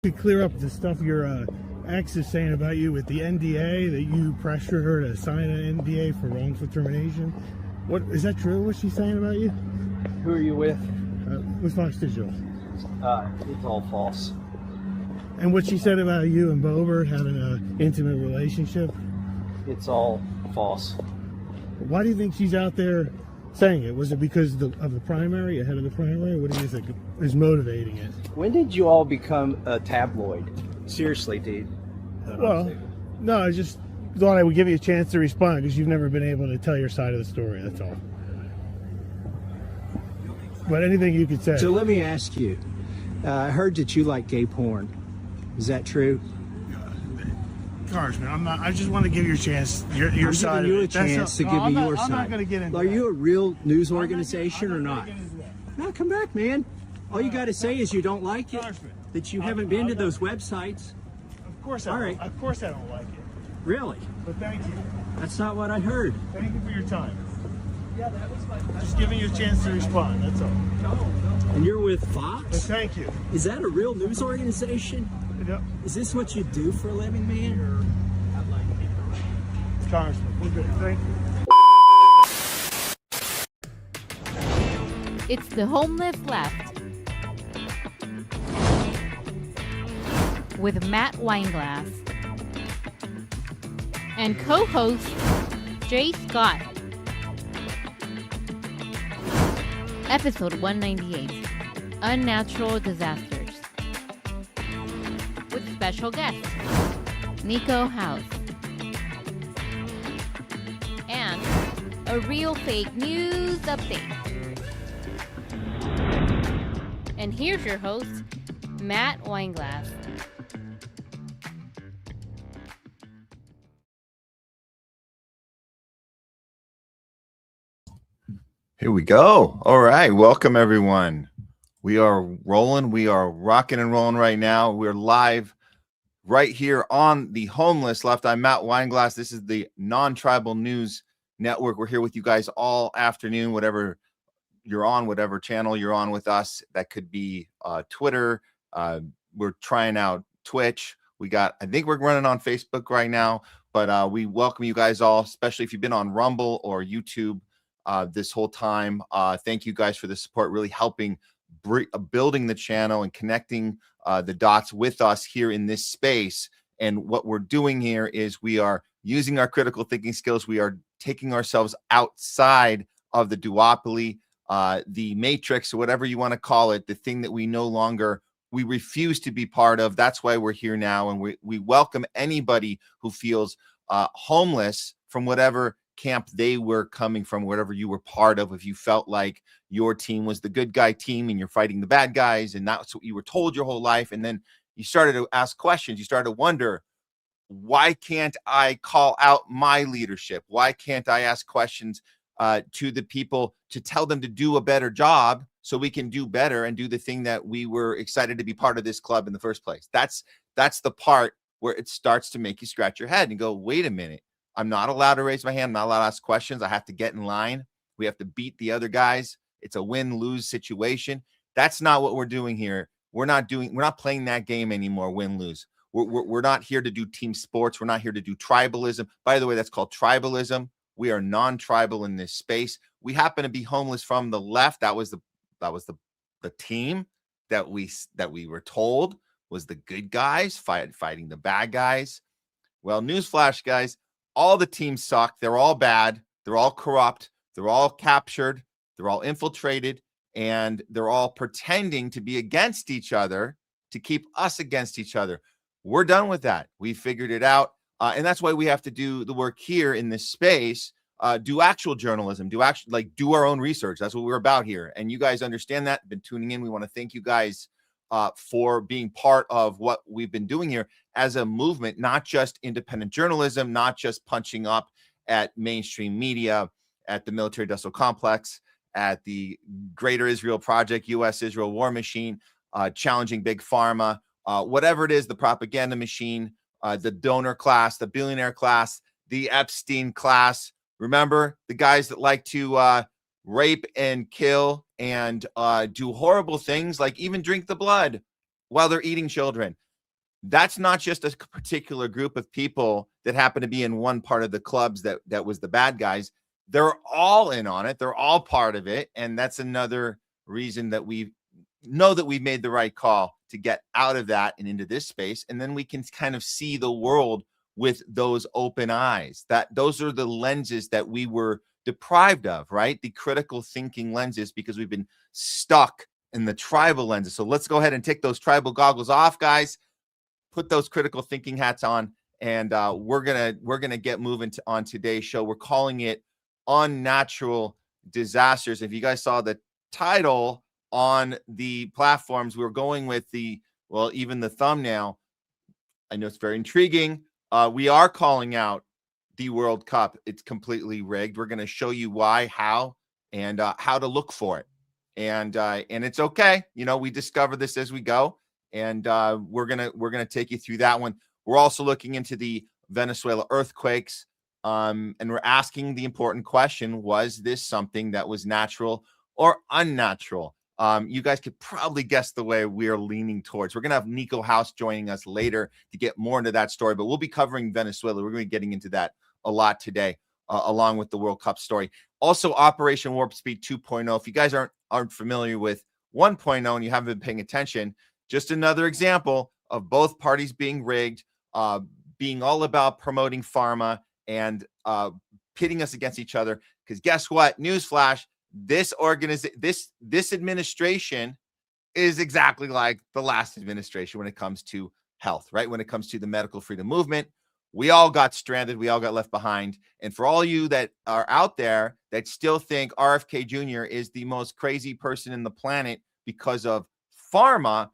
To clear up the stuff your ex is saying about you with the NDA, that you pressured her to sign an NDA for wrongful termination. What is that true? What's she saying about you? Who are you with? With Fox Digital. It's all false. And what she said about you and Bobert having an intimate relationship. It's all false. Why do you think she's out there saying it? Was it because of the primary, ahead of the primary? What do you think is motivating it? When did you all become a tabloid? Seriously, dude. Well, no, I just thought I would give you a chance to respond because you've never been able to tell your side of the story, that's all. But anything you could say. So let me ask you, I heard that you like gay porn. Is that true? Congressman, I just want to give you a chance, your side. I'm giving you a chance to give me your side. I'm not going to get into Are that. you a real news organization or not? No, come back, man. All you got to say is you don't like it, that you haven't been to those websites. Of course I don't. Of course I don't like it. Really? But thank you. That's not what I heard. Thank you for your time. Yeah, that was my question. Just giving you a chance to respond, that's all. And you're with Fox? But thank you. Is that a real news organization? Yep. Is this what you do for a living, man? Congressman, we're good. Thank you. It's the Homeless Left with Matt Weinglass and co-host Jay Scott. Episode 198, Unnatural Disasters, with special guest NIKO HOUSE and a real fake news update. And here's your host, Matt Weinglass. Here we go. All right. Welcome, everyone. We are rolling. We are rocking and rolling right now. We're live right here on the Homeless Left. I'm Matt Weinglass. This is the Non-Tribal News Network. We're here with you guys all afternoon, whatever you're on, whatever channel you're on with us. That could be Twitter. We're trying out Twitch. I think we're running on Facebook right now, but we welcome you guys all, especially if you've been on Rumble or YouTube this whole time. Thank you guys for the support, really helping building the channel and connecting the dots with us here in this space. And what we're doing here is we are using our critical thinking skills. We are taking ourselves outside of the duopoly, the matrix, or whatever you want to call it, the thing that we refuse to be part of. That's why we're here now. And we welcome anybody who feels homeless from whatever camp they were coming from, whatever you were part of. If you felt like your team was the good guy team and you're fighting the bad guys, and that's what you were told your whole life, and then you started to ask questions, you started to wonder, why can't I call out my leadership? Why can't I ask questions to the people to tell them to do a better job so we can do better and do the thing that we were excited to be part of this club in the first place? That's the part where it starts to make you scratch your head and go, wait a minute. I'm not allowed to raise my hand. I'm not allowed to ask questions. I have to get in line. We have to beat the other guys. It's a win-lose situation. That's not what we're doing here. We're not playing that game anymore, win-lose. We're not here to do team sports. We're not here to do tribalism. By the way, that's called tribalism. We are non-tribal in this space. We happen to be homeless from the left. That was the team that we were told was the good guys fighting the bad guys. Well, newsflash, guys. All the teams suck. They're all bad. They're all corrupt. They're all captured. They're all infiltrated. And they're all pretending to be against each other to keep us against each other. We're done with that. We figured it out. And that's why we have to do the work here in this space, do actual journalism, do our own research. That's what we're about here. And you guys understand that. Been tuning in. We want to thank you guys for being part of what we've been doing here as a movement, not just independent journalism, not just punching up at mainstream media, at the military industrial complex, at the Greater Israel Project, U.S.-Israel war machine, challenging big pharma, whatever it is, the propaganda machine, the donor class, the billionaire class, the Epstein class. Remember the guys that like to rape and kill and do horrible things, like even drink the blood while they're eating children. that's not just a particular group of people that happen to be in one part of the clubs that was the bad guys. They're all in on it. They're all part of it. And that's another reason that we know that we've made the right call to get out of that and into this space. And then we can kind of see the world with those open eyes. That those are the lenses that we were deprived of, right? The critical thinking lenses, because we've been stuck in the tribal lenses. So let's go ahead and take those tribal goggles off, guys. Put those critical thinking hats on, and we're gonna get moving on today's show. We're calling it Unnatural Disasters. If you guys saw the title on the platforms, we're going with even the thumbnail. I know it's very intriguing. We are calling out the World Cup. It's completely rigged. We're going to show you why, how, and how to look for it. And it's okay. We discover this as we go. And we're gonna take you through that one. We're also looking into the Venezuela earthquakes, and we're asking the important question: was this something that was natural or unnatural? You guys could probably guess the way we're leaning towards. We're gonna have NIKO House joining us later to get more into that story, but we'll be covering Venezuela. We're gonna be getting into that a lot today, along with the World Cup story. Also, Operation Warp Speed 2.0. If you guys aren't familiar with 1.0 and you haven't been paying attention, just another example of both parties being rigged, being all about promoting pharma and pitting us against each other. Because guess what? Newsflash: this administration is exactly like the last administration when it comes to health, right? When it comes to the medical freedom movement, we all got stranded. We all got left behind. And for all you that are out there that still think RFK Jr. is the most crazy person in the planet because of pharma,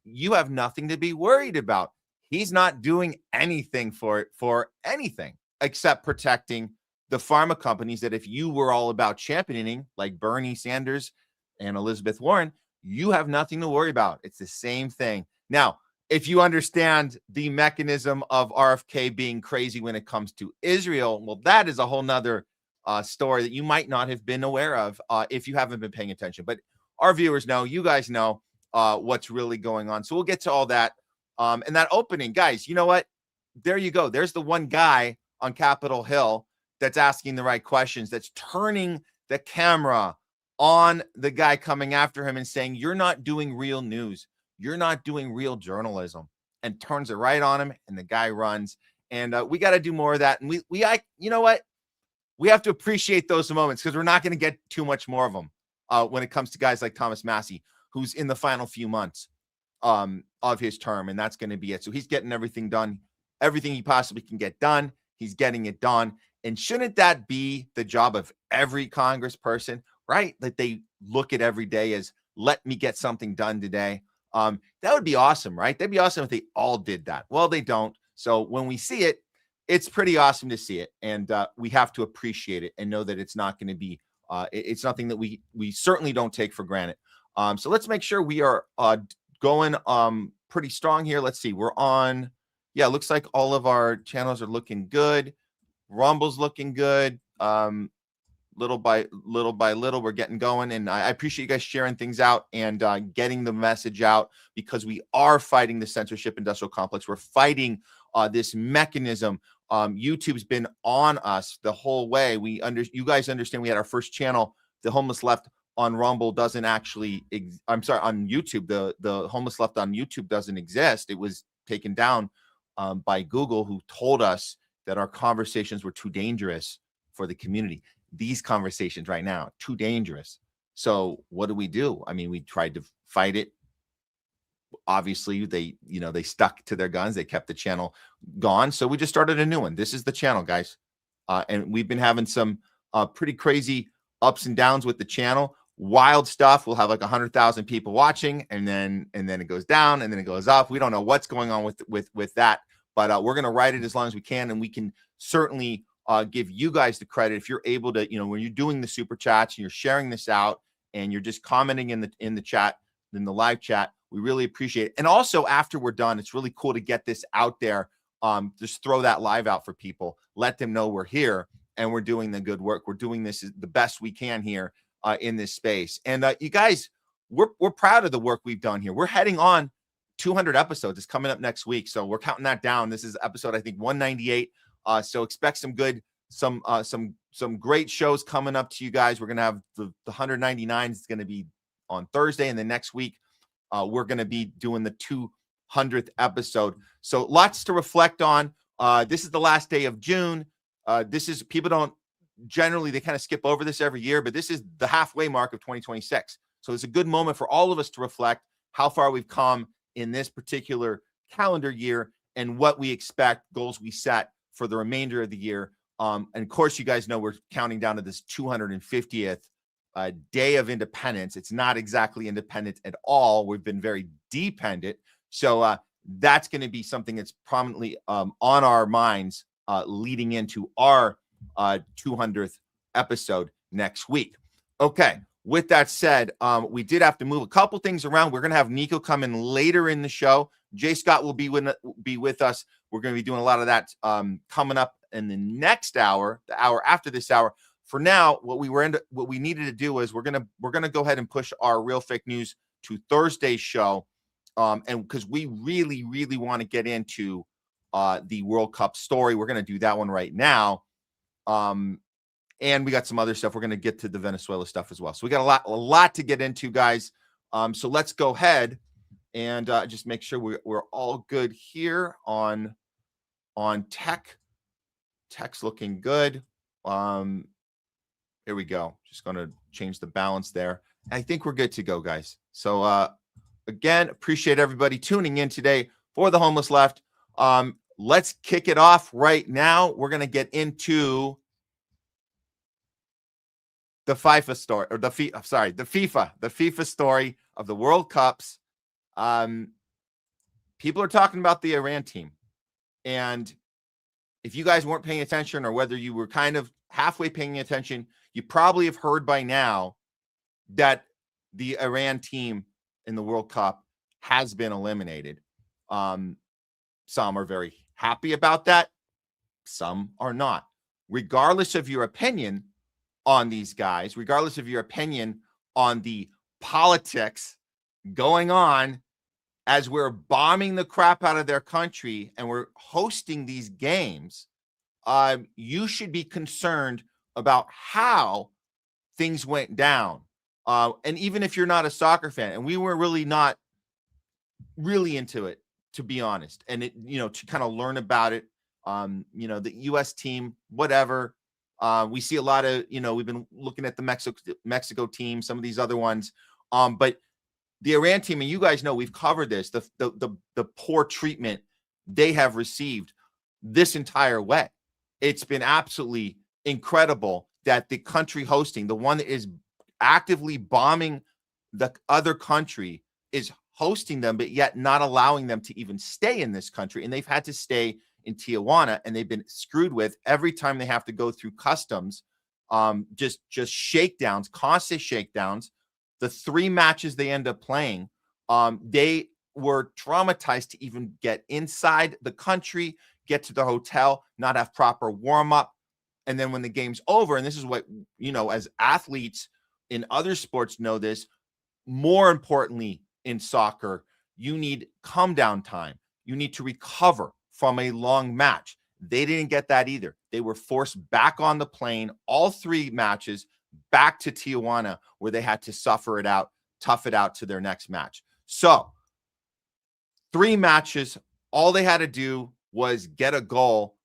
you have nothing to be worried about. He's not doing anything for anything except protecting the pharma companies that if you were all about championing, like Bernie Sanders and Elizabeth Warren, you have nothing to worry about. It's the same thing. Now, if you understand the mechanism of RFK being crazy when it comes to Israel, well, that is a whole nother story that you might not have been aware of if you haven't been paying attention. But our viewers know, you guys know what's really going on. So we'll get to all that. And that opening, guys, you know what? There you go. There's the one guy on Capitol Hill that's asking the right questions, that's turning the camera on the guy coming after him and saying, you're not doing real news. You're not doing real journalism, and turns it right on him. And the guy runs. And we got to do more of that. And you know what? We have to appreciate those moments, because we're not going to get too much more of them when it comes to guys like Thomas Massie, who's in the final few months of his term, and that's going to be it. So he's getting everything done, everything he possibly can get done. He's getting it done. And shouldn't that be the job of every congressperson, right? That they look at every day as, let me get something done today. That would be awesome, right? That'd be awesome if they all did that. Well, they don't. So when we see it, it's pretty awesome to see it. And we have to appreciate it and know that it's not going to be, it's nothing that we certainly don't take for granted. So let's make sure we are going pretty strong here. Let's see. We're on. Yeah, looks like all of our channels are looking good. Rumble's looking good. Little by little, we're getting going. And I appreciate you guys sharing things out and getting the message out, because we are fighting the censorship industrial complex. We're fighting this mechanism. YouTube's been on us the whole way. You guys understand we had our first channel, The Homeless Left, on Rumble doesn't actually, on YouTube, the Homeless Left on YouTube doesn't exist. It was taken down by Google, who told us that our conversations were too dangerous for the community. These conversations right now, too dangerous. So what do? I mean, we tried to fight it. Obviously, they stuck to their guns. They kept the channel gone. So we just started a new one. This is the channel, guys. And we've been having some pretty crazy ups and downs with the channel. Wild stuff. We'll have like 100,000 people watching, and then it goes down, and then it goes up. We don't know what's going on with that, but we're going to ride it as long as we can, and we can certainly give you guys the credit if you're able to, when you're doing the super chats and you're sharing this out and you're just commenting in the chat, in the live chat. We really appreciate it. And also, after we're done, it's really cool to get this out there. Just throw that live out for people. Let them know we're here and we're doing the good work. We're doing this the best we can here in this space. And you guys, we're proud of the work we've done here. We're heading on 200 episodes is coming up next week. So we're counting that down. This is episode, I think, 198. So expect some good, some great shows coming up to you guys. We're going to have the 199 is going to be on Thursday. And the next week, we're going to be doing the 200th episode. So lots to reflect on. This is the last day of June. This is, people don't generally, they kind of skip over this every year, but this is the halfway mark of 2026. So it's a good moment for all of us to reflect how far we've come in this particular calendar year and what we expect, goals we set for the remainder of the year. And of course, you guys know we're counting down to this 250th day of independence. It's not exactly independent at all. We've been very dependent. So that's going to be something that's prominently on our minds leading into our 200th episode next week. Okay. With that said, we did have to move a couple things around. We're going to have NIKO come in later in the show. Jay Scott will be with us. We're going to be doing a lot of that coming up in the next hour, the hour after this hour. For now, what we needed to do is we're gonna go ahead and push our Real Fake News to Thursday's show, and because we really want to get into the World Cup story, we're going to do that one right now. And we got some other stuff. We're going to get to the Venezuela stuff as well. So we got a lot to get into, guys. So let's go ahead and just make sure we're all good here on tech. Tech's looking good. Here we go. Just going to change the balance there. I think we're good to go, guys. So again, appreciate everybody tuning in today for the Homeless Left. Let's kick it off right now. We're going to get into the FIFA story, or the FIFA story of the World Cups. People are talking about the Iran team. And if you guys weren't paying attention, or whether you were kind of halfway paying attention, you probably have heard by now that the Iran team in the World Cup has been eliminated. Some are very happy about that. Some are not. Regardless of your opinion on these guys, regardless of your opinion on the politics going on as we're bombing the crap out of their country and we're hosting these games, you should be concerned about how things went down. And even if you're not a soccer fan, and we were really not really into it, to be honest, and it, to kind of learn about it, the U.S. team, whatever. We see a lot of, we've been looking at the Mexico team, some of these other ones, but the Iran team, and you guys know we've covered this, the poor treatment they have received this entire way. It's been absolutely incredible that the country hosting, the one that is actively bombing the other country, is hosting them, but yet not allowing them to even stay in this country. And they've had to stay in Tijuana, and they've been screwed with every time they have to go through customs. Just shakedowns, constant shakedowns. The 3 matches they end up playing, they were traumatized to even get inside the country, get to the hotel, not have proper warm-up. And then when the game's over, and this is what, as athletes in other sports know this, more importantly in soccer, you need calm down time. You need to recover from a long match. They didn't get that either. They were forced back on the plane, all 3 matches, back to Tijuana, where they had to suffer it out, tough it out to their next match. So 3 matches, all they had to do was get a goal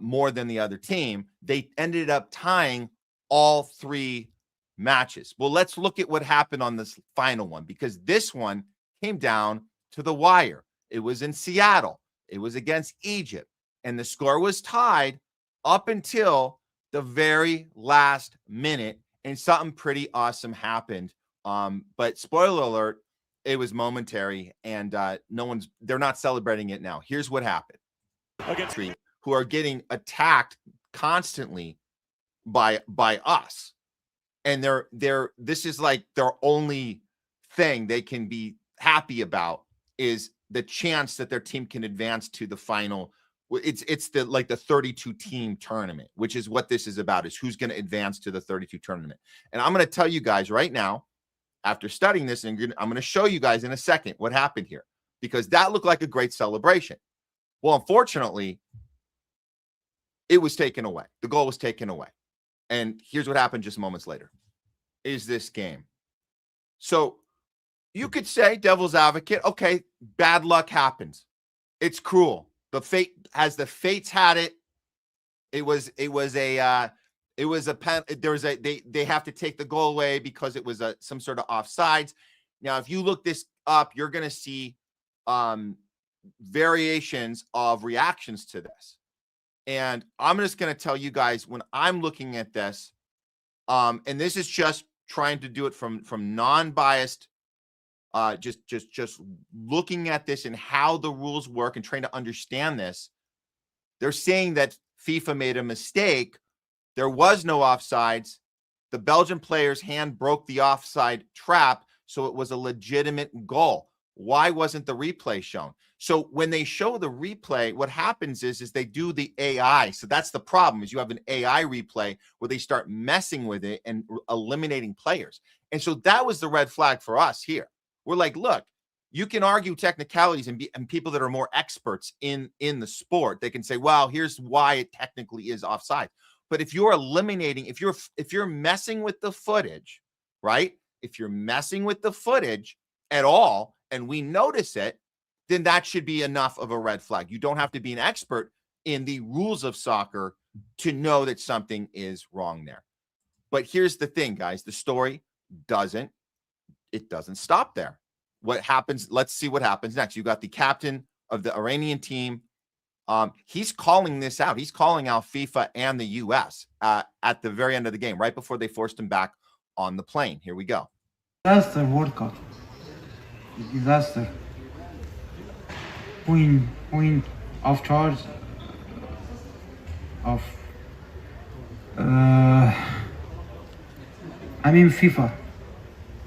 more than the other team. They ended up tying all 3 matches. Well, let's look at what happened on this final one, because this one came down to the wire. It was in Seattle. It was against Egypt, and the score was tied up until the very last minute, and something pretty awesome happened. But spoiler alert, it was momentary, and they're not celebrating it now. Here's what happened. Okay. Who are getting attacked constantly by us. And this is like their only thing they can be happy about, is the chance that their team can advance to the final. It's the 32 team tournament, which is what this is about, is who's going to advance to the 32 tournament. And I'm going to tell you guys right now, after studying this, and I'm going to show you guys in a second what happened here. because that looked like a great celebration. Well, unfortunately, it was taken away. The goal was taken away. And here's what happened just moments later. Is this game. So you could say, devil's advocate, okay, bad luck happens. It's cruel. The fates had it. They have to take the goal away because it was some sort of offsides. Now, if you look this up, you're going to see variations of reactions to this. And I'm just going to tell you guys, when I'm looking at this, and this is just trying to do it from non-biased, just looking at this and how the rules work and trying to understand this. They're saying that FIFA made a mistake. There was no offsides. The Belgian player's hand broke the offside trap, so it was a legitimate goal. Why wasn't the replay shown? So when they show the replay, what happens is they do the AI. So that's the problem, is you have an AI replay where they start messing with it and eliminating players. And so that was the red flag for us here. We're like, look, you can argue technicalities and people that are more experts in the sport, they can say, well, here's why it technically is offside. But if you're eliminating, if you're messing with the footage, right? If you're messing with the footage at all, and we notice it, then that should be enough of a red flag. You don't have to be an expert in the rules of soccer to know that something is wrong there. But here's the thing, guys, the story doesn't stop there. What happens? Let's see what happens next. You got the captain of the Iranian team. He's calling this out. He's calling out FIFA and the US at the very end of the game, right before they forced him back on the plane. Here we go. Disaster World Cup. Disaster. Point of charge of FIFA.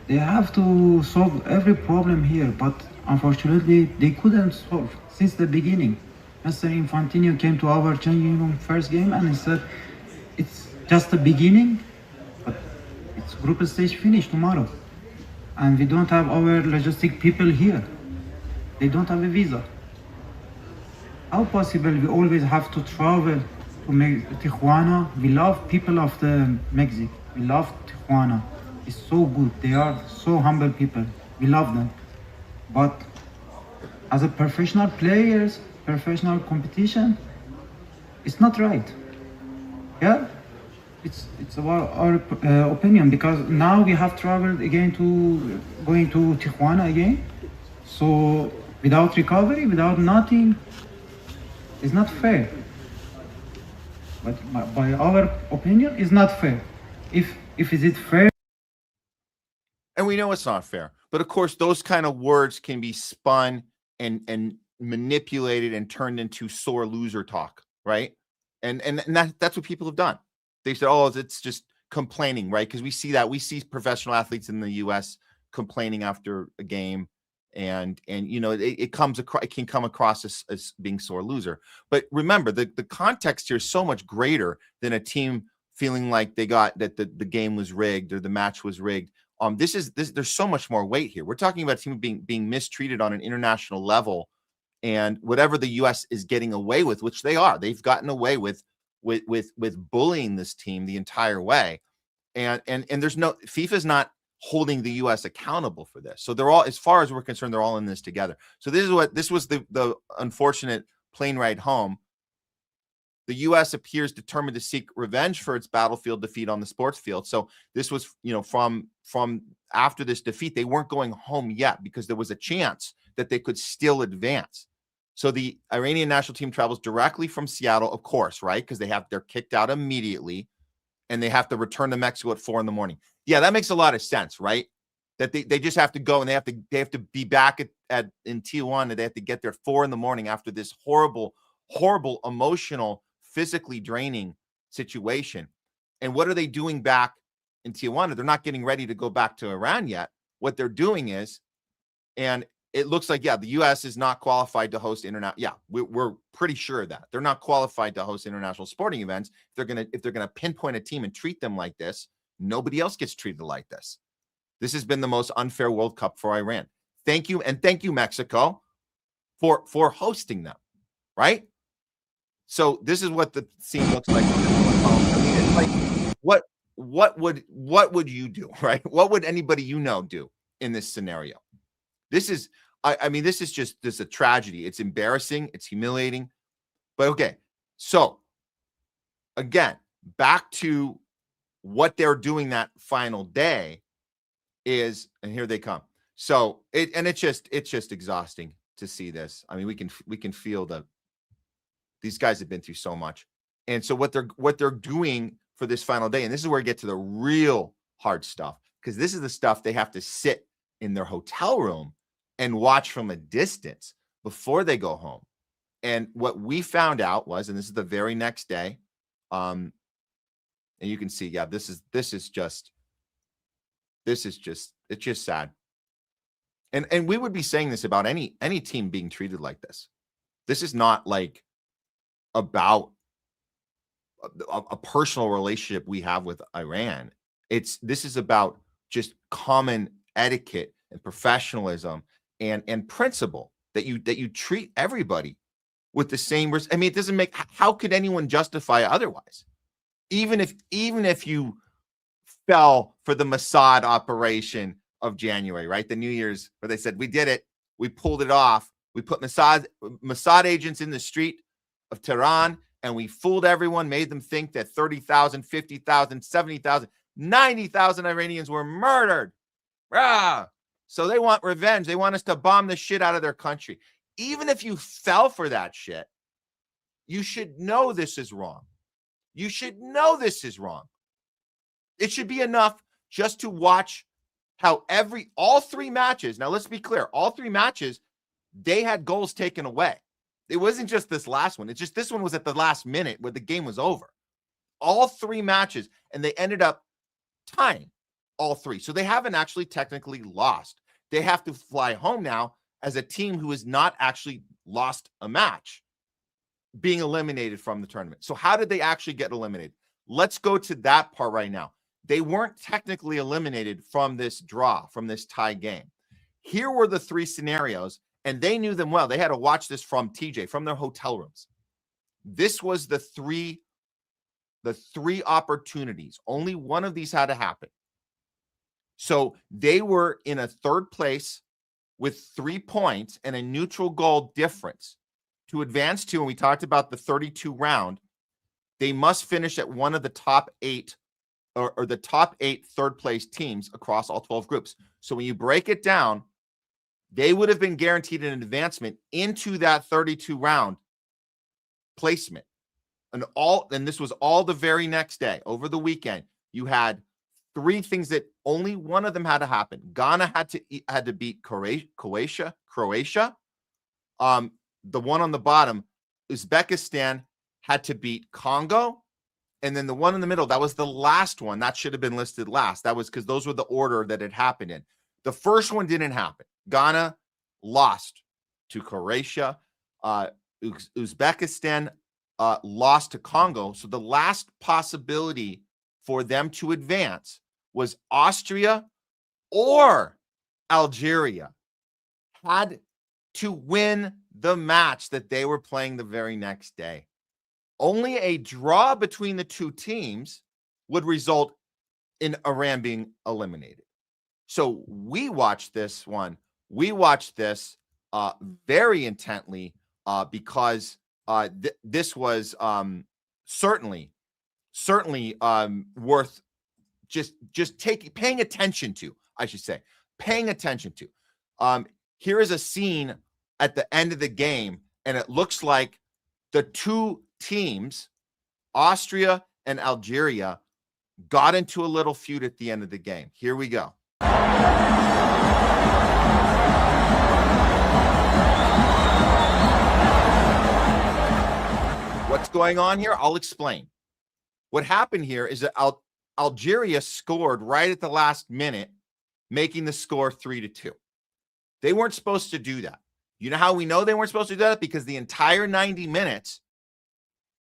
They have to solve every problem here, but unfortunately they couldn't solve since the beginning. Mr. Infantino came to our changing room first game and he said it's just the beginning, but it's group stage finish tomorrow. And we don't have our logistic people here. They don't have a visa. How possible we always have to travel to Tijuana? We love people of the Mexico. We love Tijuana. It's so good. They are so humble people. We love them. But as a professional players, professional competition, it's not right. Yeah? It's about our opinion, because now we have traveled again going to Tijuana again. So without recovery, without nothing, it's not fair. But by our opinion, it's not fair. If is it fair? And we know it's not fair. But of course, those kind of words can be spun and manipulated and turned into sore loser talk, right? And that's what people have done. They said, oh, it's just complaining, right? Because we see professional athletes in the US complaining after a game, and you know, it can come across as being sore loser. But remember, the context here is so much greater than a team feeling like they got that the game was rigged or the match was rigged. There's so much more weight here. We're talking about a team being mistreated on an international level, and whatever the US is getting away with, which they've gotten away with bullying this team the entire way. And there's no, FIFA's not holding the US accountable for this. So they're all, as far as we're concerned, they're all in this together. So this was the unfortunate plane ride home. The US appears determined to seek revenge for its battlefield defeat on the sports field. So this was, you know, from after this defeat, they weren't going home yet because there was a chance that they could still advance. So the Iranian national team travels directly from Seattle, of course, right? Because they're kicked out immediately, and they have to return to Mexico at 4 a.m. Yeah, that makes a lot of sense, right? That they just have to go, and they have to be back in Tijuana. They have to get there at 4 a.m. after this horrible, emotional, physically draining situation. And what are they doing back in Tijuana? They're not getting ready to go back to Iran yet. What they're doing is, and it looks like, yeah, the U.S. is not qualified to host international. Yeah, we're pretty sure of that. They're not qualified to host international sporting events. If they're gonna pinpoint a team and treat them like this, nobody else gets treated like this. This has been the most unfair World Cup for Iran. Thank you, and thank you, Mexico, for hosting them, right? So this is what the scene looks like. I mean, it's like what would you do, right? What would anybody do in this scenario? This is I mean, this is a tragedy. It's embarrassing, it's humiliating. But okay, so again, back to what they're doing that final day is, and here they come. So it's just exhausting to see this. I mean, we can feel these guys have been through so much. And so what they're doing for this final day, and this is where we get to the real hard stuff, because this is the stuff they have to sit in their hotel room and watch from a distance before they go home. And what we found out was, and this is the very next day, and you can see, yeah, it's just sad. And we would be saying this about any team being treated like this. This is not like about a personal relationship we have with Iran. This is about just common etiquette and professionalism and principle that you treat everybody with the same. I mean, it doesn't make. How could anyone justify otherwise? Even if you fell for the Mossad operation of January, right? The New Year's, where they said, we did it, we pulled it off, we put Mossad agents in the street of Tehran, and we fooled everyone, made them think that 30,000, 50,000, 70,000, 90,000 Iranians were murdered. Rah! So they want revenge. They want us to bomb the shit out of their country. Even if you fell for that shit, you should know this is wrong. You should know this is wrong. It should be enough just to watch how all three matches, now let's be clear, all three matches, they had goals taken away. It wasn't just this last one. It's just this one was at the last minute where the game was over. All three matches, and they ended up tying all three. So they haven't actually technically lost. They have to fly home now as a team who has not actually lost a match, being eliminated from the tournament. So how did they actually get eliminated? Let's go to that part right now. They weren't technically eliminated from this draw, from this tie game. Here were the three scenarios, and they knew them well. They had to watch this from TJ, from their hotel rooms. This was the three opportunities. Only one of these had to happen. So they were in a third place with 3 points and a neutral goal difference. To advance to, and we talked about the 32 round, they must finish at one of the top 8 or the top 8 third place teams across all 12 groups. So when you break it down, they would have been guaranteed an advancement into that 32 round placement. And this was all the very next day. Over the weekend, you had 3 things that only one of them had to happen. Ghana had to beat Croatia. The one on the bottom, Uzbekistan, had to beat Congo. And then the one in the middle, that was the last one. That should have been listed last. That was because those were the order that it happened in. The first one didn't happen. Ghana lost to Croatia. Uzbekistan lost to Congo. So the last possibility for them to advance was Austria or Algeria had to win the match that they were playing the very next day. Only a draw between the two teams would result in Iran being eliminated. So we watched this one. We watched this very intently because this was certainly worth just paying attention to, I should say, paying attention to. Here is a scene at the end of the game, and it looks like the two teams, Austria and Algeria, got into a little feud at the end of the game. Here we go. What's going on here? I'll explain. What happened here is that Algeria scored right at the last minute, making the score 3-2. They weren't supposed to do that. You know how we know they weren't supposed to do that? Because the entire 90 minutes,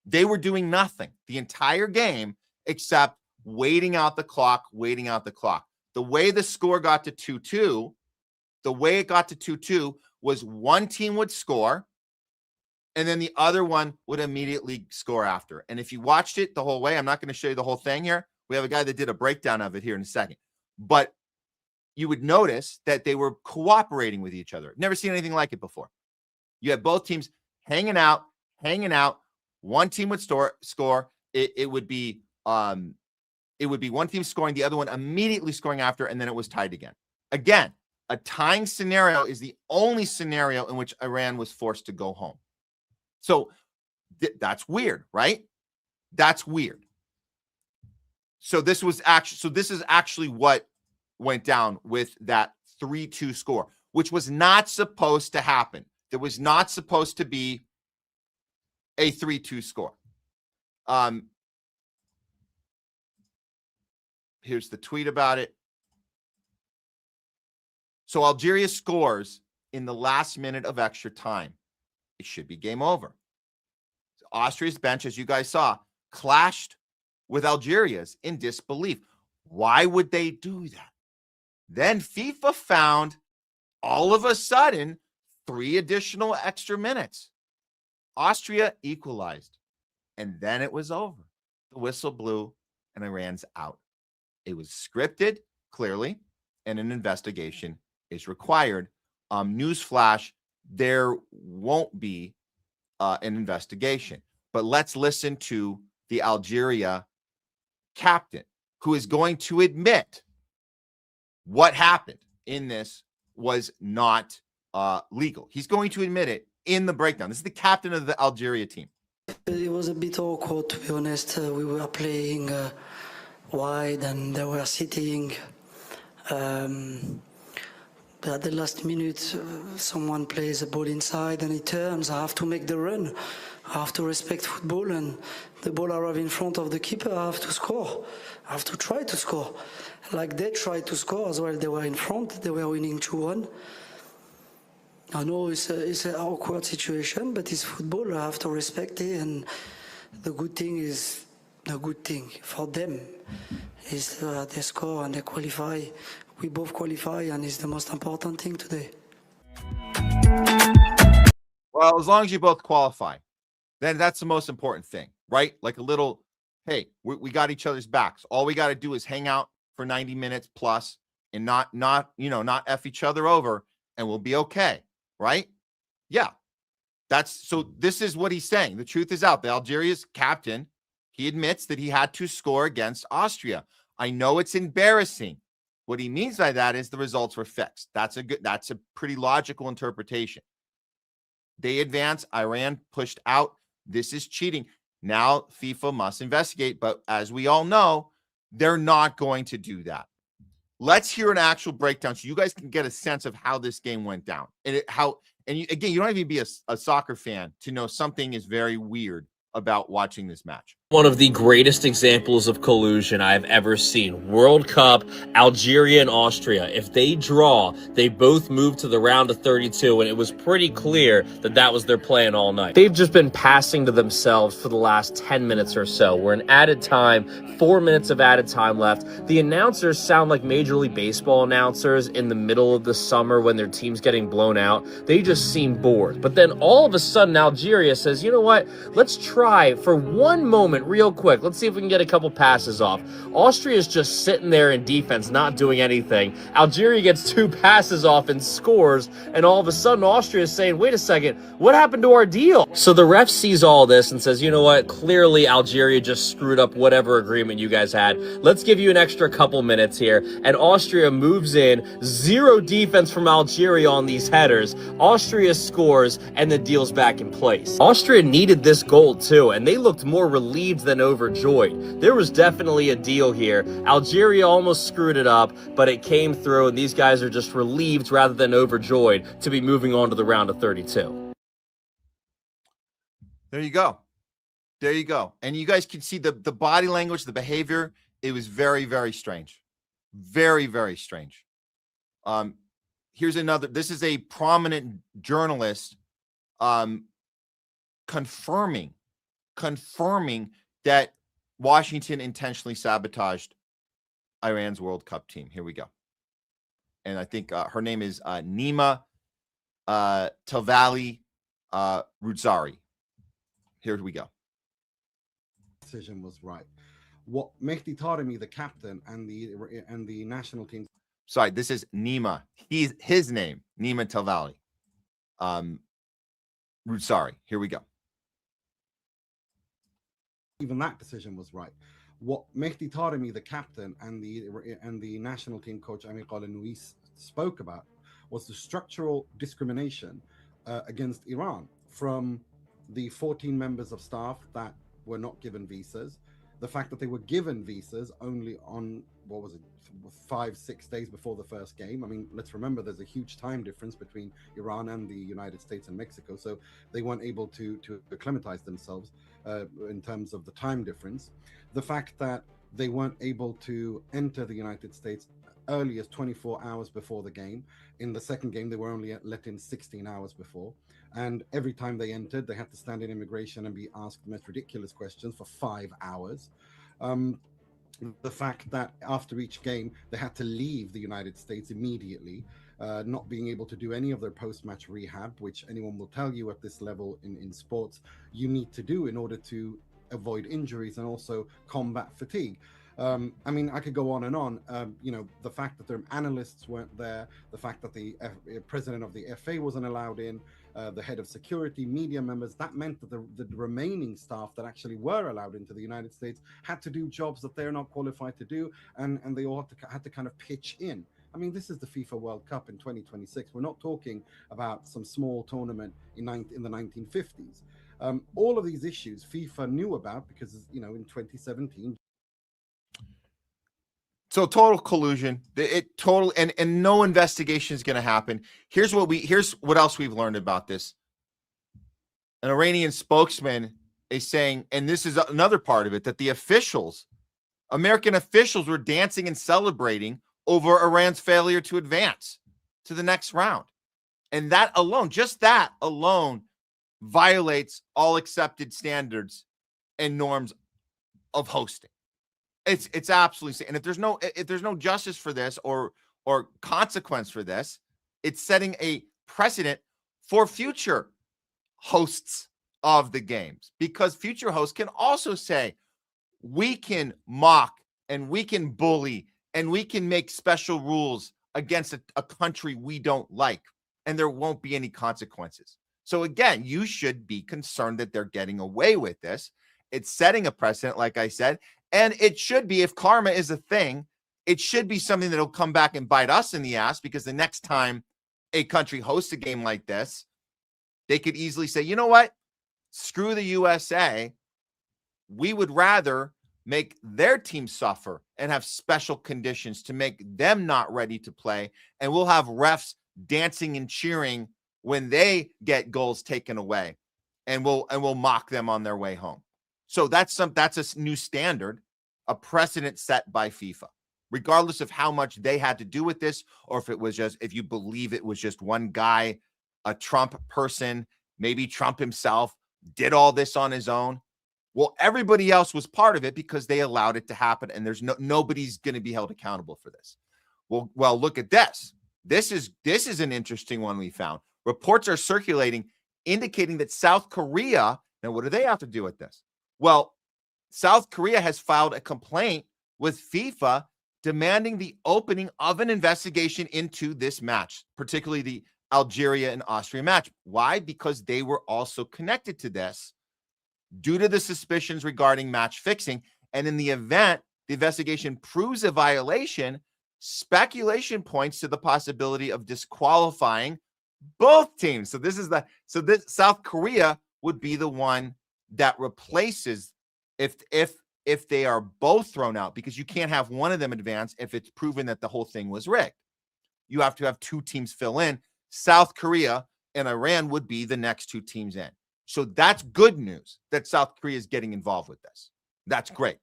they were doing nothing the entire game except waiting out the clock. The way the score got to 2-2, was one team would score, and then the other one would immediately score after. And if you watched it the whole way, I'm not going to show you the whole thing here. We have a guy that did a breakdown of it here in a second. But you would notice that they were cooperating with each other. Never seen anything like it before. You had both teams hanging out. One team would score. It would be one team scoring, the other one immediately scoring after, and then it was tied again. Again, a tying scenario is the only scenario in which Iran was forced to go home. So that's weird, right? That's weird. So this is actually what went down with that 3-2 score, which was not supposed to happen. There was not supposed to be a 3-2 score. Here's the tweet about it. So Algeria scores in the last minute of extra time. It should be game over. Austria's bench, as you guys saw, clashed with Algeria's in disbelief. Why would they do that? Then FIFA found all of a sudden 3 additional extra minutes. Austria equalized, and then it was over. The whistle blew, and Iran's out. It was scripted, clearly, and an investigation is required. Newsflash, there won't be an investigation. But let's listen to the Algeria captain, who is going to admit what happened in this was not legal. He's going to admit it in the breakdown. This is the captain of the Algeria team. It was a bit awkward, to be honest. We were playing wide and they were sitting. At the last minute, someone plays a ball inside and it turns. I have to make the run. I have to respect football, and the ball arrives in front of the keeper. I have to score. I have to try to score. Like they tried to score as well. They were in front. They were winning 2-1. I know it's an awkward situation, but it's football. I have to respect it, and the good thing for them is they score and they qualify. We both qualify, and it's the most important thing today. Well, as long as you both qualify, then that's the most important thing, right? Like a little, hey, we got each other's backs. All we got to do is hang out for 90 minutes plus and not F each other over, and we'll be okay, right? Yeah. So this is what he's saying. The truth is out. The Algeria's captain, he admits that he had to score against Austria. I know it's embarrassing. What he means by that is the results were fixed. That's a pretty logical interpretation. They advance. Iran pushed out. This is cheating. Now FIFA must investigate, but as we all know, they're not going to do that. Let's hear an actual breakdown so you guys can get a sense of how this game went down. You don't even be a soccer fan to know something is very weird about watching this match. One of the greatest examples of collusion I've ever seen. World Cup, Algeria and Austria. If they draw, they both move to the round of 32, and it was pretty clear that that was their plan all night. They've just been passing to themselves for the last 10 minutes or so. We're in added time, 4 minutes of added time left. The announcers sound like Major League Baseball announcers in the middle of the summer when their team's getting blown out. They just seem bored. But then all of a sudden, Algeria says, you know what? Let's try for one moment real quick. Let's see if we can get a couple passes off. Austria's just sitting there in defense, not doing anything. Algeria gets 2 passes off and scores, and all of a sudden Austria is saying, wait a second, what happened to our deal? So the ref sees all this and says, you know what, clearly Algeria just screwed up whatever agreement you guys had. Let's give you an extra couple minutes here, and Austria moves in. 0 defense from Algeria on these headers. Austria scores, and the deal's back in place. Austria needed this goal too, and they looked more relieved than overjoyed. There was definitely a deal here. Algeria almost screwed it up, but it came through, and these guys are just relieved rather than overjoyed to be moving on to the round of 32. There you go. There you go. And you guys can see the body language, the behavior. It was very, very strange. Very, very strange. Here's another. This is a prominent journalist confirming that Washington intentionally sabotaged Iran's World Cup team. Here we go. And I think her name is Nima Tavali Rudzari. Here we go. Decision was right. What Mehdi Taremi, the captain, and the national team. Sorry, this is Nima. His name, Nima Tavali. Rudzari. Here we go. Even that decision was right. What Mehdi Taremi, the captain, and the national team coach Amir Qalanouis spoke about was the structural discrimination against Iran from the 14 members of staff that were not given visas, the fact that they were given visas only on, 5-6 days before the first game. I mean, let's remember there's a huge time difference between Iran and the United States and Mexico, so they weren't able to acclimatize themselves in terms of the time difference. The fact that they weren't able to enter the United States early as 24 hours before the game. In the second game, they were only let in 16 hours before. And every time they entered, they had to stand in immigration and be asked the most ridiculous questions for 5 hours. The fact that after each game, they had to leave the United States immediately, not being able to do any of their post-match rehab, which anyone will tell you at this level in sports, you need to do in order to avoid injuries and also combat fatigue. I mean, I could go on and on. The fact that their analysts weren't there, the fact that the president of the FA wasn't allowed in, the head of security, media members, that meant that the remaining staff that actually were allowed into the United States had to do jobs that they're not qualified to do, and they all had to kind of pitch in. I mean, this is the FIFA World Cup in 2026. We're not talking about some small tournament in the 1950s. All of these issues FIFA knew about because, in 2017. So total collusion, and no investigation is going to happen. Here's what else we've learned about this. An Iranian spokesman is saying, and this is another part of it, that the American officials were dancing and celebrating over Iran's failure to advance to the next round. And just that alone violates all accepted standards and norms of hosting. It's absolutely, and if there's no justice for this or consequence for this, it's setting a precedent for future hosts of the games, because future hosts can also say, we can mock and we can bully and we can make special rules against a country we don't like, and there won't be any consequences. So again, you should be concerned that they're getting away with this. It's setting a precedent, like I said. And it should be, if karma is a thing, it should be something that'll come back and bite us in the ass, because the next time a country hosts a game like this, they could easily say, you know what? Screw the USA. We would rather make their team suffer and have special conditions to make them not ready to play. And we'll have refs dancing and cheering when they get goals taken away, and we'll mock them on their way home. So that's a new standard, a precedent set by FIFA, regardless of how much they had to do with this, or if you believe it was just one guy, a Trump person, maybe Trump himself did all this on his own. Well, everybody else was part of it because they allowed it to happen, and there's nobody's going to be held accountable for this. Well, look at this. This is an interesting one we found. Reports are circulating indicating that South Korea, now what do they have to do with this? Well, South Korea has filed a complaint with FIFA demanding the opening of an investigation into this match, particularly the Algeria and Austria match. Why? Because they were also connected to this due to the suspicions regarding match fixing. And in the event the investigation proves a violation, speculation points to the possibility of disqualifying both teams. So this South Korea would be the one that replaces if they are both thrown out, because you can't have one of them advance if it's proven that the whole thing was rigged. You have to have two teams fill in. South Korea and Iran would be the next two teams in. So that's good news that South Korea is getting involved with this. That's great.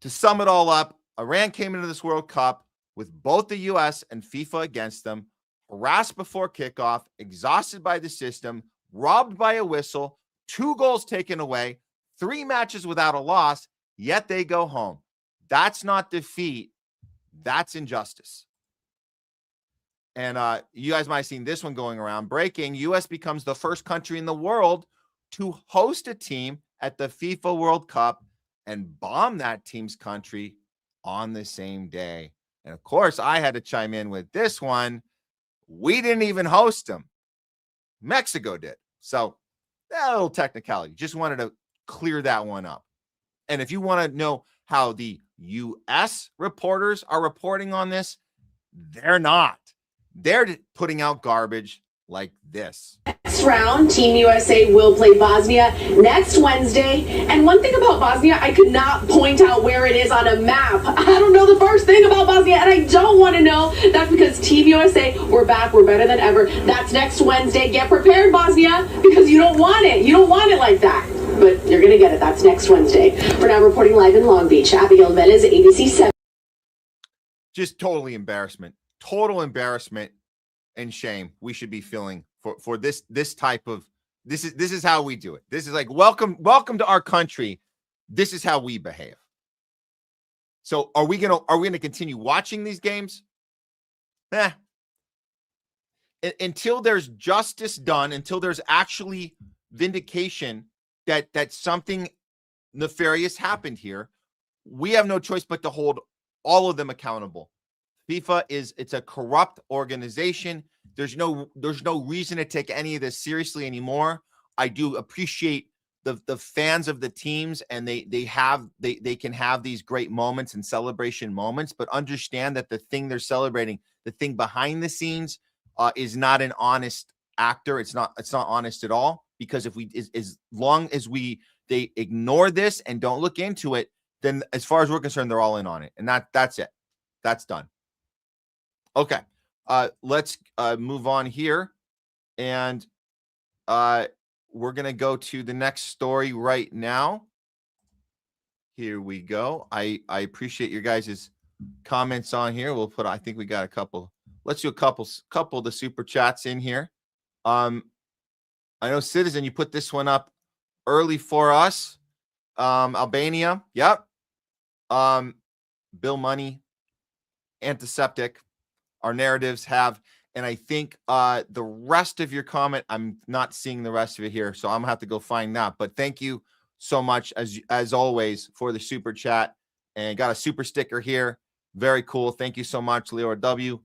To sum it all up, Iran came into this World Cup with both the U.S. and FIFA against them, harassed before kickoff, exhausted by the system, robbed by a whistle, 2 goals taken away, 3 matches without a loss, yet they go home. That's not defeat. That's injustice. And you guys might have seen this one going around. Breaking: U.S. becomes the first country in the world to host a team at the FIFA World Cup and bomb that team's country on the same day. And of course, I had to chime in with this one. We didn't even host them. Mexico did. So that little technicality. Just wanted to clear that one up. And if you want to know how the U.S. reporters are reporting on this, they're not. They're putting out garbage like this. Next round, Team USA will play Bosnia next Wednesday. And one thing about Bosnia, I could not point out where it is on a map. I don't know the first thing about Bosnia, and I don't want to know. That's because Team USA, we're back, we're better than ever. That's next Wednesday. Get prepared, Bosnia, because you don't want it. You don't want it like that. But you're going to get it. That's next Wednesday. We're now reporting live in Long Beach. Abigail Velez, ABC 7. Just totally embarrassment. Total embarrassment and shame we should be feeling for this type of this is how we do it. This is like welcome to our country. This is how we behave. So are we gonna continue watching these games? Until there's justice done, until there's actually vindication that something nefarious happened here, we have no choice but to hold all of them accountable. FIFA it's a corrupt organization. There's no reason to take any of this seriously anymore. I do appreciate the fans of the teams, and they can have these great moments and celebration moments, but understand that the thing they're celebrating, the thing behind the scenes, is not an honest actor. It's not honest at all, because as long as they ignore this and don't look into it, then as far as we're concerned, they're all in on it. And that's it. That's done. Okay. Let's move on here. And we're going to go to the next story right now. Here we go. I appreciate your guys' comments on here. I think we got a couple. Let's do a couple of the super chats in here. I know Citizen, you put this one up early for us. Albania. Yep. Bill Money, Antiseptic. Our narratives have, and I think the rest of your comment, I'm not seeing the rest of it here, so I'm gonna have to go find that. But thank you so much as always for the super chat, and got a super sticker here. Very cool. Thank you so much, Leo W.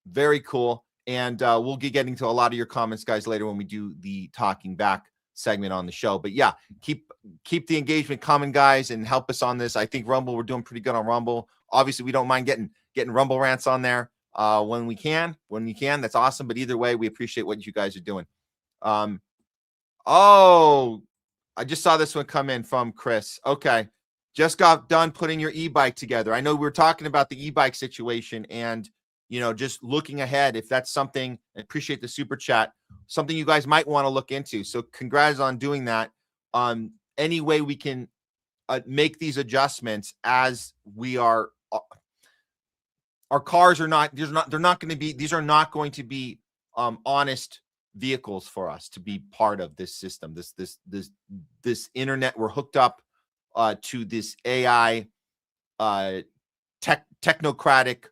Very cool. And we'll be getting to a lot of your comments, guys, later when we do the talking back segment on the show. But yeah, keep the engagement coming, guys, and help us on this. I think Rumble, we're doing pretty good on Rumble. Obviously, we don't mind getting Rumble rants on there when you can. That's awesome. But either way, we appreciate what you guys are doing. Oh, I just saw this one come in from Chris. Okay. Just got done putting your e-bike together. I know we were talking about the e-bike situation, and just looking ahead, if that's something, I appreciate the super chat, something you guys might want to look into. So congrats on doing that. Any way we can make these adjustments as we are. Our cars are not. These are not going to be honest vehicles for us to be part of this system. This internet. We're hooked up to this AI technocratic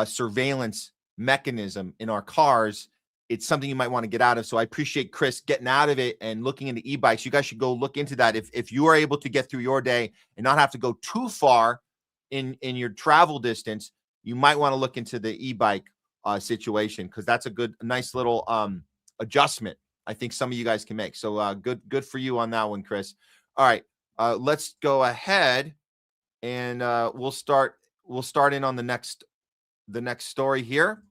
surveillance mechanism in our cars. It's something you might want to get out of. So I appreciate Chris getting out of it and looking into e-bikes. You guys should go look into that. If you are able to get through your day and not have to go too far in your travel distance, you might want to look into the e-bike situation, because that's a nice little adjustment I think some of you guys can make. So good for you on that one, Chris. All right, let's go ahead and we'll start in on the next story here.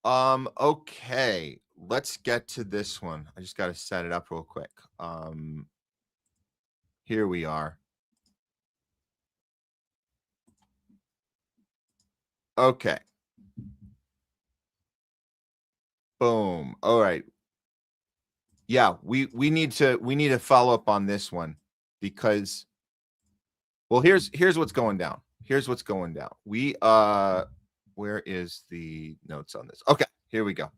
Okay, let's get to this one. I just got to set it up real quick. Here we are. Okay. Boom. All right. Yeah, we need to follow up on this one, because here's what's going down. We where is the notes on this? Okay, here we go.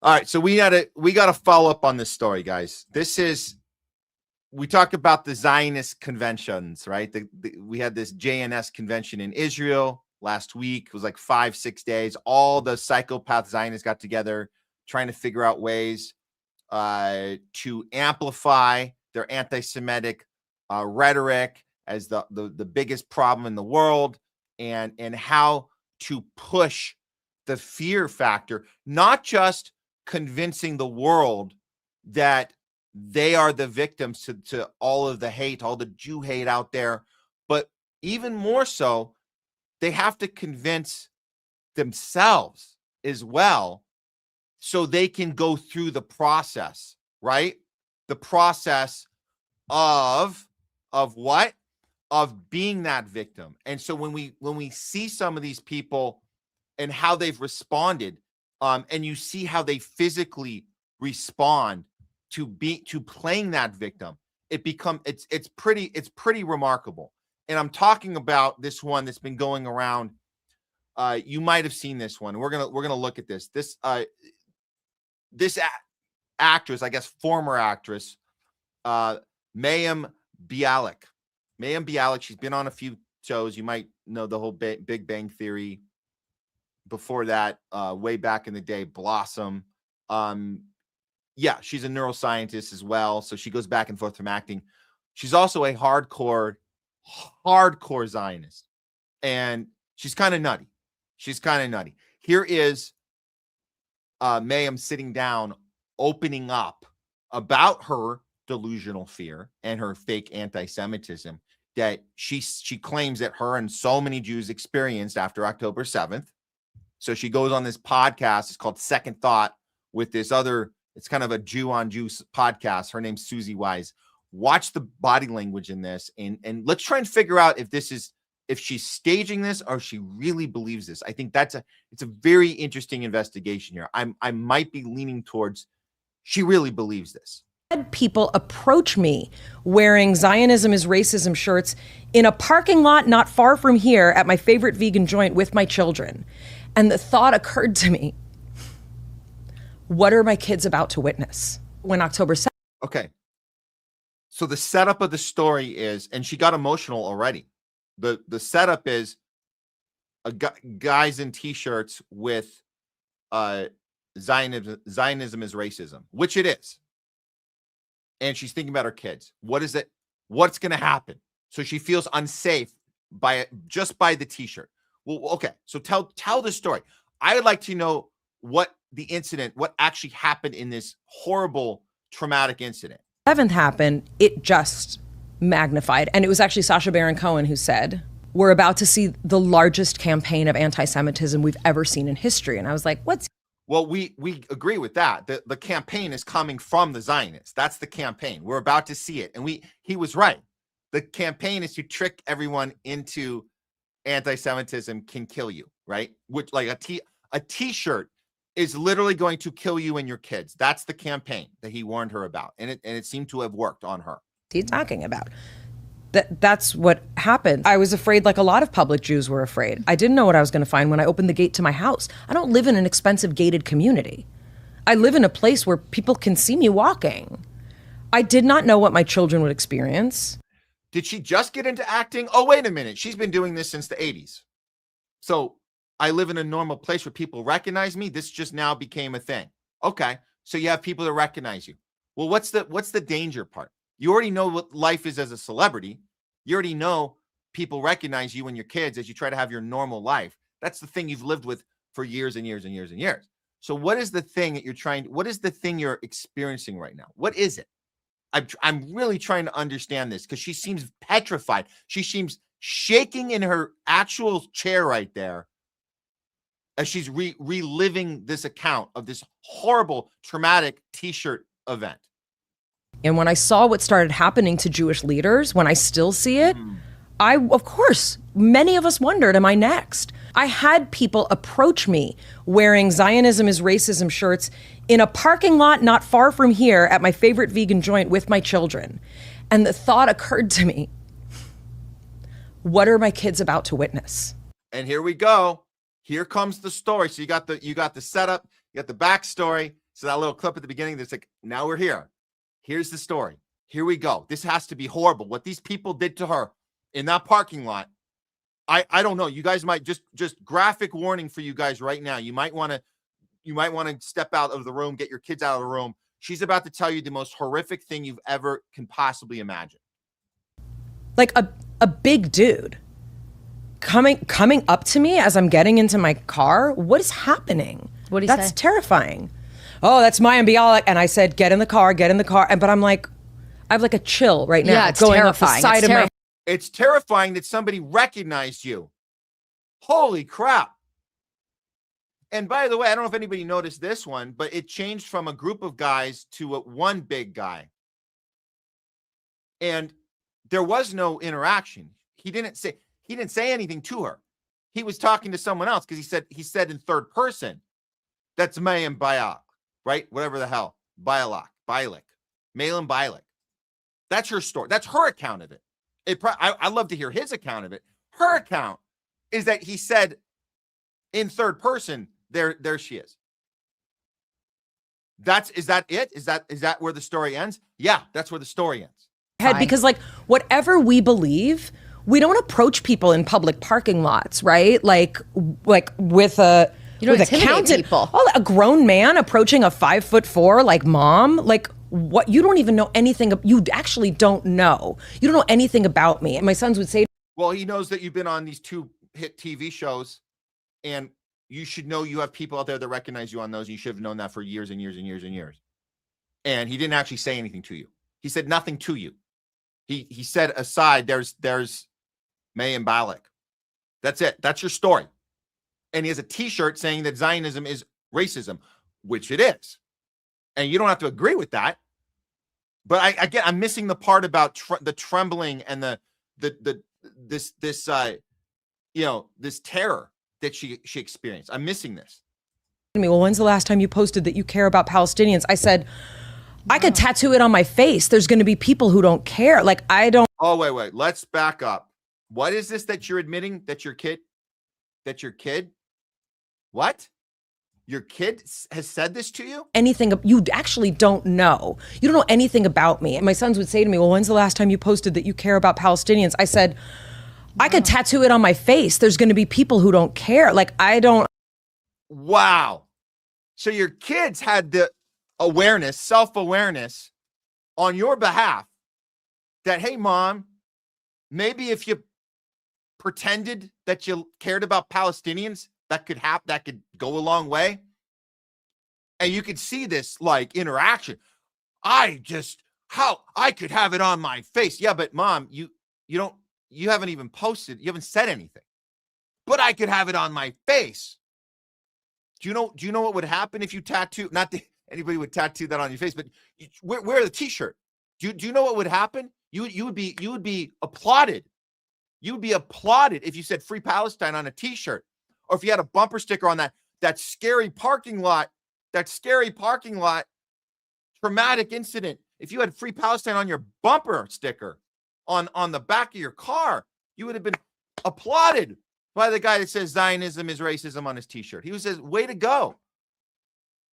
All right, so we got to follow up on this story, guys. This is we talked about the Zionist conventions, right? We had this JNS convention in Israel last week. It was like 5-6 days. All the psychopath Zionists got together trying to figure out ways to amplify their anti-Semitic rhetoric as the biggest problem in the world, and how to push the fear factor, not just convincing the world that they are the victims to all of the hate, all the Jew hate out there, but even more so, they have to convince themselves as well so they can go through the process, right? The process of what? Of being that victim. And so when we see some of these people and how they've responded, and you see how they physically respond to playing that victim, it's pretty remarkable. And I'm talking about this one that's been going around. You might have seen this one. We're gonna look at this. This actress, I guess former actress, Mayim Bialik. Mayim Bialik. She's been on a few shows. You might know the whole Big Bang Theory. Before that, way back in the day, Blossom. Yeah, she's a neuroscientist as well. So she goes back and forth from acting. She's also a hardcore Zionist. And she's kind of nutty. Here is Mayim sitting down, opening up about her delusional fear and her fake anti-Semitism that she claims that her and so many Jews experienced after October 7th. So she goes on this podcast. It's called Second Thought with this other, it's kind of a Jew on Jew podcast. Her name's Susie Wise. Watch the body language in this, and let's try and figure out if she's staging this or she really believes this. I think it's a very interesting investigation here. I might be leaning towards she really believes this. People approach me wearing Zionism is racism shirts in a parking lot not far from here at my favorite vegan joint with my children. And the thought occurred to me, what are my kids about to witness when October 7th? Okay. So the setup of the story is, and she got emotional already. The setup is guys in t-shirts with Zionism is racism, which it is. And she's thinking about her kids. What is it? What's going to happen? So she feels unsafe just by the t-shirt. Well, okay. So tell the story. I would like to know what actually happened in this horrible, traumatic incident. 7th happened, it just magnified. And it was actually Sacha Baron Cohen who said, we're about to see the largest campaign of anti-Semitism we've ever seen in history. And I was like, what's... Well, we agree with that. The campaign is coming from the Zionists. That's the campaign. We're about to see it. And he was right. The campaign is to trick everyone into anti-Semitism can kill you, right? Which, like a t-shirt is literally going to kill you and your kids. That's the campaign that he warned her about. And it seemed to have worked on her. He's talking about. That's what happened. I was afraid, like a lot of public Jews were afraid. I didn't know what I was going to find when I opened the gate to my house. I don't live in an expensive gated community. I live in a place where people can see me walking. I did not know what my children would experience. Did she just get into acting? Oh, wait a minute. She's been doing this since the 80s. So I live in a normal place where people recognize me. This just now became a thing. Okay. So you have people that recognize you. Well, what's the danger part? You already know what life is as a celebrity. You already know people recognize you and your kids as you try to have your normal life. That's the thing you've lived with for years and years and years and years. So what is the thing that what is the thing you're experiencing right now? What is it? I'm really trying to understand this because she seems petrified. She seems shaking in her actual chair right there as she's reliving this account of this horrible, traumatic t-shirt event. And when I saw what started happening to Jewish leaders, when I still see it, of course, many of us wondered, am I next? I had people approach me wearing Zionism is racism shirts in a parking lot not far from here at my favorite vegan joint with my children. And the thought occurred to me, what are my kids about to witness? And here we go. Here comes the story. So you got the setup, you got the backstory. So that little clip at the beginning that's like, now we're here. Here's the story. Here we go. This has to be horrible. What these people did to her in that parking lot. I don't know. You guys might just graphic warning for you guys right now. You might want to step out of the room, get your kids out of the room. She's about to tell you the most horrific thing you've ever can possibly imagine. Like a big dude coming up to me as I'm getting into my car. What is happening? What do you say? That's terrifying. Oh, that's Mayim Bialik. And I said, get in the car. But I'm like, I have like a chill right now. Yeah, it's going terrifying. up the side of my. It's terrifying that somebody recognized you. Holy crap. And by the way, I don't know if anybody noticed this one, but it changed from a group of guys to one big guy. And there was no interaction. He didn't say anything to her. He was talking to someone else because he said in third person, that's Mayim Bialik, right? Whatever the hell. Bialik. Mayim Bialik. That's her story. That's her account of it. I'd love to hear his account of it. Her account is that he said in third person, there she is. Is that it? Is that where the story ends? Yeah, that's where the story ends. Because like whatever we believe, we don't approach people in public parking lots, right? Like with a You don't with a intimidate counted people. Oh, a grown man approaching a 5'4" like mom, like what? You don't even know anything. You actually don't know. You don't know anything about me. And my sons would say, well, he knows that you've been on these 2 hit TV shows, and you should know you have people out there that recognize you on those. You should have known that for years and years and years and years. And he didn't actually say anything to you. He said nothing to you. He said aside, there's Mayim Bialik. That's it. That's your story. And he has a T-shirt saying that Zionism is racism, which it is. And you don't have to agree with that. But I'm missing the part about the trembling and this terror that she experienced. I'm missing this. well, when's the last time you posted that you care about Palestinians? I said, I could tattoo it on my face. There's going to be people who don't care. Like, I don't. Oh, wait. Let's back up. What is this that you're admitting that your kid? What? Your kid has said this to you? Anything you actually don't know. You don't know anything about me. And my sons would say to me, well, when's the last time you posted that you care about Palestinians? I said, I could tattoo it on my face. There's going to be people who don't care. Like, I don't. Wow. So your kids had the awareness, self-awareness on your behalf that, hey, mom, maybe if you pretended that you cared about Palestinians, that could happen, that could go a long way. And you could see this like interaction. I could have it on my face. Yeah, but mom, you haven't even posted, you haven't said anything. But I could have it on my face. Do you know what would happen if you tattoo? Not that anybody would tattoo that on your face, but wear the T-shirt. Do you know what would happen? You would be applauded. You would be applauded if you said Free Palestine on a T-shirt, or if you had a bumper sticker on that scary parking lot, traumatic incident. If you had Free Palestine on your bumper sticker on the back of your car, you would have been applauded by the guy that says Zionism is racism on his T-shirt. He says, way to go.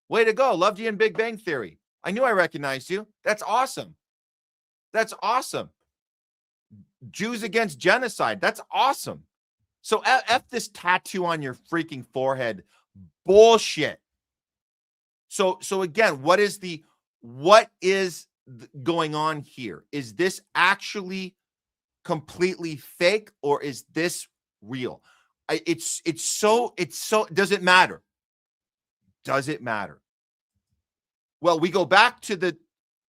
Way to go. Loved you in Big Bang Theory. I knew I recognized you. That's awesome. That's awesome. Jews against genocide. That's awesome. So F this tattoo on your freaking forehead. Bullshit. So again, what is going on here? Is this actually completely fake, or is this real? It's so does it matter? Does it matter? Well, we go back to the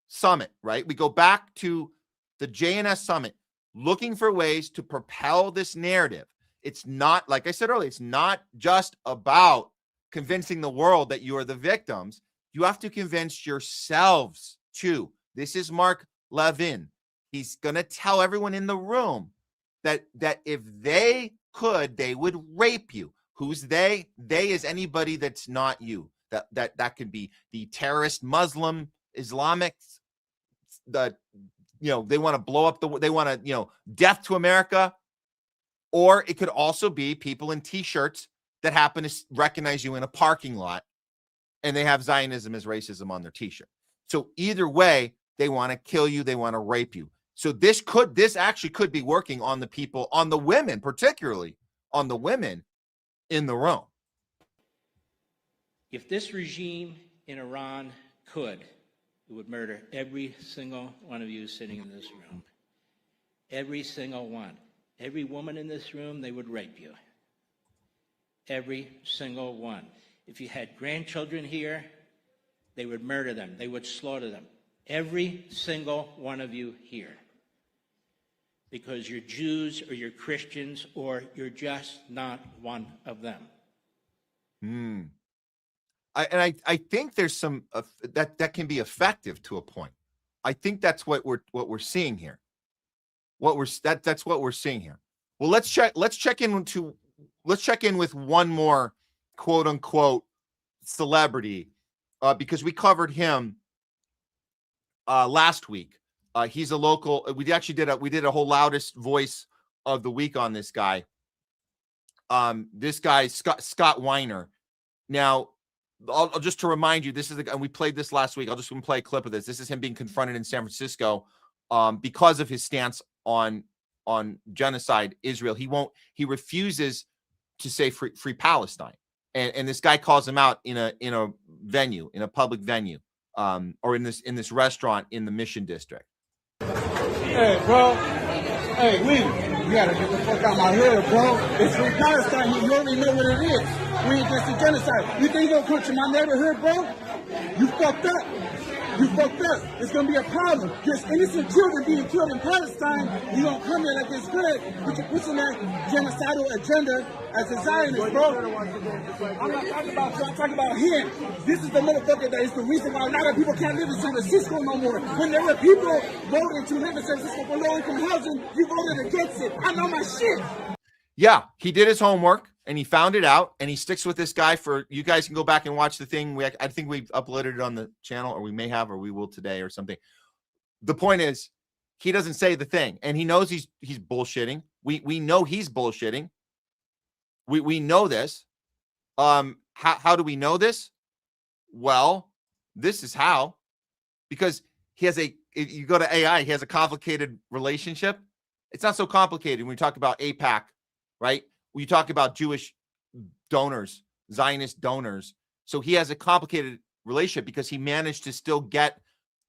summit, right? We go back to the JNS summit, looking for ways to propel this narrative. It's not, like I said earlier, it's not just about convincing the world that you are the victims. You have to convince yourselves too. This is Mark Levin. He's going to tell everyone in the room that if they could, they would rape you. Who's they? They is anybody that's not you. That could be the terrorist Muslim, Islamic, they want to blow up they want to, death to America. Or it could also be people in T-shirts that happen to recognize you in a parking lot, and they have Zionism is racism on their T-shirt. So either way, They want to kill you. They want to rape you. So this actually could be working on the people, on the women, particularly on the women in the room. If this regime in Iran could, it would murder every single one of you sitting in this room. Every single one. Every woman in this room, they would rape you. Every single one. If you had grandchildren here, they would murder them. They would slaughter them. Every single one of you here. Because you're Jews or you're Christians or you're just not one of them. I think there's some that can be effective to a point. I think that's what we're seeing here. That's what we're seeing here. Well, let's check in with one more quote unquote celebrity because we covered him last week. He's a local. We did a whole loudest voice of the week on this guy. This guy Scott Weiner. Now, I'll just to remind you, this is and we played this last week. I'll just play a clip of this. This is him being confronted in San Francisco because of his stance on genocide Israel. He refuses to say free Palestine, and this guy calls him out in a venue, in a public venue, or in this restaurant in the Mission District. Hey, bro. Hey, you gotta get the fuck out my hood, bro. It's free Palestine here. You already know what it is. We against the genocide. You think you're gonna come to my neighborhood, bro? You fucked up. You fucked up. It's gonna be a problem. There's innocent children being killed in Palestine. You don't come here like it's good. What's in that genocidal agenda as a Zionist, bro? I'm not talking about you. I'm talking about him. This is the motherfucker that is the reason why a lot of people can't live in San Francisco no more. When there were people voting to live in San Francisco for low-income housing, you voted against it. I know my shit. Yeah, he did his homework and he found it out, and he sticks with this guy for. You guys can go back and watch the thing. I think we've uploaded it on the channel, or we may have, or we will today, or something. The point is, he doesn't say the thing, and he knows he's bullshitting. We know he's bullshitting. We know this. How do we know this? Well, this is how, because he has if you go to AI, he has a complicated relationship. It's not so complicated when we talk about AIPAC, right? When you talk about Jewish donors, Zionist donors. So he has a complicated relationship because he managed to still get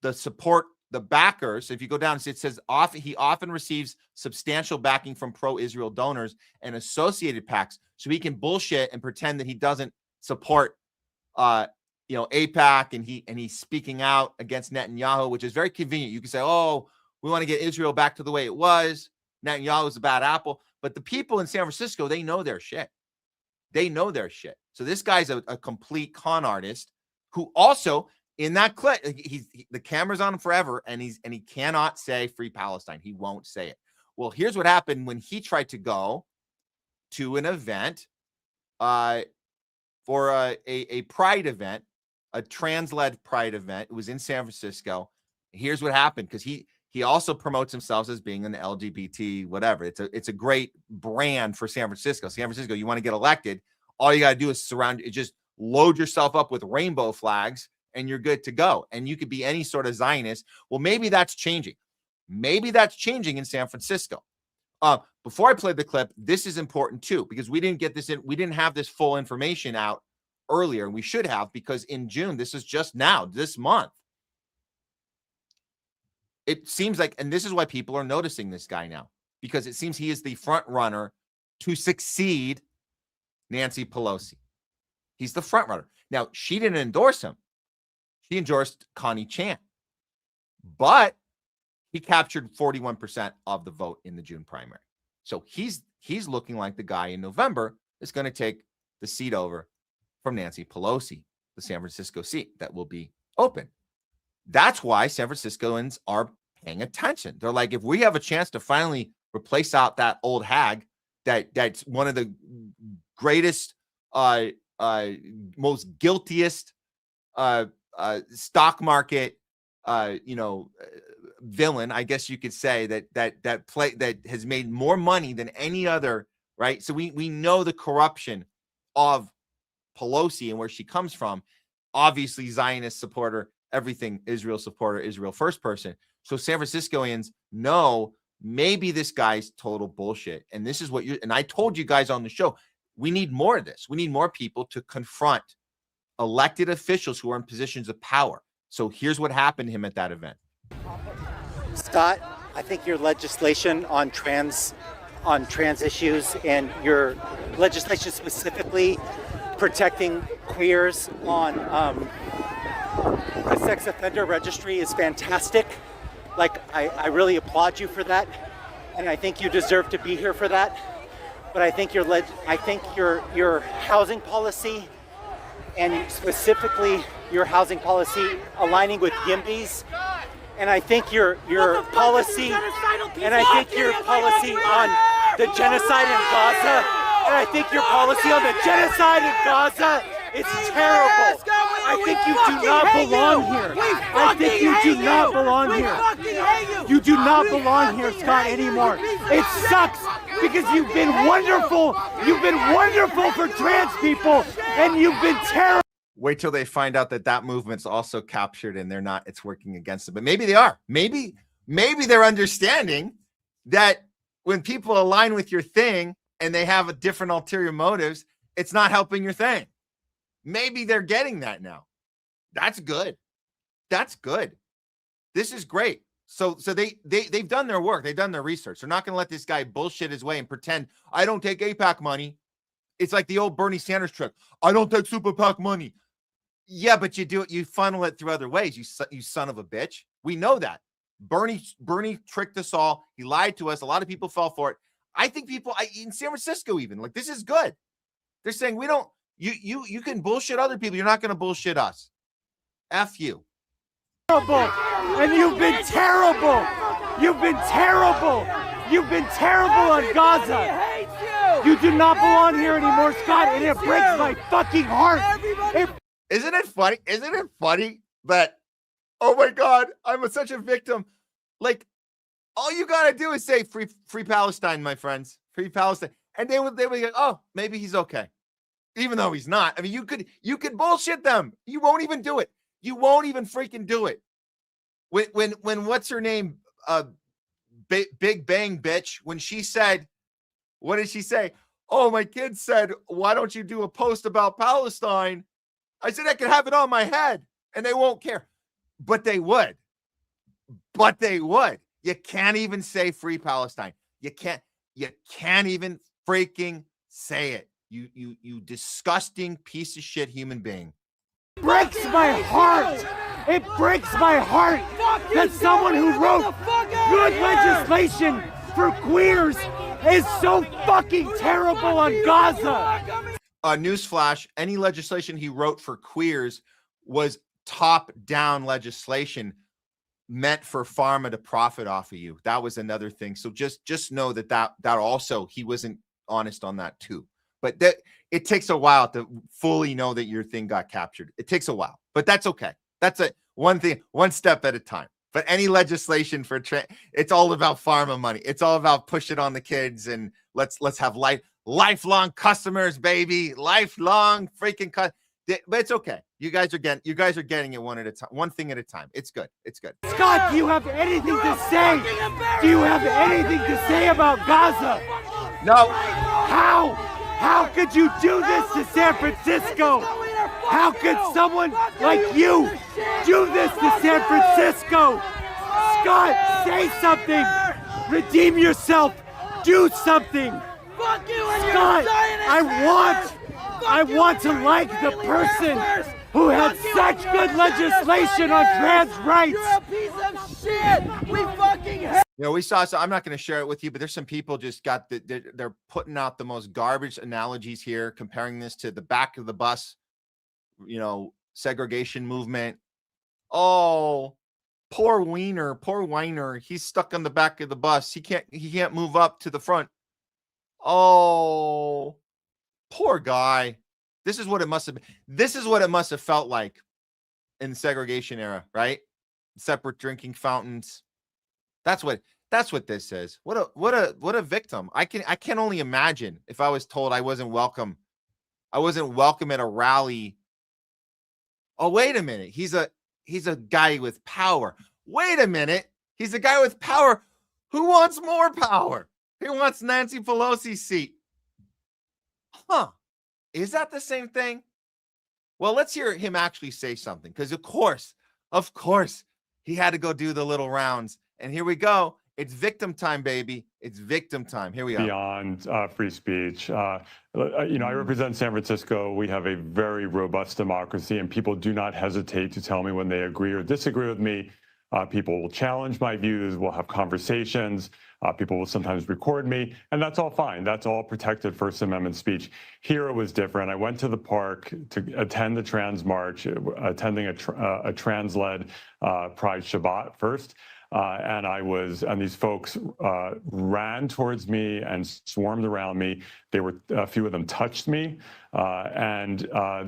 the support, the backers. If you go down, it says he often receives substantial backing from pro-Israel donors and associated PACs. So he can bullshit and pretend that he doesn't support AIPAC, and he's speaking out against Netanyahu, which is very convenient. You can say, oh, we want to get Israel back to the way it was. Netanyahu is a bad apple. But the people in San Francisco, they know their shit. They know their shit. So this guy's a complete con artist who also, in that clip, the camera's on him forever, and he cannot say free Palestine. He won't say it. Well, here's what happened when he tried to go to an event for a pride event, a trans-led pride event. It was in San Francisco. Here's what happened, because he also promotes himself as being an LGBT whatever. It's a great brand for San Francisco. San Francisco, you want to get elected, all you got to do is just load yourself up with rainbow flags and you're good to go. And you could be any sort of Zionist. Well, maybe that's changing. Maybe that's changing in San Francisco. Before I played the clip, this is important too, because we didn't have this full information out earlier, and we should have, because in June, this is just now, this month. It seems like, and this is why people are noticing this guy now, because it seems he is the front runner to succeed Nancy Pelosi. He's the front runner. Now, she didn't endorse him. She endorsed Connie Chan, but he captured 41% of the vote in the June primary. So he's looking like the guy in November is going to take the seat over from Nancy Pelosi, the San Francisco seat that will be open. That's why San Franciscoans are paying attention. They're like, if we have a chance to finally replace out that old hag, that's one of the greatest, most guiltiest stock market, villain, I guess you could say, that has made more money than any other, right? So we know the corruption of Pelosi and where she comes from. Obviously, Zionist supporter everything Israel supporter, Israel first person. So San Franciscoians know maybe this guy's total bullshit. And this is what and I told you guys on the show, we need more of this. We need more people to confront elected officials who are in positions of power. So here's what happened to him at that event. Scott, I think your legislation on trans issues and your legislation specifically protecting queers on the sex offender registry is fantastic. Like, I really applaud you for that, and I think you deserve to be here for that. But I think your housing policy, and specifically your housing policy aligning with YIMBYs, and I think your policy, and I think your policy on the genocide in Gaza, and I think your policy on the genocide in Gaza is terrible. I think you do not belong here. I think you do not belong here. You do not belong here, Scott, anymore. It sucks because you've been wonderful. You've been wonderful for trans people, and you've been terrible. Wait till they find out that that movement's also captured and they're not, it's working against them. But maybe they are. Maybe they're understanding that when people align with your thing and they have a different ulterior motives, it's not helping your thing. Maybe they're getting that now. That's good. That's good. This is great. So they've done their work. They've done their research. They're not going to let this guy bullshit his way and pretend I don't take AIPAC money. It's like the old Bernie Sanders trick. I don't take Super PAC money. Yeah, but you do it. You funnel it through other ways. You son of a bitch. We know that. Bernie tricked us all. He lied to us. A lot of people fell for it. I think people in San Francisco even like this is good. They're saying we don't. You can bullshit other people. You're not going to bullshit us. F you. And you've been terrible. You've been terrible. You've been terrible on Gaza. You do not belong here anymore, Scott, and it breaks my fucking heart. Isn't it funny? Isn't it funny that, oh my God, I'm such a victim. Like, all you got to do is say free Palestine, my friends, free Palestine. And they would be like, oh, maybe he's okay. Even though he's not. I mean, you could bullshit them. You won't even do it. You won't even freaking do it. When what's her name? Big Bang bitch, when she said, what did she say? Oh, my kid said, why don't you do a post about Palestine? I said, I could have it on my head and they won't care. But they would. You can't even say free Palestine. You can't even freaking say it. You disgusting piece of shit human being. Breaks my heart. It breaks my heart that someone who wrote good legislation for queers is so fucking terrible on Gaza. Newsflash, any legislation he wrote for queers was top-down legislation meant for pharma to profit off of you. That was another thing. So just know that also, he wasn't honest on that too. But it takes a while to fully know that your thing got captured. It takes a while, but that's okay. That's one thing, one step at a time. But any legislation for it's all about pharma money. It's all about pushing on the kids and let's have lifelong customers, baby, lifelong freaking cut. But it's okay. You guys are getting it one at a time, one thing at a time. It's good. It's good. Scott, do you have anything to say? Do you have anything to say about Gaza? No. How could you do this to San Francisco? How could someone like you do this to San Francisco? Scott, say something. Redeem yourself. Do something. Scott, I want to like the person who had such good legislation on trans rights. You're a piece of shit. We fucking hate. You know, we saw, so I'm not going to share it with you, but there's some people just got they're putting out the most garbage analogies here, comparing this to the back of the bus, you know, segregation movement. Oh, poor Weiner, he's stuck on the back of the bus. He can't move up to the front. Oh, poor guy. This is what it must have been. This is what it must have felt like in the segregation era, right? Separate drinking fountains. That's what this is. What a victim. I can only imagine if I was told I wasn't welcome. I wasn't welcome at a rally. Oh, wait a minute. He's a he's a guy with power. Wait a minute. He's a guy with power. Who wants more power? Who wants Nancy Pelosi's seat? Huh. Is that the same thing? Well, let's hear him actually say something, because of course, he had to go do the little rounds. And here we go. It's victim time, baby. It's victim time. Here we are. Beyond free speech. I represent San Francisco. We have a very robust democracy, and people do not hesitate to tell me when they agree or disagree with me. People will challenge my views. We'll have conversations. People will sometimes record me, and that's all fine. That's all protected First Amendment speech. Here it was different. I went to the park to attend the trans march, attending a trans-led Pride Shabbat first. And these folks ran towards me and swarmed around me. A few of them touched me, and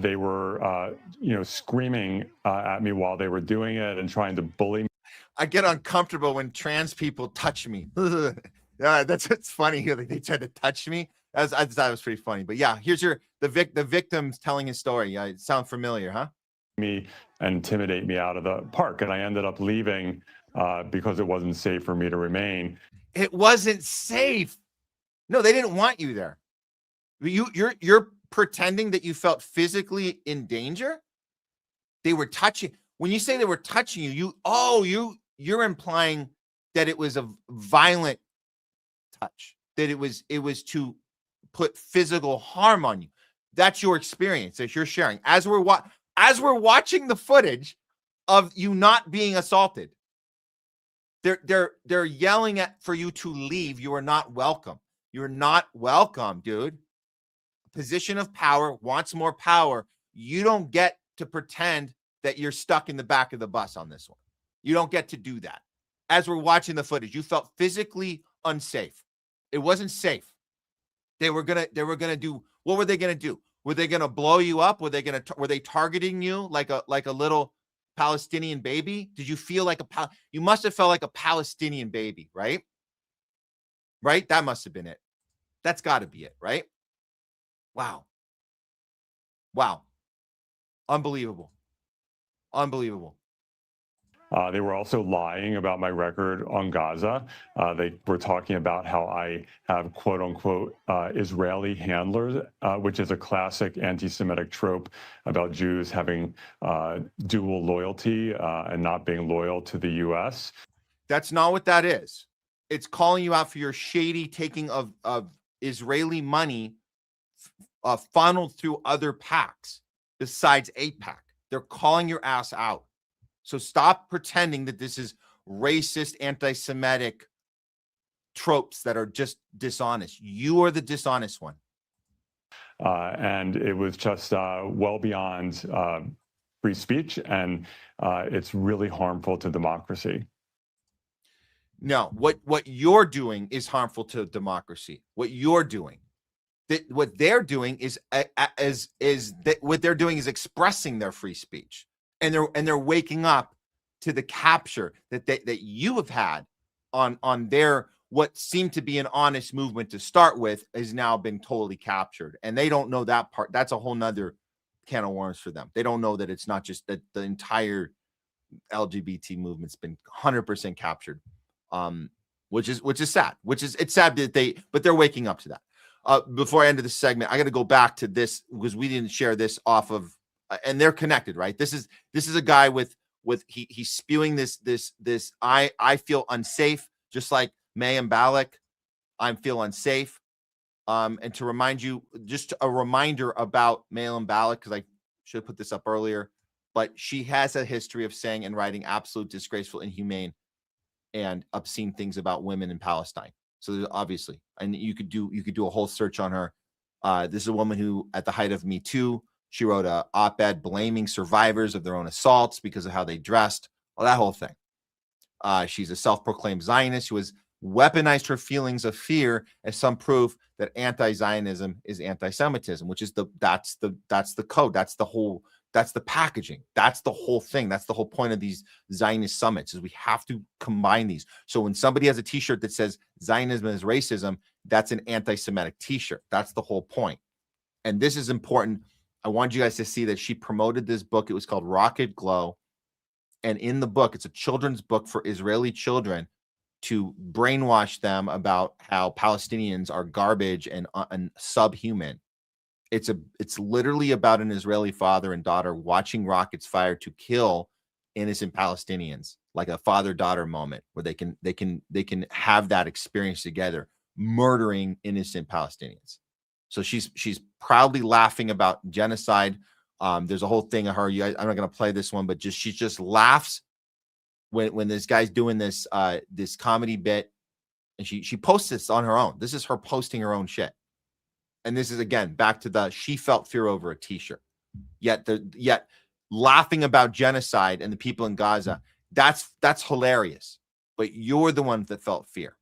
they were, screaming at me while they were doing it and trying to bully me. I get uncomfortable when trans people touch me. It's funny. They tried to touch me. I thought it was pretty funny. But yeah, here's the victims telling his story. Yeah, it sounds familiar, huh? Me and intimidate me out of the park, and I ended up leaving because it wasn't safe for me to remain. It wasn't safe. No, they didn't want you there. You're pretending that you felt physically in danger. They were touching. When you say they were touching you, you're implying that it was a violent touch, that it was to put physical harm on you. That's your experience that you're sharing. As we're watching the footage of you not being assaulted, they're yelling for you to leave. You are not welcome. You're not welcome, dude. Position of power wants more power. You don't get to pretend that you're stuck in the back of the bus on this one. You don't get to do that. As we're watching the footage, you felt physically unsafe. It wasn't safe. They were gonna do. What were they gonna do? Were they gonna blow you up? Were they targeting you like a little Palestinian baby? Did you feel like you must have felt like a Palestinian baby, right? Right? That must have been it. That's got to be it, right? Wow. Unbelievable. They were also lying about my record on Gaza. They were talking about how I have quote unquote Israeli handlers, which is a classic anti-Semitic trope about Jews having dual loyalty and not being loyal to the U.S. That's not what that is. It's calling you out for your shady taking of Israeli money funneled through other PACs besides AIPAC. They're calling your ass out. So stop pretending that this is racist, anti-Semitic tropes that are just dishonest. You are the dishonest one. And it was just well beyond free speech, and it's really harmful to democracy. No, what you're doing is harmful to democracy. What you're doing. What they're doing is expressing their free speech, and they're waking up to the capture that you have had on their what seemed to be an honest movement to start with has now been totally captured, and they don't know that part. That's a whole nother can of worms for them. They don't know that it's not just that the entire LGBT movement's been 100% captured, which is sad. It's sad that but they're waking up to that. Before I end the segment, I got to go back to this because we didn't share this off of, and they're connected, right? This is a guy with he's spewing this. I feel unsafe, just like Mayim Balak. I feel unsafe. And to remind you, just a reminder about Mayim Balak, because I should have put this up earlier, but she has a history of saying and writing absolute disgraceful, inhumane, and obscene things about women in Palestine. So obviously, and you could do a whole search on her. This is a woman who, at the height of Me Too, she wrote a op-ed blaming survivors of their own assaults because of how they dressed. Well, that whole thing. She's a self-proclaimed Zionist who has weaponized her feelings of fear as some proof that anti-Zionism is anti-Semitism, which is that's the code. That's the packaging. That's the whole thing. That's the whole point of these Zionist summits is we have to combine these. So when somebody has a t-shirt that says Zionism is racism, that's an anti-Semitic t-shirt. That's the whole point. And this is important. I want you guys to see that she promoted this book. It was called Rocket Glow. And in the book, it's a children's book for Israeli children to brainwash them about how Palestinians are garbage and subhuman. It's literally about an Israeli father and daughter watching rockets fired to kill innocent Palestinians, like a father-daughter moment where they can have that experience together, murdering innocent Palestinians. So she's proudly laughing about genocide. There's a whole thing of her. I'm not going to play this one, but she just laughs when this guy's doing this this comedy bit, and she posts this on her own. This is her posting her own shit. And this is, again, back to she felt fear over a t-shirt. Yet laughing about genocide and the people in Gaza, that's hilarious. But you're the one that felt fear.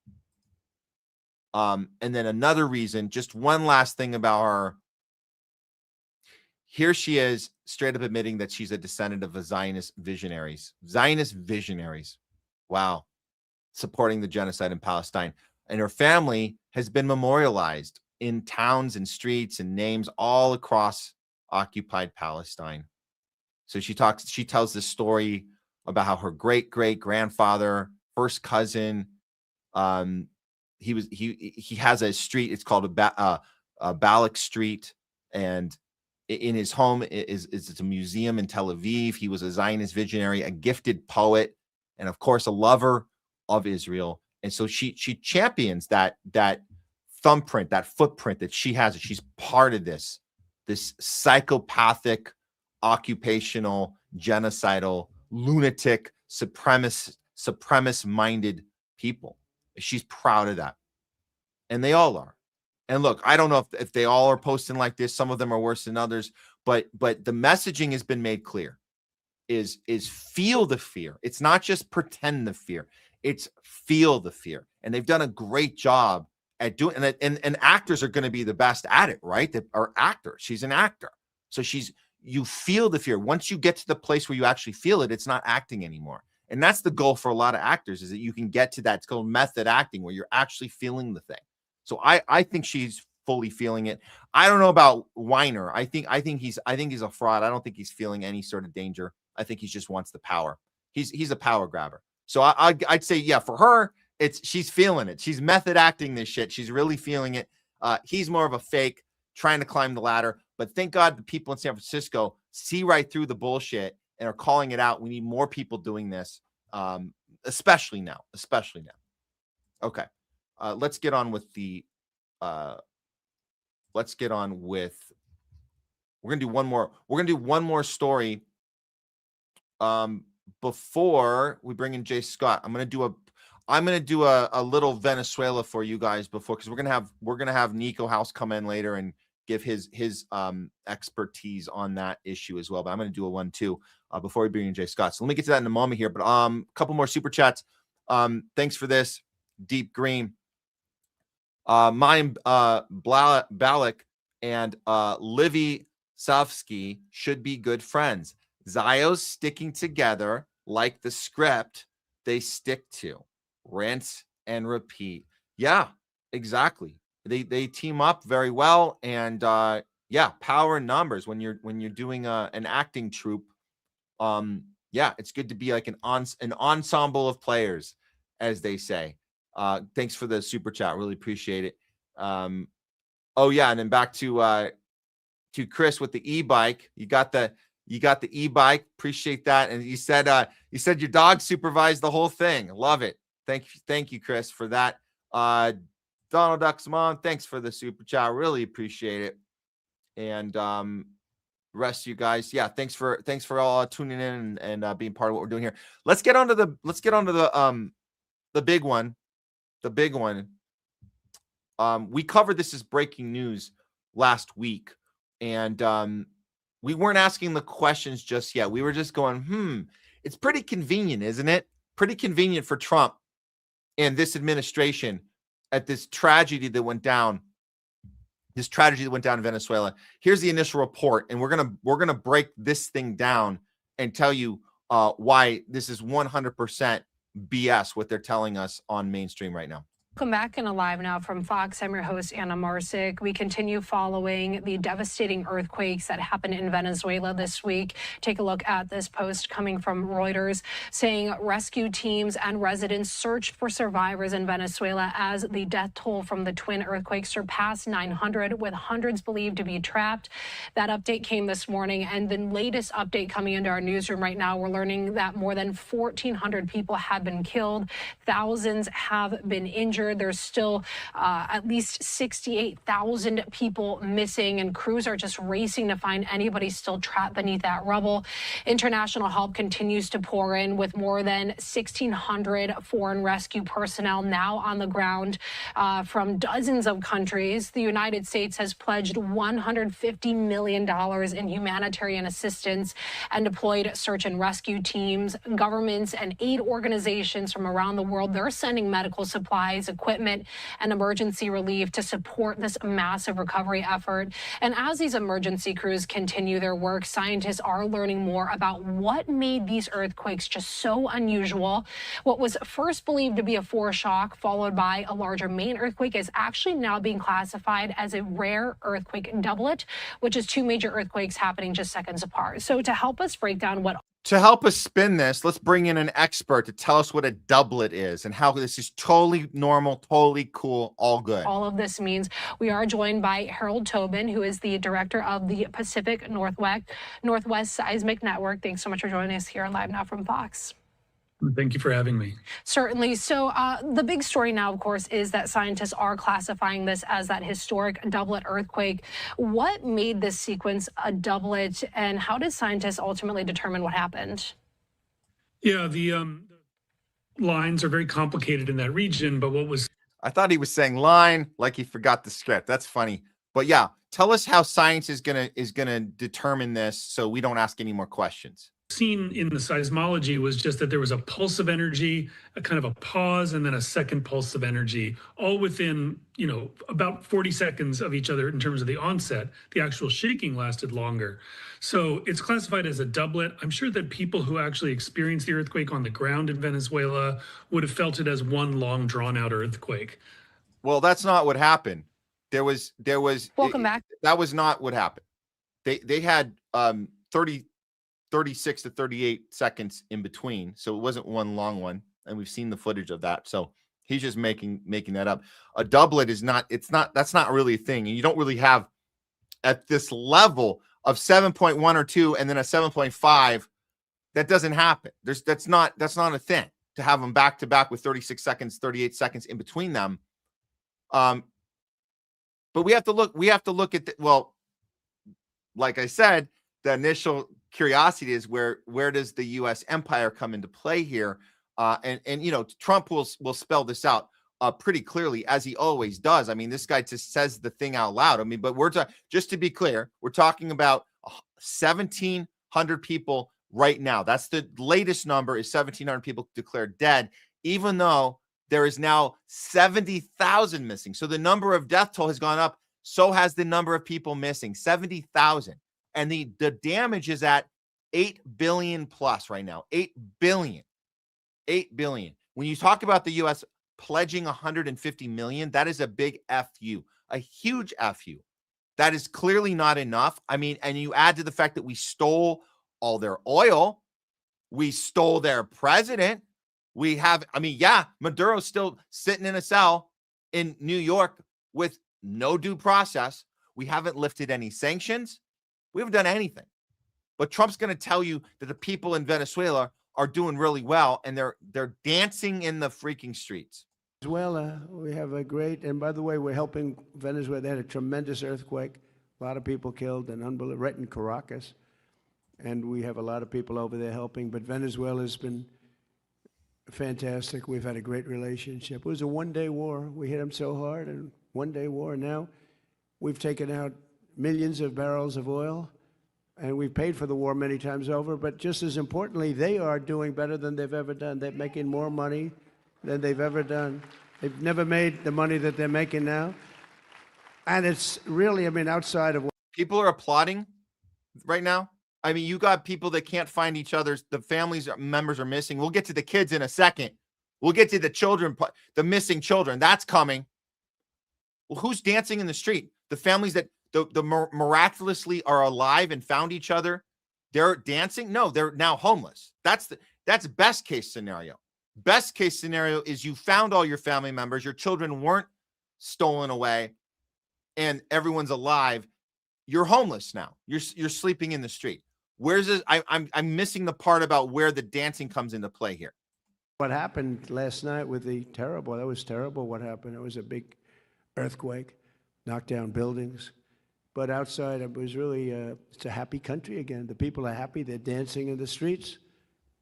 And then another reason, just one last thing about her. Here she is, straight up admitting that she's a descendant of Zionist visionaries. Zionist visionaries. Wow. Supporting the genocide in Palestine. And her family has been memorialized in towns and streets and names all across occupied Palestine. So she tells this story about how her great-great-grandfather, first cousin, he has a street, it's called a Balak Street, and in his home it's a museum in Tel Aviv. He was a Zionist visionary, a gifted poet, and of course a lover of Israel. And so she champions that thumbprint, that footprint that she has. She's part of this psychopathic, occupational, genocidal, lunatic, supremacist-minded people. She's proud of that. And they all are. And look, I don't know if they all are posting like this. Some of them are worse than others. But the messaging has been made clear. Is feel the fear. It's not just pretend the fear. It's feel the fear. And they've done a great job at doing it. And actors are going to be the best at it, right? They are actors. She's an actor. So you feel the fear. Once you get to the place where you actually feel it, it's not acting anymore. And that's the goal for a lot of actors, is that you can get to that. It's called method acting, where you're actually feeling the thing. So I think she's fully feeling it. I don't know about Weiner. I think he's a fraud. I don't think he's feeling any sort of danger. I think he just wants the power. He's a power grabber. So I'd say, yeah, for her, she's feeling it. She's method acting this shit. She's really feeling it. He's more of a fake, trying to climb the ladder. But thank God the people in San Francisco see right through the bullshit and are calling it out. We need more people doing this, especially now. Okay, let's get on with the. We're gonna do one more. We're gonna do one more story. Before we bring in Jay Scott, I'm gonna do a little Venezuela for you guys before, because we're gonna have NIKO House come in later and give his expertise on that issue as well. But I'm gonna do a one too before we bring in Jay Scott. So let me get to that in a moment here. But a couple more super chats. Thanks for this, Deep Green. Mine Balak and Livy Savsky should be good friends. Zios sticking together like the script they stick to. Rinse and repeat. Yeah, exactly. They team up very well, and yeah, power in numbers when you're doing an acting troupe. Yeah, it's good to be like an ensemble of players, as they say. Thanks for the super chat. Really appreciate it. Oh yeah, and then back to Chris with the e-bike. You got the e-bike. Appreciate that. And you said your dog supervised the whole thing. Love it. Thank you, Chris, for that. Donald Duck's mom, thanks for the super chat. Really appreciate it. And rest of you guys, yeah, thanks for all tuning in and being part of what we're doing here. Let's get on to the big one. The big one. We covered this as breaking news last week, and we weren't asking the questions just yet. We were just going, it's pretty convenient, isn't it? Pretty convenient for Trump and this administration at this tragedy that went down. This tragedy that went down in Venezuela. Here's the initial report, and we're gonna break this thing down and tell you why this is 100% BS what they're telling us on mainstream right now. Welcome back and Alive Now from Fox. I'm your host, Anna Marsick. We continue following the devastating earthquakes that happened in Venezuela this week. Take a look at this post coming from Reuters saying rescue teams and residents search for survivors in Venezuela as the death toll from the twin earthquakes surpassed 900, with hundreds believed to be trapped. That update came this morning, and the latest update coming into our newsroom right now, we're learning that more than 1,400 people have been killed. Thousands have been injured. There's still at least 68,000 people missing, and crews are just racing to find anybody still trapped beneath that rubble. International help continues to pour in, with more than 1,600 foreign rescue personnel now on the ground from dozens of countries. The United States has pledged $150 million in humanitarian assistance and deployed search and rescue teams. Governments and aid organizations from around the world, they're sending medical supplies, equipment, and emergency relief to support this massive recovery effort. And as these emergency crews continue their work, scientists are learning more about what made these earthquakes just so unusual. What was first believed to be a foreshock, followed by a larger main earthquake, is actually now being classified as a rare earthquake doublet, which is two major earthquakes happening just seconds apart. So to help us break down what To help us spin this, let's bring in an expert to tell us what a doublet is and how this is totally normal, totally cool, all good. all of this means, we are joined by Harold Tobin, who is the director of the Pacific Northwest Seismic Network. Thanks so much for joining us here on Live Now from Fox. Thank you for having me. Certainly. So the big story now, of course, is that scientists are classifying this as that historic doublet earthquake. What made this sequence a doublet, and how did scientists ultimately determine what happened? Yeah, the lines are very complicated in that region, but what was... I thought he was saying line like he forgot the script. That's funny. But yeah, tell us how science is gonna determine this so we don't ask any more questions. Seen in the seismology was just that there was a pulse of energy, a kind of a pause, and then a second pulse of energy, all within, about 40 seconds of each other in terms of the onset. The actual shaking lasted longer. So it's classified as a doublet. I'm sure that people who actually experienced the earthquake on the ground in Venezuela would have felt it as one long drawn out earthquake. Well, that's not what happened. There was Welcome back. That was not what happened. They had 36 to 38 seconds in between. So it wasn't one long one. And we've seen the footage of that. So he's just making that up. A doublet is that's not really a thing. And you don't really have at this level of 7.1 or 2 and then a 7.5. That doesn't happen. That's not a thing to have them back to back with 36 seconds, 38 seconds in between them. But we have to look at like I said, the initial curiosity is where does the U.S. empire come into play here? And Trump will spell this out pretty clearly, as he always does. I mean, this guy just says the thing out loud. I mean, but just to be clear, we're talking about 1,700 people right now. That's the latest number, is 1,700 people declared dead, even though there is now 70,000 missing. So the number of death toll has gone up. So has the number of people missing, 70,000. And the damage is at 8 billion plus right now. 8 billion. 8 billion. When you talk about the U.S. pledging 150 million, that is a big FU, a huge FU. That is clearly not enough. I mean, and you add to the fact that we stole all their oil. We stole their president. Maduro's still sitting in a cell in New York with no due process. We haven't lifted any sanctions. We haven't done anything. But Trump's going to tell you that the people in Venezuela are doing really well, and they're dancing in the freaking streets. Venezuela, we have a great, and by the way, we're helping Venezuela. They had a tremendous earthquake, a lot of people killed, and unbelievable, right in Caracas. And we have a lot of people over there helping, but Venezuela's been fantastic. We've had a great relationship. It was a one-day war. We hit them so hard, and one-day war. Now we've taken out millions of barrels of oil, and we've paid for the war many times over. But just as importantly, they are doing better than they've ever done. They're making more money than they've ever done. They've never made the money that they're making now. And it's really, outside of what people are applauding right now. I mean, you got people that can't find each other's, the families members are missing. We'll get to the kids in a second. We'll get to the children, the missing children. That's coming. Well, who's dancing in the street? The families that miraculously are alive and found each other. They're dancing? No, they're now homeless. That's best case scenario. Best case scenario is you found all your family members, your children weren't stolen away, and everyone's alive. You're homeless now. You're sleeping in the street. Where's this? I'm missing the part about where the dancing comes into play here. What happened last night with that was terrible what happened. It was a big earthquake, knocked down buildings. But outside, it was really, it's a happy country again. The people are happy. They're dancing in the streets.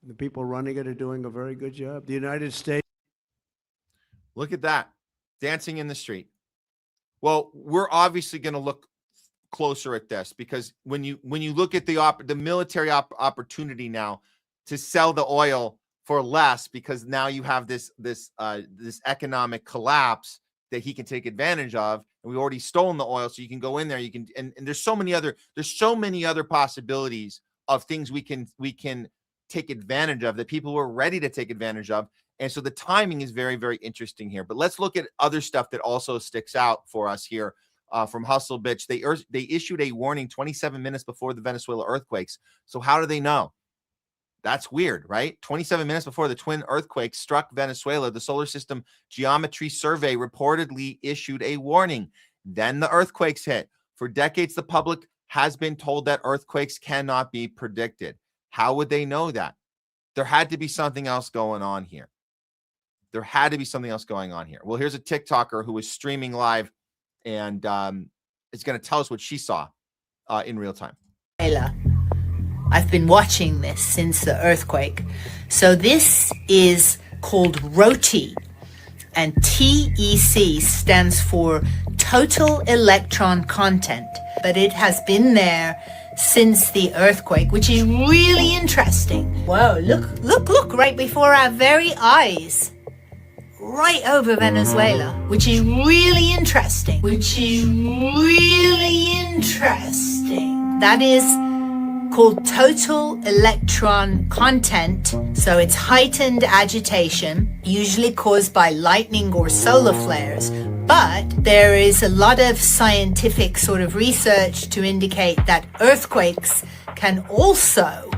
The people running it are doing a very good job. The United States. Look at that. Dancing in the street. Well, we're obviously going to look closer at this because when you look at the military opportunity now to sell the oil for less, because now you have this economic collapse that he can take advantage of, and we already stolen the oil, so you can go in there. You can, and there's so many other possibilities of things we can take advantage of that people were ready to take advantage of, and so the timing is very, very interesting here. But let's look at other stuff that also sticks out for us here from Hustle Bitch. They issued a warning 27 minutes before the Venezuela earthquakes. So how do they know? That's weird, right? 27 minutes before the twin earthquakes struck Venezuela, the Solar System Geometry Survey reportedly issued a warning. Then the earthquakes hit. For decades, the public has been told that earthquakes cannot be predicted. How would they know that? There had to be something else going on here. There had to be something else going on here. Well, here's a TikToker who was streaming live and is going to tell us what she saw in real time. I've been watching this since the earthquake. So this is called ROTI, and TEC stands for Total Electron Content, but it has been there since the earthquake, which is really interesting. Whoa, look, right before our very eyes. Right over Venezuela, which is really interesting. That is called total electron content. So it's heightened agitation, usually caused by lightning or solar flares. But there is a lot of scientific sort of research to indicate that earthquakes can also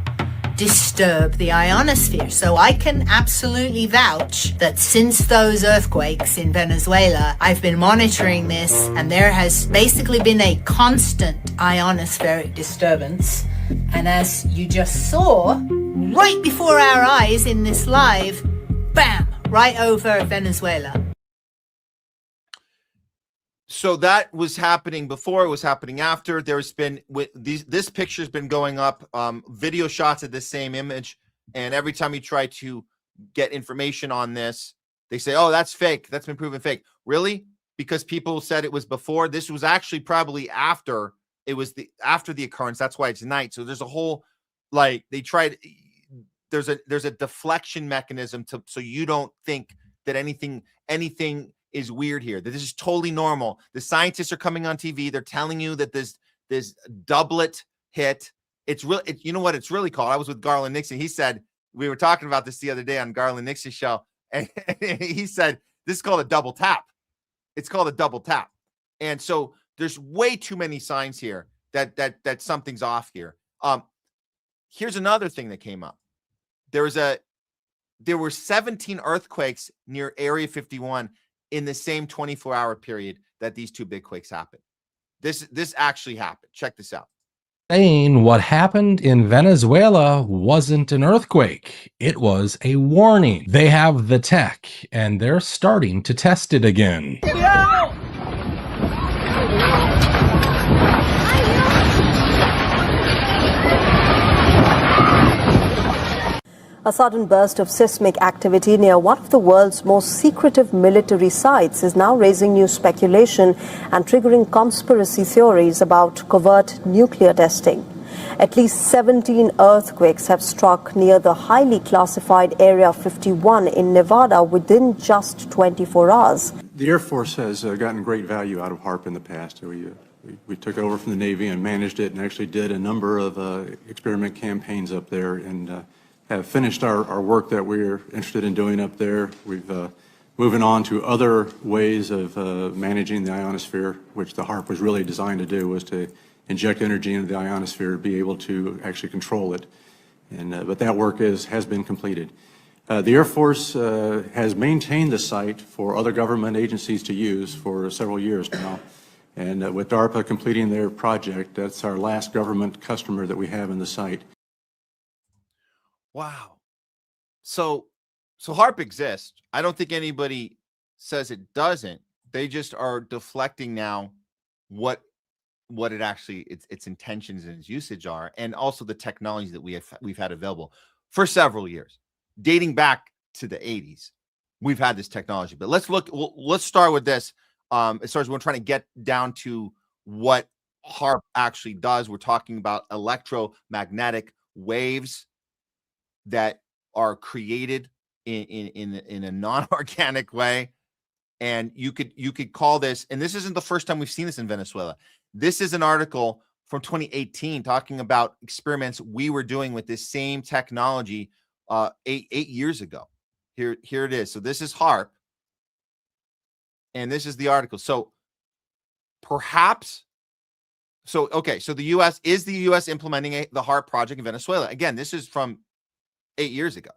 disturb the ionosphere. So I can absolutely vouch that since those earthquakes in Venezuela, I've been monitoring this, and there has basically been a constant ionospheric disturbance. And as you just saw, right before our eyes in this live, bam, right over Venezuela. So that was happening before, it was happening after. There's been this picture's been going up, video shots of the same image, and every time you try to get information on this, they say, oh, that's fake. That's been proven fake. Really? Because people said it was before. This was actually probably after. It was after the occurrence. That's why it's night. So there's a whole, like, they tried. There's a deflection mechanism so you don't think that anything is weird here, that this is totally normal. The scientists are coming on TV. They're telling you that this doublet hit. It's real. You know what it's really called? I was with Garland Nixon. He said, we were talking about this the other day on Garland Nixon's show, and he said, this is called a double tap. It's called a double tap. And so there's way too many signs here that something's off here. Here's another thing that came up. There were 17 earthquakes near Area 51 in the same 24-hour period that these two big quakes happened. This actually happened. Check this out. Saying what happened in Venezuela wasn't an earthquake. It was a warning. They have the tech, and they're starting to test it again. A sudden burst of seismic activity near one of the world's most secretive military sites is now raising new speculation and triggering conspiracy theories about covert nuclear testing. At least 17 earthquakes have struck near the highly classified Area 51 in Nevada within just 24 hours. The Air Force has gotten great value out of HAARP in the past. We took over from the Navy and managed it and actually did a number of experiment campaigns up there, and have finished our work that we're interested in doing up there. We've moving on to other ways of managing the ionosphere, which the HAARP was really designed to do, was to inject energy into the ionosphere, be able to actually control it. And but that work has been completed. The Air Force has maintained the site for other government agencies to use for several years now. And with DARPA completing their project, that's our last government customer that we have in the site. Wow. So HAARP exists. I don't think anybody says it doesn't. They just are deflecting now what it actually its intentions and its usage are, and also the technology that we've had available for several years, dating back to the 80s. We've had this technology, but let's start with this. As far as we're trying to get down to what HAARP actually does, we're talking about electromagnetic waves that are created in a non-organic way. And you could call this, and this isn't the first time we've seen this in Venezuela. This is an article from 2018 talking about experiments we were doing with this same technology 8 years ago. Here it is. So this is HAARP, and this is the article. So perhaps, so the U.S. implementing the HAARP project in Venezuela. Again, this is from 8 years ago.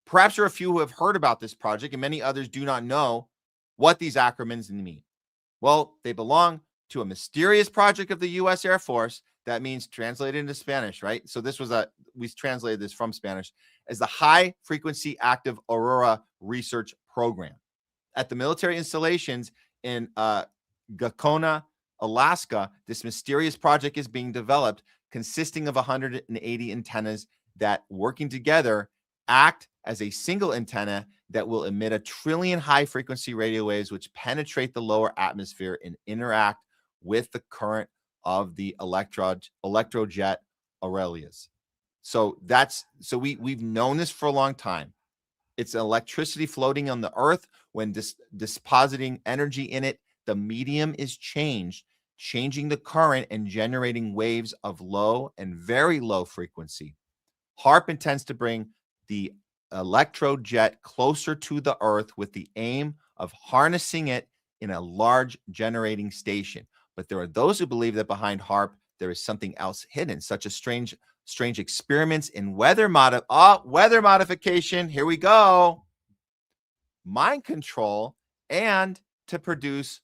Perhaps there are a few who have heard about this project, and many others do not know what these acronyms mean. Well, they belong to a mysterious project of the U.S. Air Force. That means, translated into Spanish, right? So we translated this from Spanish as the High Frequency Active Aurora Research Program. At the military installations in Gacona, Alaska, this mysterious project is being developed, consisting of 180 antennas that, working together, act as a single antenna that will emit 1 trillion high-frequency radio waves which penetrate the lower atmosphere and interact with the current of the electrojet Aurelius. So we've known this for a long time. It's electricity floating on the Earth. When depositing energy in it, the medium is changing the current and generating waves of low and very low frequency. HAARP intends to bring the electrojet closer to the Earth with the aim of harnessing it in a large generating station. But there are those who believe that behind HAARP there is something else hidden, such as strange experiments in weather modification. Here we go. Mind control, and to produce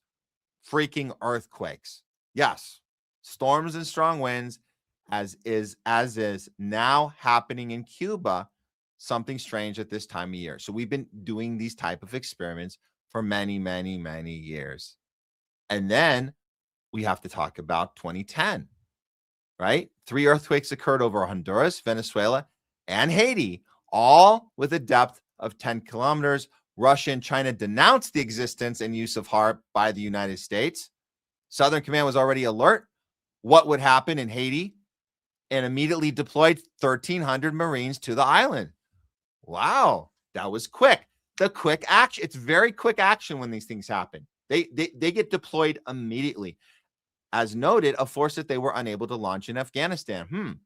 freaking earthquakes. Yes, storms and strong winds, as is now happening in Cuba. Something strange at this time of year. So we've been doing these type of experiments for many, many, many years. And then we have to talk about 2010, right? 3 earthquakes occurred over Honduras, Venezuela, and Haiti, all with a depth of 10 kilometers. Russia and China denounced the existence and use of HAARP by the United States. Southern Command was already alert what would happen in Haiti and immediately deployed 1,300 Marines to the island. Wow, that was quick. The quick action. It's very quick action when these things happen. They get deployed immediately. As noted, a force that they were unable to launch in Afghanistan.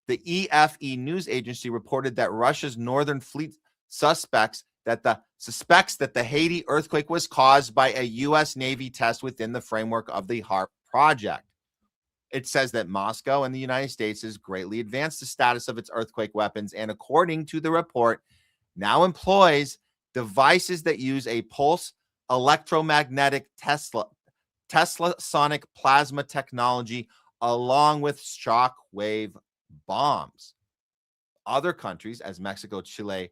The EFE news agency reported that Russia's Northern Fleet suspects that the Haiti earthquake was caused by a U.S. Navy test within the framework of the HAARP project. It says that Moscow and the United States has greatly advanced the status of its earthquake weapons, and according to the report, now employs devices that use a pulse electromagnetic Tesla sonic plasma technology along with shock wave bombs. Other countries, as Mexico, Chile,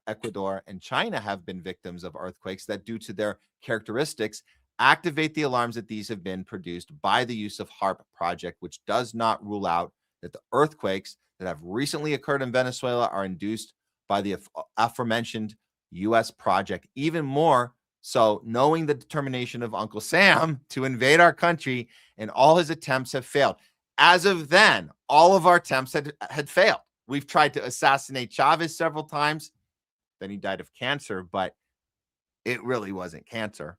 Ecuador, and China, have been victims of earthquakes that, due to their characteristics, activate the alarms that these have been produced by the use of HAARP project, which does not rule out that the earthquakes that have recently occurred in Venezuela are induced by the aforementioned U.S. project. Even more so, knowing the determination of Uncle Sam to invade our country, and all his attempts have failed. As of then, all of our attempts had failed. We've tried to assassinate Chavez several times. Then he died of cancer, but it really wasn't cancer.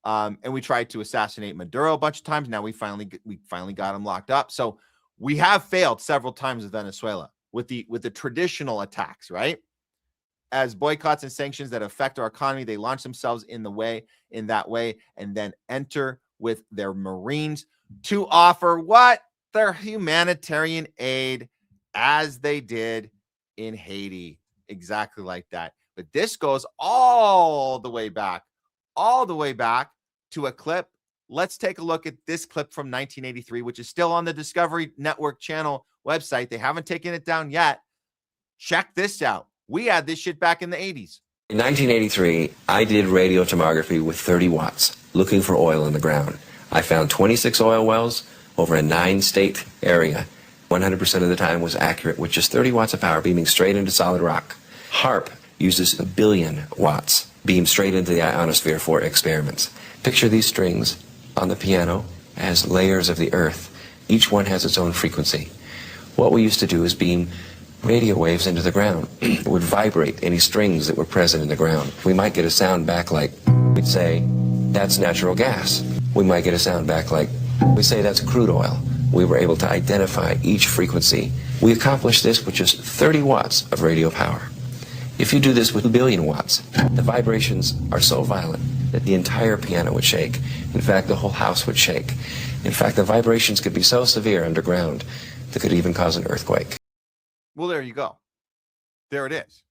And we tried to assassinate Maduro a bunch of times. Now we finally got him locked up. So we have failed several times with Venezuela. with the traditional attacks, right? As boycotts and sanctions that affect our economy, they launch themselves in that way, and then enter with their Marines to offer what? Their humanitarian aid, as they did in Haiti. Exactly like that. But this goes all the way back to a clip. Let's take a look at this clip from 1983, which is still on the Discovery Network channel website. They haven't taken it down yet. Check this out. We had this shit back in the 80s. In 1983, I did radio tomography with 30 watts, looking for oil in the ground. I found 26 oil wells over a 9-state area. 100% of the time was accurate with just 30 watts of power beaming straight into solid rock. HAARP uses 1 billion watts beamed straight into the ionosphere for experiments. Picture these strings on the piano as layers of the earth. Each one has its own frequency. What we used to do is beam radio waves into the ground. It would vibrate any strings that were present in the ground. We might get a sound back like, we'd say, that's natural gas. We might get a sound back like, we say that's crude oil. We were able to identify each frequency. We accomplished this with just 30 watts of radio power. If you do this with 1 billion watts, the vibrations are so violent that the entire piano would shake. In fact, the whole house would shake. In fact, the vibrations could be so severe underground that could even cause an earthquake. Well, there you go. There it is.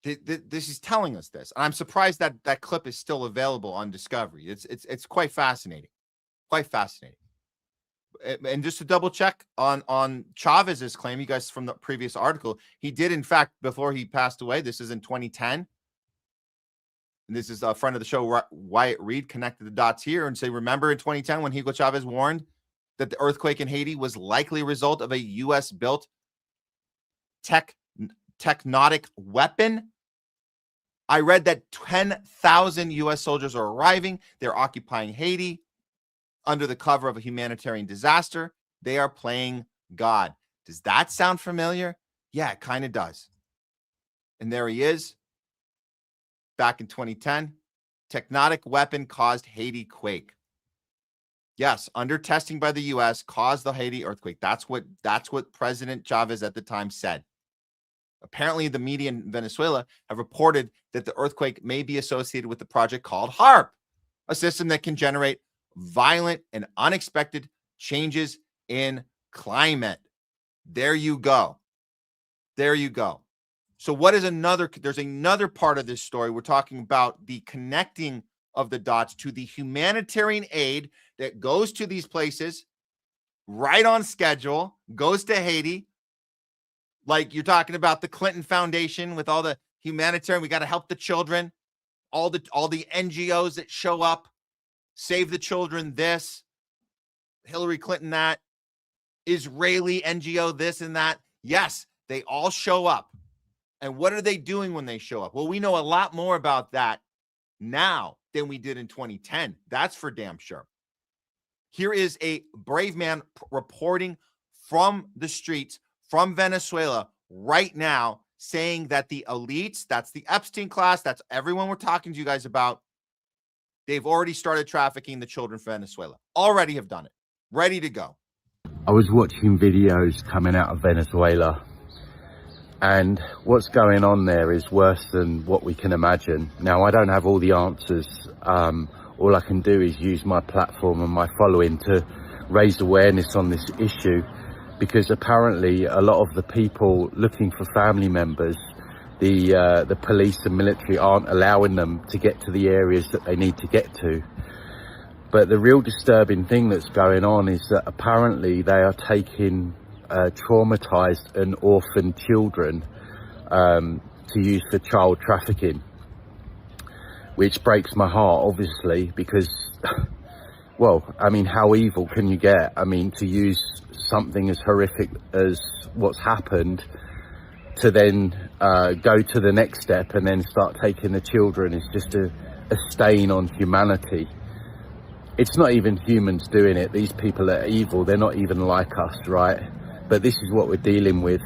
This is telling us this. And I'm surprised that that clip is still available on Discovery. It's quite fascinating. Quite fascinating. And just to double check on Chavez's claim, you guys from the previous article, he did, in fact, before he passed away, this is in 2010. And this is a friend of the show, Wyatt Reed, connected the dots here and say, remember in 2010 when Hugo Chavez warned that the earthquake in Haiti was likely a result of a U.S.-built tectonic weapon? I read that 10,000 U.S. soldiers are arriving. They're occupying Haiti under the cover of a humanitarian disaster. They are playing God. Does that sound familiar? Yeah, it kind of does. And there he is. Back in 2010, tectonic weapon caused Haiti quake. Yes, under testing by the U.S. caused the Haiti earthquake. That's what President Chavez at the time said. Apparently, the media in Venezuela have reported that the earthquake may be associated with the project called HAARP, a system that can generate violent and unexpected changes in climate. There you go. There you go. So what is there's another part of this story. We're talking about the connecting of the dots to the humanitarian aid that goes to these places right on schedule, goes to Haiti. Like you're talking about the Clinton Foundation with all the humanitarian, we got to help the children, all the NGOs that show up, Save the Children this, Hillary Clinton that, Israeli NGO this and that. Yes, they all show up. And what are they doing when they show up? Well, we know a lot more about that now than we did in 2010. That's for damn sure. Here is a brave man reporting from the streets from Venezuela right now, saying that the elites, that's the Epstein class, that's everyone we're talking to you guys about, they've already started trafficking the children from Venezuela. Already have done it. Ready to go. I was watching videos coming out of Venezuela, and what's going on there is worse than what we can imagine. Now, I don't have all the answers. All I can do is use my platform and my following to raise awareness on this issue, because apparently a lot of the people looking for family members, the police and military aren't allowing them to get to the areas that they need to get to. But the real disturbing thing that's going on is that apparently they are taking traumatized and orphaned children to use for child trafficking, which breaks my heart, obviously, because, well, I mean, how evil can you get? I mean, to use something as horrific as what's happened to then go to the next step and then start taking the children is just a stain on humanity. It's not even humans doing it. These people are evil. They're not even like us, right? But this is what we're dealing with.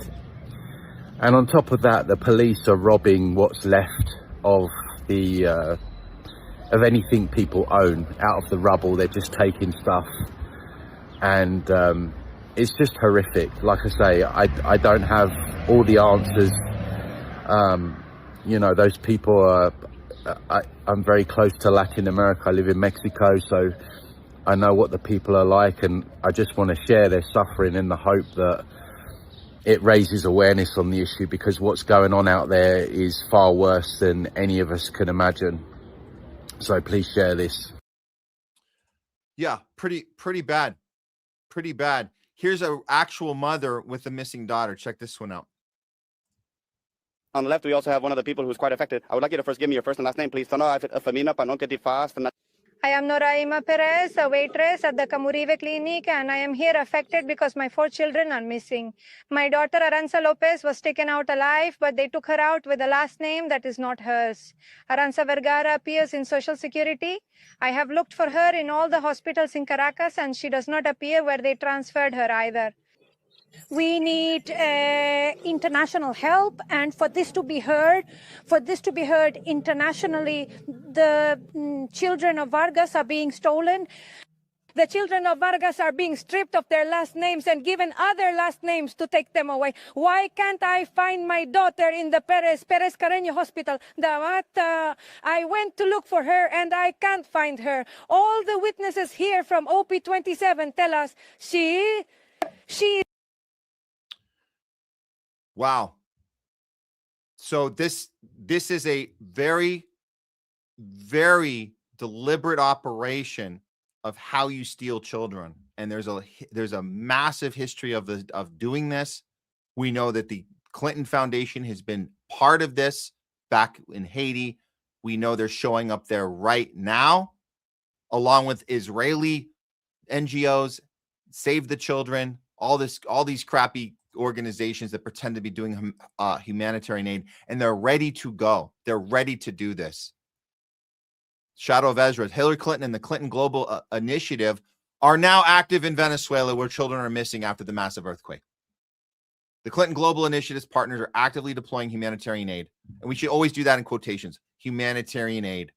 And on top of that, the police are robbing what's left of the of anything people own out of the rubble. They're just taking stuff. And it's just horrific. Like I say, I don't have all the answers. You know, those people are, I'm very close to Latin America. I live in Mexico, so I know what the people are like, and I just want to share their suffering in the hope that it raises awareness on the issue, because what's going on out there is far worse than any of us can imagine. So please share this. Yeah, pretty bad. Pretty bad. Here's an actual mother with a missing daughter. Check this one out. On the left, we also have one of the people who's quite affected. I would like you to first give me your first and last name, please. I am Noraima Perez, a waitress at the Camurive Clinic, and I am here affected because my 4 children are missing. My daughter Aranza Lopez was taken out alive, but they took her out with a last name that is not hers. Aranza Vergara appears in Social Security. I have looked for her in all the hospitals in Caracas, and she does not appear where they transferred her either. We need international help, and for this to be heard, internationally, the children of Vargas are being stolen. The children of Vargas are being stripped of their last names and given other last names to take them away. Why can't I find my daughter in the Perez Carreño Hospital? I went to look for her and I can't find her. All the witnesses here from OP27 tell us she Wow. So this is a very, very deliberate operation of how you steal children. And there's a massive history of doing this. We know that the Clinton Foundation has been part of this back in Haiti. We know they're showing up there right now, along with Israeli NGOs, Save the Children, all these crappy organizations that pretend to be doing humanitarian aid, and they're ready to go. They're ready to do this. Shadow of Ezra, Hillary Clinton and the Clinton Global Initiative are now active in Venezuela, where children are missing after the massive earthquake. The Clinton Global Initiative's partners are actively deploying humanitarian aid, and we should always do that in quotations, humanitarian aid.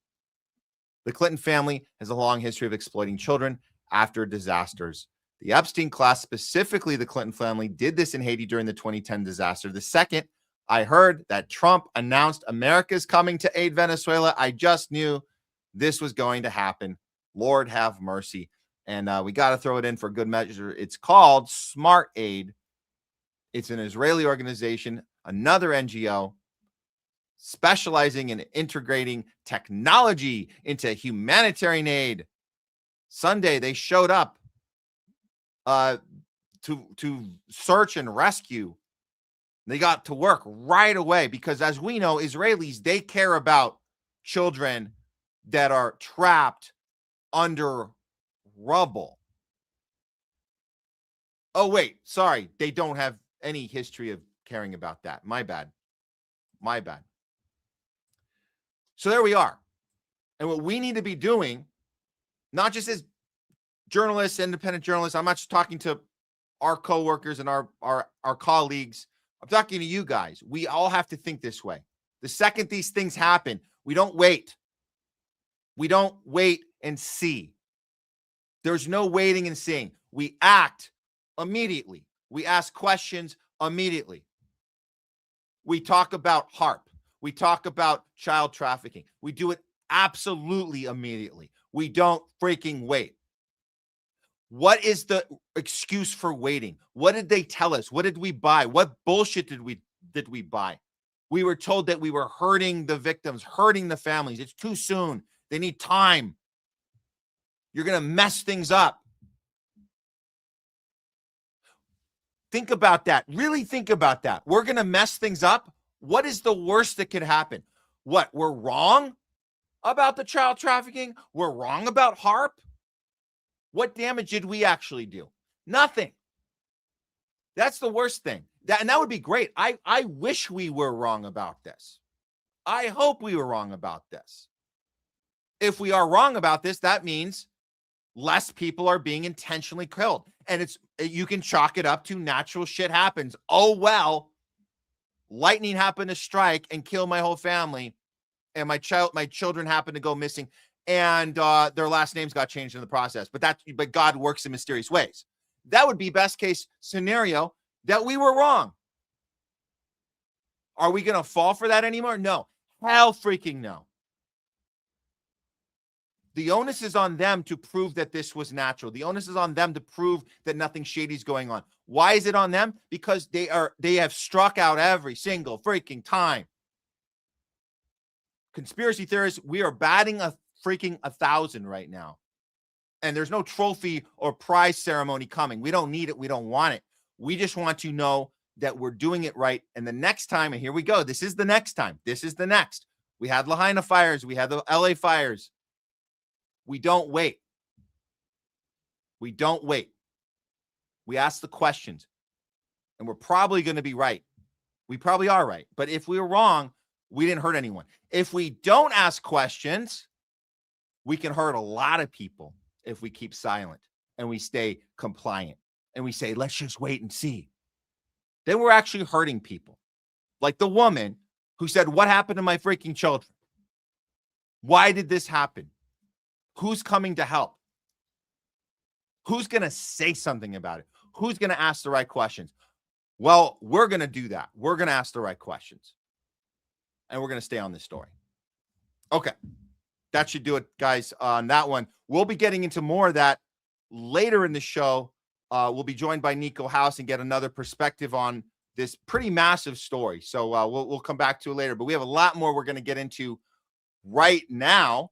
The Clinton family has a long history of exploiting children after disasters. The Epstein class, specifically the Clinton family, did this in Haiti during the 2010 disaster. The second I heard that Trump announced America's coming to aid Venezuela, I just knew this was going to happen. Lord have mercy. And we got to throw it in for good measure. It's called Smart Aid. It's an Israeli organization, another NGO, specializing in integrating technology into humanitarian aid. Sunday, they showed up to search and rescue. They got to work right away because, as we know, Israelis, they care about children that are trapped under rubble. Oh, wait, sorry. They don't have any history of caring about that. My bad. My bad. So there we are. And what we need to be doing, not just as journalists, independent journalists, I'm not just talking to our coworkers and our colleagues. I'm talking to you guys. We all have to think this way. The second these things happen, we don't wait. We don't wait and see. There's no waiting and seeing. We act immediately. We ask questions immediately. We talk about HAARP. We talk about child trafficking. We do it absolutely immediately. We don't freaking wait. What is the excuse for waiting? What did they tell us? What did we buy? What bullshit did we buy? We were told that we were hurting the victims, hurting the families. It's too soon. They need time. You're going to mess things up. Think about that. Really think about that. We're going to mess things up. What is the worst that could happen? What? We're wrong about the child trafficking? We're wrong about HAARP? What damage did we actually do? Nothing. That's the worst thing. And that would be great. I wish we were wrong about this. I hope we were wrong about this. If we are wrong about this, that means less people are being intentionally killed. And you can chalk it up to natural shit happens. Oh, well, lightning happened to strike and kill my whole family. And my children happened to go missing. And their last names got changed in the process. But God works in mysterious ways. That would be best case scenario that we were wrong. Are we going to fall for that anymore? No. Hell freaking no. The onus is on them to prove that this was natural. The onus is on them to prove that nothing shady is going on. Why is it on them? Because they have struck out every single freaking time. Conspiracy theorists, we are batting a freaking 1,000 right now. And there's no trophy or prize ceremony coming. We don't need it. We don't want it. We just want to know that we're doing it right. And the next time, and here we go. This is the next time. This is the next. We had Lahaina fires. We had the LA fires. We don't wait. We don't wait. We ask the questions. And we're probably going to be right. We probably are right. But if we were wrong, we didn't hurt anyone. If we don't ask questions, we can hurt a lot of people if we keep silent and we stay compliant and we say, let's just wait and see. Then we're actually hurting people. Like the woman who said, what happened to my freaking children? Why did this happen? Who's coming to help? Who's going to say something about it? Who's going to ask the right questions? Well, we're going to do that. We're going to ask the right questions. And we're going to stay on this story. Okay. That should do it, guys, on that one. We'll be getting into more of that later in the show. We'll be joined by NIKO House and get another perspective on this pretty massive story. So we'll come back to it later. But we have a lot more we're going to get into right now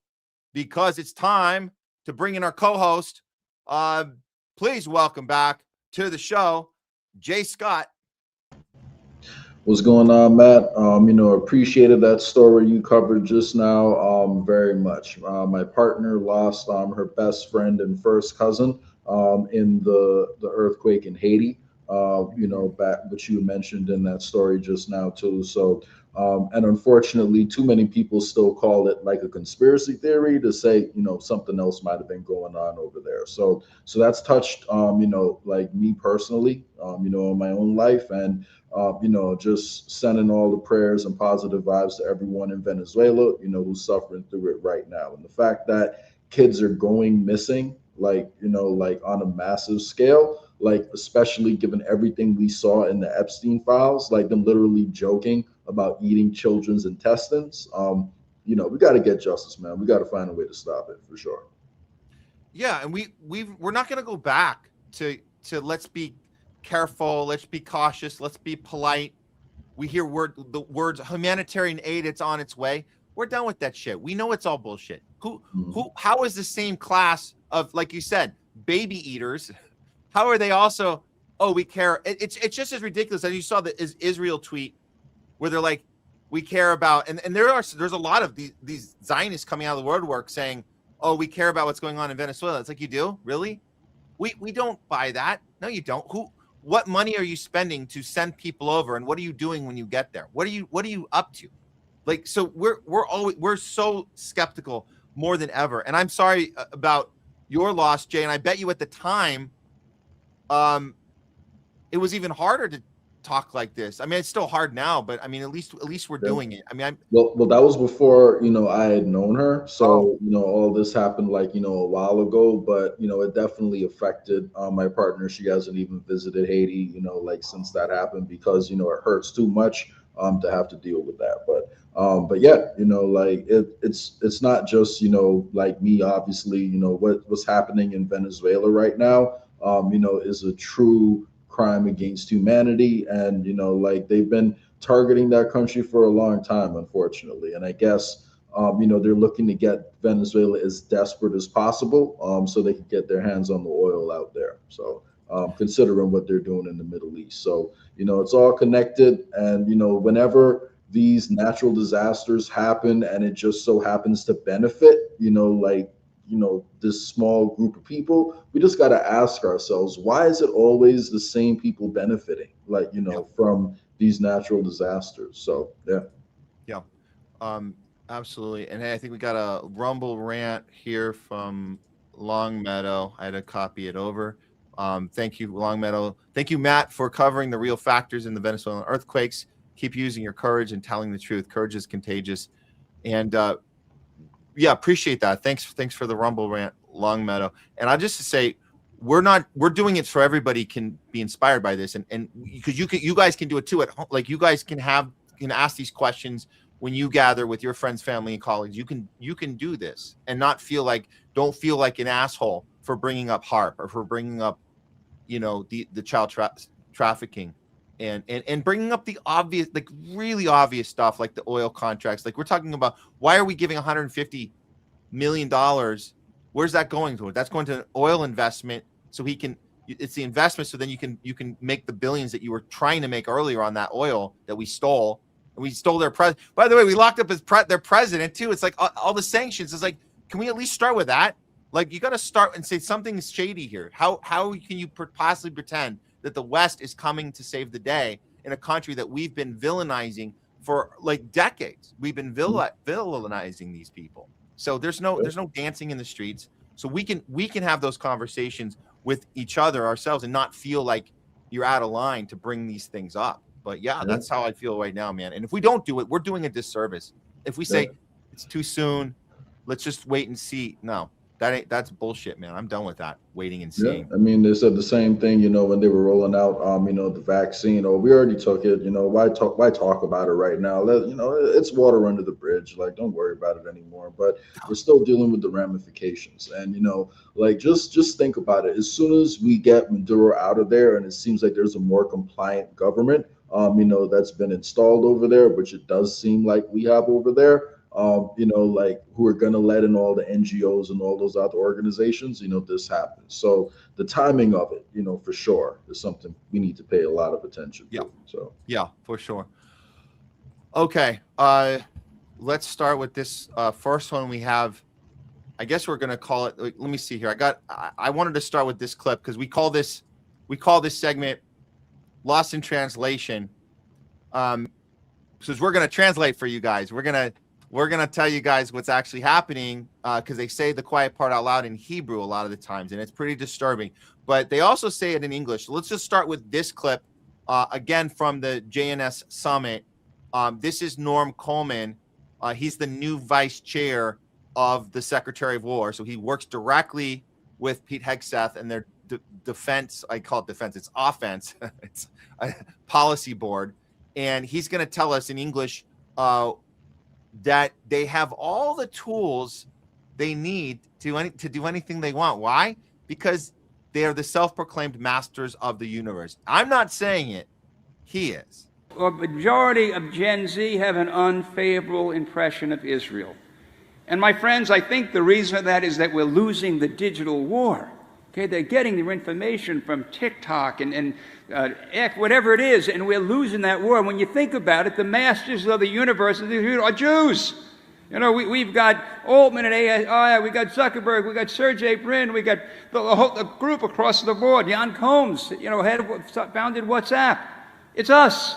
because it's time to bring in our co-host. Please welcome back to the show, Jay Scott. What's going on, Matt? Appreciated that story you covered just now very much. My partner lost her best friend and first cousin in the earthquake in Haiti, back which you mentioned in that story just now too. So, and unfortunately, too many people still call it like a conspiracy theory to say, something else might have been going on over there. So that's touched, like me personally, in my own life, and just sending all the prayers and positive vibes to everyone in Venezuela, who's suffering through it right now. And the fact that kids are going missing, like on a massive scale, like especially given everything we saw in the Epstein files, like them literally joking about eating children's intestines. We got to get justice, man. We got to find a way to stop it for sure. Yeah, and we're not going to go back to let's be careful, let's be cautious, let's be polite. We hear the words humanitarian aid, it's on its way. We're done with that shit. We know it's all bullshit. How is the same class of, like you said, baby eaters? How are they also, we care? It's just as ridiculous as you saw the Israel tweet where they're like, we care about, and there's a lot of these Zionists coming out of the woodwork saying, we care about what's going on in Venezuela. It's like, you do? Really? We don't buy that. No, you don't. What money are you spending to send people over, and what are you doing when you get there? What are you up to? Like, so we're so skeptical more than ever. And I'm sorry about your loss, Jay. And I bet you at the time, it was even harder to talk like this. I mean, it's still hard now, but I mean, at least we're doing it. I mean, well, that was before, I had known her. So, all this happened like, a while ago, but, it definitely affected my partner. She hasn't even visited Haiti, since that happened because, it hurts too much to have to deal with that. But yeah, it's not just, like me, obviously, what's happening in Venezuela right now, is a true crime against humanity. And, they've been targeting that country for a long time, unfortunately. And I guess, they're looking to get Venezuela as desperate as possible so they can get their hands on the oil out there. So considering what they're doing in the Middle East. So, it's all connected. And, whenever these natural disasters happen and it just so happens to benefit, this small group of people, we just got to ask ourselves, why is it always the same people benefiting, from these natural disasters? So, yeah. Absolutely. And hey, I think we got a Rumble rant here from Longmeadow. I had to copy it over. Thank you, Longmeadow. Thank you, Matt, for covering the real factors in the Venezuelan earthquakes. Keep using your courage and telling the truth. Courage is contagious. And appreciate that. Thanks for the Rumble rant, Longmeadow. And I just to say, we're doing it so everybody can be inspired by this, and because you guys can do it too at home. Like you guys can ask these questions when you gather with your friends, family, and colleagues. You can do this and not don't feel like an asshole for bringing up HAARP or for bringing up, the child trafficking and bringing up the obvious, like really obvious stuff, like the oil contracts. Like we're talking about, why are we giving $150 million? Where's that going to? That's going to an oil investment, so it's the investment, so then you can make the billions that you were trying to make earlier on that oil that we stole. And we stole their president. By the way, we locked up their president too. It's like all the sanctions. It's like, can we at least start with that? Like, you got to start and say something's shady here. How can you possibly pretend that the West is coming to save the day in a country that we've been villainizing for like decades? We've been villainizing these people. So there's no dancing in the streets. So we can have those conversations with each other ourselves and not feel like you're out of line to bring these things up. But yeah, that's how I feel right now, man. And if we don't do it, we're doing a disservice. If we say it's too soon, let's just wait and see. No, that's bullshit, man. I'm done with that waiting and seeing. Yeah. I mean, they said the same thing, when they were rolling out, the vaccine. Oh, we already took it. Why talk about it right now? It's water under the bridge. Like, don't worry about it anymore. But we're still dealing with the ramifications. And just think about it. As soon as we get Maduro out of there, and it seems like there's a more compliant government, that's been installed over there, which it does seem like we have over there. Who are going to let in all the NGOs and all those other organizations, this happens. So the timing of it, for sure, is something we need to pay a lot of attention to. So yeah, for sure. Okay, let's start with this first one we have. I guess we're going to call it. Let me see here. I wanted to start with this clip because we call this segment "Lost in Translation." So we're going to translate for you guys. We're going to tell you guys what's actually happening because they say the quiet part out loud in Hebrew a lot of the times, and it's pretty disturbing. But they also say it in English. So let's just start with this clip, again from the JNS Summit. This is Norm Coleman. He's the new vice chair of the Secretary of War. So he works directly with Pete Hegseth and their defense. I call it defense. It's offense. It's a policy board. And he's going to tell us in English that they have all the tools they need to do anything they want. Why? Because they are the self-proclaimed masters of the universe. I'm not saying it. He is. A majority of Gen Z have an unfavorable impression of Israel. And my friends, I think the reason for that is that we're losing the digital war. Okay, they're getting their information from TikTok and whatever it is, and we're losing that war. When you think about it, the masters of the universe are Jews. We've got Altman and AI, we got Zuckerberg, we got Sergey Brin, we got the whole group across the board. Jan Combs, founded WhatsApp. It's us,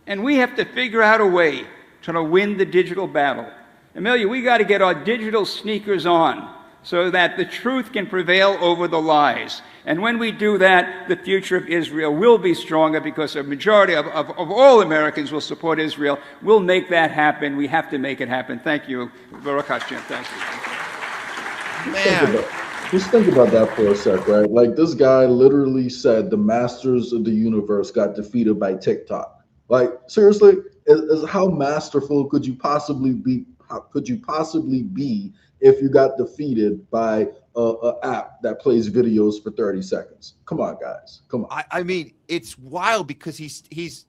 and we have to figure out a way to win the digital battle. Amelia, we got to get our digital sneakers on so that the truth can prevail over the lies. And when we do that, the future of Israel will be stronger because a majority of all Americans will support Israel. We'll make that happen. We have to make it happen. Thank you. Baruch Hashem. Thank you. Man. Just think about that for a sec, right? Like, this guy literally said the masters of the universe got defeated by TikTok. Like, seriously, how masterful could you possibly be? How could you possibly be if you got defeated by a app that plays videos for 30 seconds? Come on, guys. Come on. I mean, it's wild because he's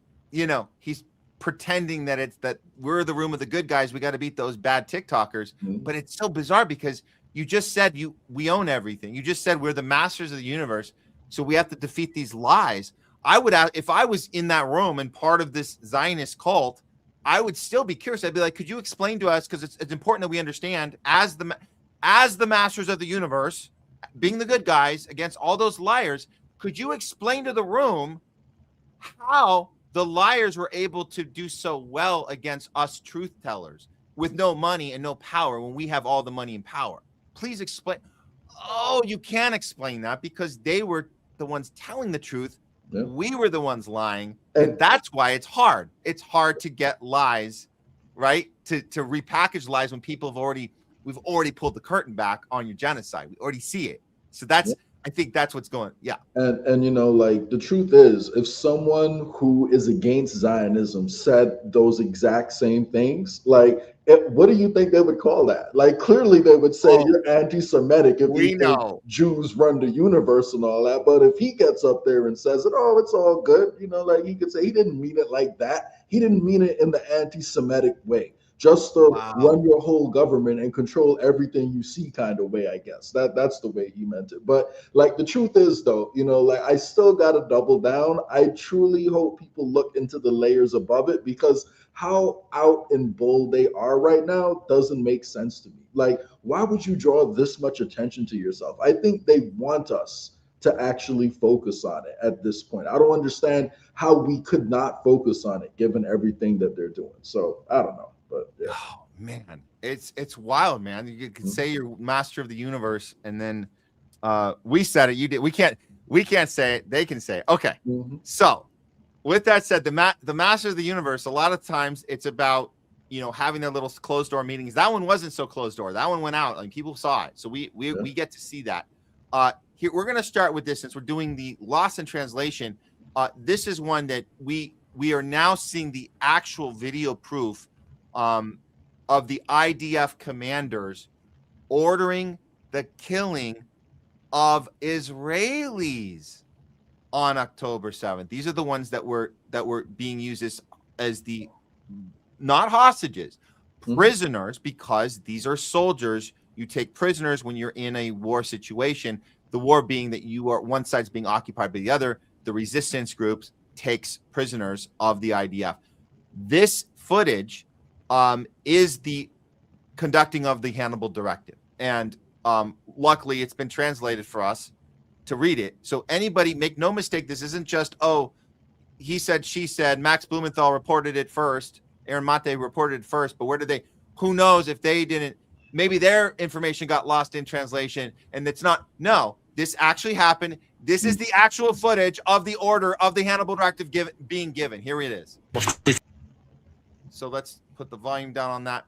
pretending that we're the room of the good guys. We got to beat those bad TikTokers. Mm-hmm. But it's so bizarre because you just said we own everything. You just said we're the masters of the universe, so we have to defeat these lies. If I was in that room and part of this Zionist cult, I would still be curious. I'd be like, could you explain to us, because it's important that we understand, as the masters of the universe, being the good guys against all those liars, could you explain to the room how the liars were able to do so well against us truth tellers with no money and no power when we have all the money and power? Please explain. Oh, you can't explain that because they were the ones telling the truth. Yeah. We were the ones lying, and that's why it's hard. It's hard to get lies, right? To repackage lies when we've already pulled the curtain back on your genocide. We already see it. So I think that's what's going. Yeah. And you know, like the truth is, if someone who is against Zionism said those exact same things, like what do you think they would call that? Like clearly they would say you're anti-Semitic if we you think Jews run the universe and all that. But if he gets up there and says it, oh, it's all good, you know, like he could say he didn't mean it like that. He didn't mean it in the anti-Semitic way. Just to run your whole government and control everything you see kind of way, I guess. That's the way he meant it. But like the truth is though, you know, like I still gotta double down. I truly hope people look into the layers above it, because how out and bold they are right now doesn't make sense to me. Like, why would you draw this much attention to yourself? I think they want us to actually focus on it at this point. I don't understand how we could not focus on it given everything that they're doing. So I don't know. But yeah. Oh man, it's wild, man. You can say you're master of the universe, and then we said it. You did. We can't say it. They can say it. Okay. So with that said, the master of the universe, a lot of times it's about, you know, having their little closed door meetings. That one wasn't so closed door. That one went out, like people saw it. So we get to see that. Here we're gonna start with this since we're doing the loss in translation. This is one that we are now seeing the actual video proof of the IDF commanders ordering the killing of Israelis on October 7th. These are the ones that were being used as the not hostages, prisoners, because these are soldiers. You take prisoners when you're in a war situation. The war being that you are one side's being occupied by the other. The resistance groups takes prisoners of the IDF. This footage is the conducting of the Hannibal Directive. And luckily, it's been translated for us to read it. So anybody, make no mistake, this isn't just, oh, he said, she said, Max Blumenthal reported it first, Aaron Mate reported it first, but where did they, who knows if they didn't, maybe their information got lost in translation, and it's not, no, this actually happened. This is the actual footage of the order of the Hannibal Directive being given. Here it is. So let's put the volume down on that.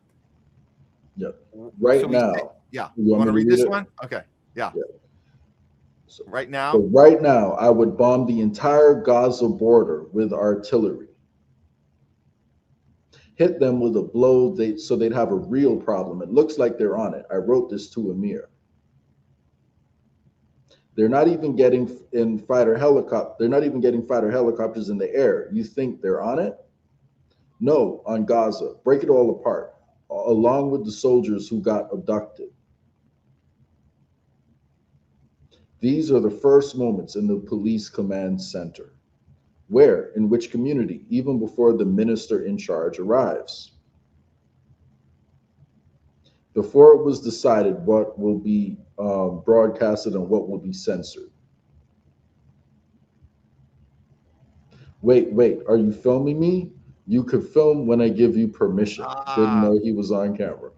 Yeah. Right now. Yeah. You want to read this one? Okay. Yeah. So right now. So right now, I would bomb the entire Gaza border with artillery. Hit them with a blow so they'd have a real problem. It looks like they're on it. I wrote this to Amir. They're not even getting fighter helicopters in the air. You think they're on it? No, on Gaza. Break it all apart, along with the soldiers who got abducted. These are the first moments in the police command center. Where? In which community? Even before the minister in charge arrives. Before it was decided what will be broadcasted and what will be censored. Wait, are you filming me? You could film when I give you permission. Didn't know he was on camera.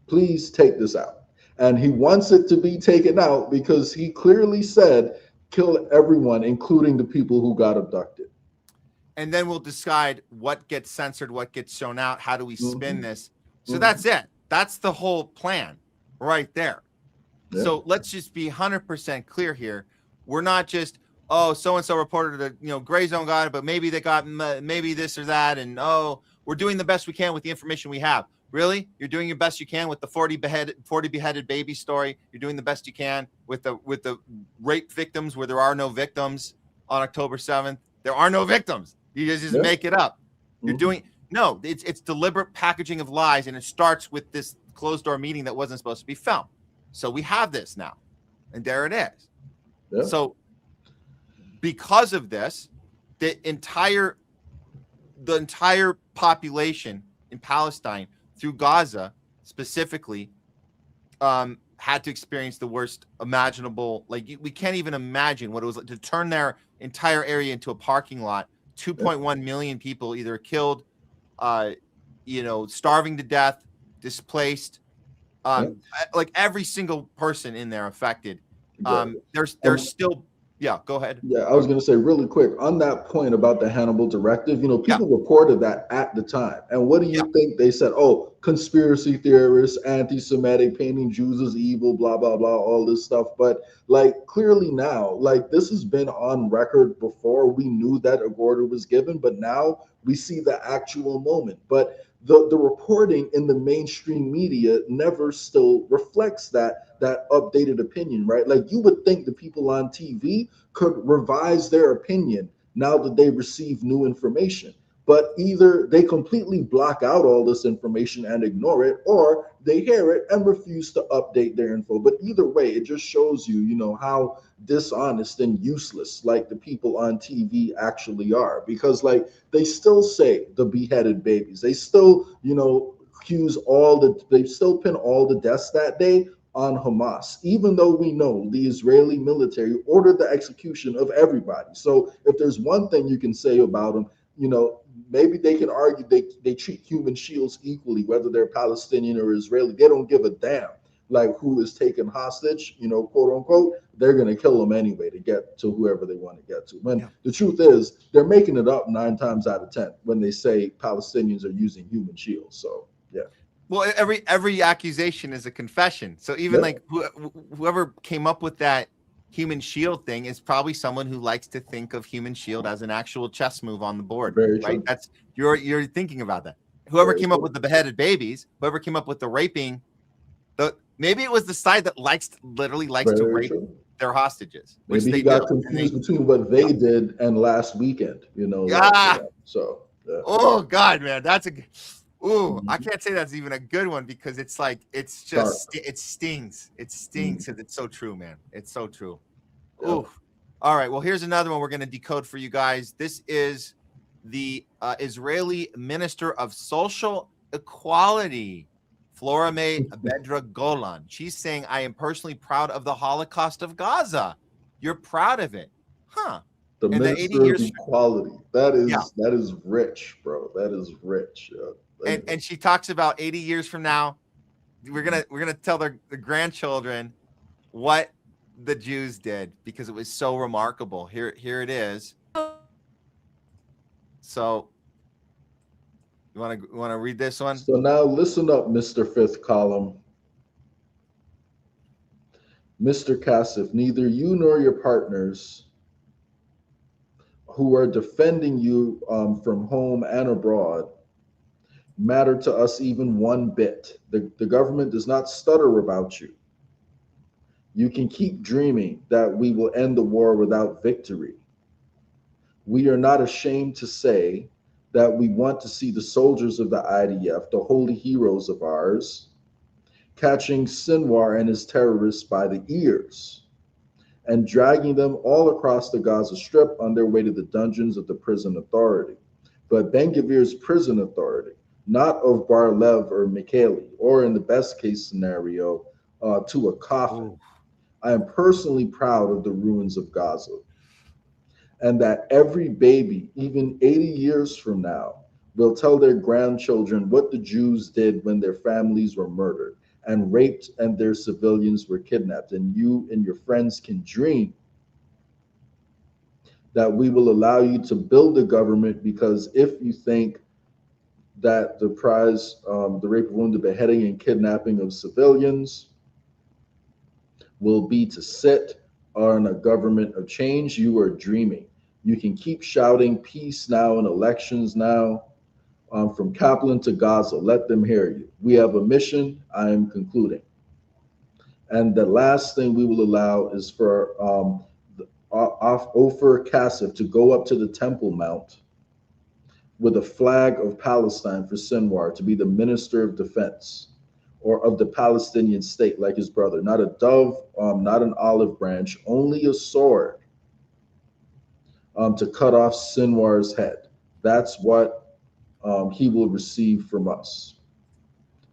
Please take this out. And he wants it to be taken out because he clearly said, kill everyone, including the people who got abducted. And then we'll decide what gets censored, what gets shown out. How do we spin this? So that's it. That's the whole plan right there. Yeah. So let's just be 100% clear here. We're not just, oh, so-and-so reported a, gray zone got it, but maybe they got maybe this or that. And, oh, we're doing the best we can with the information we have. Really? You're doing your best you can with the 40 beheaded baby story. You're doing the best you can with the rape victims where there are no victims on October 7th. There are no victims. You just make it up. You're doing no. It's deliberate packaging of lies, and it starts with this closed door meeting that wasn't supposed to be filmed. So we have this now, and there it is. Yeah. So because of this, the entire population in Palestine, through Gaza specifically, had to experience the worst imaginable. Like we can't even imagine what it was like to turn their entire area into a parking lot. 2.1 million people either killed, starving to death, displaced. Like every single person in there affected. There's still Yeah, go ahead. Yeah, I was going to say really quick on that point about the Hannibal directive. You know, people reported that at the time. And what do you think they said? Oh, conspiracy theorists, anti-Semitic, painting Jews as evil, blah, blah, blah, all this stuff. But like clearly now, like this has been on record before. We knew that an order was given, but now we see the actual moment. But the reporting in the mainstream media never still reflects that updated opinion, right? Like you would think the people on TV could revise their opinion now that they receive new information, but either they completely block out all this information and ignore it, or they hear it and refuse to update their info. But either way, it just shows you, you know, how dishonest and useless like the people on TV actually are, because like they still say the beheaded babies, they still, you know, they still pin all the deaths that day on Hamas, even though we know the Israeli military ordered the execution of everybody. So if there's one thing you can say about them, you know, maybe they can argue they treat human shields equally, whether they're Palestinian or Israeli. They don't give a damn like who is taken hostage, you know, quote unquote. They're going to kill them anyway to get to whoever they want to get to. When the truth is, they're making it up 9 times out of 10 when they say Palestinians are using human shields. So, yeah. Well, every accusation is a confession. So even like whoever came up with that human shield thing is probably someone who likes to think of human shield as an actual chess move on the board. Very right? true. That's you're thinking about that. Whoever came up with the beheaded babies, whoever came up with the raping, maybe it was the side that literally likes to rape their hostages. Which Maybe they he got do. confused between what they did and last weekend, you know. Yeah. So oh God, man, that's a ooh, I can't say that's even a good one because it's like it's just it stings. It stings because it's so true, man. It's so true. Ooh. All right. Well, here's another one we're going to decode for you guys. This is the Israeli Minister of Social Equality, Florame Bedra Golan. She's saying, I am personally proud of the Holocaust of Gaza. You're proud of it. Huh. The And Minister of Equality. That is rich, bro. That is rich. And she talks about 80 years from now, we're gonna tell the grandchildren what the Jews did because it was so remarkable. Here it is. So you want to read this one? So now listen up, Mr. Fifth Column. Mr. Kassif, neither you nor your partners who are defending you from home and abroad matter to us even one bit. The government does not stutter about you. You can keep dreaming that we will end the war without victory. We are not ashamed to say that we want to see the soldiers of the IDF, the holy heroes of ours, catching Sinwar and his terrorists by the ears and dragging them all across the Gaza Strip on their way to the dungeons of the prison authority. But Ben-Gvir's prison authority, not of Bar-Lev or Mikhaili, or in the best case scenario, to a coffin. I am personally proud of the ruins of Gaza, and that every baby, even 80 years from now, will tell their grandchildren what the Jews did when their families were murdered and raped and their civilians were kidnapped. And you and your friends can dream that we will allow you to build a government, because if you think that the prize, the rape, wounded, beheading, and kidnapping of civilians will be to sit on a government of change, you are dreaming. You can keep shouting peace now and elections now, from Kaplan to Gaza. Let them hear you. We have a mission. I am concluding. And the last thing we will allow is for Ofer Kassif to go up to the Temple Mount with a flag of Palestine for Sinwar to be the Minister of Defense, or of the Palestinian state, like his brother. Not a dove, not an olive branch, only a sword to cut off Sinwar's head. That's what he will receive from us.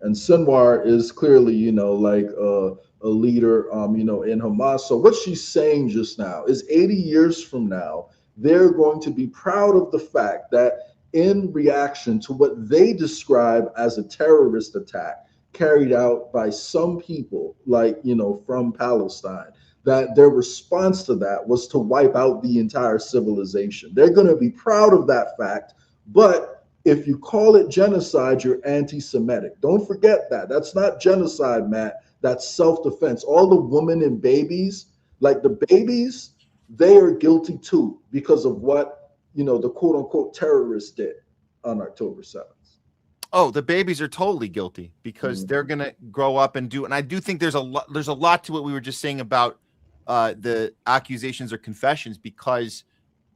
And Sinwar is clearly, you know, like a leader, you know, in Hamas. So what she's saying just now is 80 years from now, they're going to be proud of the fact that in reaction to what they describe as a terrorist attack carried out by some people, like, you know, from Palestine, that their response to that was to wipe out the entire civilization. They're going to be proud of that fact. But if you call it genocide, you're anti-Semitic. Don't forget that. That's not genocide, Matt. That's self-defense. All the women and babies, like the babies, they are guilty too because of what, the quote unquote terrorists did on October 7th. Oh, the babies are totally guilty because they're going to grow up and do. And I do think there's a lot to what we were just saying about the accusations or confessions, because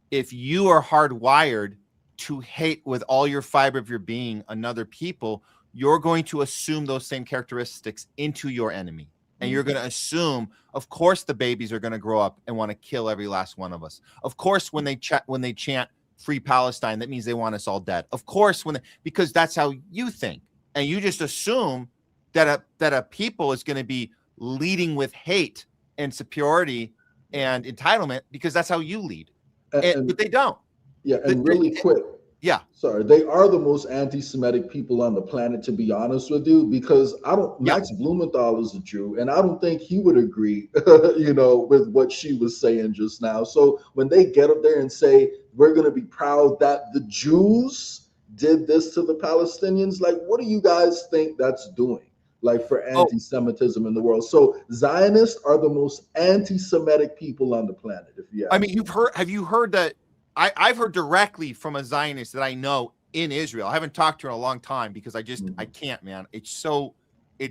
if you are hardwired to hate with all your fiber of your being another people, you're going to assume those same characteristics into your enemy. And you're going to assume, of course, the babies are going to grow up and want to kill every last one of us. Of course, when they chant Free Palestine, that means they want us all dead. Of course, because that's how you think. And you just assume that a people is going to be leading with hate and superiority and entitlement because that's how you lead. But they don't. Yeah, and really quick. Yeah. Sorry, they are the most anti-Semitic people on the planet, to be honest with you, because Max Blumenthal is a Jew, and I don't think he would agree, with what she was saying just now. So when they get up there and say, we're going to be proud that the Jews did this to the Palestinians, like, what do you guys think that's doing? Like for anti-Semitism in the world. So Zionists are the most anti-Semitic people on the planet. Have you heard that? I've heard directly from a Zionist that I know in Israel. I haven't talked to her in a long time because I can't, man. It's so I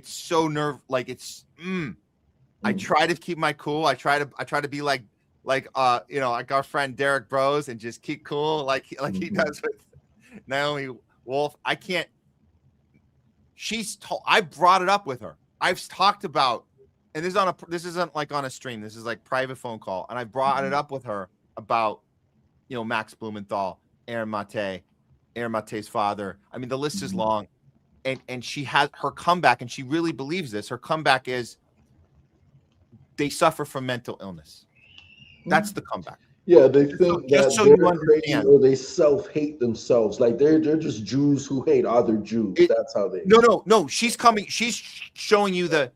try to keep my cool. I try to be like our friend Derek Bros and just keep cool like he does with Naomi Wolf. I can't. I brought it up with her. I've talked about, and this isn't like on a stream. This is like private phone call, and I brought it up with her about Max Blumenthal, Aaron Mate's father. I mean, the list is long, and she has her comeback, and she really believes this. Her comeback is they suffer from mental illness. That's the comeback. Yeah, they think that they're crazy or they self-hate themselves. Like they're just Jews who hate other Jews. That's how they. No. She's showing you the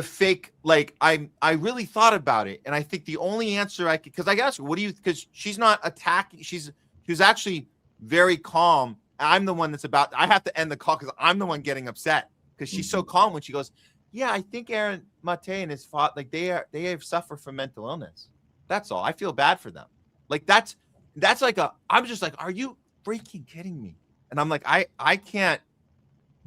fake. Like I really thought about it, and I think the only answer I could, because I asked her, what do you? Because she's not attacking. She's actually very calm. I'm the one that's about. I have to end the call because I'm the one getting upset because she's so calm when she goes, "Yeah, I think Aaron Mate and his father, like they have suffered from mental illness. That's all. I feel bad for them. Like that's like I'm just like, are you freaking kidding me? And I'm like, I can't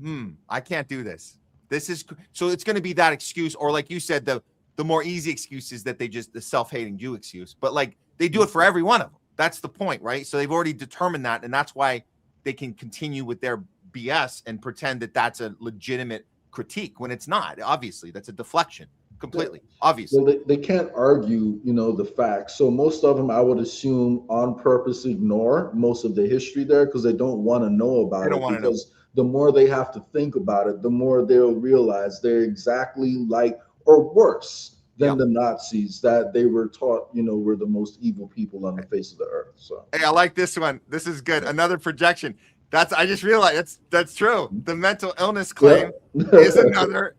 do this. This is so it's going to be that excuse, or like you said, the more easy excuse is that the self-hating Jew excuse, but like they do it for every one of them. That's the point, right? So they've already determined that, and that's why they can continue with their BS and pretend that that's a legitimate critique when it's not. Obviously, that's a deflection. Completely, obviously. Well, they can't argue, the facts. So most of them, I would assume, on purpose ignore most of the history there because they don't want to know about it. Because the more they have to think about it, the more they'll realize they're exactly like or worse than the Nazis that they were taught, were the most evil people on the face of the earth. So hey, I like this one. This is good. Another projection. I just realized that's true. The mental illness claim is another.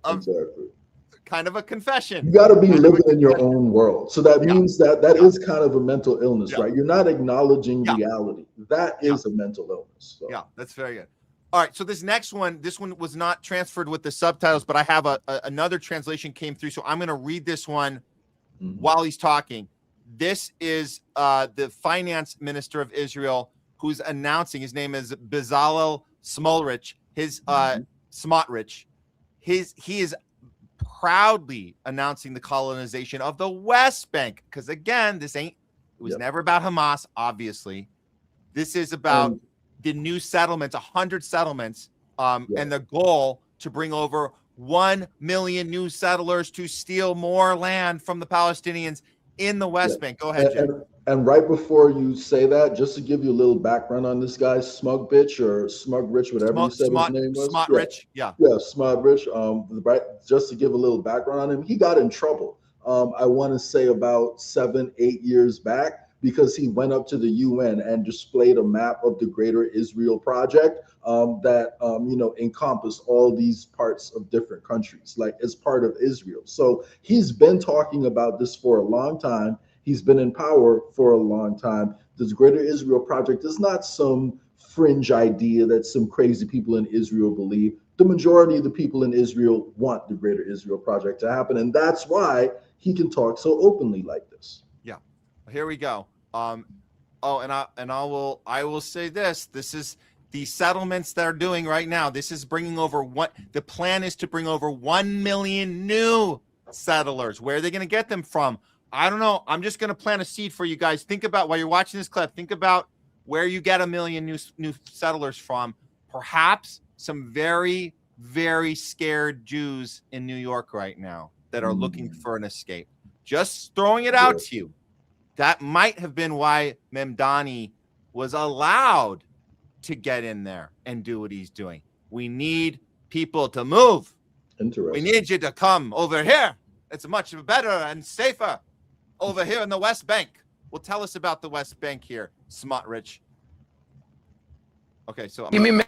Exactly. Kind of a confession. You got to be living in your own world. So that means that is kind of a mental illness, right? You're not acknowledging reality. That is a mental illness. So. Yeah, that's very good. All right. So this one was not transferred with the subtitles, but I have another translation came through. So I'm going to read this one while he's talking. This is the finance minister of Israel who's announcing, his name is Bezalel Smotrich, Smotrich. He is proudly announcing the colonization of the West Bank. Because again, it was never about Hamas, obviously. This is about the new settlements, 100 settlements, and the goal to bring over 1 million new settlers to steal more land from the Palestinians in the West Bank. Go ahead, Jim. And right before you say that, just to give you a little background on this guy, Smug Bitch or Smug Rich, whatever you said his name was. Smart Rich, Smug Rich. Right, just to give a little background on him, he got in trouble. I want to say about 7-8 years back because he went up to the UN and displayed a map of the Greater Israel Project that encompassed all these parts of different countries, like as part of Israel. So he's been talking about this for a long time. He's been in power for a long time. This Greater Israel Project is not some fringe idea that some crazy people in Israel believe. The majority of the people in Israel want the Greater Israel Project to happen, and that's why he can talk so openly like this. Yeah, here we go. I will say this. This is the settlements they're doing right now. This is bringing over the plan is to bring over 1 million new settlers. Where are they going to get them from? I don't know. I'm just going to plant a seed for you guys. Think about, while you're watching this clip, think about where you get 1 million new settlers from. Perhaps some very, very scared Jews in New York right now that are looking for an escape. Just throwing it out to you. That might have been why Memdani was allowed to get in there and do what he's doing. We need people to move. Interesting. We need you to come over here. It's much better and safer over here in the West Bank. Well, tell us about the West Bank here, Smotrich. Okay, so I'm gonna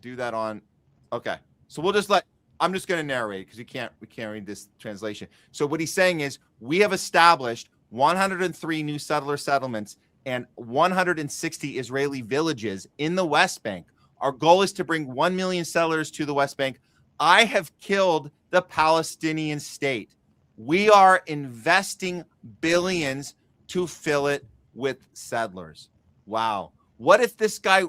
do that on. Okay, so I'm just going to narrate because we can't read this translation. So what he's saying is we have established 103 new settler settlements and 160 Israeli villages in the West Bank. Our goal is to bring 1 million settlers to the West Bank. I have killed the Palestinian state. We are investing billions to fill it with settlers. Wow. What if this guy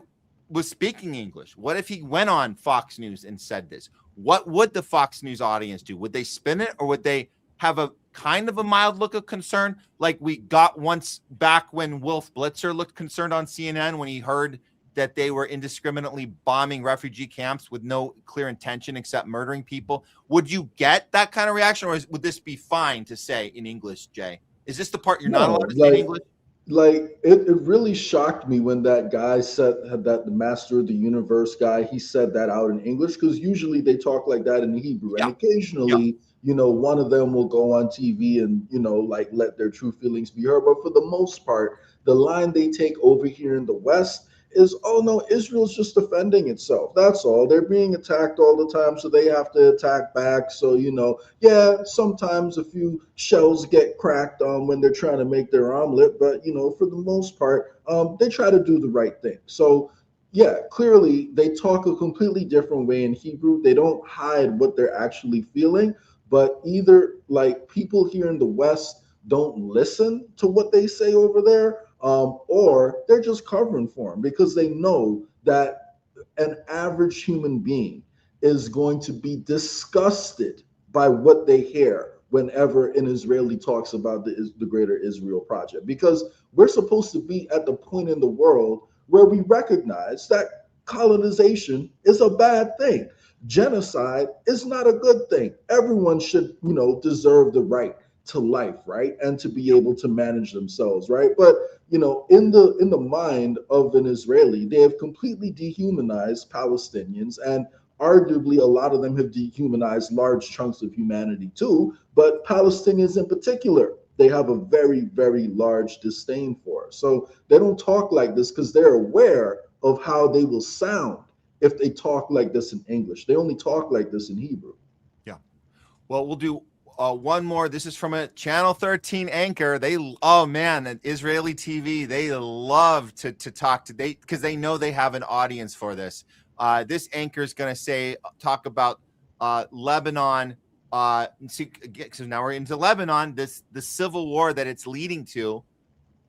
was speaking English? What if he went on Fox News and said this? What would the Fox News audience do? Would they spin it, or would they have a kind of a mild look of concern, like we got once back when Wolf Blitzer looked concerned on CNN when he heard that they were indiscriminately bombing refugee camps with no clear intention except murdering people? Would you get that kind of reaction, or would this be fine to say in English, Jay? Is this the part you're not allowed to say in English? Like it really shocked me when that guy said that, the Master of the Universe guy, he said that out in English, because usually they talk like that in Hebrew. And occasionally, one of them will go on TV and, like let their true feelings be heard. But for the most part, the line they take over here in the West is, oh no, Israel's just defending itself. That's all. They're being attacked all the time, so they have to attack back. So, sometimes a few shells get cracked when they're trying to make their omelet, but for the most part, they try to do the right thing. So yeah, clearly they talk a completely different way in Hebrew. They don't hide what they're actually feeling, but either like people here in the West don't listen to what they say over there, or they're just covering for them because they know that an average human being is going to be disgusted by what they hear whenever an Israeli talks about the Greater Israel Project, because we're supposed to be at the point in the world where we recognize that colonization is a bad thing. Genocide is not a good thing. Everyone should, deserve the right to life, right? And to be able to manage themselves, right? But in the mind of an Israeli, they have completely dehumanized Palestinians, and arguably a lot of them have dehumanized large chunks of humanity too, but Palestinians in particular, they have a very, very large disdain for. So they don't talk like this because they're aware of how they will sound if they talk like this in English. They only talk like this in Hebrew. Yeah. Well, we'll do one more. This is from a Channel 13 anchor. An Israeli TV, they love to talk because they know they have an audience for this. This anchor is going to talk about Lebanon. So now we're into Lebanon. The civil war that it's leading to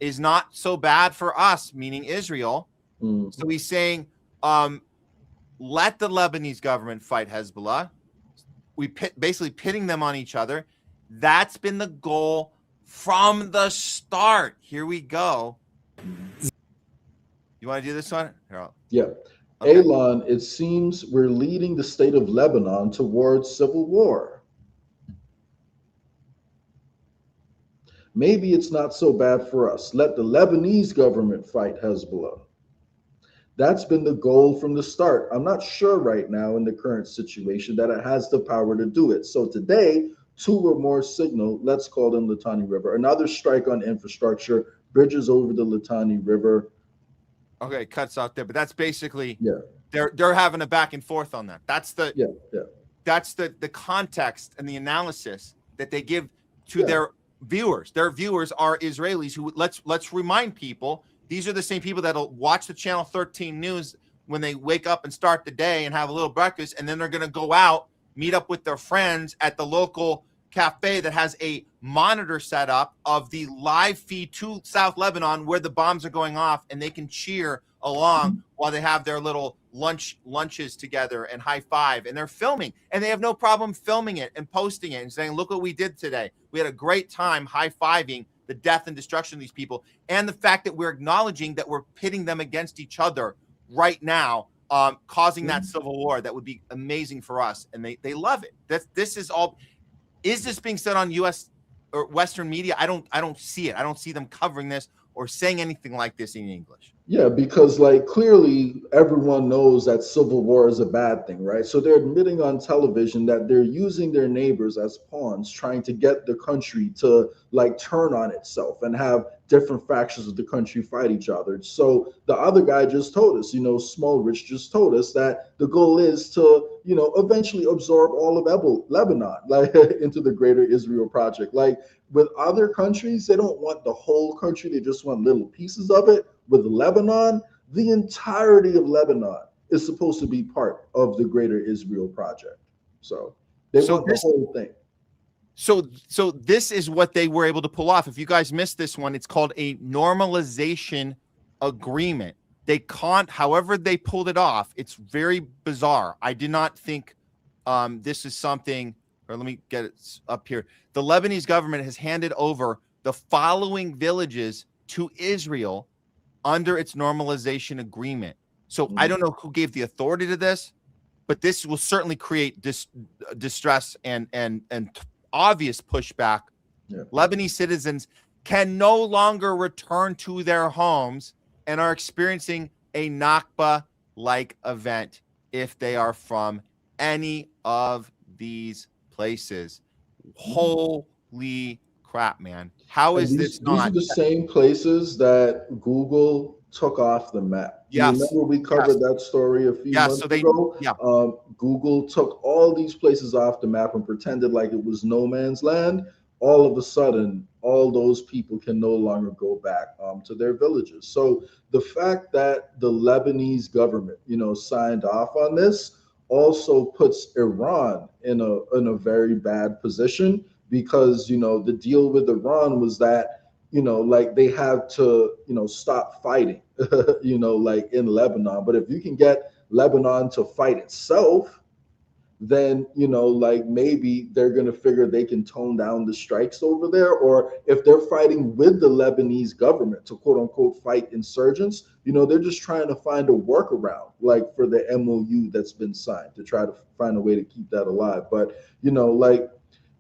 is not so bad for us, meaning Israel. So he's saying, let the Lebanese government fight Hezbollah. Basically pitting them on each other. That's been the goal from the start. Here we go. You want to do this one? Yeah. Okay. Elon, it seems we're leading the state of Lebanon towards civil war. Maybe it's not so bad for us. Let the Lebanese government fight Hezbollah. That's been the goal from the start. I'm not sure right now in the current situation that it has the power to do it. So today, two or more signal, let's call them Litani River. Another strike on infrastructure, bridges over the Litani River. Okay, it cuts out there, but that's basically Yeah. they're having a back and forth on that. That's the yeah. That's the context and the analysis that they give to their viewers. Their viewers are Israelis who let's remind people, these are the same people that'll watch the Channel 13 news when they wake up and start the day and have a little breakfast, and then they're going to go out, meet up with their friends at the local cafe that has a monitor set up of the live feed to South Lebanon where the bombs are going off, and they can cheer along while they have their little lunches together and high five, and they're filming, and they have no problem filming it and posting it and saying, look what we did today. We had a great time high-fiving the death and destruction of these people, and the fact that we're acknowledging that we're pitting them against each other right now, causing that civil war. That would be amazing for us, and they love it. This is all. Is this being said on U.S. or Western media? I don't see it. I don't see them covering this or saying anything like this in English. Yeah, because like clearly everyone knows that civil war is a bad thing, right? So they're admitting on television that they're using their neighbors as pawns, trying to get the country to like turn on itself and have different factions of the country fight each other. So the other guy just told us, Smallrich just told us that the goal is to, eventually absorb all of Lebanon, like into the greater Israel project. Like with other countries, they don't want the whole country. They just want little pieces of it. With Lebanon, the entirety of Lebanon is supposed to be part of the greater Israel project. So they want the whole thing. So this is what they were able to pull off. If you guys missed this one, it's called a normalization agreement. They can't, however they pulled it off, it's very bizarre. I did not think this is something, or let me get it up here. The Lebanese government has handed over the following villages to Israel under its normalization agreement. So I don't know who gave the authority to this, but this will certainly create distress and obvious pushback. Yeah. Lebanese citizens can no longer return to their homes and are experiencing a Nakba-like event if they are from any of these places. Holy crap, man. How is this not? These are the same places that Google took off the map. Yes. Remember we covered that story a few months ago? Yeah. Google took all these places off the map and pretended like it was no man's land. All of a sudden, all those people can no longer go back to their villages. So the fact that the Lebanese government, signed off on this also puts Iran in a very bad position, because the deal with Iran was that like they have to stop fighting like in Lebanon. But if you can get Lebanon to fight itself, then like maybe they're going to figure they can tone down the strikes over there. Or if they're fighting with the Lebanese government to quote unquote fight insurgents, they're just trying to find a workaround like for the MOU that's been signed to try to find a way to keep that alive. But like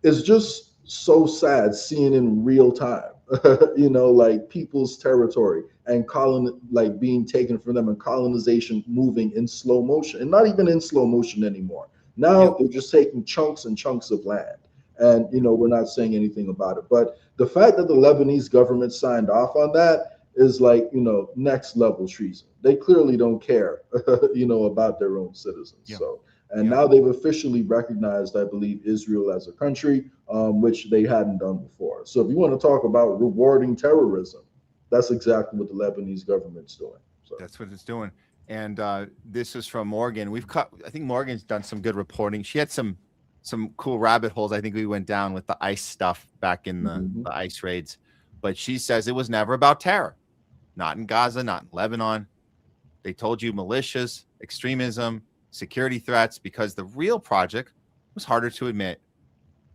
it's just so sad seeing in real time, like people's territory and like being taken from them, and colonization moving in slow motion, and not even in slow motion anymore. Now they're just taking chunks and chunks of land, and we're not saying anything about it. But the fact that the Lebanese government signed off on that is like next level treason. They clearly don't care about their own citizens. So. And now they've officially recognized, I believe, Israel as a country, which they hadn't done before. So if you want to talk about rewarding terrorism, that's exactly what the Lebanese government's doing. So that's what it's doing. And this is from Morgan. I think Morgan's done some good reporting. She had some cool rabbit holes. I think we went down with the ICE stuff back in the ICE raids. But she says it was never about terror. Not in Gaza, not in Lebanon. They told you militias, extremism, security threats, because the real project was harder to admit.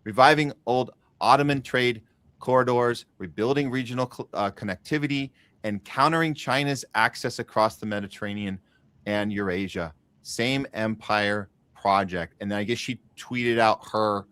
Reviving old Ottoman trade corridors, rebuilding regional connectivity, and countering China's access across the Mediterranean and Eurasia. Same empire project. And then I guess she tweeted out her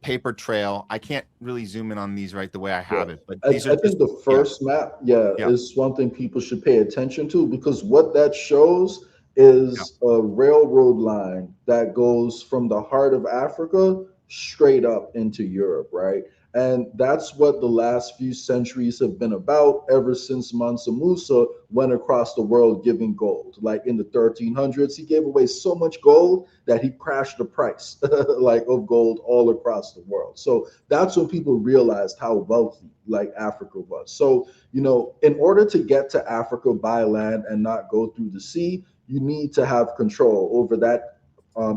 paper trail. I can't really zoom in on these the way I have it, but these I think the first map, is one thing people should pay attention to, because what that shows is a railroad line that goes from the heart of Africa straight up into Europe, right? And that's what the last few centuries have been about ever since Mansa Musa went across the world giving gold. Like in the 1300s, he gave away so much gold that he crashed the price like of gold all across the world. So that's when people realized how wealthy like Africa was. So, you know, in order to get to Africa by land and not go through the sea, you need to have control over that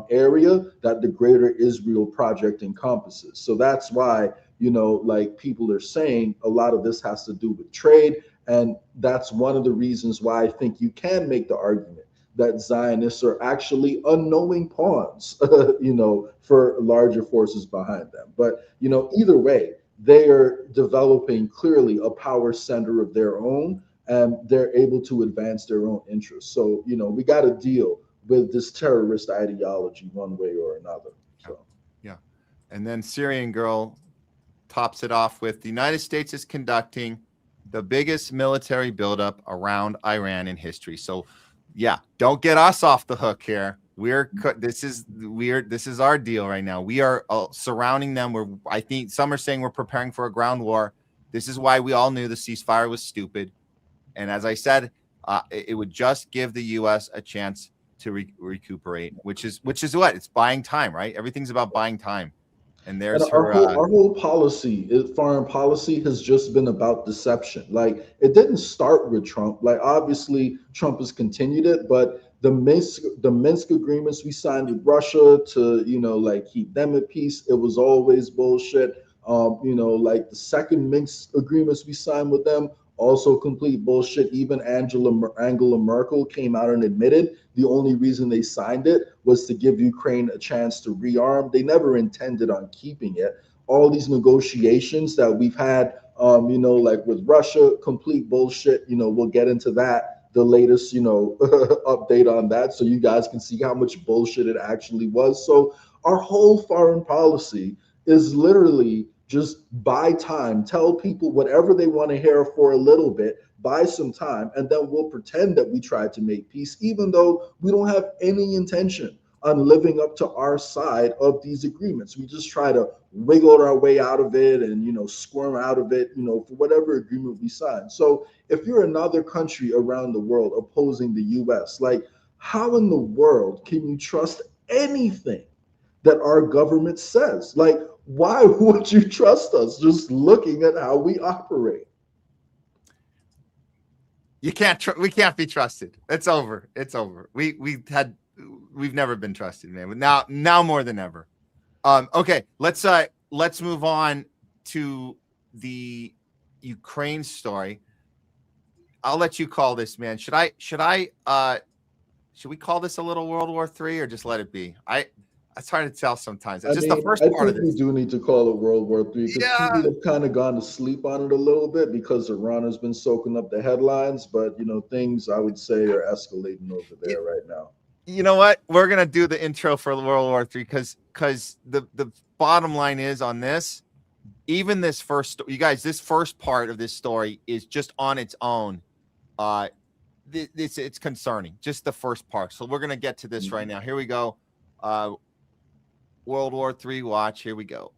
area that the Greater Israel Project encompasses. So that's why, you know, like people are saying a lot of this has to do with trade. And that's one of the reasons why I think you can make the argument that Zionists are actually unknowing pawns, you know, for larger forces behind them. But, you know, either way, they are developing clearly a power center of their own, and they're able to advance their own interests. So, you know, we got to deal with this terrorist ideology one way or another. So, yeah. And then Syrian Girl tops it off with the United States is conducting the biggest military buildup around Iran in history. So, yeah, don't get us off the hook here. This is our deal right now. We are surrounding them. I think some are saying we're preparing for a ground war. This is why we all knew the ceasefire was stupid. And as I said, it would just give the U.S. a chance to recuperate, which is what it's buying time, right? Everything's about buying time. And there's our whole policy, foreign policy, has just been about deception. Like, it didn't start with Trump. Like, obviously Trump has continued it, but the Minsk agreements we signed with Russia to, you know, like keep them at peace, it was always bullshit. You know, like the second Minsk agreements we signed with them, also complete bullshit. Even Angela Merkel came out and admitted the only reason they signed it was to give Ukraine a chance to rearm. They never intended on keeping it. All these negotiations that we've had, you know, like with Russia, complete bullshit. You know, we'll get into that, the latest, you know, update on that, so you guys can see how much bullshit it actually was. So our whole foreign policy is literally just buy time, tell people whatever they want to hear for a little bit, buy some time, and then we'll pretend that we tried to make peace, even though we don't have any intention on living up to our side of these agreements. We just try to wiggle our way out of it and, you know, squirm out of it, you know, for whatever agreement we sign. So if you're another country around the world opposing the US, like, how in the world can you trust anything that our government says? Like, why would you trust us just looking at how we operate? We can't be trusted. It's over. It's over. We've never been trusted, man. But now more than ever. Okay, let's move on to the Ukraine story. I'll let you call this, man. Should we call this a little World War III or just let it be? It's hard to tell sometimes. It's the first part of this. We do need to call it World War III because people have kind of gone to sleep on it a little bit because Iran has been soaking up the headlines. But, you know, things I would say are escalating over there right now. You know what? We're going to do the intro for World War III because the bottom line is on this, even this first, you guys, this first part of this story is just on its own. It's concerning, just the first part. So we're going to get to this right now. Here we go. World War III watch. Here we go.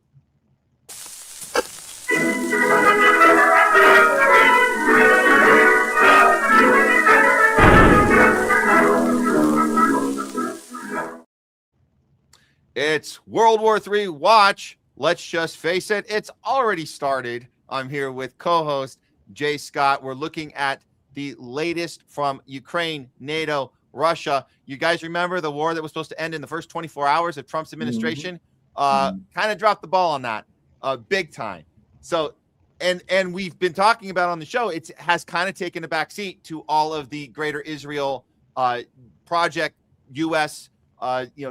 It's World War III watch. Let's just face it, it's already started. I'm here with co-host Jay Scott. We're looking at the latest from Ukraine, NATO, Russia. You guys remember the war that was supposed to end in the first 24 hours of Trump's administration? Kind of dropped the ball on that big time. So, and we've been talking about on the show, it has kind of taken a back seat to all of the Greater Israel project, U.S.,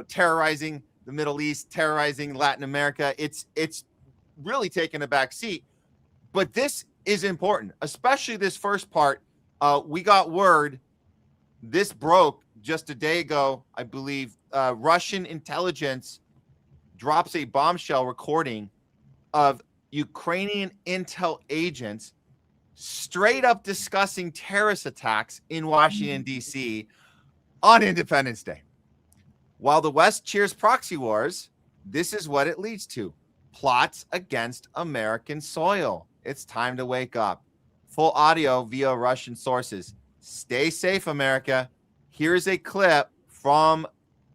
terrorizing the Middle East, terrorizing Latin America. It's really taken a back seat. But this is important, especially this first part. We got word. This broke just a day ago, I believe. Russian intelligence drops a bombshell recording of Ukrainian intel agents straight up discussing terrorist attacks in Washington, D.C. on Independence Day. While the West cheers proxy wars, this is what it leads to. Plots against American soil. It's time to wake up. Full audio via Russian sources. Stay safe, America. Here's a clip from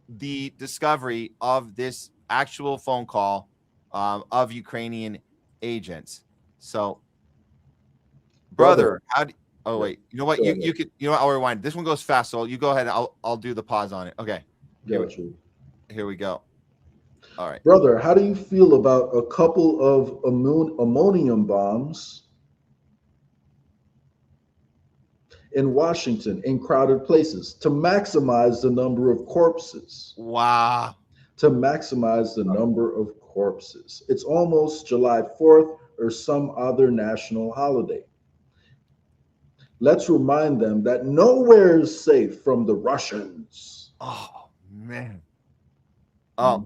the discovery of this actual phone call of Ukrainian agents. So, brother, how do oh wait, you know what? You could, you know what, I'll rewind. This one goes fast, so you go ahead. I'll do the pause on it. Okay. Here we go. All right. Brother, how do you feel about a couple of ammonium bombs in Washington in crowded places to maximize the number of corpses? Wow. To maximize the number of corpses. It's almost July 4th or some other national holiday. Let's remind them that nowhere is safe from the Russians. Oh, man. Oh,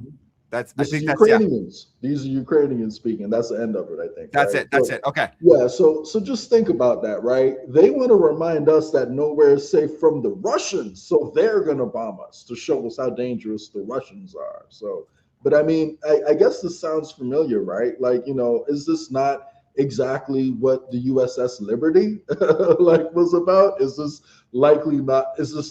that's, This I think is that's, Ukrainians. These are Ukrainians speaking. That's the end of it, I think. That's right? it. That's it. Okay. Yeah. So just think about that, right? They want to remind us that nowhere is safe from the Russians. So they're going to bomb us to show us how dangerous the Russians are. So, but I mean, I guess this sounds familiar, right? Like, you know, is this not exactly what the USS Liberty like was about? Is this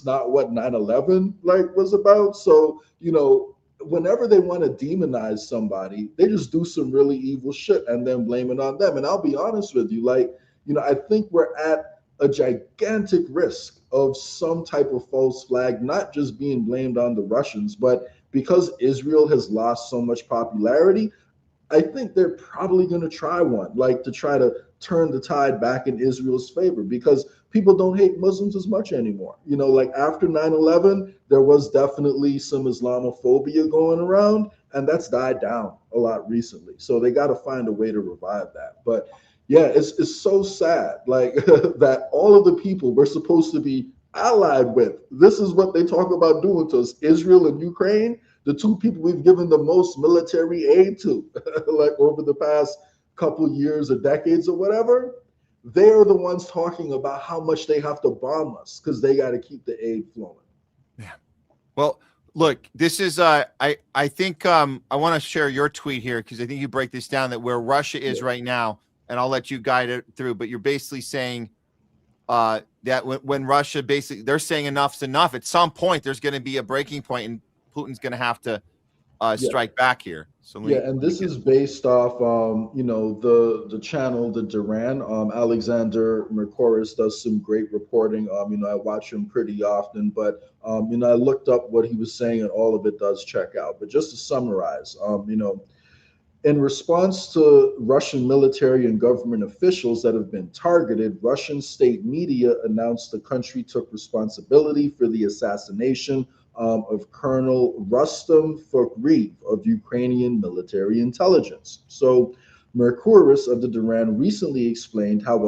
not what 9/11 like was about? So, you know, whenever they want to demonize somebody, they just do some really evil shit and then blame it on them. And I'll be honest with you, like, you know, I think we're at a gigantic risk of some type of false flag, not just being blamed on the Russians, but because Israel has lost so much popularity, I think they're probably going to try one, like to try to turn the tide back in Israel's favor, because people don't hate Muslims as much anymore. You know, like after 9/11, there was definitely some Islamophobia going around, and that's died down a lot recently. So they got to find a way to revive that. But yeah, it's so sad, like that all of the people we're supposed to be allied with, this is what they talk about doing to us. Israel and Ukraine, the two people we've given the most military aid to, like over the past couple years or decades or whatever, they're the ones talking about how much they have to bomb us because they got to keep the aid flowing. Yeah. Well, look, this is I think I want to share your tweet here because I think you break this down, that where Russia is right now, and I'll let you guide it through, but you're basically saying that when Russia basically, they're saying enough's enough. At some point, there's going to be a breaking point, and Putin's going to have to strike back here. So and this is based off, you know, the channel, the Duran. Alexander Mercouris does some great reporting. You know, I watch him pretty often, but you know, I looked up what he was saying, and all of it does check out. But just to summarize, you know, in response to Russian military and government officials that have been targeted, Russian state media announced the country took responsibility for the assassination of Colonel Rustam Fakriv of Ukrainian military intelligence. So Mercouris of the Duran recently explained how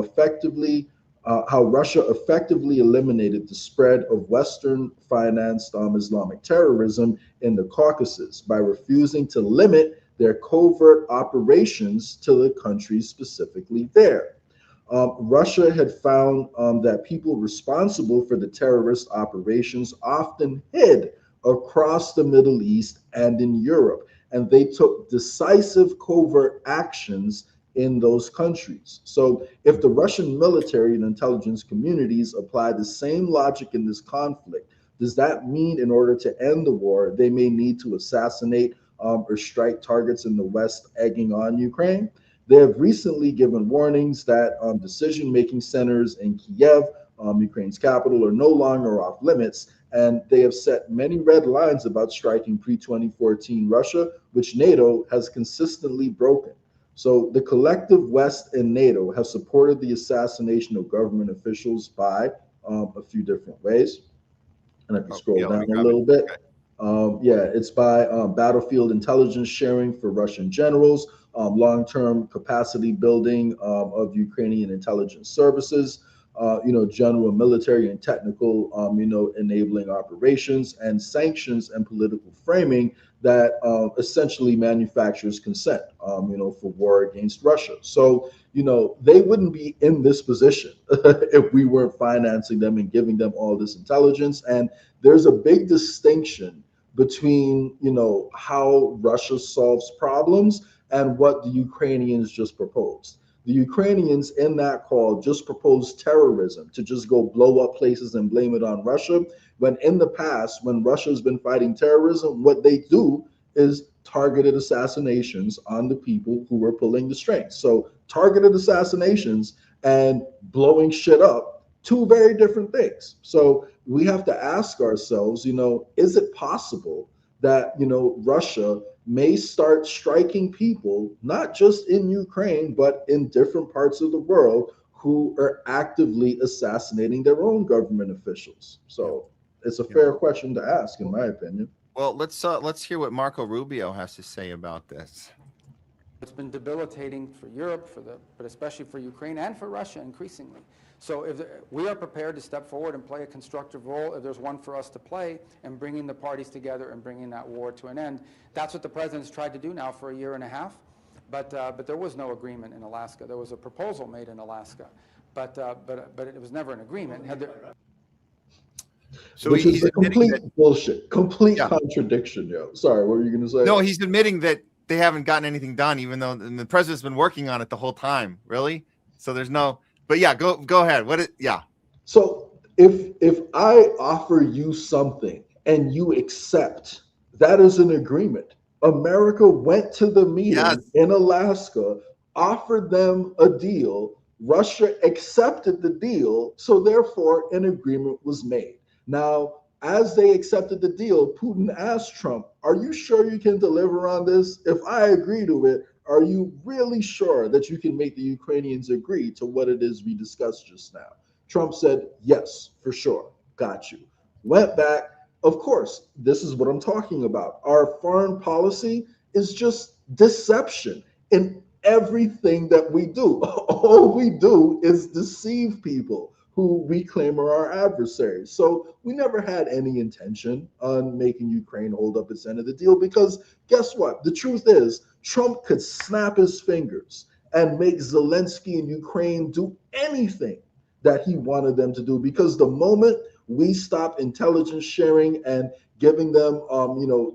Russia effectively eliminated the spread of Western-financed Islamic terrorism in the Caucasus by refusing to limit their covert operations to the countries specifically there. Russia had found that people responsible for the terrorist operations often hid across the Middle East and in Europe, and they took decisive covert actions in those countries. So if the Russian military and intelligence communities apply the same logic in this conflict, does that mean in order to end the war, they may need to assassinate or strike targets in the West, egging on Ukraine? They have recently given warnings that decision-making centers in Kiev, Ukraine's capital, are no longer off limits, and they have set many red lines about striking pre-2014 Russia, which NATO has consistently broken. So the collective West and NATO have supported the assassination of government officials by a few different ways. And if you scroll down a little bit, it's by battlefield intelligence sharing for Russian generals, long-term capacity building of Ukrainian intelligence services, you know, general military and technical, you know, enabling operations, and sanctions and political framing that essentially manufactures consent, you know, for war against Russia. So, you know, they wouldn't be in this position if we weren't financing them and giving them all this intelligence. And there's a big distinction between, how Russia solves problems and what the Ukrainians just proposed. The Ukrainians in that call just proposed terrorism, to just go blow up places and blame it on Russia. When in the past, when Russia's been fighting terrorism, what they do is targeted assassinations on the people who were pulling the strings. So targeted assassinations and blowing shit up, two very different things. So we have to ask ourselves, is it possible that, Russia may start striking people, not just in Ukraine, but in different parts of the world, who are actively assassinating their own government officials? So it's a fair question to ask, in my opinion. Well, let's hear what Marco Rubio has to say about this. It's been debilitating for Europe, but especially for Ukraine and for Russia increasingly. So we are prepared to step forward and play a constructive role if there's one for us to play in bringing the parties together and bringing that war to an end. That's what the president's tried to do now for a year and a half, but there was no agreement in Alaska. There was a proposal made in Alaska, but it was never an agreement. So which is a complete bullshit, complete contradiction, yo. Sorry, what were you going to say? No, he's admitting that they haven't gotten anything done, even though the president's been working on it the whole time. Really? So there's no. But yeah, go ahead. So if I offer you something and you accept, that is an agreement. America went to the meeting in Alaska, offered them a deal. Russia accepted the deal, so therefore an agreement was made. Now, as they accepted the deal, Putin asked Trump, "Are you sure you can deliver on this? If I agree to it, are you really sure that you can make the Ukrainians agree to what it is we discussed just now?" Trump said, "Yes, for sure. Got you." Went back. Of course, this is what I'm talking about. Our foreign policy is just deception in everything that we do. All we do is deceive people who we claim are our adversaries. So we never had any intention on making Ukraine hold up its end of the deal, because guess what? The truth is, Trump could snap his fingers and make Zelensky and Ukraine do anything that he wanted them to do, because the moment we stop intelligence sharing and giving them,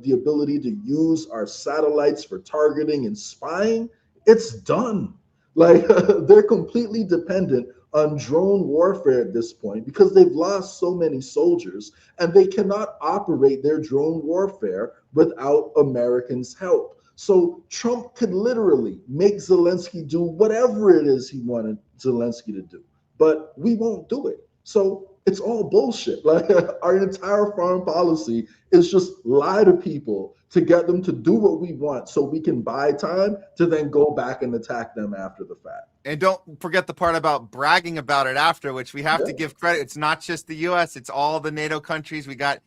the ability to use our satellites for targeting and spying, it's done. Like they're completely dependent on drone warfare at this point, because they've lost so many soldiers and they cannot operate their drone warfare without Americans' help. So Trump could literally make Zelensky do whatever it is he wanted Zelensky to do, but we won't do it. So it's all bullshit. Like our entire foreign policy is just lie to people to get them to do what we want, so we can buy time to then go back and attack them after the fact. And don't forget the part about bragging about it after, which we have to give credit. It's not just the U.S., it's all the NATO countries. We got,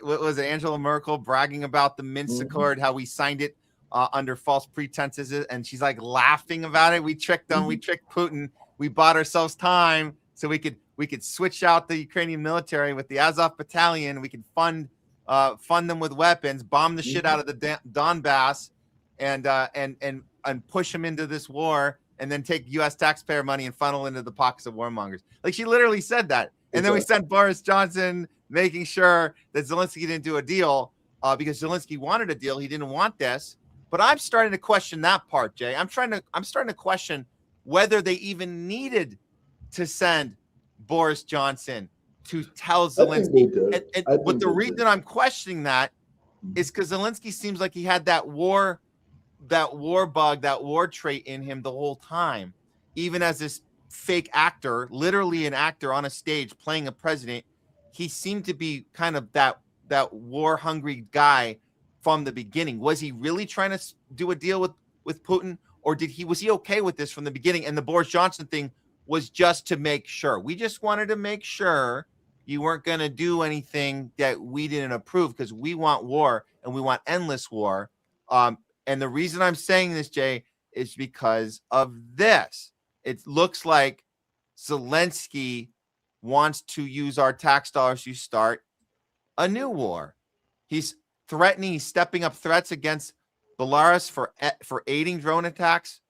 what was it, Angela Merkel bragging about the Minsk Accord, how we signed it under false pretenses, and she's like laughing about it. We tricked them, we tricked Putin, we bought ourselves time so we could switch out the Ukrainian military with the Azov battalion. We could fund them with weapons, bomb the shit out of the Donbass, and push them into this war, and then take U.S. taxpayer money and funnel into the pockets of warmongers. Like, she literally said that. And then we sent Boris Johnson making sure that Zelensky didn't do a deal because Zelensky wanted a deal. He didn't want this. But I'm starting to question that part, Jay. I'm starting to question whether they even needed to send Boris Johnson to tell Zelensky. But the reason I'm questioning that is because Zelensky seems like he had that war bug, that war trait in him the whole time. Even as this fake actor, literally an actor on a stage playing a president, he seemed to be kind of that war-hungry guy from the beginning. Was he really trying to do a deal with Putin, or was he okay with this from the beginning? And the Boris Johnson thing was just to make sure. We just wanted to make sure you weren't going to do anything that we didn't approve, because we want war and we want endless war. And the reason I'm saying this, Jay, is because of this. It looks like Zelensky wants to use our tax dollars to start a new war. He's threatening, he's stepping up threats against Belarus for aiding drone attacks.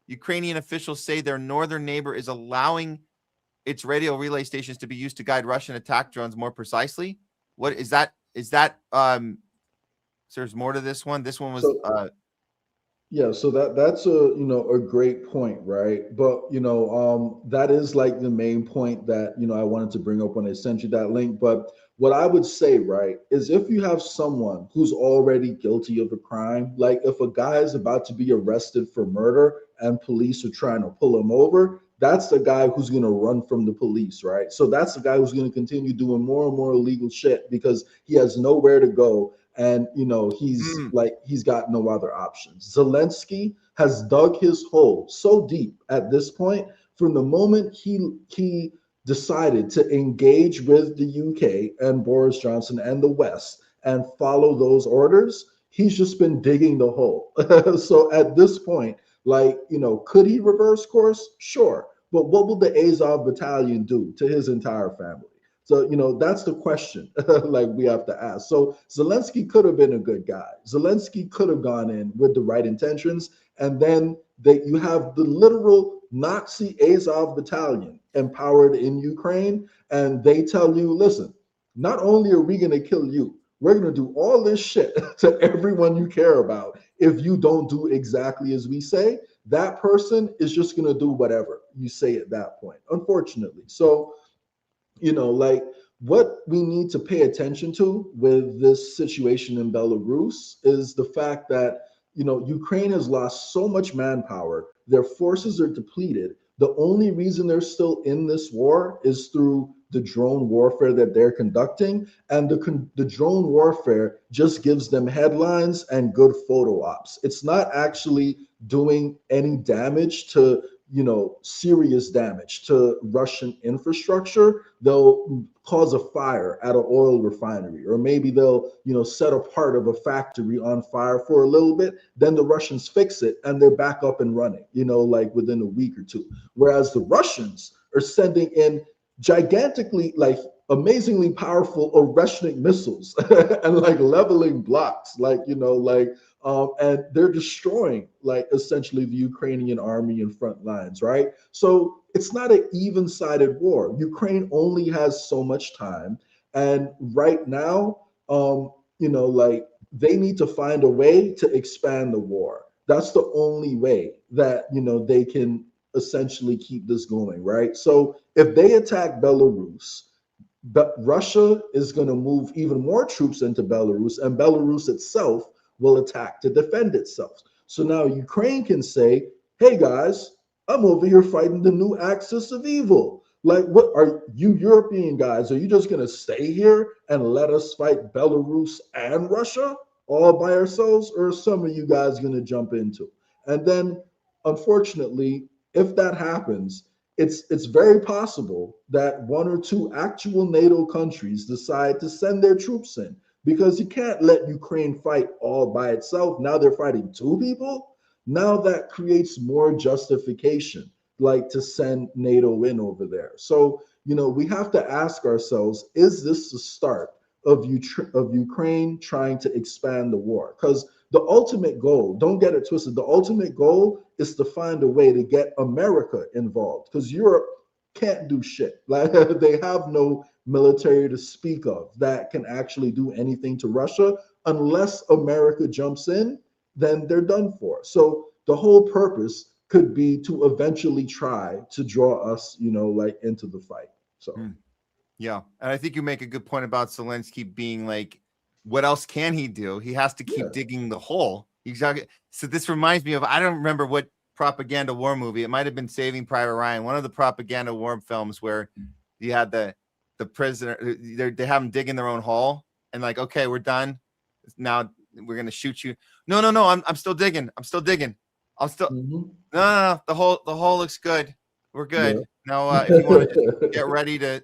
Ukrainian officials say their northern neighbor is allowing its radio relay stations to be used to guide Russian attack drones more precisely. What is that? Is that So there's more to this one. This one was So, yeah, so that's a great point, right? But that is like the main point that I wanted to bring up when I sent you that link. But what I would say, right, is if you have someone who's already guilty of a crime, like if a guy is about to be arrested for murder and police are trying to pull him over, that's the guy who's going to run from the police, right? So that's the guy who's going to continue doing more and more illegal shit because he has nowhere to go. And he's got no other options. Zelensky has dug his hole so deep at this point from the moment he decided to engage with the UK and Boris Johnson and the West and follow those orders. He's just been digging the hole. So at this point, could he reverse course? Sure. But what will the Azov battalion do to his entire family? So, that's the question we have to ask. So Zelensky could have been a good guy. Zelensky could have gone in with the right intentions. And then you have the literal Nazi Azov battalion empowered in Ukraine. And they tell you, listen, not only are we going to kill you, we're going to do all this shit to everyone you care about. If you don't do exactly as we say, that person is just going to do whatever you say at that point, unfortunately. So, what we need to pay attention to with this situation in Belarus is the fact that, Ukraine has lost so much manpower. Their forces are depleted. The only reason they're still in this war is through the drone warfare that they're conducting. And the drone warfare just gives them headlines and good photo ops. It's not actually doing any damage to serious damage to Russian infrastructure. They'll cause a fire at an oil refinery, or maybe they'll, set a part of a factory on fire for a little bit. Then the Russians fix it and they're back up and running, within a week or two. Whereas the Russians are sending in gigantically, amazingly powerful Oreshnik missiles and leveling blocks, and they're destroying essentially the Ukrainian army in front lines, right? So it's not an even-sided war. Ukraine only has so much time. And right now, they need to find a way to expand the war. That's the only way that, they can essentially keep this going, right? So if they attack Belarus, but Russia is going to move even more troops into Belarus, and Belarus itself will attack to defend itself. So now Ukraine can say, hey guys, I'm over here fighting the new axis of evil. What are you European guys? Are you just going to stay here and let us fight Belarus and Russia all by ourselves? Or are some of you guys going to jump into? And then, unfortunately, if that happens, it's very possible that one or two actual NATO countries decide to send their troops in, because you can't let Ukraine fight all by itself. Now they're fighting two people. Now that creates more justification, to send NATO in over there. So, we have to ask ourselves, is this the start of Ukraine trying to expand the war? Because the ultimate goal, don't get it twisted, the ultimate goal is to find a way to get America involved, because Europe can't do shit. They have no military to speak of that can actually do anything to Russia. Unless America jumps in, then they're done for. So the whole purpose could be to eventually try to draw us, into the fight. So, yeah. And I think you make a good point about Zelensky being what else can he do? He has to keep digging the hole. Exactly. So this reminds me of, I don't remember what propaganda war movie. It might have been Saving Private Ryan, one of the propaganda war films where you had the prisoner, they have them digging their own hole and okay, we're done. Now we're going to shoot you. No, I'm still digging. I'm still digging. I'll still, no, the hole looks good. We're good. Now, if you want to just get ready to,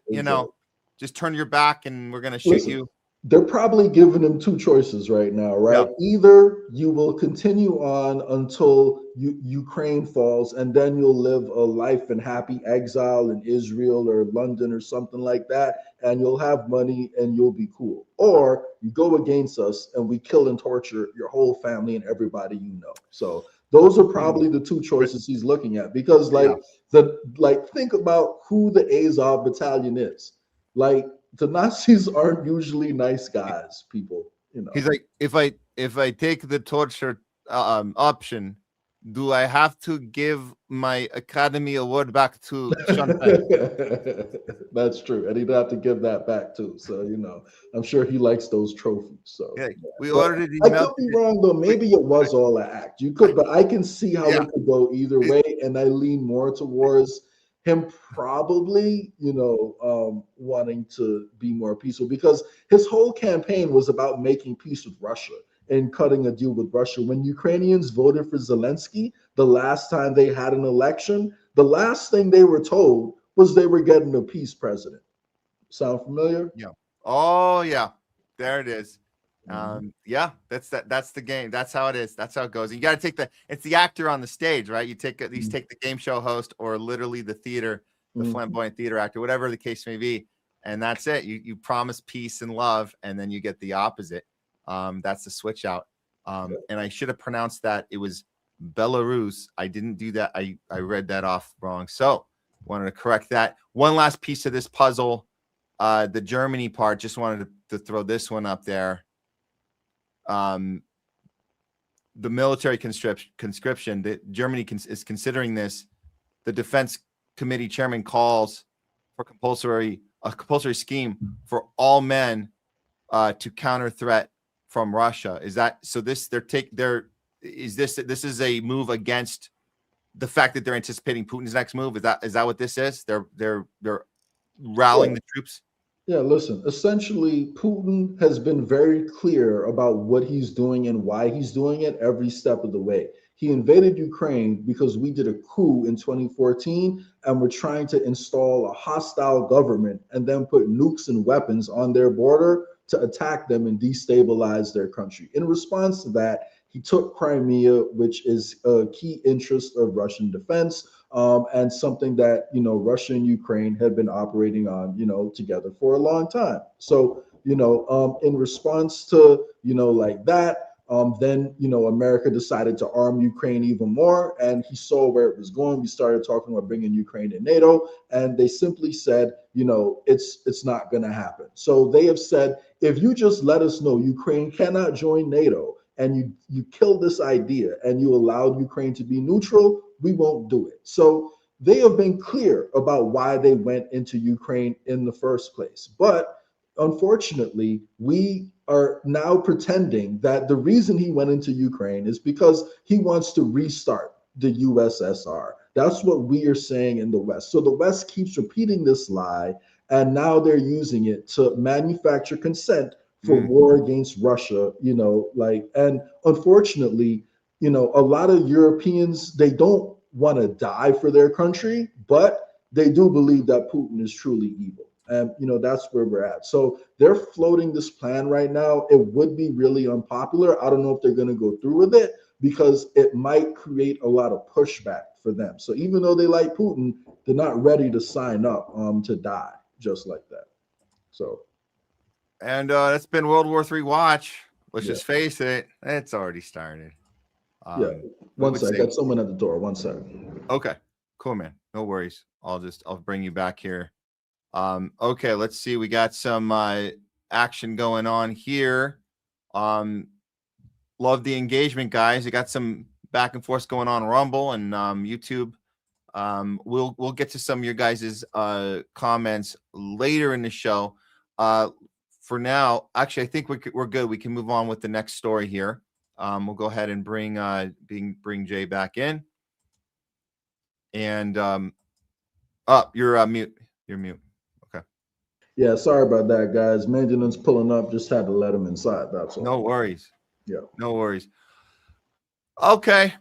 just turn your back and we're going to shoot you. They're probably giving him two choices right now, right? Yeah. Either you will continue on until Ukraine falls, and then you'll live a life in happy exile in Israel or London or something like that, and you'll have money and you'll be cool. Or you go against us and we kill and torture your whole family and everybody you know. So those are probably the two choices he's looking at, because think about who the Azov battalion is. The Nazis aren't usually nice guys, people. He's like, if if I take the torture option, do I have to give my Academy Award back to Sean Penn? That's true, and he'd have to give that back too. So I'm sure he likes those trophies. So Yeah, we But already I could be wrong though. Maybe it was all an act. You could, but I can see how it could go either way, and I lean more towards him probably, wanting to be more peaceful because his whole campaign was about making peace with Russia and cutting a deal with Russia. When Ukrainians voted for Zelensky the last time they had an election, the last thing they were told was they were getting a peace president. Sound familiar? Yeah. Oh yeah, there it is. Yeah, that's the game. That's how it is. That's how it goes. You got to take it's the actor on the stage, right? You take at least take the game show host or literally the theater, the flamboyant theater actor, whatever the case may be, and that's it. You promise peace and love, and then you get the opposite. That's the switch out. And I should have pronounced that it was Belarus. I didn't do that. I read that off wrong. So wanted to correct that. One last piece of this puzzle, the Germany part. Just wanted to throw this one up there. The military conscription that Germany is considering this. The Defense Committee chairman calls for a compulsory scheme for all men to counter threat from Russia. Is that so? This is a move against the fact that they're anticipating Putin's next move. Is that what this is? They're rallying the troops. Yeah, listen, essentially, Putin has been very clear about what he's doing and why he's doing it every step of the way. He invaded Ukraine because we did a coup in 2014 and we're trying to install a hostile government and then put nukes and weapons on their border to attack them and destabilize their country. In response to that, he took Crimea, which is a key interest of Russian defense, and something that, Russia and Ukraine had been operating on, together for a long time. So, in response to, like that, then, America decided to arm Ukraine even more, and he saw where it was going. We started talking about bringing Ukraine in NATO, and they simply said, it's not going to happen. So they have said, if you just let us know Ukraine cannot join NATO, and you kill this idea and you allowed Ukraine to be neutral, we won't do it. So they have been clear about why they went into Ukraine in the first place. But unfortunately, we are now pretending that the reason he went into Ukraine is because he wants to restart the USSR. That's what we are saying in the West. So the West keeps repeating this lie, and now they're using it to manufacture consent for war against Russia, and unfortunately, a lot of Europeans, they don't want to die for their country, but they do believe that Putin is truly evil. And, that's where we're at. So they're floating this plan right now. It would be really unpopular. I don't know if they're going to go through with it because it might create a lot of pushback for them. So even though they like Putin, they're not ready to sign up to die just like that. So. And that's been World War III watch. Let's just face it, it's already started. One sec. I got someone at the door. 1 second. Okay, cool, man. No worries. I'll bring you back here. Okay, let's see. We got some action going on here. Love the engagement, guys. We got some back and forth going on Rumble and YouTube. We'll get to some of your guys' comments later in the show. For now, actually, I think we're good. We can move on with the next story here. We'll go ahead and bring Jay back in. And you're mute. You're mute. Okay. Yeah, sorry about that, guys. Maintenance pulling up. Just had to let him inside. That's all. No worries. Yeah. No worries. Okay.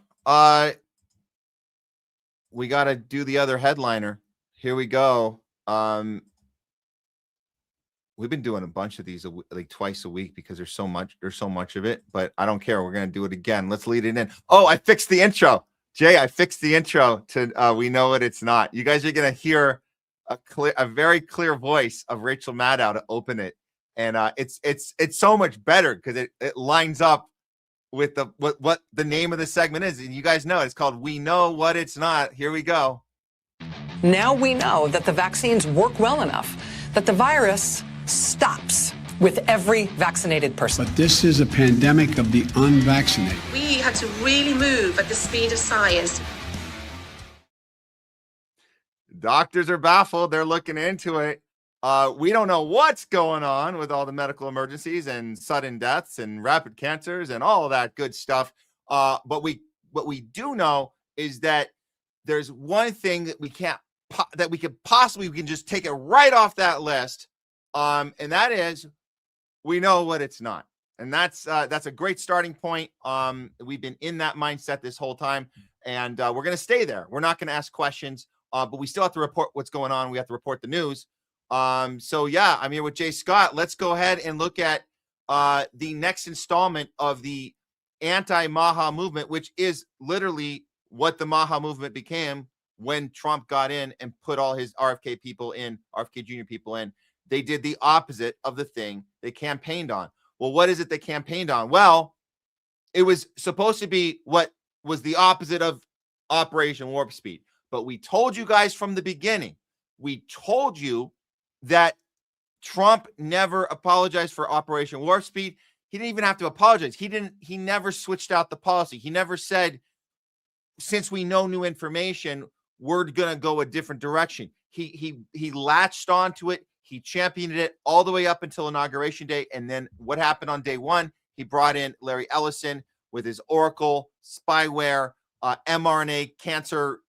We got to do the other headliner. Here we go. We've been doing a bunch of these like twice a week because there's so much of it, but I don't care. We're going to do it again. Let's lead it in. Oh, I fixed the intro. Jay, I fixed the intro to We Know What It's Not. You guys are going to hear a very clear voice of Rachel Maddow to open it. And it's so much better because it lines up with what the name of the segment is. And you guys know it's called We Know What It's Not. Here we go. Now we know that the vaccines work well enough that the virus stops. with every vaccinated person. But this is a pandemic of the unvaccinated. We had to really move at the speed of science. Doctors are baffled. They're looking into it. We don't know what's going on with all the medical emergencies and sudden deaths and rapid cancers and all of that good stuff. But what we do know is that there's one thing that we can just take it right off that list. And that is, we know what it's not. And that's a great starting point. We've been in that mindset this whole time, and we're going to stay there. We're not going to ask questions, but we still have to report what's going on. We have to report the news. So yeah, I'm here with Jay Scott. Let's go ahead and look at the next installment of the anti-Maha movement, which is literally what the Maha movement became when Trump got in and put all his RFK Jr. people in. They did the opposite of the thing they campaigned on. Well, what is it they campaigned on? Well, it was supposed to be what was the opposite of Operation Warp Speed. But we told you guys from the beginning, we told you that Trump never apologized for Operation Warp Speed. He didn't even have to apologize. He never switched out the policy. He never said, since we know new information, we're going to go a different direction. He latched onto it. He championed it all the way up until Inauguration Day. And then what happened on day one? He brought in Larry Ellison with his Oracle, spyware, mRNA, cancer,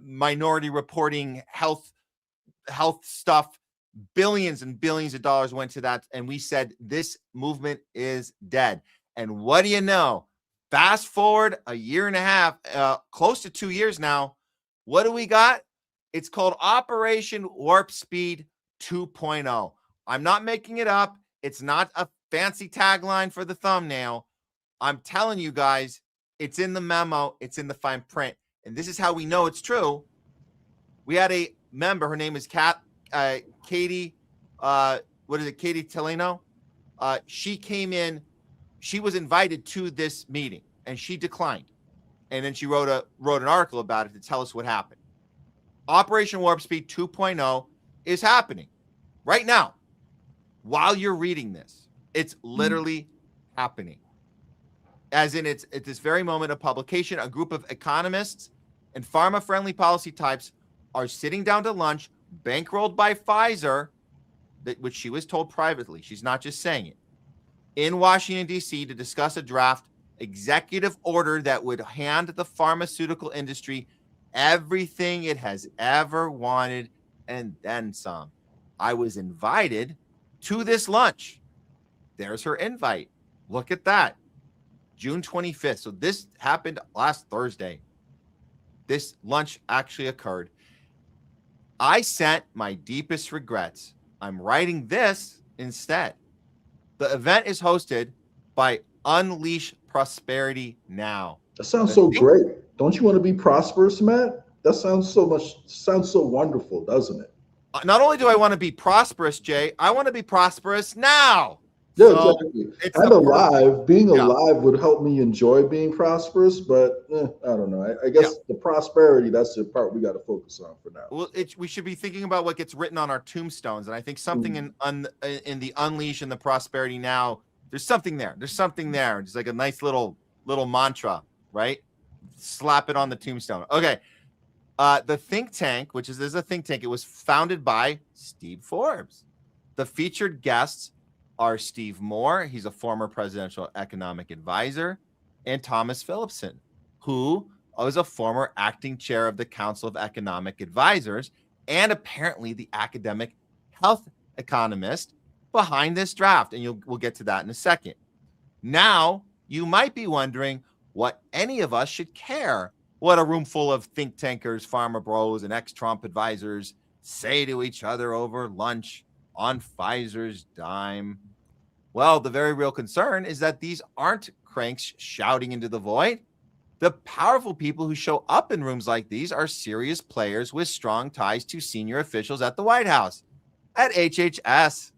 minority reporting, health stuff. Billions and billions of dollars went to that. And we said, this movement is dead. And what do you know? Fast forward a year and a half, close to 2 years now. What do we got? It's called Operation Warp Speed 2.0. I'm not making it up. It's not a fancy tagline for the thumbnail. I'm telling you guys, it's in the memo. It's in the fine print. And this is how we know it's true. We had a member. Her name is Katie. Katie Teleno. She came in. She was invited to this meeting, and she declined. And then she wrote an article about it to tell us what happened. Operation Warp Speed 2.0 is happening right now. While you're reading this, it's literally happening. As in, it's at this very moment of publication, a group of economists and pharma-friendly policy types are sitting down to lunch, bankrolled by Pfizer, which she was told privately. She's not just saying it. In Washington, D.C., to discuss a draft executive order that would hand the pharmaceutical industry everything it has ever wanted and then some. I was invited to this lunch. There's her invite. Look at that. June 25th. So this happened last Thursday. This lunch actually occurred. I sent my deepest regrets. I'm writing this instead. The event is hosted by Unleash Prosperity Now. That sounds so great. Don't you want to be prosperous, Matt? That sounds so wonderful, doesn't it? Not only do I want to be prosperous, Jay, I want to be prosperous now. Yeah, so exactly. And alive, being alive would help me enjoy being prosperous, but I don't know. I guess the prosperity, that's the part we got to focus on for now. Well, we should be thinking about what gets written on our tombstones. And I think something in the Unleash and the Prosperity Now, there's something there. There's something there. Just like a nice little mantra, right? Slap it on the tombstone. Okay. The think tank, which is a think tank, it was founded by Steve Forbes. The featured guests are Steve Moore, he's a former presidential economic advisor, and Thomas Phillipson, who was a former acting chair of the Council of Economic Advisors and apparently the academic health economist behind this draft. And we'll get to that in a second. Now, you might be wondering what any of us should care what a room full of think tankers, farmer bros, and ex-Trump advisors say to each other over lunch on Pfizer's dime. Well, the very real concern is that these aren't cranks shouting into the void. The powerful people who show up in rooms like these are serious players with strong ties to senior officials at the White House, at HHS,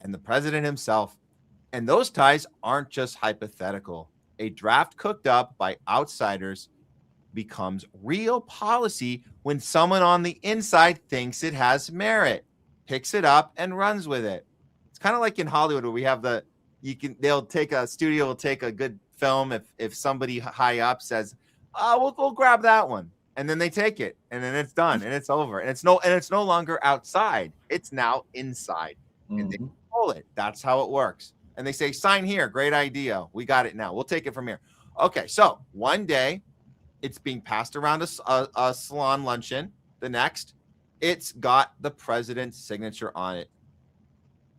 and the president himself. And those ties aren't just hypothetical. A draft cooked up by outsiders becomes real policy when someone on the inside thinks it has merit, picks it up, and runs with it. It's kind of like in Hollywood where we have a studio will take a good film if somebody high up says, oh, we'll grab that one. And then they take it, and then it's done, and it's over, and it's no longer outside. It's now inside, and they control it. That's how it works. And they say, sign here. Great idea. We got it now. We'll take it from here. Okay, so one day, it's being passed around a salon luncheon. The next, it's got the president's signature on it.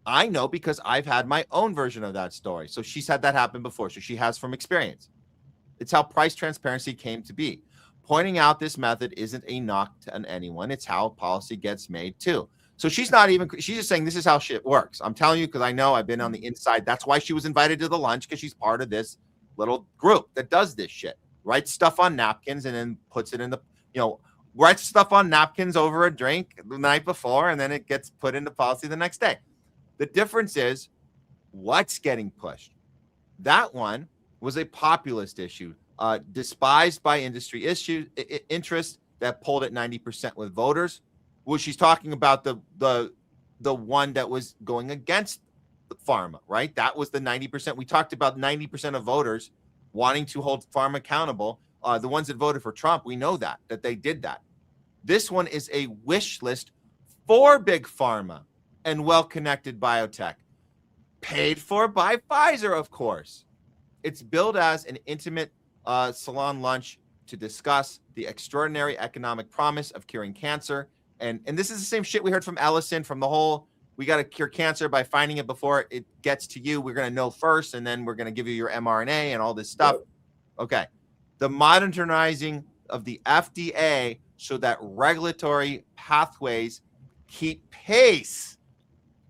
I know because I've had my own version of that story. So she's had that happen before. So she has from experience. It's how price transparency came to be. Pointing out this method isn't a knock on anyone. It's how policy gets made too. So she's just saying this is how shit works. I'm telling you because I know I've been on the inside. That's why she was invited to the lunch, because she's part of this little group that does this shit. Writes stuff on napkins and then puts it in the, writes stuff on napkins over a drink the night before, and then it gets put into policy the next day. The difference is what's getting pushed. That one was a populist issue. Despised by industry interest that polled at 90% with voters. Well, she's talking about the one that was going against the pharma, right? That was the 90%. We talked about 90% of voters wanting to hold pharma accountable. The ones that voted for Trump, we know that they did that. This one is a wish list for big pharma and well-connected biotech, paid for by Pfizer, of course. It's billed as an intimate salon lunch to discuss the extraordinary economic promise of curing cancer. And this is the same shit we heard from Ellison, from the whole, we got to cure cancer by finding it before it gets to you. We're going to know first, and then we're going to give you your mRNA and all this stuff. Okay. The modernizing of the FDA so that regulatory pathways keep pace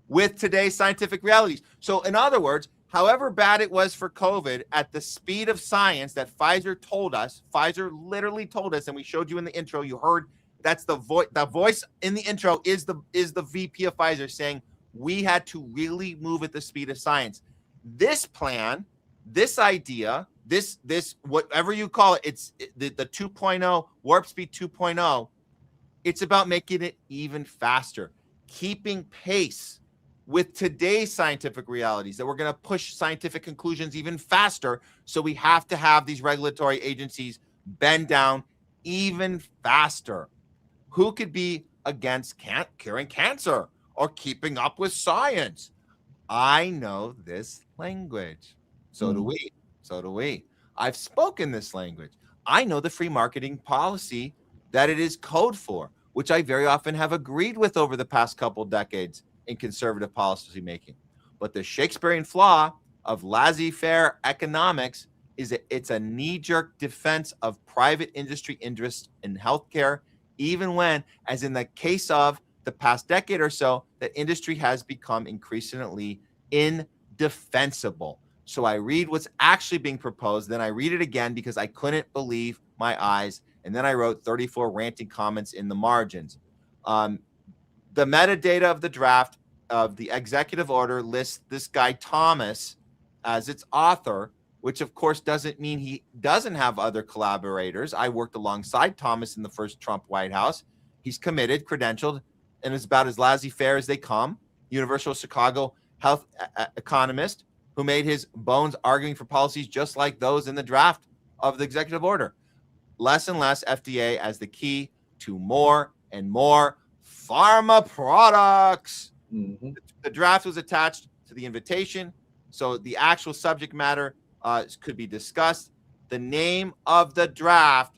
with today's scientific realities. So in other words, however bad it was for COVID, at the speed of science that Pfizer told us, Pfizer literally told us, and we showed you in the intro, you heard that's the voice. The voice in the intro is the VP of Pfizer saying we had to really move at the speed of science. This plan, this idea, this whatever you call it, it's the 2.0 warp speed 2.0. It's about making it even faster, keeping pace with today's scientific realities, that we're going to push scientific conclusions even faster. So we have to have these regulatory agencies bend down even faster. Who could be against curing cancer or keeping up with science? I know this language. So do we. So do we. I've spoken this language. I know the free marketing policy that it is code for, which I very often have agreed with over the past couple decades in conservative policy making. But the Shakespearean flaw of laissez-faire economics is that it's a knee-jerk defense of private industry interests in healthcare, even when, as in the case of the past decade or so, that industry has become increasingly indefensible. So I read what's actually being proposed, then I read it again because I couldn't believe my eyes, and then I wrote 34 ranting comments in the margins. The metadata of the draft of the executive order lists this guy Thomas as its author, which of course doesn't mean he doesn't have other collaborators. I worked alongside Thomas in the first Trump White House. He's committed, credentialed, and is about as laissez-faire as they come. University of Chicago health economist who made his bones arguing for policies just like those in the draft of the executive order. Less and less FDA as the key to more and more pharma products. The draft was attached to the invitation, so the actual subject matter could be discussed. The name of the draft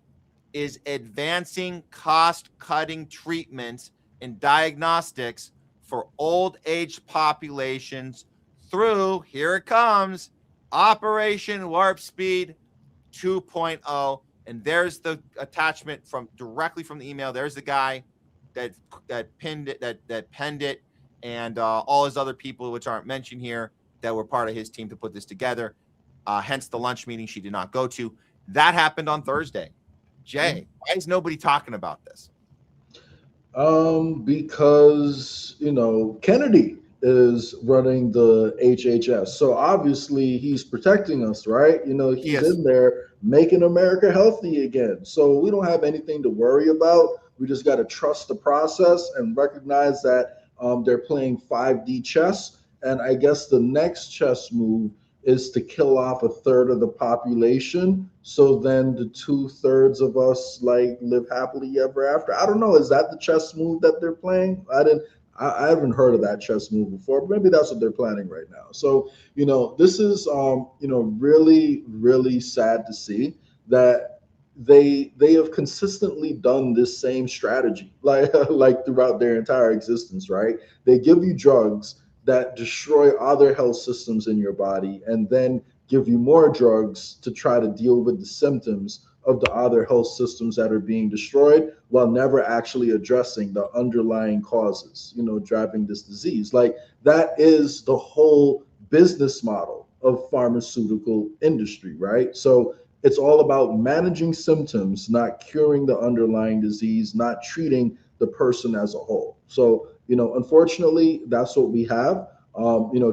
is Advancing Cost-Cutting Treatments and Diagnostics for Old Age Populations through, here it comes, Operation Warp Speed 2.0. And there's the attachment directly from the email. There's the guy that penned it, and all his other people, which aren't mentioned here, that were part of his team to put this together. Hence the lunch meeting she did not go to. That happened on Thursday. Jay, why is nobody talking about this? Because, Kennedy is running the HHS. So obviously he's protecting us, right? He's in there making America healthy again. So we don't have anything to worry about. We just got to trust the process and recognize that they're playing 5D chess. And I guess the next chess move is to kill off a third of the population, so then the 2/3 of us like live happily ever after. I don't know. Is that the chess move that they're playing? I haven't heard of that chess move before, but maybe that's what they're planning right now. So, this is really, really sad to see that they have consistently done this same strategy like throughout their entire existence, right? They give you drugs that destroy other health systems in your body, and then give you more drugs to try to deal with the symptoms of the other health systems that are being destroyed, while never actually addressing the underlying causes, driving this disease. Like, that is the whole business model of pharmaceutical industry, right? So it's all about managing symptoms, not curing the underlying disease, not treating the person as a whole. So, unfortunately, that's what we have.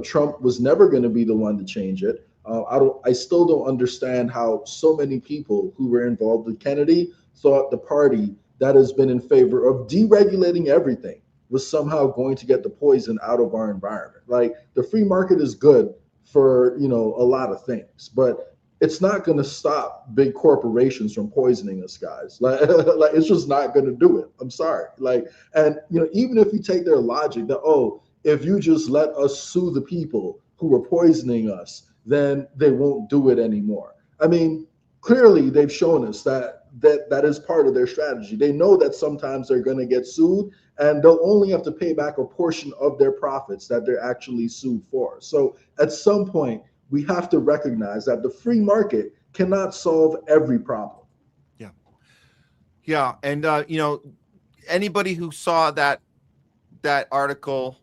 Trump was never going to be the one to change it. I still don't understand how so many people who were involved with Kennedy thought the party that has been in favor of deregulating everything was somehow going to get the poison out of our environment. Like, the free market is good for, a lot of things, but it's not going to stop big corporations from poisoning us, guys. Like it's just not going to do it. I'm sorry. And even if you take their logic that, if you just let us sue the people who are poisoning us, then they won't do it anymore. I mean, clearly they've shown us that is part of their strategy. They know that sometimes they're going to get sued, and they'll only have to pay back a portion of their profits that they're actually sued for. So at some point, we have to recognize that the free market cannot solve every problem. Yeah. And, anybody who saw that article,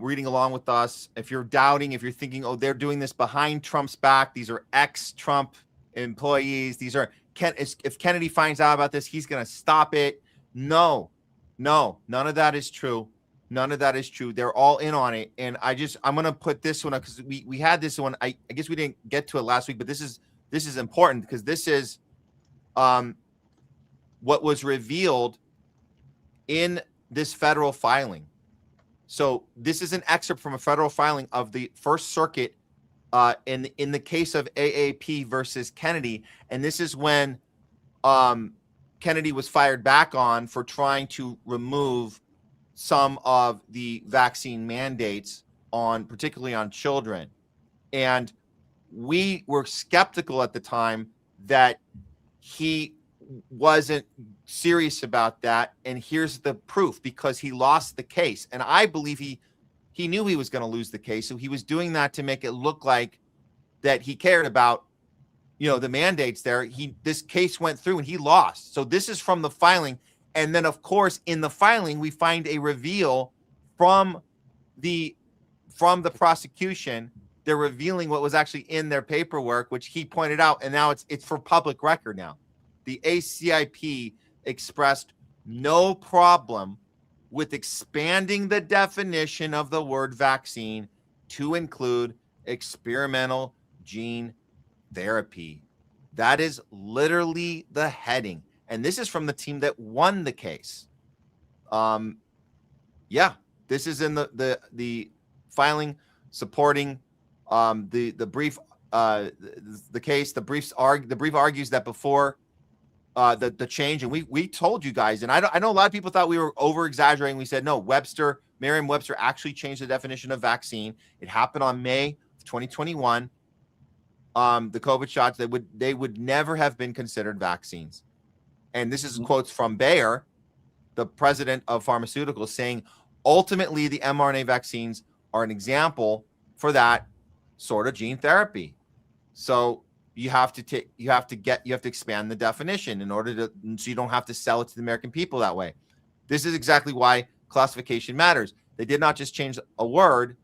reading along with us, if you're doubting, if you're thinking, they're doing this behind Trump's back, these are ex-Trump employees, if Kennedy finds out about this, he's going to stop it. No, none of that is true. None of that is true. They're all in on it. And I'm going to put this one up because we had this one. I guess we didn't get to it last week, but this is important because this is what was revealed in this federal filing. So this is an excerpt from a federal filing of the First Circuit in the case of AAP versus Kennedy. And this is when Kennedy was fired back on for trying to remove some of the vaccine mandates particularly on children. And we were skeptical at the time that he wasn't serious about that. And here's the proof, because he lost the case. And I believe he knew he was going to lose the case. So he was doing that to make it look like that he cared about, the mandates there. This case went through and he lost. So this is from the filing. And then, of course, in the filing, we find a reveal from the prosecution. They're revealing what was actually in their paperwork, which he pointed out. And now it's for public record now. The ACIP expressed no problem with expanding the definition of the word vaccine to include experimental gene therapy. That is literally the heading. And this is from the team that won the case. This is in the filing supporting the brief, the case. The brief argues that before the change, and we told you guys, and I know a lot of people thought we were over exaggerating. We said no. Merriam-Webster actually changed the definition of vaccine. It happened on May of 2021. The COVID shots they would never have been considered vaccines. And this is quotes from Bayer, the president of pharmaceuticals, saying, ultimately, the mRNA vaccines are an example for that sort of gene therapy. So you have to expand the definition in order so you don't have to sell it to the American people that way. This is exactly why classification matters. They did not just change a word.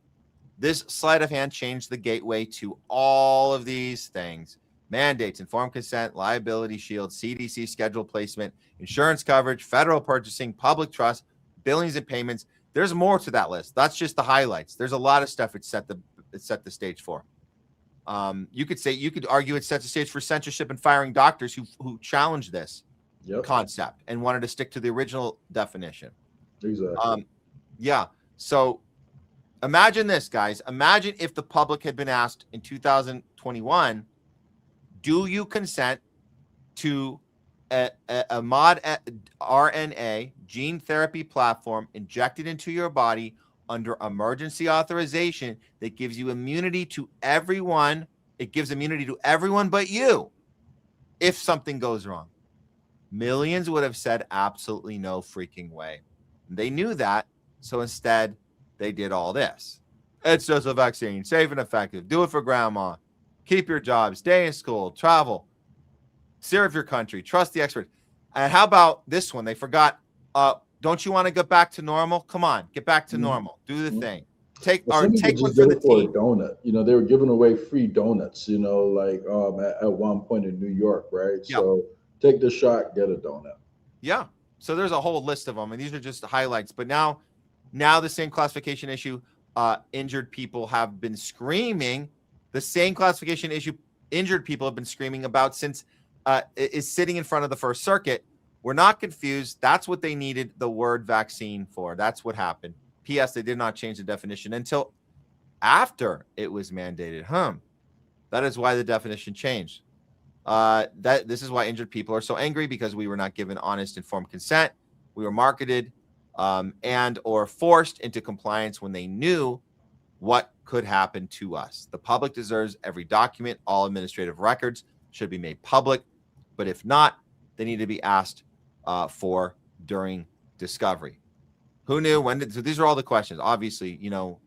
This sleight of hand changed the gateway to all of these things: mandates, informed consent, liability shield, CDC schedule placement, insurance coverage, federal purchasing, public trust, billings and payments. There's more to that list. That's just the highlights. There's a lot of stuff it set the stage for. You could argue it sets the stage for censorship and firing doctors who challenged this concept and wanted to stick to the original definition. Exactly. So Imagine this, guys. Imagine if the public had been asked in 2021, do you consent to a mod RNA gene therapy platform injected into your body under emergency authorization that gives you immunity to everyone? It gives immunity to everyone but you if something goes wrong. Millions would have said absolutely no freaking way. They knew that, so instead they did all this. It's just a vaccine, safe and effective. Do it for grandma. Keep your job, stay in school, travel, serve your country, trust the expert. And how about this one? They forgot. Don't you want to get back to normal? Come on, get back to normal. Do the thing. Take one for the team. A donut. You know, they were giving away free donuts. You know, like at one point in New York, right? Yep. So take the shot, get a donut. Yeah. So there's a whole list of them, and these are just the highlights. But now the same classification issue. Injured people have been screaming. The same classification issue injured people have been screaming about since is sitting in front of the First Circuit. We're not confused. That's what they needed the word vaccine for. That's what happened. P.S. They did not change the definition until after it was mandated. That is why the definition changed. This is why injured people are so angry, because we were not given honest, informed consent. We were marketed and or forced into compliance when they knew what could happen to us. The public deserves every document. All administrative records should be made public, but if not, they need to be asked for during discovery. Who knew? When did? So these are all the questions. Obviously, you know,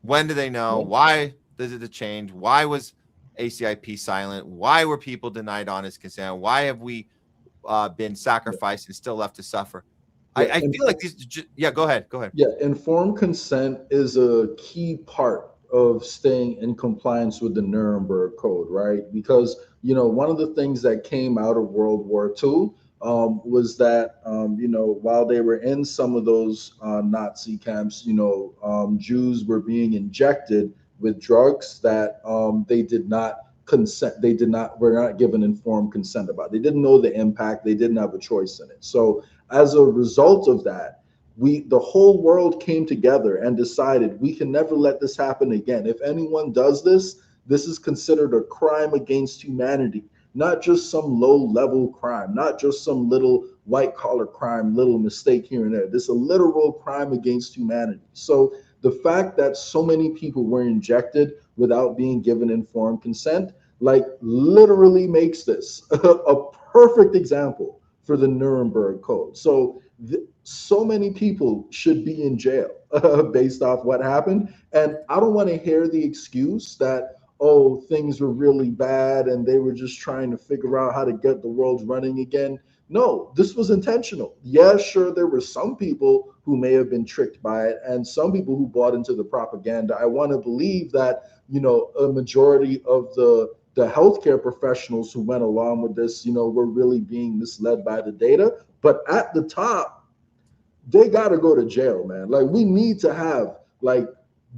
when do they know? Why does it change? Why was ACIP silent? Why were people denied honest consent? Why have we been sacrificed and still left to suffer? I feel like these. Go ahead. Yeah, informed consent is a key part of staying in compliance with the Nuremberg Code, right? Because, you know, one of the things that came out of World War II was that, you know, while they were in some of those Nazi camps, you know, Jews were being injected with drugs that they did not consent. Were not given informed consent about. They didn't know the impact. They didn't have a choice in it. So as a result of that, the whole world came together and decided we can never let this happen again. If anyone does this, this is considered a crime against humanity, not just some low-level crime, not just some little white-collar crime, little mistake here and there. This is a literal crime against humanity. So the fact that so many people were injected without being given informed consent, like, literally makes this a perfect example for the Nuremberg Code. So so many people should be in jail based off what happened. And I don't want to hear the excuse that, oh, things were really bad and they were just trying to figure out how to get the world running again. No, this was intentional. Yeah, sure, there were some people who may have been tricked by it and some people who bought into the propaganda. I want to believe that, you know, a majority of the healthcare professionals who went along with this, you know, were really being misled by the data. But at the top, they got to go to jail, man. Like, we need to have, like,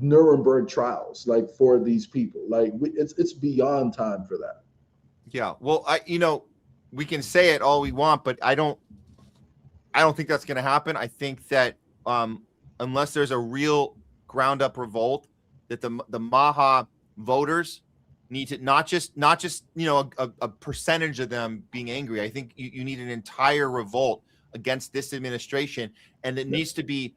Nuremberg trials, like, for these people. Like, it's beyond time for that. Yeah. Well, you know, we can say it all we want, but I don't think that's going to happen. I think that unless there's a real ground up revolt, that the Maha voters need to not just you know a percentage of them being angry. I think you need an entire revolt against this administration, and there needs to be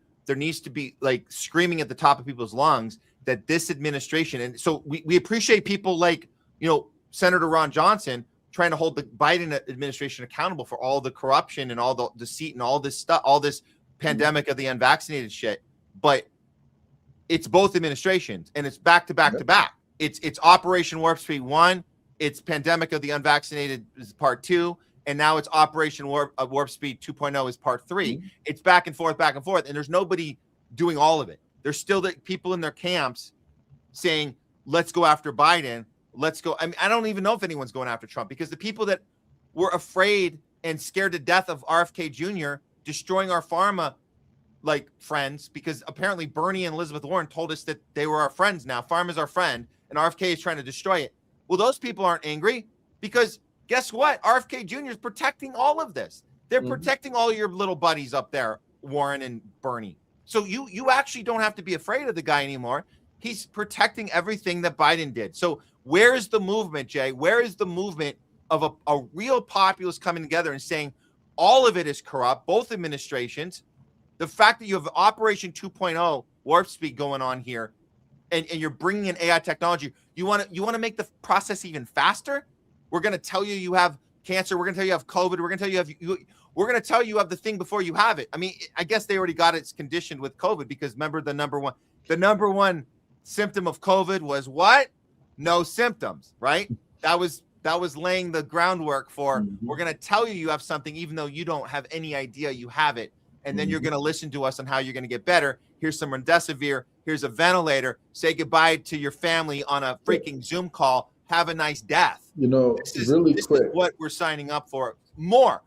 like screaming at the top of people's lungs that this administration. And so we appreciate people like, you know, Senator Ron Johnson trying to hold the Biden administration accountable for all the corruption and all the deceit and all this stuff, all this pandemic of the unvaccinated shit. But it's both administrations, and it's back to back to back. It's Operation Warp Speed 1, it's Pandemic of the Unvaccinated is Part 2, and now it's Operation Warp Speed 2.0 is Part 3. It's back and forth, and there's nobody doing all of it. There's still the people in their camps saying, let's go after Biden, let's go. I mean, I don't even know if anyone's going after Trump, because the people that were afraid and scared to death of RFK Jr. destroying our pharma like friends, because apparently Bernie and Elizabeth Warren told us that they were our friends now. Pharma's our friend, and RFK is trying to destroy it. Well, those people aren't angry, because guess what? RFK Jr. is protecting all of this. They're protecting all your little buddies up there, Warren and Bernie. So you actually don't have to be afraid of the guy anymore. He's protecting everything that Biden did. So where is the movement, Jay? Where is the movement of a real populace coming together and saying all of it is corrupt, both administrations? The fact that you have Operation 2.0 warp speed going on here, and you're bringing in AI technology, you want to make the process even faster? We're going to tell you you have cancer. We're going to tell you have COVID. We're going to tell we're going to tell you have the thing before you have it. I mean, I guess they already got it conditioned with COVID, because remember the number one symptom of COVID was what? No symptoms, right? That was laying the groundwork for, we're going to tell you have something even though you don't have any idea you have it. And then you're going to listen to us on how you're going to get better. Here's some remdesivir. Here's a ventilator. Say goodbye to your family on a freaking Zoom call. Have a nice death. You know, this is quick. What we're signing up for. More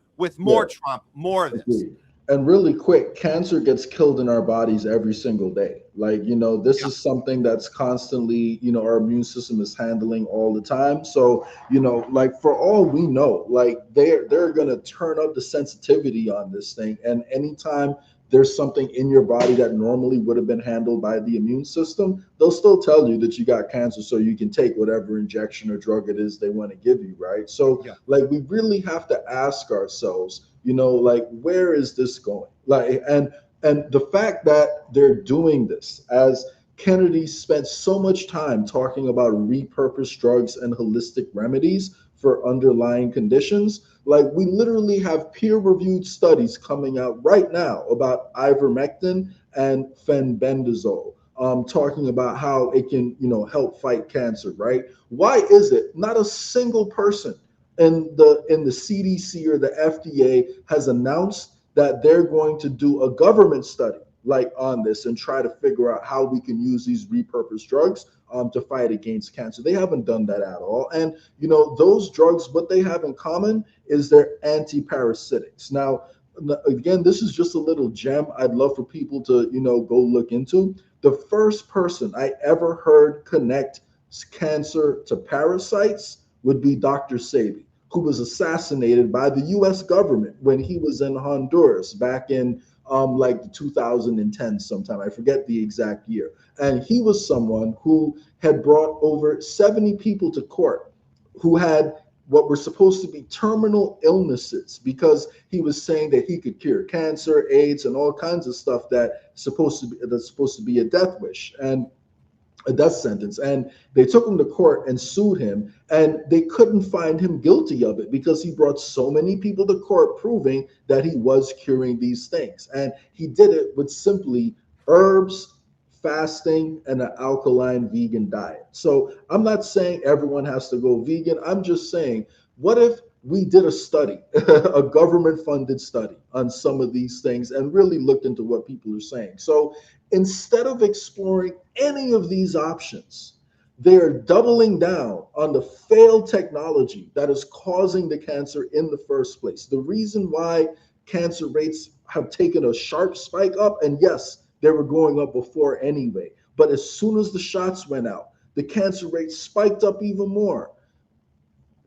Trump, more of this. Agreed. And really quick, cancer gets killed in our bodies every single day. Like, you know, this is something that's constantly, you know, our immune system is handling all the time. So, you know, like for all we know, like they're going to turn up the sensitivity on this thing. And anytime there's something in your body that normally would have been handled by the immune system, they'll still tell you that you got cancer so you can take whatever injection or drug it is they want to give you, right? So like we really have to ask ourselves, you know, like, where is this going? Like, and the fact that they're doing this, as Kennedy spent so much time talking about repurposed drugs and holistic remedies for underlying conditions, like we literally have peer-reviewed studies coming out right now about ivermectin and fenbendazole, talking about how it can, you know, help fight cancer, right? Why is it not a single person in the CDC or the FDA has announced that they're going to do a government study like on this and try to figure out how we can use these repurposed drugs to fight against cancer? They haven't done that at all. And, you know, those drugs, what they have in common is they're antiparasitics. Now, again, this is just a little gem I'd love for people to, you know, go look into. The first person I ever heard connect cancer to parasites would be Dr. Sebi, who was assassinated by the U.S. government when he was in Honduras back in like 2010 sometime. I forget the exact year. And he was someone who had brought over 70 people to court who had what were supposed to be terminal illnesses, because he was saying that he could cure cancer, AIDS, and all kinds of stuff that's supposed to be a death wish and a death sentence. And they took him to court and sued him, and they couldn't find him guilty of it because he brought so many people to court proving that he was curing these things. And he did it with simply herbs, fasting, and an alkaline vegan diet. So I'm not saying everyone has to go vegan. I'm just saying, what if we did a study, a government funded study on some of these things and really looked into what people are saying? So instead of exploring any of these options, they're doubling down on the failed technology that is causing the cancer in the first place. The reason why cancer rates have taken a sharp spike up, and yes, they were going up before anyway, but as soon as the shots went out, the cancer rate spiked up even more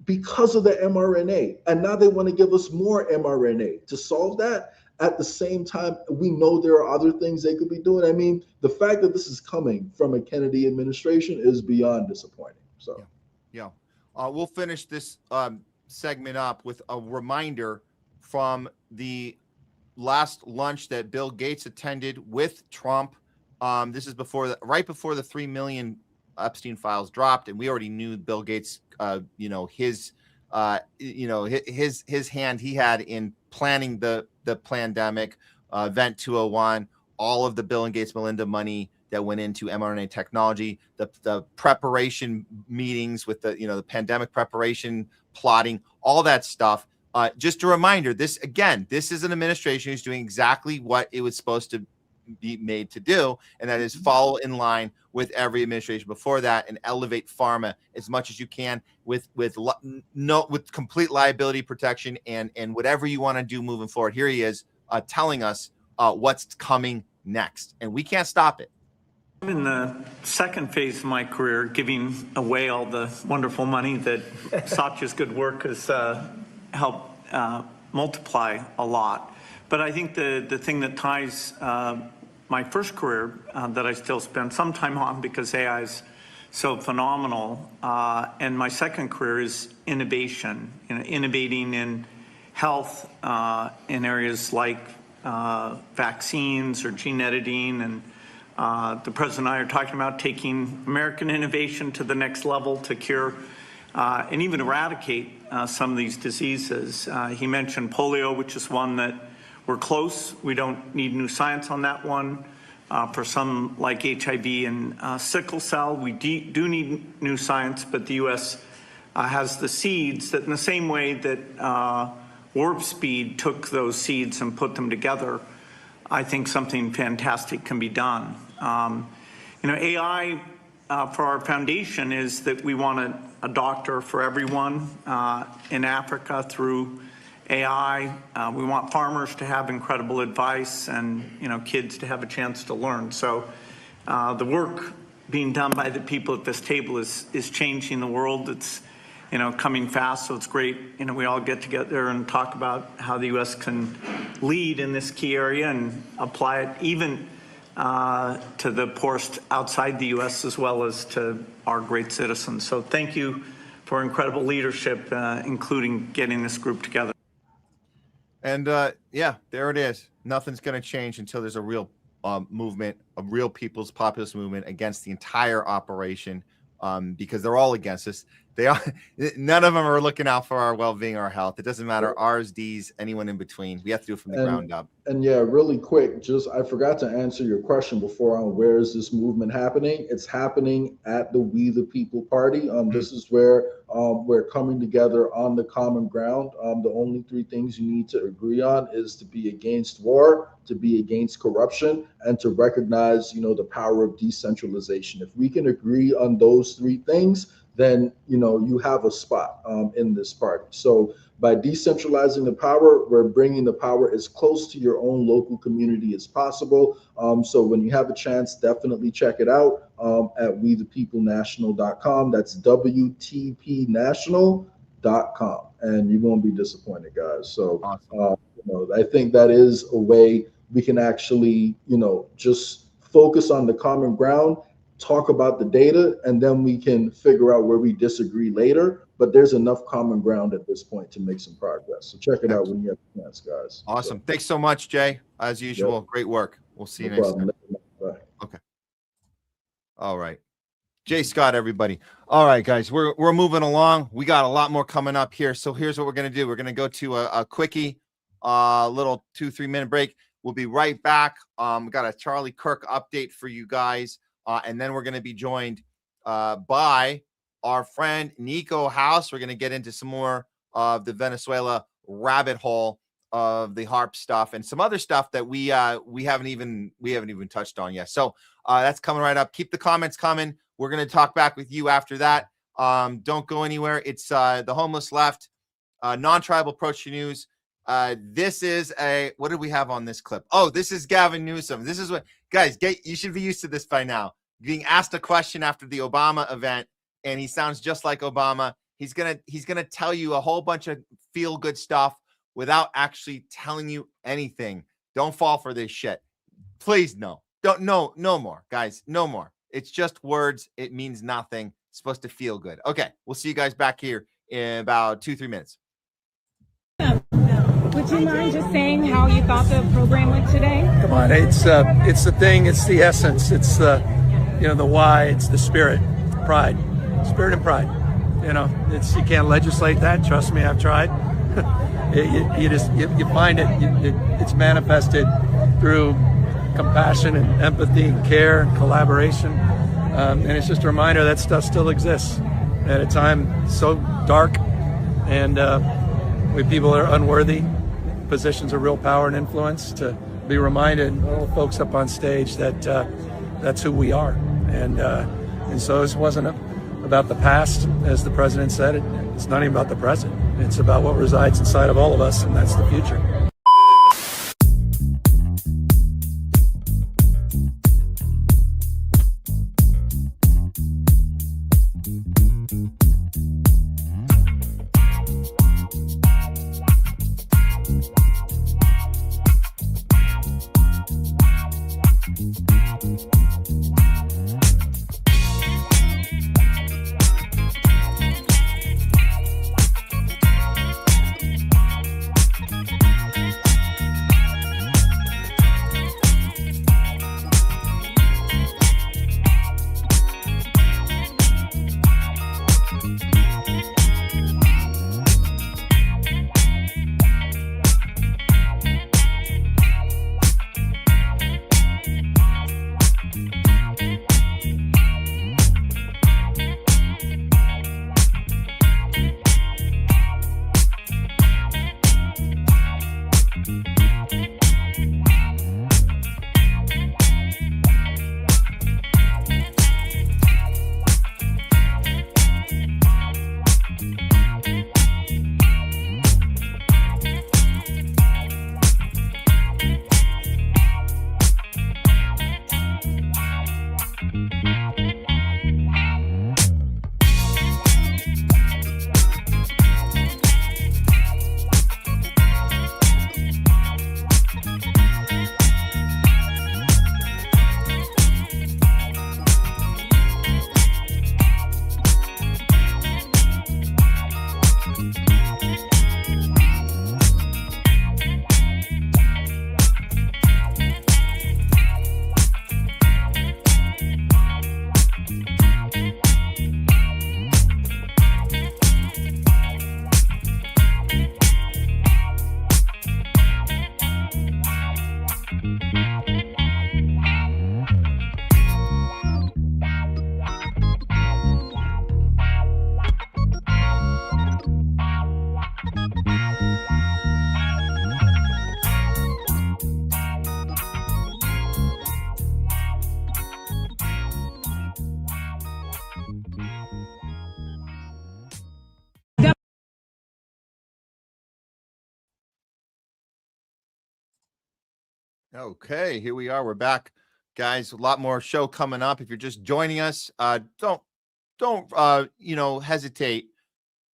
because of the mRNA. And now they want to give us more mRNA to solve that. At the same time, we know there are other things they could be doing. I mean, the fact that this is coming from a Kennedy administration is beyond disappointing. So, we'll finish this segment up with a reminder from the last lunch that Bill Gates attended with Trump. This is right before the 3 million Epstein files dropped, and we already knew Bill Gates, his hand he had in planning the pandemic, Event 201, all of the Bill and Gates Melinda money that went into mRNA technology, the preparation meetings with the pandemic preparation, plotting, all that stuff. Just a reminder, this is an administration who's doing exactly what it was supposed to be made to do, and that is follow in line with every administration before that and elevate pharma as much as you can with complete liability protection and whatever you want to do moving forward. Here he is telling us what's coming next, and we can't stop it. I'm in the second phase of my career, giving away all the wonderful money that Satya's good work has helped multiply a lot. But I think the thing that ties my first career that I still spend some time on because AI is so phenomenal. And my second career is innovation, innovating in health in areas like vaccines or gene editing. And the president and I are talking about taking American innovation to the next level to cure and even eradicate some of these diseases. He mentioned polio, which is one that we're close. We don't need new science on that one. For some like HIV and sickle cell, we do need new science, but the U.S. Has the seeds that in the same way that Warp Speed took those seeds and put them together, I think something fantastic can be done. AI for our foundation is that we want a doctor for everyone in Africa through AI. We want farmers to have incredible advice and kids to have a chance to learn. So the work being done by the people at this table is changing the world. It's coming fast, so it's great. We all get together and talk about how the U.S. can lead in this key area and apply it even to the poorest outside the U.S. as well as to our great citizens. So thank you for incredible leadership, including getting this group together. And yeah, there it is. Nothing's going to change until there's a real movement, a real people's populist movement against the entire operation, because they're all against us. They are, none of them are looking out for our well-being or our health. It doesn't matter, R's, D's, anyone in between. We have to do it from the ground up. And yeah, really quick, I forgot to answer your question before on where is this movement happening. It's happening at the We the People Party. This is where we're coming together on the common ground. The only three things you need to agree on is to be against war, to be against corruption, and to recognize, the power of decentralization. If we can agree on those three things, then you have a spot in this party. So by decentralizing the power, we're bringing the power as close to your own local community as possible. So when you have a chance, definitely check it out at wethepeoplenational.com. That's WTPnational.com, and you won't be disappointed, guys. So I think that is a way we can actually just focus on the common ground, talk about the data, and then we can figure out where we disagree later. But there's enough common ground at this point to make some progress. So check it out when you have a chance, guys. Awesome. Thanks so much, Jay. As usual, Yep. Great work. We'll see you No next problem. time. Bye. Okay. All right. Jay Scott, everybody. All right, guys, we're moving along. We got a lot more coming up here. So here's what we're going to do. We're going to go to a quickie, little 2-3 minute break. We'll be right back. We got a Charlie Kirk update for you guys. And then we're going to be joined by our friend NIKO House. We're going to get into some more of the Venezuela rabbit hole of the HAARP stuff and some other stuff that we haven't even touched on yet. So that's coming right up. Keep the comments coming. We're going to talk back with you after that. Don't go anywhere. It's the Homeless Left, non-tribal approach to news. This is what did we have on this clip? Oh, this is Gavin Newsom. This is what, guys, you should be used to this by now. Being asked a question after the Obama event, and he sounds just like Obama. He's gonna tell you a whole bunch of feel-good stuff without actually telling you anything. Don't fall for this shit. Please, no more, guys. No more. It's just words. It means nothing. It's supposed to feel good. Okay, we'll see you guys back here in about 2-3 minutes. Would you mind just saying how you thought the program went today? Come on, it's the thing, it's the essence, it's the the why, it's the spirit and pride. It's you can't legislate that. Trust me, I've tried. you find it. It's manifested through compassion and empathy and care and collaboration, and it's just a reminder that stuff still exists at a time so dark and where people are unworthy. Positions of real power and influence, to be reminded, all the folks up on stage, that that's who we are, and so this wasn't about the past, as the president said. It's not even about the present. It's about what resides inside of all of us, and that's the future. Okay, here we are. We're back, guys. A lot more show coming up. If you're just joining us, don't hesitate.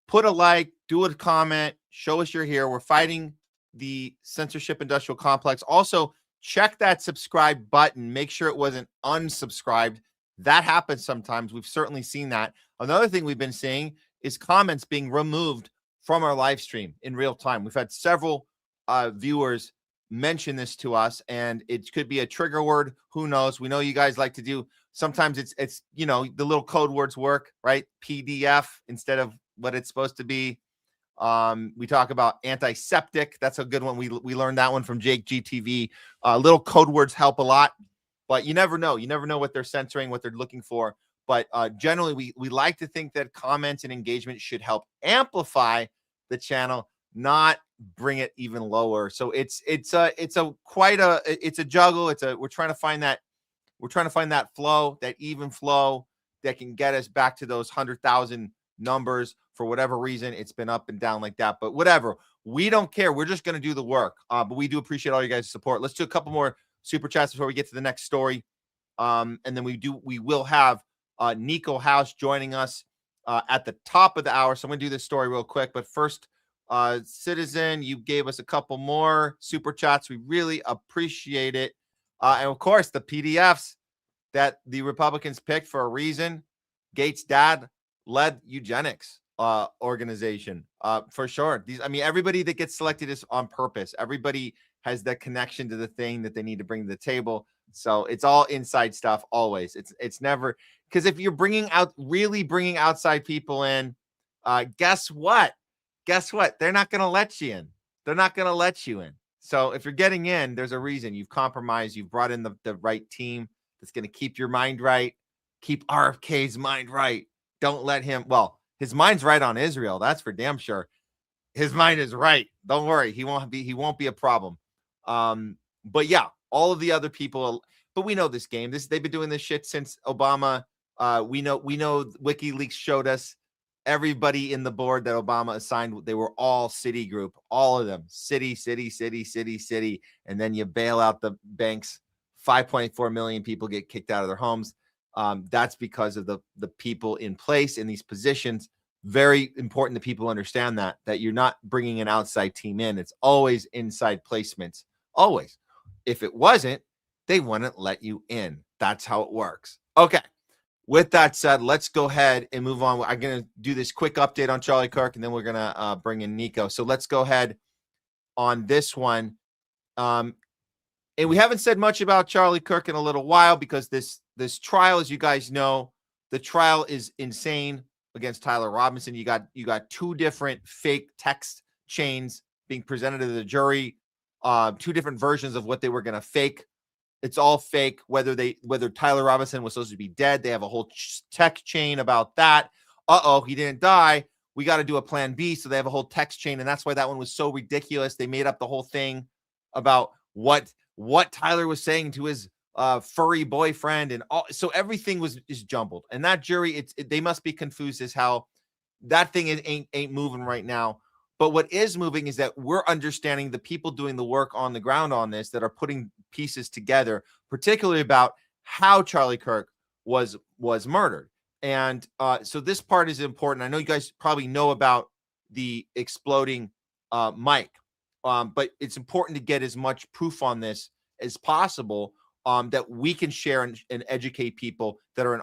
Put a like, do a comment, show us you're here. We're fighting the censorship industrial complex. Also, check that subscribe button. Make sure it wasn't unsubscribed. That happens sometimes. We've certainly seen that. Another thing we've been seeing is comments being removed from our live stream in real time. We've had several viewers mention this to us, and it could be a trigger word. Who knows? We know you guys like to do. Sometimes it's the little code words work, right? PDF instead of what it's supposed to be. We talk about antiseptic. That's a good one. We learned that one from Jake GTV. Little code words help a lot, but you never know. You never know what they're censoring, what they're looking for. But generally, we like to think that comments and engagement should help amplify the channel, not bring it even lower. So it's a juggle. We're trying to find that flow, that even flow that can get us back to those 100,000 numbers. For whatever reason, it's been up and down like that, but whatever, we don't care. We're just going to do the work. But we do appreciate all you guys' support. Let's do a couple more super chats before we get to the next story. And then we will have NIKO House joining us at the top of the hour. So I'm going to do this story real quick, but first, Citizen, you gave us a couple more super chats. We really appreciate it. And of course, the PDFs that the Republicans picked for a reason. Gates' dad led eugenics organization for sure. Everybody that gets selected is on purpose. Everybody has that connection to the thing that they need to bring to the table. So it's all inside stuff always. It's never, because if you're bringing outside people in, guess what? They're not going to let you in. They're not going to let you in. So if you're getting in, there's a reason. You've compromised. You've brought in the right team that's going to keep your mind right, keep RFK's mind right. Don't let him. Well, his mind's right on Israel. That's for damn sure. His mind is right. Don't worry. He won't be a problem. But yeah, all of the other people. But we know this game. They've been doing this shit since Obama. We know WikiLeaks showed us. Everybody in the board that Obama assigned, they were all Citigroup, all of them, city. And then you bail out the banks. 5.4 million people get kicked out of their homes. That's because of the people in place in these positions. Very important that people understand that you're not bringing an outside team in. It's always inside placements. Always. If it wasn't, they wouldn't let you in. That's how it works. Okay. With that said, let's go ahead and move on. I'm going to do this quick update on Charlie Kirk, and then we're going to bring in Nico. So let's go ahead on this one. And we haven't said much about Charlie Kirk in a little while because this trial, as you guys know, the trial is insane against Tyler Robinson. You got two different fake text chains being presented to the jury, two different versions of what they were going to fake. It's all fake. Whether Tyler Robinson was supposed to be dead, they have a whole text chain about that. He didn't die. We got to do a plan B. So they have a whole text chain, and that's why that one was so ridiculous. They made up the whole thing about what Tyler was saying to his furry boyfriend, and all. So everything is jumbled. And that jury, they must be confused as how that thing ain't moving right now. But what is moving is that we're understanding the people doing the work on the ground on this that are putting pieces together, particularly about how Charlie Kirk was murdered. And so this part is important. I know you guys probably know about the exploding mic, but it's important to get as much proof on this as possible that we can share and educate people that are in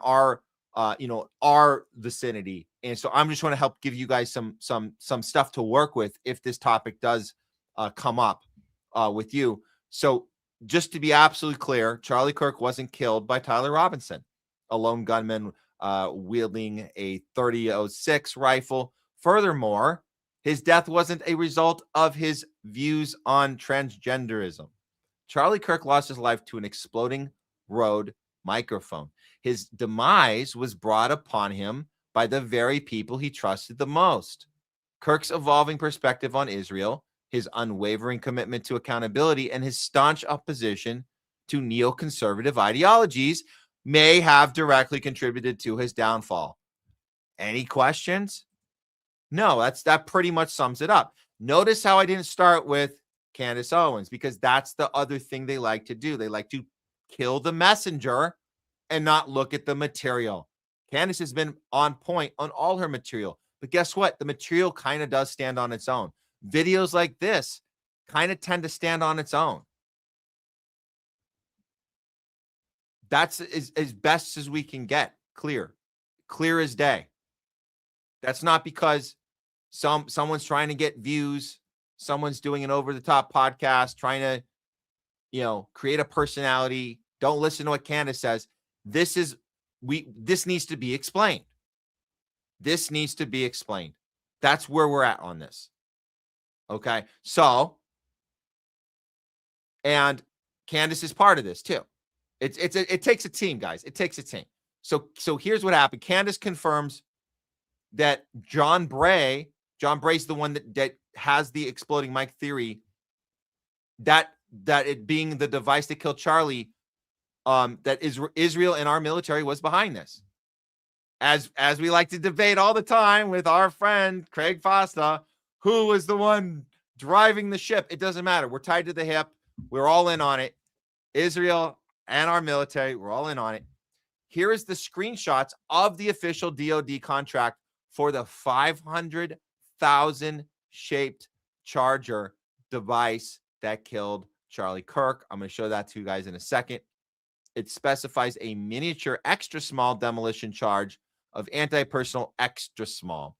our vicinity. And so I'm just want to help give you guys some stuff to work with if this topic does come up with you. So just to be absolutely clear, Charlie Kirk wasn't killed by Tyler Robinson, a lone gunman wielding a .30-06 rifle. Furthermore, his death wasn't a result of his views on transgenderism. Charlie Kirk lost his life to an exploding Rode microphone. His demise was brought upon him by the very people he trusted the most. Kirk's evolving perspective on Israel, his unwavering commitment to accountability, and his staunch opposition to neoconservative ideologies may have directly contributed to his downfall. Any questions? No, that pretty much sums it up. Notice how I didn't start with Candace Owens, because that's the other thing they like to do. They like to kill the messenger and not look at the material. Candace has been on point on all her material, but guess what? The material kind of does stand on its own. Videos like this kind of tend to stand on its own. That's as best as we can get. Clear as day. That's not because someone's trying to get views, someone's doing an over-the-top podcast, trying to, create a personality. Don't listen to what Candace says. This needs to be explained. This needs to be explained. That's where we're at on this. Okay. So, and Candace is part of this too. It takes a team, guys. It takes a team. So here's what happened. Candace confirms that John Bray's the one that has the exploding mic theory, that it being the device that killed Charlie, that Israel and our military was behind this. As we like to debate all the time with our friend Craig Fosta, who was the one driving the ship. It doesn't matter. We're tied to the hip. We're all in on it. Israel and our military, we're all in on it. Here is the screenshots of the official DoD contract for the 500,000 shaped charger device that killed Charlie Kirk. I'm going to show that to you guys in a second. It specifies a miniature extra small demolition charge of anti-personnel extra small.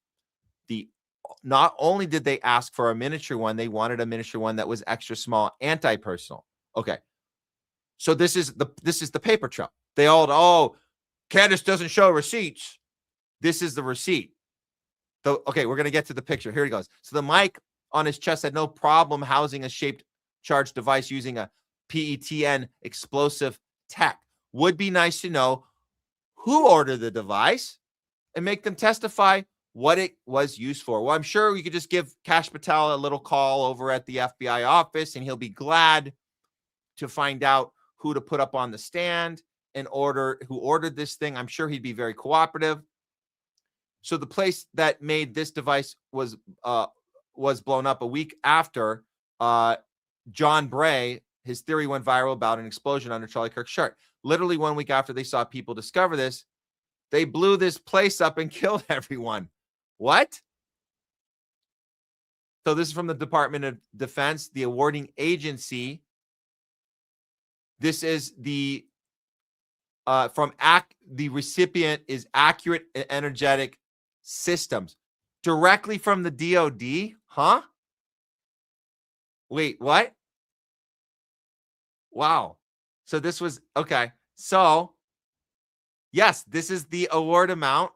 Not only did they ask for a miniature one, they wanted a miniature one that was extra small anti-personnel. Okay. So this is the paper trail. They all, Candace doesn't show receipts. This is the receipt. Okay, we're going to get to the picture. Here he goes. So the mic on his chest had no problem housing a shaped charge device using a PETN explosive tech. Would be nice to know who ordered the device and make them testify what it was used for. Well, I'm sure we could just give Kash Patel a little call over at the FBI office, and he'll be glad to find out who to put up on the stand and who ordered this thing. I'm sure he'd be very cooperative. So the place that made this device was blown up a week after John Bray, his theory went viral about an explosion under Charlie Kirk's shirt. Literally 1 week after they saw people discover this, they blew this place up and killed everyone. What? So this is from the Department of Defense, the awarding agency This is the the recipient is Accurate Energetic Systems, directly from the DoD, huh? Wait, what? Wow. So this was okay. So yes, this is the award amount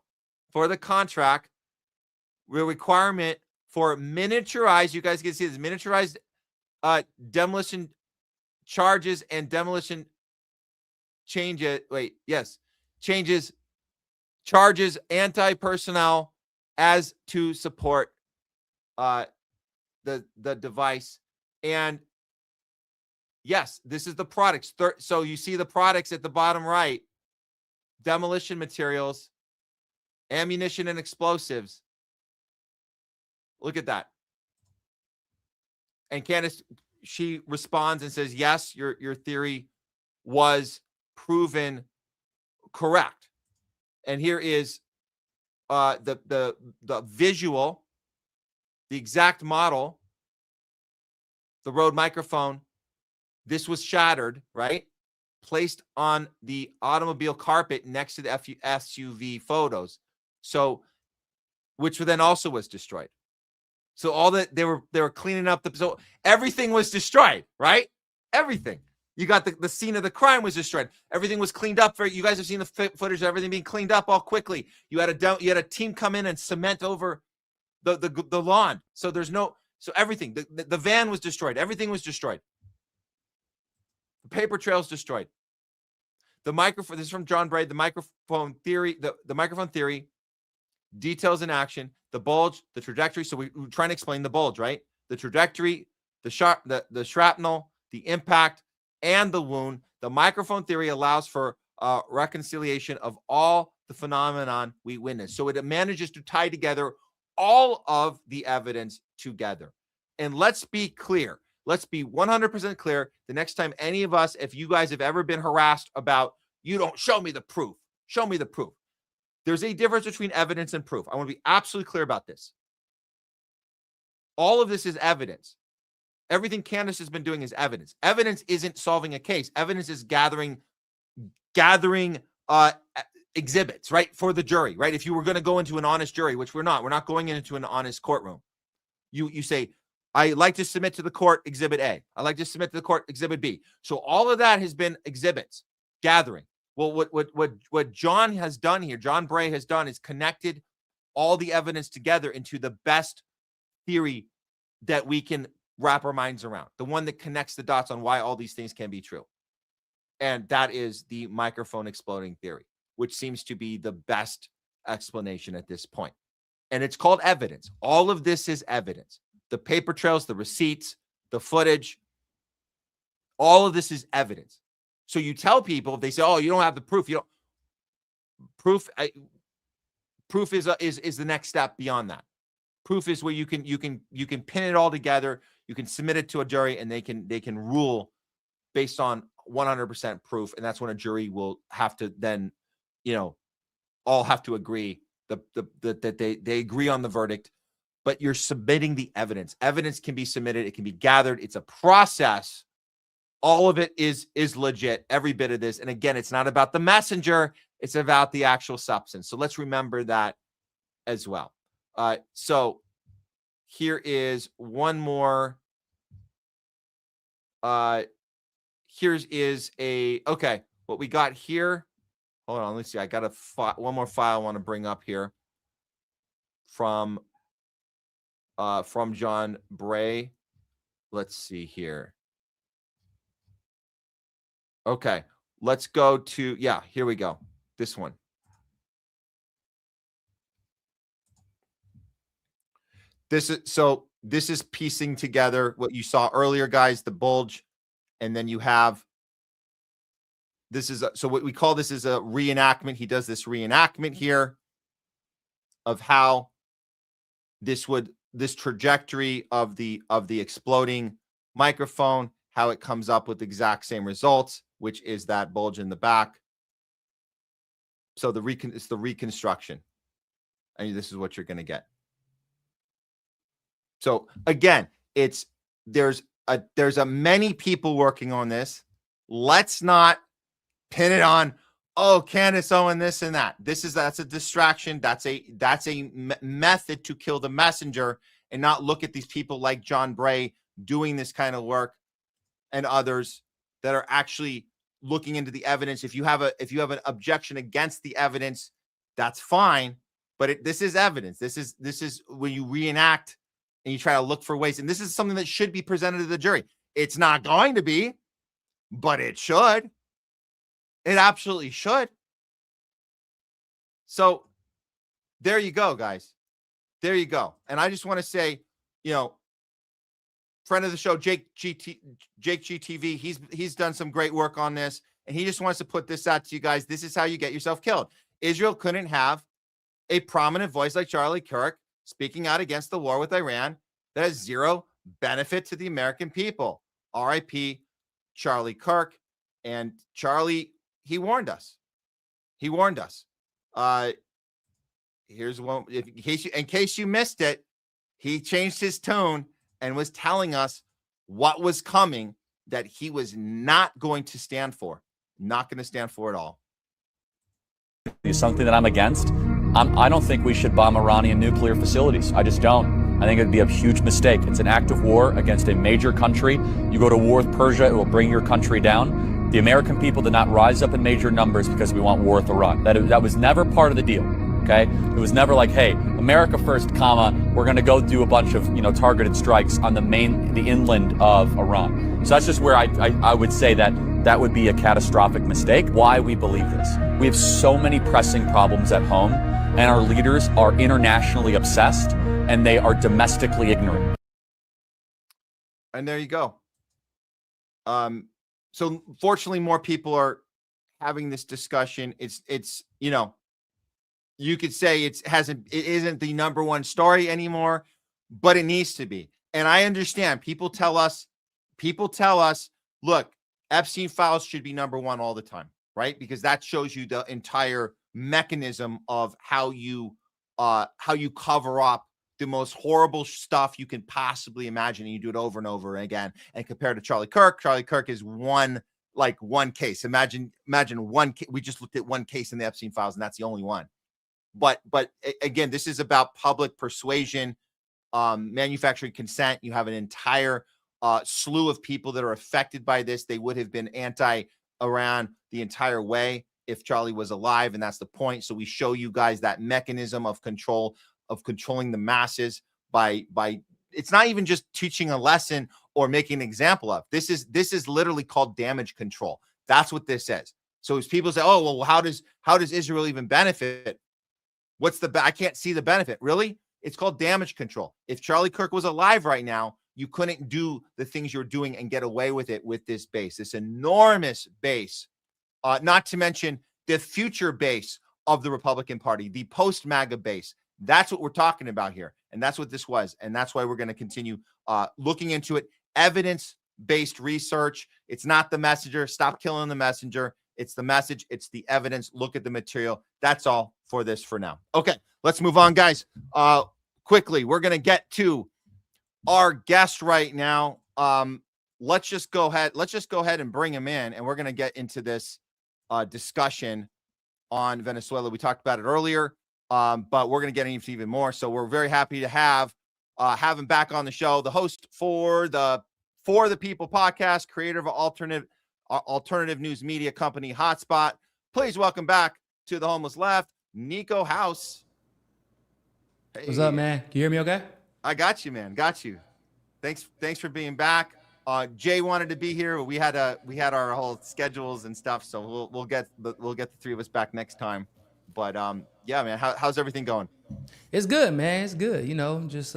for the contract. The requirement for miniaturized, you guys can see this, miniaturized demolition charges and demolition changes. Wait, yes, changes, charges, anti-personnel as to support the device. And yes, this is the products. So you see the products at the bottom right: demolition materials, ammunition, and explosives. Look at that. And Candace, she responds and says, yes, your theory was proven correct. And here is the visual, the exact model, the Rode microphone. This was shattered, right? Placed on the automobile carpet next to the SUV photos. So, which then also was destroyed. So all that they were cleaning up so everything was destroyed, right? Everything. You got the scene of the crime was destroyed. Everything was cleaned up. You guys have seen the footage of everything being cleaned up all quickly. You had a team come in and cement over the lawn. So there's no, so everything, the van was destroyed. Everything was destroyed. The paper trail's destroyed. The microphone, this is from John Bray, the microphone theory, the microphone theory, details in action, the bulge, the trajectory. So we're trying to explain the bulge, right? The trajectory, the shrapnel, the impact, and the wound. The microphone theory allows for reconciliation of all the phenomenon we witness. So it manages to tie together all of the evidence together. And let's be clear. Let's be 100% clear. The next time any of us, if you guys have ever been harassed about, you don't show me the proof, show me the proof. There's a difference between evidence and proof. I want to be absolutely clear about this. All of this is evidence. Everything Candace has been doing is evidence. Evidence isn't solving a case. Evidence is gathering exhibits, right, for the jury, right? If you were going to go into an honest jury, which we're not going into an honest courtroom. You say, I like to submit to the court Exhibit A. I like to submit to the court Exhibit B. So all of that has been exhibits, gathering. Well, what John has done here, John Bray has done, is connected all the evidence together into the best theory that we can wrap our minds around, the one that connects the dots on why all these things can be true. And that is the microphone exploding theory, which seems to be the best explanation at this point. And it's called evidence. All of this is evidence. The paper trails, the receipts, the footage, all of this is evidence. So you tell people, if they say, "Oh, you don't have the proof," proof is the next step beyond that. Proof is where you can pin it all together. You can submit it to a jury, and they can rule based on 100% proof, and that's when a jury will have to then, all have to agree that they agree on the verdict. But you're submitting the evidence. Evidence can be submitted. It can be gathered. It's a process. All of it is legit, every bit of this. And again, it's not about the messenger. It's about the actual substance. So let's remember that as well. So here is one more. Okay, what we got here. Hold on, let's see. I got one more file I want to bring up here from John Bray. Let's see here. Okay, let's go to, here we go. This one. This is piecing together what you saw earlier, guys, the bulge, and then you have, so what we call this is a reenactment. He does this reenactment here of how this trajectory of the exploding microphone, how it comes up with the exact same results, which is that bulge in the back. So it's the reconstruction. And this is what you're going to get. So again, there's many people working on this. let's not pin it on, oh, Candace Owen, this and that. That's a distraction. That's a method to kill the messenger, and not look at these people like John Bray doing this kind of work and others that are actually looking into the evidence. If you have an objection against the evidence, that's fine. But this is evidence. This is when you reenact and you try to look for ways. And this is something that should be presented to the jury. It's not going to be, but it should. It absolutely should. So there you go, guys. There you go. And I just want to say, friend of the show, Jake GTV, he's done some great work on this, and he just wants to put this out to you guys. This is how you get yourself killed. Israel couldn't have a prominent voice like Charlie Kirk speaking out against the war with Iran that has zero benefit to the American people. R.I.P. Charlie Kirk. And Charlie, he warned us. He warned us. Here's one. In case you missed it, he changed his tone and was telling us what was coming that he was not going to stand for. Not going to stand for at all. Is something that I'm against. I don't think we should bomb Iranian nuclear facilities. I just don't. I think it'd be a huge mistake. It's an act of war against a major country. You go to war with Persia, it will bring your country down. The American people did not rise up in major numbers because we want war with Iran. That was never part of the deal. Okay, it was never like, hey, America first, comma, we're going to go do a bunch of targeted strikes on the inland of Iran. So that's just where I would say that would be a catastrophic mistake. Why we believe this? We have so many pressing problems at home, and our leaders are internationally obsessed, and they are domestically ignorant. And there you go. So fortunately, more people are having this discussion. It's you could say it isn't the number one story anymore, but it needs to be. And I understand people tell us, look, Epstein files should be number one all the time, right? Because that shows you the entire mechanism of how you cover up the most horrible stuff you can possibly imagine. And you do it over and over again. And compared to Charlie Kirk is one case. Imagine one. We just looked at one case in the Epstein files, and that's the only one. But again, this is about public persuasion, manufacturing consent. You have an entire slew of people that are affected by this. They would have been anti-Iran the entire way if Charlie was alive, and that's the point. So we show you guys that mechanism of controlling the masses by it's not even just teaching a lesson or making an example of. This is literally called damage control. That's what this is. So as people say, oh, well, how does Israel even benefit? I can't see the benefit. Really? It's called damage control. If Charlie Kirk was alive right now, you couldn't do the things you're doing and get away with it with this base, this enormous base, not to mention the future base of the Republican Party, the post-MAGA base. That's what we're talking about here. And that's what this was. And that's why we're going to continue looking into it. Evidence-based research. It's not the messenger. Stop killing the messenger. It's the message. It's the evidence. Look at the material. That's all for this for now. Okay, let's move on, guys. Quickly, we're going to get to our guest right now. Let's just go ahead and bring him in, and we're going to get into this discussion on Venezuela. We talked about it earlier, but we're going to get into even more. So we're very happy to have him back on the show. The host for the People podcast, creator of alternative news media company Hotspot. Please welcome back to the Homeless Left, NIKO House. Hey. What's up, man? Can you hear me okay? I got you, man. Got you. Thanks for being back. Jay wanted to be here, but we had our whole schedules and stuff, so we'll get the three of us back next time. But yeah, man, how's everything going? It's good, man. It's good. Just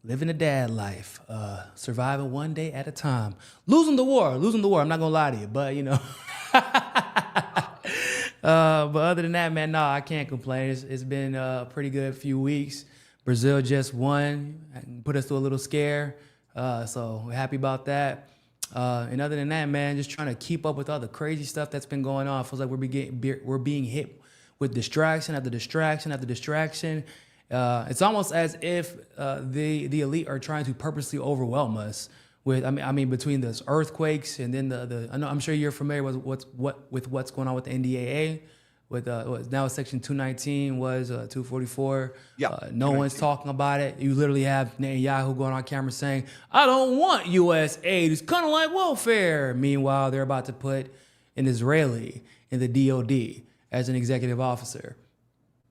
living the dad life, surviving one day at a time, losing the war. I'm not gonna lie to you, but but other than that, man, no, I can't complain. It's been a pretty good few weeks. Brazil just won, put us through a little scare, so we're happy about that. And other than that, man, just trying to keep up with all the crazy stuff that's been going on. It feels like we're being hit with distraction after distraction after distraction. It's almost as if the elite are trying to purposely overwhelm us with I mean between those earthquakes and then I'm sure you're familiar with what's going on with the NDAA. With now Section 219 was 244. Yeah, no one's talking about it. You literally have Netanyahu going on camera saying, "I don't want U.S. aid. It's kind of like welfare." Meanwhile, they're about to put an Israeli in the DOD as an executive officer.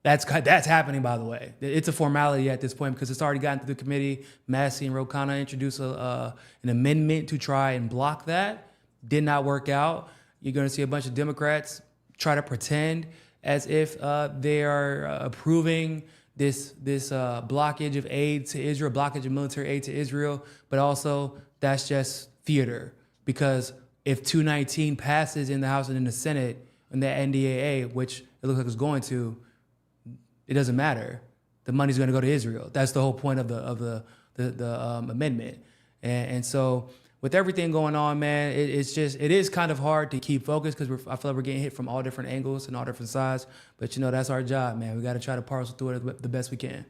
That's happening, by the way. It's a formality at this point because it's already gotten through the committee. Massey and Ro Khanna introduced an amendment to try and block that. Did not work out. You're going to see a bunch of Democrats try to pretend as if they are approving this blockage of aid to Israel, blockage of military aid to Israel, but also that's just theater. Because if 219 passes in the House and in the Senate and the NDAA, which it looks like it's going to, it doesn't matter. The money's going to go to Israel. That's the whole point of the amendment. And so with everything going on, man, it is kind of hard to keep focused because I feel like we're getting hit from all different angles and all different sides. But, that's our job, man. We got to try to parcel through it the best we can.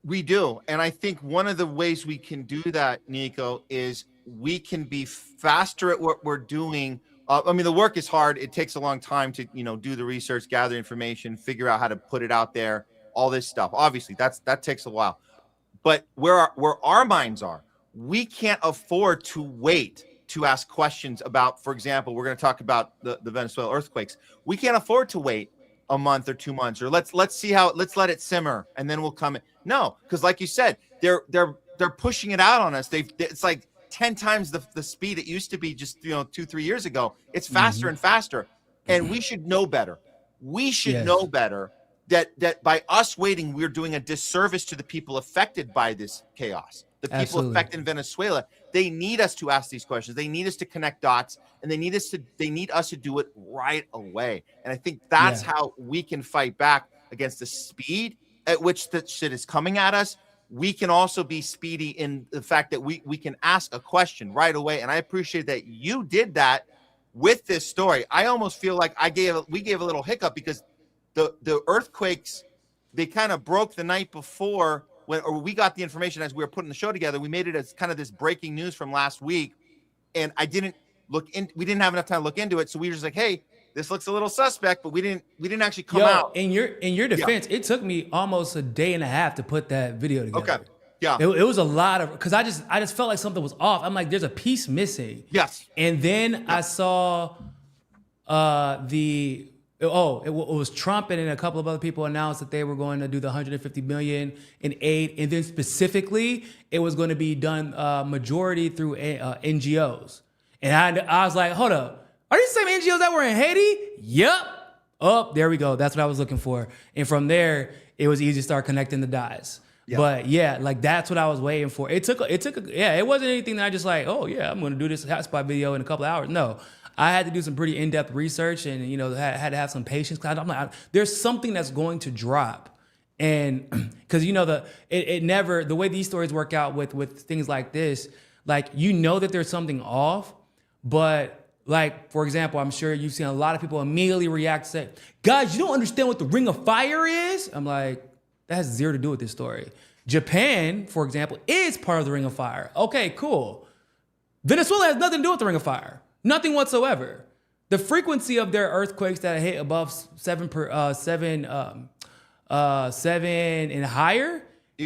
We do. And I think one of the ways we can do that, Nico, is we can be faster at what we're doing. The work is hard. It takes a long time to, do the research, gather information, figure out how to put it out there, all this stuff. Obviously, that takes a while. But where our minds are, we can't afford to wait to ask questions about, for example, we're going to talk about the Venezuela earthquakes. We can't afford to wait a month or 2 months, or let's let it simmer and then we'll come in. No, because like you said, they're pushing it out on us. It's like 10 times the speed it used to be just 2-3 years ago. It's faster and faster, and we should know better. We should know better that by us waiting, we're doing a disservice to the people affected by this chaos. The people affected in Venezuela, they need us to ask these questions. They need us to connect dots, and they need us to do it right away. And I think that's how we can fight back against the speed at which the shit is coming at us. We can also be speedy in the fact that we can ask a question right away. And I appreciate that you did that with this story. I almost feel like we gave a little hiccup because the earthquakes, they kind of broke the night before or we got the information as we were putting the show together. We made it as kind of this breaking news from last week. And we didn't have enough time to look into it. So we were just like, hey, this looks a little suspect, but we didn't actually come out. In your defense, it took me almost a day and a half to put that video together. Okay. Yeah. It was a lot of, because I just felt like something was off. I'm like, there's a piece missing. Yes. And then I saw it was Trump and then a couple of other people announced that they were going to do the 150 million in aid, and then specifically it was going to be done majority through NGOs. And I was like, hold up, are these the same NGOs that were in Haiti? Yep. Oh, there we go. That's what I was looking for. And from there, it was easy to start connecting the dots. Yeah. But yeah, like that's what I was waiting for. It wasn't anything that I just like, oh yeah, I'm going to do this hotspot video in a couple of hours. No. I had to do some pretty in-depth research and, had to have some patience. I'm like, there's something that's going to drop. And because, the way these stories work out with things like this, like, that there's something off. But like, for example, I'm sure you've seen a lot of people immediately react to say, guys, you don't understand what the Ring of Fire is? I'm like, that has zero to do with this story. Japan, for example, is part of the Ring of Fire. Okay, cool. Venezuela has nothing to do with the Ring of Fire. Nothing whatsoever. The frequency of their earthquakes that hit above 7 and higher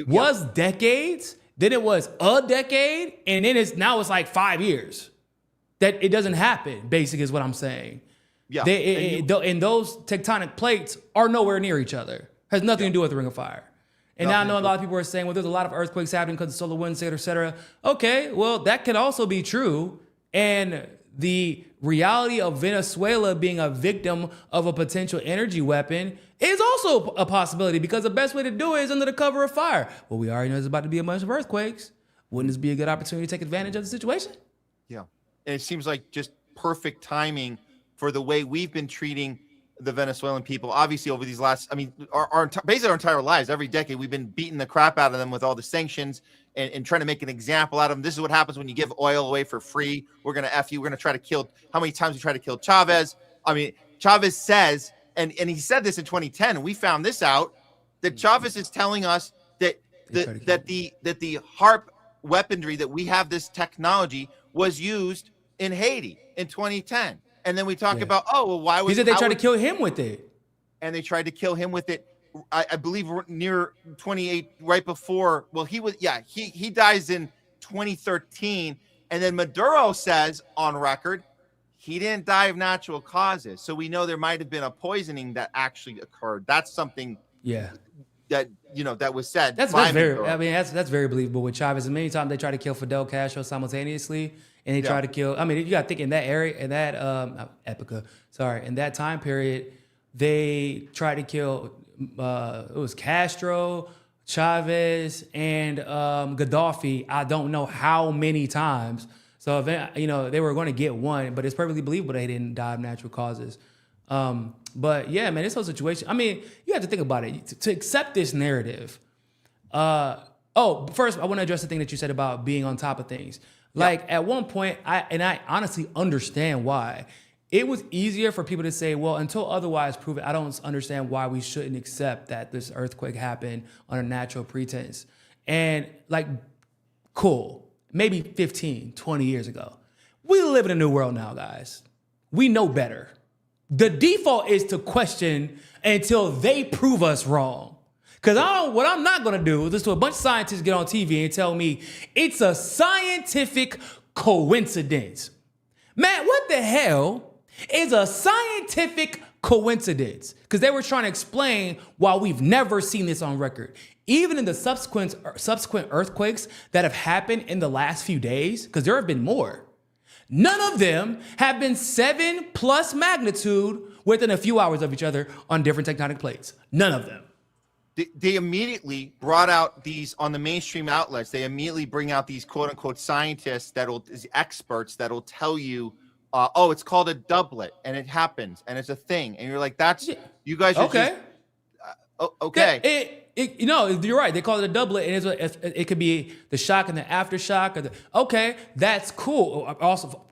was decades. Then it was a decade, and then now it's like 5 years. That it doesn't happen. Basically, is what I'm saying. Yeah. And those tectonic plates are nowhere near each other. Has nothing to do with the Ring of Fire. And now I know a lot of people are saying, well, there's a lot of earthquakes happening because of solar winds, et cetera. Okay, well, that could also be true. And the reality of Venezuela being a victim of a potential energy weapon is also a possibility, because the best way to do it is under the cover of fire. Well, we already know there's about to be a bunch of earthquakes. Wouldn't this be a good opportunity to take advantage of the situation? Yeah. And it seems like just perfect timing for the way we've been treating the Venezuelan people. Obviously, over these last, basically our entire lives, every decade, we've been beating the crap out of them with all the sanctions and trying to make an example out of them. This is what happens when you give oil away for free. We're going to F you. We're going to try to kill. How many times we try to kill Chavez? Chavez says, and he said this in 2010, and we found this out, that Chavez is telling us that the HAARP weaponry that we have, this technology, was used in Haiti in 2010. And then we talk about, oh, well, why was he said they tried to kill him with it? And they tried to kill him with it. I believe near 28, right before. Well, he dies in 2013, and then Maduro says on record he didn't die of natural causes. So we know there might have been a poisoning that actually occurred. That's something. That that was said. That's very. I mean, that's very believable with Chavez. And many times they try to kill Fidel Castro simultaneously, and they try to kill. I mean, you got to think in that area, in that in that time period, they tried to kill. It was Castro, Chavez, and Gaddafi. I don't know how many times. So they were going to get one, but it's perfectly believable they didn't die of natural causes. But yeah, man, this whole situation. I mean, you have to think about it to accept this narrative. First, I want to address the thing that you said about being on top of things. Like at one point, I honestly understand why. It was easier for people to say, well, until otherwise proven, I don't understand why we shouldn't accept that this earthquake happened on a natural pretense. And like, cool, maybe 15, 20 years ago. We live in a new world now, guys. We know better. The default is to question until they prove us wrong. Because what I'm not going to do is listen to a bunch of scientists get on TV and tell me it's a scientific coincidence. Matt, what the hell is a scientific coincidence? Because they were trying to explain why we've never seen this on record. Even in the subsequent earthquakes that have happened in the last few days, because there have been more, none of them have been 7+ magnitude within a few hours of each other on different tectonic plates. None of them. They immediately brought out these on the mainstream outlets. They immediately bring out these quote unquote scientists experts that'll tell you, it's called a doublet and it happens and it's a thing. And you're like, you guys are okay. Okay. You're right. They call it a doublet, and it could be the shock and the aftershock. Okay, that's cool.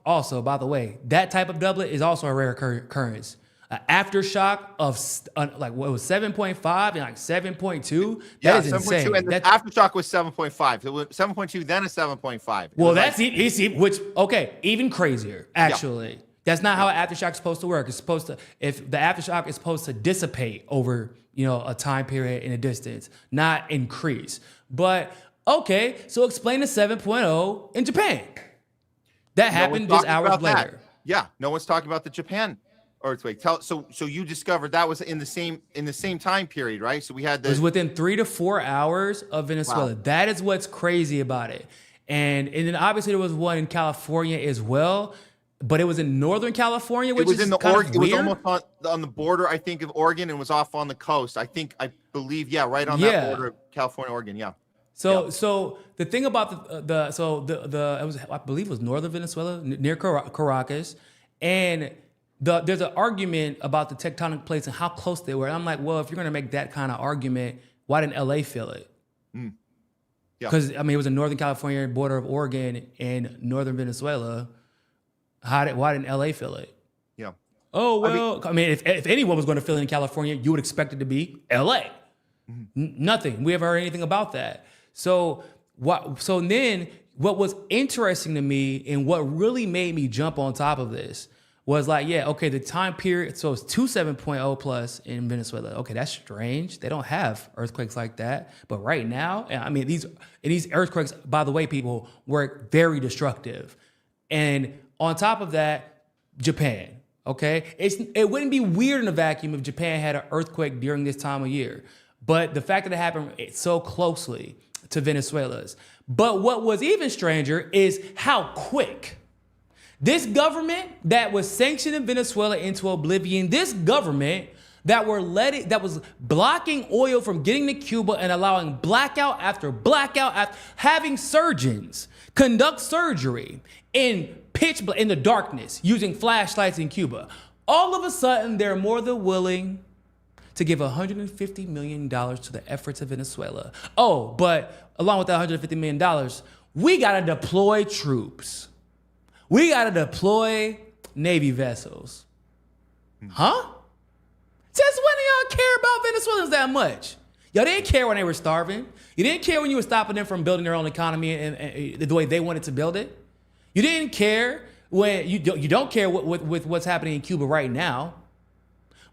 Also, by the way, that type of doublet is also a rare occurrence. An aftershock of 7.5 and like 7.2. That is insane. And the aftershock was 7.5. It was 7.2, then a 7.5. Well, even crazier, actually. Yeah. That's not how an aftershock is supposed to work. If the aftershock is supposed to dissipate over, a time period in a distance, not increase. But okay, so explain the 7.0 in Japan. That happened just hours later. Yeah, no one's talking about the Japan earthquake. So you discovered that was in the same time period, right? So we had it was within 3 to 4 hours of Venezuela. Wow. That is what's crazy about it. And then obviously there was one in California as well. But it was in Northern California, which is kind of weird. It was almost on the border, I think, of Oregon, and was off on the coast. I believe, right on that border of California, Oregon, yeah. So the thing about I believe it was northern Venezuela, near Caracas, and there's an argument about the tectonic plates and how close they were. And I'm like, well, if you're going to make that kind of argument, why didn't LA feel it? Because it was in Northern California, border of Oregon, and northern Venezuela. Why didn't LA feel it? Yeah. Oh, well, if anyone was going to feel it in California, you would expect it to be LA. Mm-hmm. Nothing. We haven't heard anything about that. So then what was interesting to me and what really made me jump on top of this was the time period. So it's 7.0 plus in Venezuela. Okay, that's strange. They don't have earthquakes like that. But right now, these earthquakes, by the way, people, were very destructive. And on top of that, Japan, okay? It wouldn't be weird in a vacuum if Japan had an earthquake during this time of year. But the fact that it happened so closely to Venezuela's. But what was even stranger is how quick. This government that was sanctioning Venezuela into oblivion, this government that was blocking oil from getting to Cuba and allowing blackout after blackout, having surgeons conduct surgery in the darkness using flashlights in Cuba. All of a sudden, they're more than willing to give $150 million to the efforts of Venezuela. Oh, but along with that $150 million, we got to deploy troops. We got to deploy Navy vessels. Huh? Since when do y'all care about Venezuelans that much? Y'all didn't care when they were starving. You didn't care when you were stopping them from building their own economy and the way they wanted to build it. You didn't care when you don't care with what's happening in Cuba right now.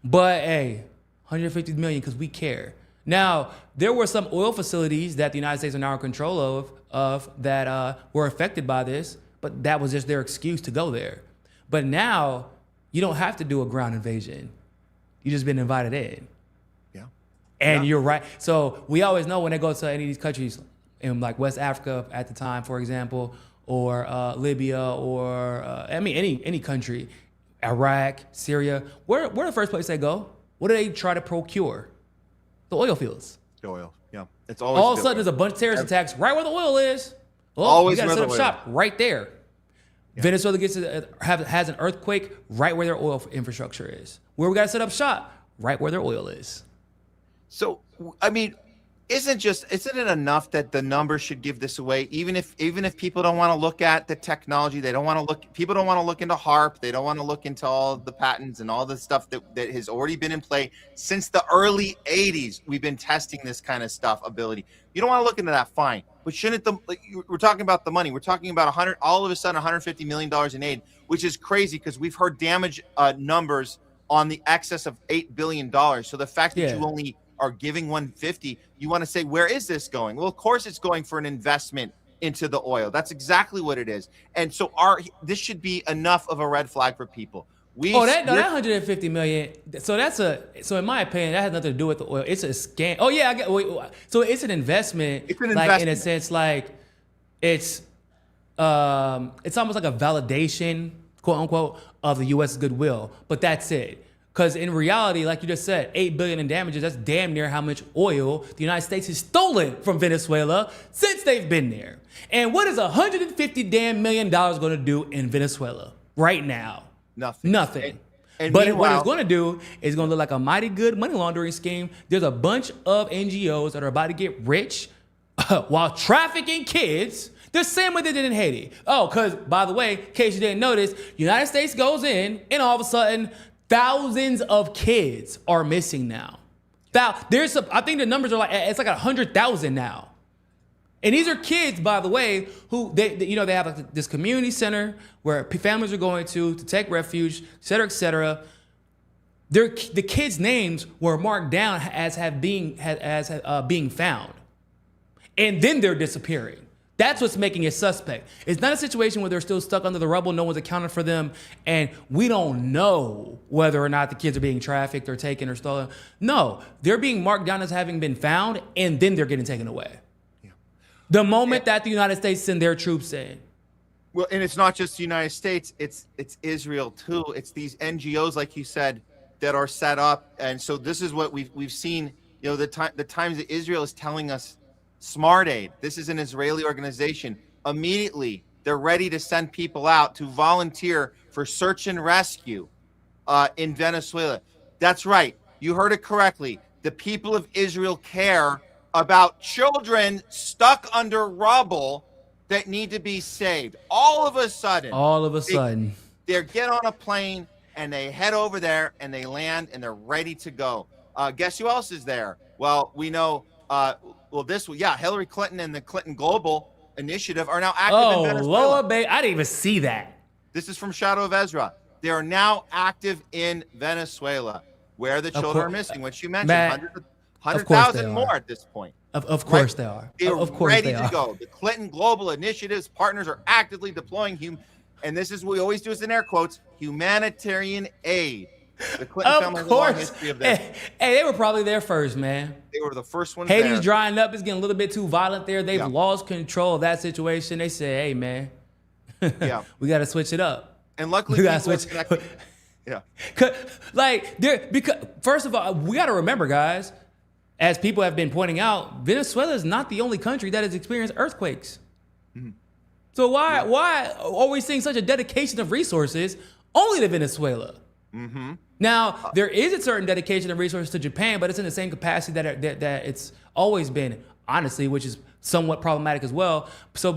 But hey, 150 million because we care. Now, there were some oil facilities that the United States are now in control of that were affected by this, but that was just their excuse to go there. But now, you don't have to do a ground invasion. You just been invited in. Yeah. And you're right. So we always know when they go to any of these countries, in like West Africa at the time, for example, or Libya, or any country, Iraq, Syria, where the first place they go? What do they try to procure? The oil fields. The oil, yeah. It's always all of a sudden there's a bunch of terrorist attacks right where the oil is. Well, always you gotta where set the up oil shop right there. Yeah. Venezuela has an earthquake right where their oil infrastructure is. Where we gotta set up shop? Right where their oil is. So, I mean, isn't it enough that the numbers should give this away? Even if people don't want to look at the technology, people don't want to look into HAARP, they don't want to look into all the patents and all the stuff that has already been in play since the early 80s. We've been testing this kind of stuff ability. You don't want to look into that, fine. But shouldn't we're talking about the money. We're talking about all of a sudden $150 million in aid, which is crazy because we've heard damage numbers on the excess of $8 billion. So the fact that you only are giving 150, you want to say, where is this going? Well, of course it's going for an investment into the oil. That's exactly what it is. And so this should be enough of a red flag for people. That 150 million. So in my opinion, that has nothing to do with the oil. It's a scam. Oh yeah, so it's an investment. It's an investment in a sense, like it's almost like a validation, quote unquote, of the U.S. goodwill. But that's it. Because in reality, like you just said, $8 billion in damages, that's damn near how much oil the United States has stolen from Venezuela since they've been there. And what is $150 million going to do in Venezuela right now? Nothing. But what it's going to do is going to look like a mighty good money laundering scheme. There's a bunch of NGOs that are about to get rich while trafficking kids the same way they did in Haiti. Oh, because, by the way, in case you didn't notice, United States goes in and all of a sudden, thousands of kids are missing now. I think the numbers are it's like 100,000 now. And these are kids, by the way, who they have like this community center where families are going to take refuge, et cetera, et cetera. The kids' names were marked down as being found, and then they're disappearing. That's what's making it suspect. It's not a situation where they're still stuck under the rubble, no one's accounted for them, and we don't know whether or not the kids are being trafficked or taken or stolen. No, they're being marked down as having been found, and then they're getting taken away. Yeah. The moment that the United States send their troops in. Well, and it's not just the United States, it's Israel too. It's these NGOs, like you said, that are set up. And so this is what we've seen, the times that Israel is telling us, Smart Aid, this is an Israeli organization. Immediately, they're ready to send people out to volunteer for search and rescue in Venezuela. That's right. You heard it correctly. The people of Israel care about children stuck under rubble that need to be saved. All of a sudden, they get on a plane and they head over there and they land and they're ready to go. Guess who else is there? Well, we know... Hillary Clinton and the Clinton Global Initiative are now active in Venezuela. Lord, babe, I didn't even see that. This is from Shadow of Ezra. They are now active in Venezuela, where the children are missing, which you mentioned, 100,000 more at this point. Of course they are. They're ready to go. The Clinton Global Initiative's partners are actively deploying and this is what we always do is in air quotes, humanitarian aid. The Clinton family has a long history of that. Hey, they were probably there first, man. They were the first ones Haiti's there. drying up. It's getting a little bit too violent there. They've lost control of that situation. They said, hey, man, we got to switch it up. And luckily, we got to switch. Because first of all, we got to remember, guys, as people have been pointing out, Venezuela is not the only country that has experienced earthquakes. Mm-hmm. So why are we seeing such a dedication of resources only to Venezuela? Mm-hmm. Now, there is a certain dedication of resources to Japan, but it's in the same capacity that it's always been, honestly, which is somewhat problematic as well. So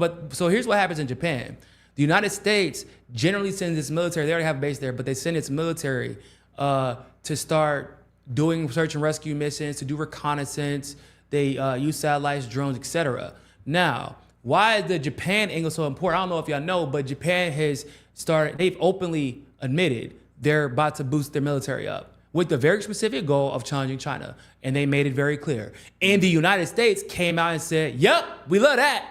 here's what happens in Japan. The United States generally sends its military, they already have a base there, but they send its military to start doing search and rescue missions, to do reconnaissance, They use satellites, drones, etc. Now, why is the Japan angle so important? I don't know if y'all know, but Japan has started, they've openly admitted they're about to boost their military up with the very specific goal of challenging China. And they made it very clear. And the United States came out and said, yep, we love that.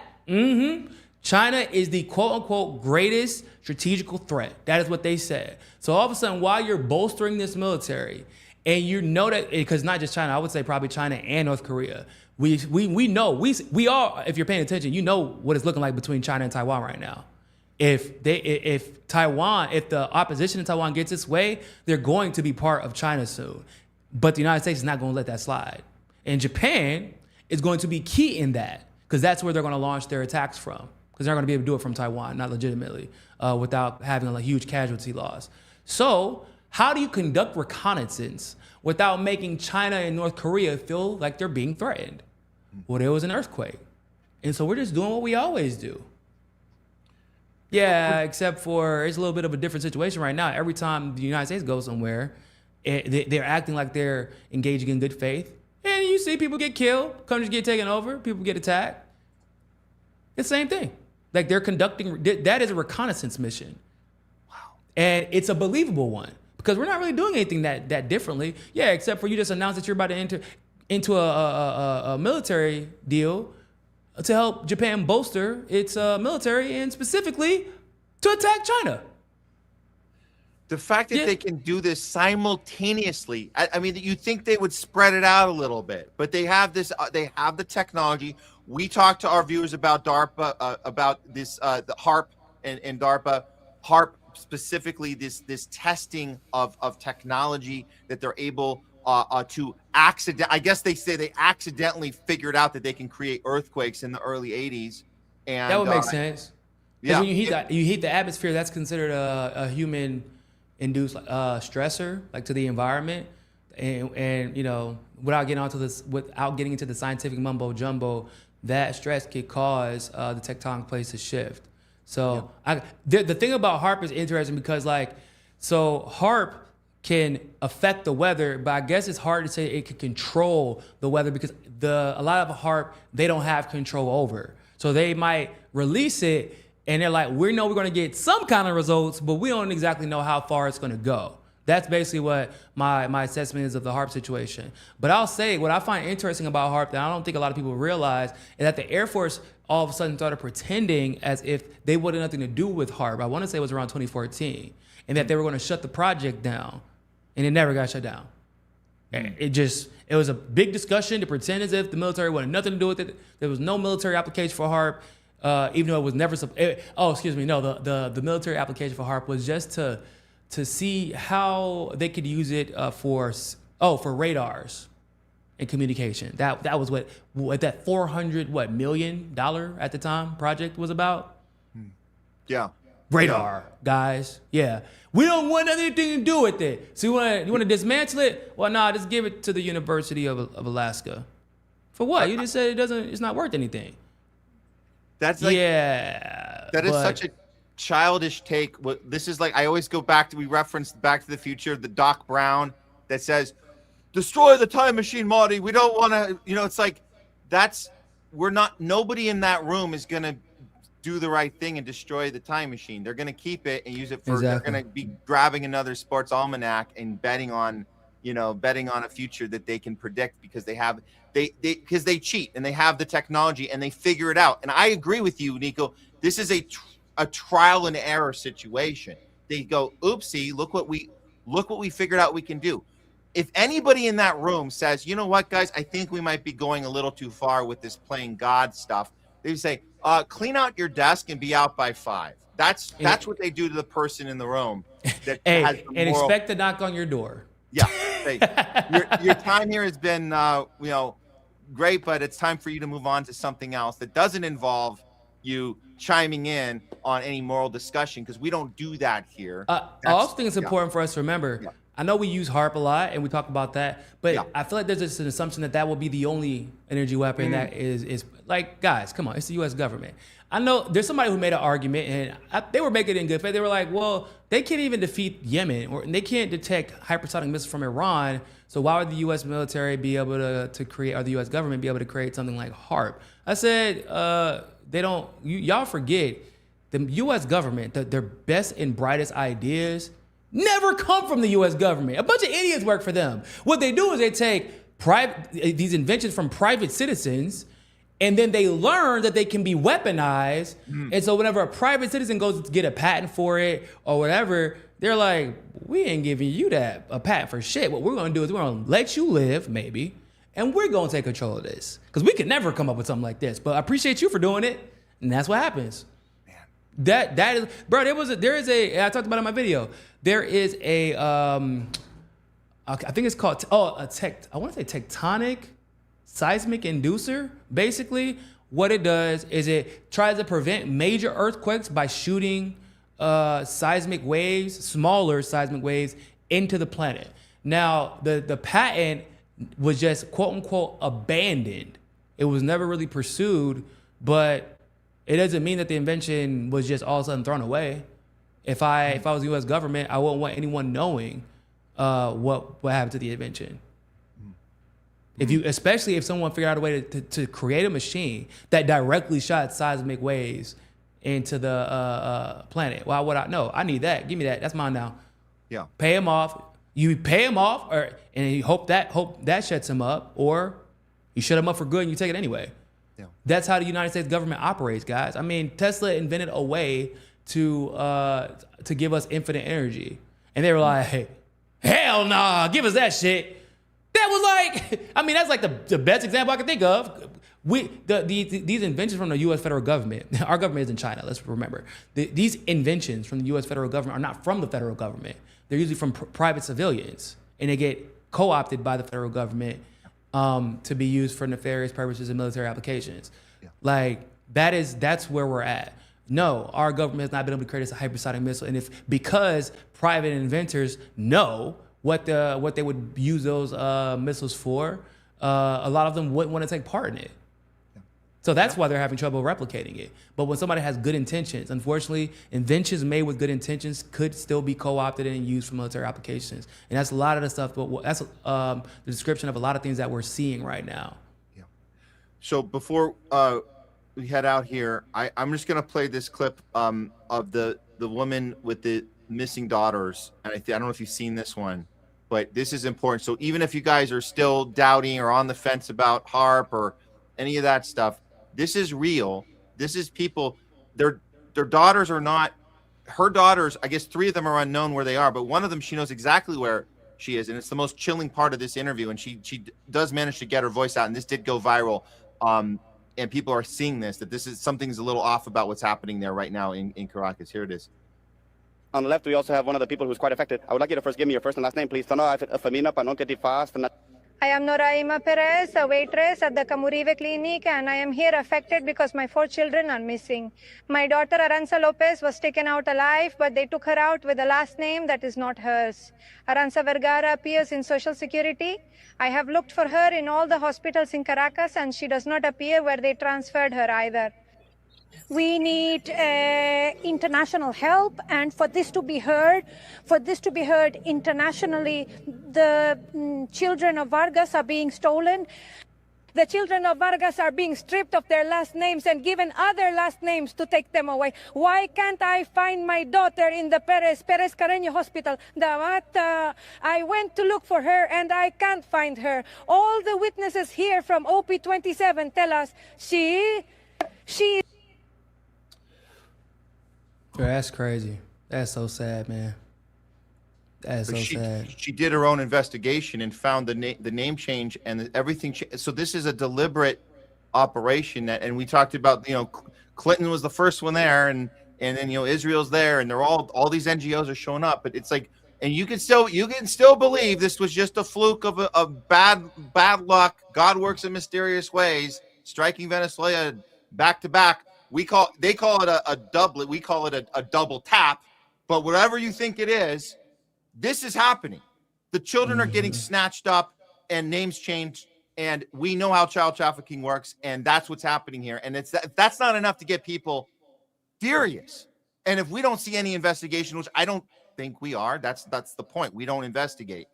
China is the quote unquote greatest strategical threat. That is what they said. So all of a sudden, while you're bolstering this military, and you know that, because not just China, I would say probably China and North Korea, we know, we all, if you're paying attention, you know what it's looking like between China and Taiwan right now. If the opposition in Taiwan gets its way, they're going to be part of China soon. But the United States is not going to let that slide. And Japan is going to be key in that, because that's where they're going to launch their attacks from, because they're going to be able to do it from Taiwan, not legitimately, without having a huge casualty loss. So how do you conduct reconnaissance without making China and North Korea feel like they're being threatened? Well, there was an earthquake. And so we're just doing what we always do. Yeah, except for it's a little bit of a different situation right now. Every time the United States goes somewhere, they're acting like they're engaging in good faith. And you see people get killed, countries get taken over, people get attacked. It's the same thing. Like they're conducting, that is a reconnaissance mission. Wow. And it's a believable one, because we're not really doing anything that differently. Yeah, except for you just announced that you're about to enter into a military deal to help Japan bolster its military, and specifically to attack China. The fact that they can do this simultaneously, I mean, you think they would spread it out a little bit, but they have this, they have the technology. We talked to our viewers about DARPA, about this, the HAARP and DARPA. HAARP specifically, this testing of technology that they're able to I guess they say they accidentally figured out that they can create earthquakes in the early 80s. And that would make sense. Yeah. When you heat the atmosphere, that's considered a human-induced stressor, like to the environment. And you know, without getting into the scientific mumbo jumbo, that stress could cause the tectonic plates to shift. So the thing about HAARP is interesting, because HAARP can affect the weather, but I guess it's hard to say it can control the weather, because a lot of HAARP they don't have control over. So they might release it and they're like, we know we're going to get some kind of results, but we don't exactly know how far it's going to go. That's basically what my assessment is of the HAARP situation. But I'll say what I find interesting about HAARP that I don't think a lot of people realize is that the Air Force all of a sudden started pretending as if they wanted nothing to do with HAARP. I want to say it was around 2014, and that they were going to shut the project down. And it never got shut down. It was a big discussion to pretend as if the military wanted nothing to do with it. There was no military application for HAARP, even though it was never. The military application for HAARP was just to see how they could use it for radars and communication. That was what that $400 million at the time project was about. Yeah. Radar, guys. Yeah. We don't want anything to do with it. So you want to dismantle it? Well, nah, just give it to the University of Alaska. For what? You just said it's not worth anything. That's that is such a childish take. This is like, I always go back to, we referenced Back to the Future, the Doc Brown that says, destroy the time machine, Marty. We don't want to, it's like, nobody in that room is going to do the right thing and destroy the time machine. They're going to keep it and use it for, They're going to be grabbing another sports almanac and betting on a future that they can predict, because because they cheat and they have the technology and they figure it out. And I agree with you, Nico. This is a trial and error situation. They go, oopsie, look what we figured out we can do. If anybody in that room says, you know what, guys, I think we might be going a little too far with this playing God stuff, they say, clean out your desk and be out by 5. That's what they do to the person in the room. That has the moral... expect to knock on your door. Yeah. Your time here has been, great, but it's time for you to move on to something else that doesn't involve you chiming in on any moral discussion, because we don't do that here. I also think it's important for us to remember, I know we use HAARP a lot and we talk about that, but I feel like there's just an assumption that that will be the only energy weapon that is like, guys, come on, it's the U.S. government. I know there's somebody who made an argument, and they were making it in good faith. They were like, well, they can't even defeat Yemen, or they can't detect hypersonic missiles from Iran. So why would the U.S. military be able to create, or the U.S. government be able to create something like HAARP? I said, they don't. Y'all forget the U.S. government. Their best and brightest ideas never come from the U.S. government. A bunch of idiots work for them. What they do is they take these inventions from private citizens, and then they learn that they can be weaponized. And so whenever a private citizen goes to get a patent for it or whatever, they're like, we ain't giving you a patent for shit. What we're going to do is we're going to let you live, maybe, and we're going to take control of this. Because we could never come up with something like this. But I appreciate you for doing it. And that's what happens. That is, bro, there is a, I talked about it in my video. There is a, I think it's called, I want to say tectonic seismic inducer. Basically, what it does is it tries to prevent major earthquakes by shooting seismic waves, smaller seismic waves, into the planet. Now, the patent was just quote unquote abandoned. It was never really pursued, but it doesn't mean that the invention was just all of a sudden thrown away. If I was the U.S. government, I wouldn't want anyone knowing what happened to the invention. Especially if someone figured out a way to create a machine that directly shot seismic waves into the planet. Why would I? No, I need that. Give me that. That's mine now. Yeah. Pay him off. You pay him off, and you hope that shuts him up, or you shut him up for good and you take it anyway. Yeah. That's how the United States government operates, guys. I mean, Tesla invented a way to give us infinite energy, and they were like, hey, hell nah, give us that shit. That was like, I mean, that's like the best example I can think of. These inventions from the U.S. federal government, our government is in China, let's remember. These inventions from the U.S. federal government are not from the federal government. They're usually from private civilians, and they get co-opted by the federal government to be used for nefarious purposes and military applications. Yeah. Like, that's where we're at. No, our government has not been able to create a hypersonic missile, and because private inventors know what they would use those missiles for, a lot of them wouldn't want to take part in it. Yeah. So that's why they're having trouble replicating it. But when somebody has good intentions, unfortunately, inventions made with good intentions could still be co-opted and used for military applications. And that's a lot of the stuff, but that's the description of a lot of things that we're seeing right now. Yeah. So before we head out here, I'm just going to play this clip of the woman with the missing daughters. And I don't know if you've seen this one, but this is important. So even if you guys are still doubting or on the fence about HAARP or any of that stuff, this is real. This is people, their daughters are not, her daughters, I guess 3 of them are unknown where they are, but one of them, she knows exactly where she is. And it's the most chilling part of this interview. And she does manage to get her voice out. And this did go viral. And people are seeing this, that something's a little off about what's happening there right now in Caracas. Here it is. On the left, we also have one of the people who's quite affected. I would like you to first give me your first and last name, please. I am Noraima Perez, a waitress at the Camurive Clinic, and I am here affected because my 4 children are missing. My daughter Aranza Lopez was taken out alive, but they took her out with a last name that is not hers. Aranza Vergara appears in Social Security. I have looked for her in all the hospitals in Caracas, and she does not appear where they transferred her either. We need international help, and for this to be heard internationally, the children of Vargas are being stolen. The children of Vargas are being stripped of their last names and given other last names to take them away. Why can't I find my daughter in the Perez Carreño Hospital? I went to look for her and I can't find her. All the witnesses here from OP27 tell us she Bro, that's crazy. That's so sad, man. That's so sad. She did her own investigation and found the name change and everything. So this is a deliberate operation and we talked about, Clinton was the first one there and then, Israel's there and they're all these NGOs are showing up, but it's like, and you can still believe this was just a fluke of bad luck. God works in mysterious ways, striking Venezuela back to back. They call it a doublet. We call it a double tap. But whatever you think it is, this is happening. The children are getting snatched up and names changed, and we know how child trafficking works, and that's what's happening here. And that's not enough to get people furious. And if we don't see any investigation, which I don't think we are, that's the point. We don't investigate.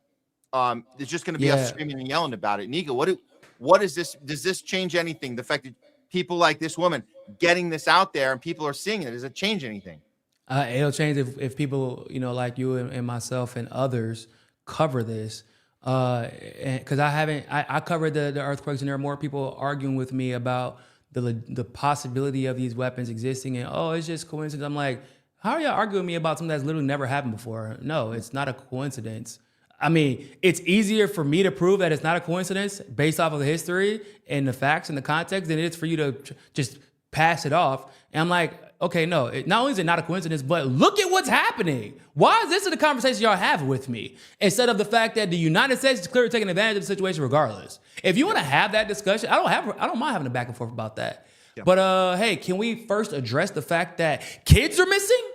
There's just going to be us screaming and yelling about it. NIKO, what is this? Does this change anything? The fact that people like this woman getting this out there and people are seeing it, does it change anything? It'll change if people, like you and myself and others cover this. Because I covered the earthquakes, and there are more people arguing with me about the possibility of these weapons existing, and it's just coincidence. I'm like, how are y'all arguing with me about something that's literally never happened before? No, it's not a coincidence. I mean, it's easier for me to prove that it's not a coincidence based off of the history and the facts and the context than it is for you to just pass it off. And I'm like, okay, no, not only is it not a coincidence, but look at what's happening. Why is this the conversation y'all have with me? Instead of the fact that the United States is clearly taking advantage of the situation regardless. If you want to have that discussion, I don't mind having a back and forth about that. Yeah. But hey, can we first address the fact that kids are missing?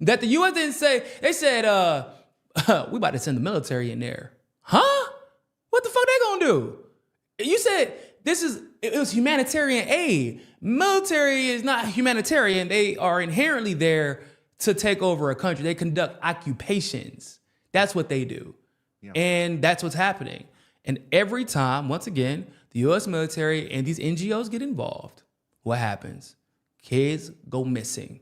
That the U.S. didn't say, they said, we about to send the military in there. Huh? What the fuck they gonna do? You said it was humanitarian aid. Military is not humanitarian. They are inherently there to take over a country. They conduct occupations. That's what they do. Yeah. And that's what's happening. And every time, once again, the U.S. military and these NGOs get involved, what happens? Kids go missing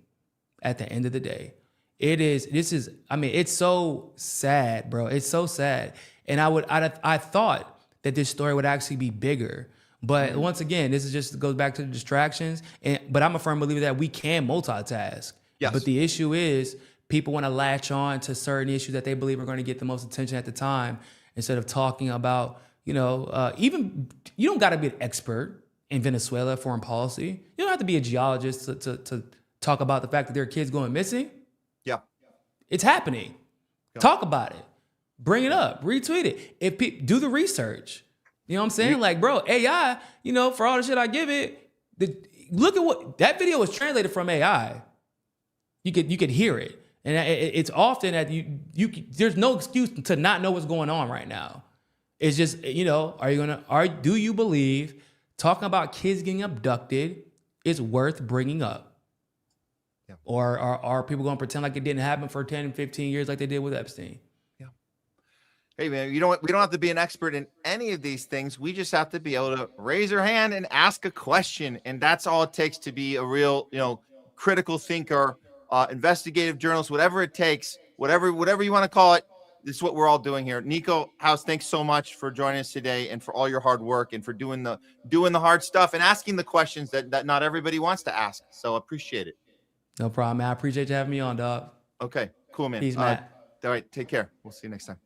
at the end of the day. It's so sad, bro. It's so sad. And I thought that this story would actually be bigger. But once again, this is just goes back to the distractions. But I'm a firm believer that we can multitask. Yes. But the issue is people want to latch on to certain issues that they believe are going to get the most attention at the time instead of talking about, even you don't got to be an expert in Venezuela foreign policy. You don't have to be a geologist to talk about the fact that there are kids going missing. Yeah. It's happening. Yeah. Talk about it. Bring it up. Retweet it. Do the research. You know what I'm saying? Like, bro, AI, for all the shit I give it, look at what that video was translated from AI. You could hear it. And it's often that there's no excuse to not know what's going on right now. It's just, do you believe talking about kids getting abducted is worth bringing up? Yeah. Or are people going to pretend like it didn't happen for 10 and 15 years like they did with Epstein? Hey, man, we don't have to be an expert in any of these things. We just have to be able to raise our hand and ask a question. And that's all it takes to be a real, critical thinker, investigative journalist, whatever it takes, whatever you want to call it. This is what we're all doing here. NIKO House, thanks so much for joining us today and for all your hard work and for doing the hard stuff and asking the questions that not everybody wants to ask. So appreciate it. No problem, man. I appreciate you having me on, dog. Okay, cool, man. Peace, Matt. All right, take care. We'll see you next time.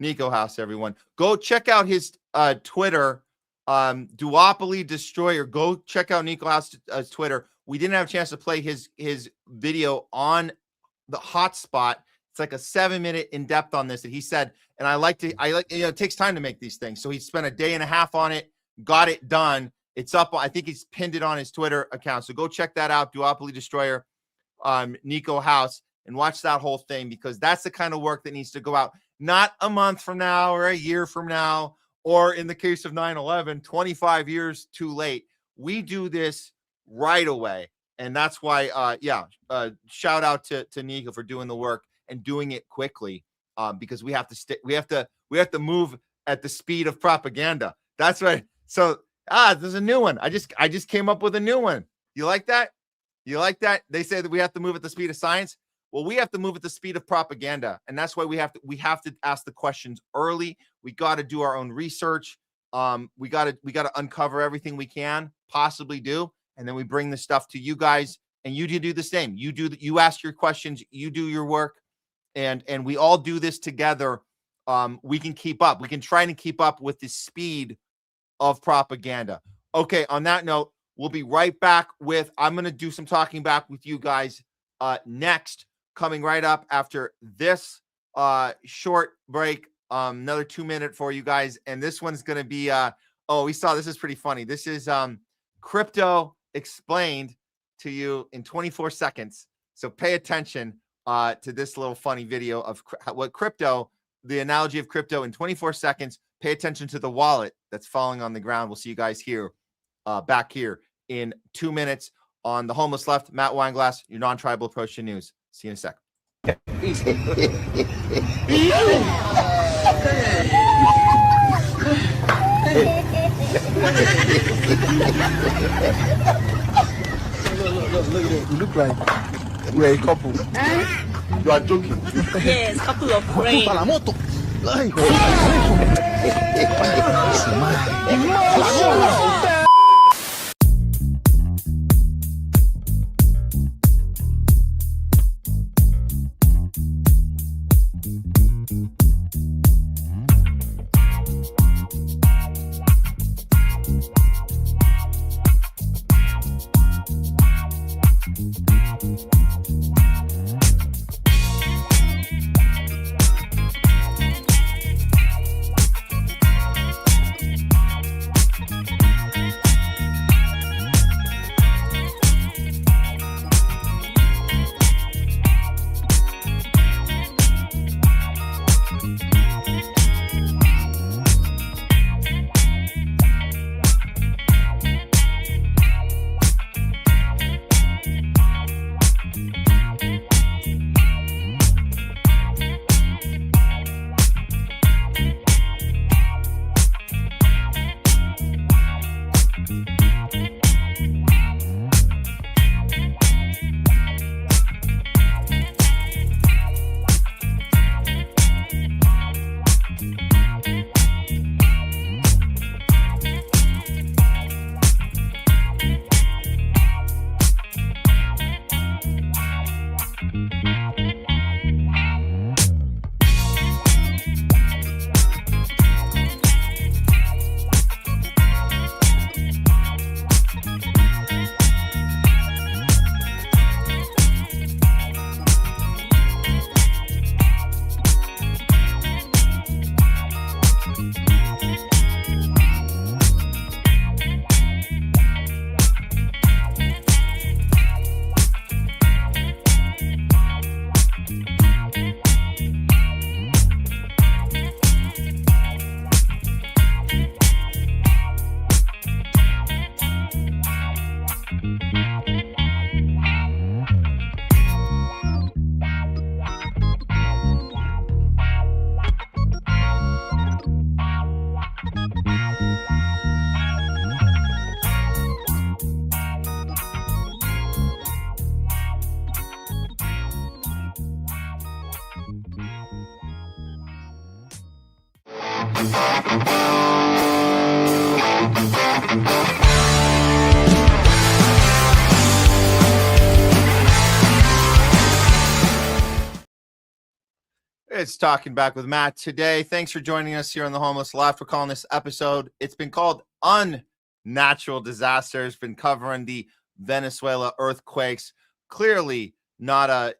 NIKO House, everyone. Go check out his Twitter, Duopoly Destroyer. Go check out NIKO House Twitter. We didn't have a chance to play his video on the hotspot. It's like a 7-minute in-depth on this that he said, and I like it takes time to make these things. So he spent a day and a half on it, got it done. It's up. I think he's pinned it on his Twitter account. So go check that out, Duopoly Destroyer, NIKO House, and watch that whole thing, because that's the kind of work that needs to go out. Not a month from now or a year from now, or in the case of 9/11, 25 years too late. We do this right away. And that's why, shout out to NIKO for doing the work and doing it quickly, because we have to move at the speed of propaganda. That's right. So, there's a new one. I just came up with a new one. You like that? You like that? They say that we have to move at the speed of science. Well, we have to move at the speed of propaganda, and that's why we have to ask the questions early. We got to do our own research. We got to uncover everything we can possibly do, and then we bring the stuff to you guys, and you do the same. You ask your questions, you do your work, and we all do this together. We can keep up. We can try to keep up with the speed of propaganda. Okay. On that note, we'll be right back I'm going to do some talking back with you guys next. Coming right up after this short break, another 2-minute for you guys. And this one's going to be, this is pretty funny. This is crypto explained to you in 24 seconds. So pay attention. to this little funny video of what crypto, the analogy of crypto in 24 seconds. Pay attention to the wallet that's falling on the ground. We'll see you guys here, back here in 2 minutes on the Homeless Left. Matt Weinglass, your non-tribal approach to news. See you in a sec. Look at it. You look like we're a couple. You are joking. Yes, couple of friends. It's Talking Back with Matt today. Thanks for joining us here on the Homeless Left. We're calling this episode, it's been called Unnatural Disasters. Been covering the Venezuela earthquakes. Clearly not a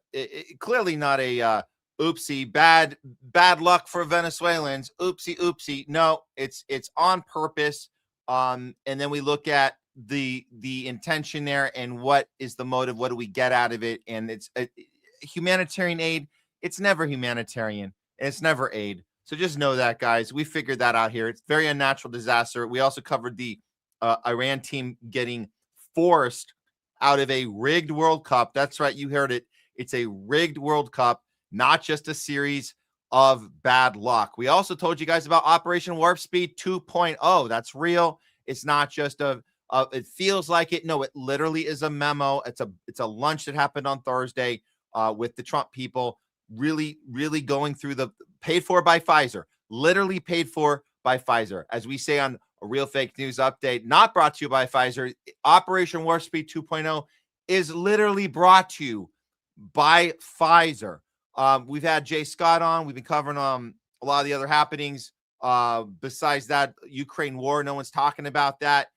oopsie, bad luck for Venezuelans. Oopsie. No, it's on purpose. And then we look at the intention there and what is the motive, what do we get out of it? And it's humanitarian aid. It's never humanitarian and it's never aid. So just know that, guys. We figured that out here. It's very unnatural disaster. We also covered the Iran team getting forced out of a rigged World Cup. That's right. You heard it. It's a rigged World Cup, not just a series of bad luck. We also told you guys about Operation Warp Speed 2.0. That's real. It's not just it feels like it. No, it literally is a memo. It's a lunch that happened on Thursday with the Trump people. Really going through the paid for by Pfizer, literally paid for by Pfizer. As we say on a Real Fake News update, not brought to you by Pfizer. Operation Warp Speed 2.0 is literally brought to you by Pfizer. We've had Jay Scott on. We've been covering a lot of the other happenings. Besides that, Ukraine war, no one's talking about that.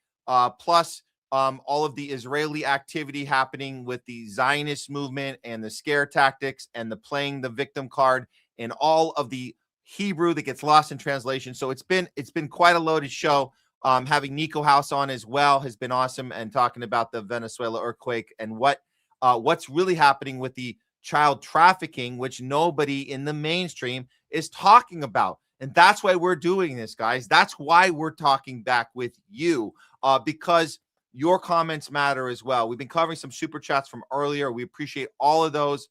Plus, all of the Israeli activity happening with the Zionist movement and the scare tactics and the playing the victim card and all of the Hebrew that gets lost in translation. So it's been quite a loaded show. Having NIKO House on as well has been awesome, and talking about the Venezuela earthquake and what's really happening with the child trafficking, which nobody in the mainstream is talking about. And that's why we're doing this, guys. That's why we're talking back with you, because your comments matter as well. We've been covering some super chats from earlier. We appreciate all of those.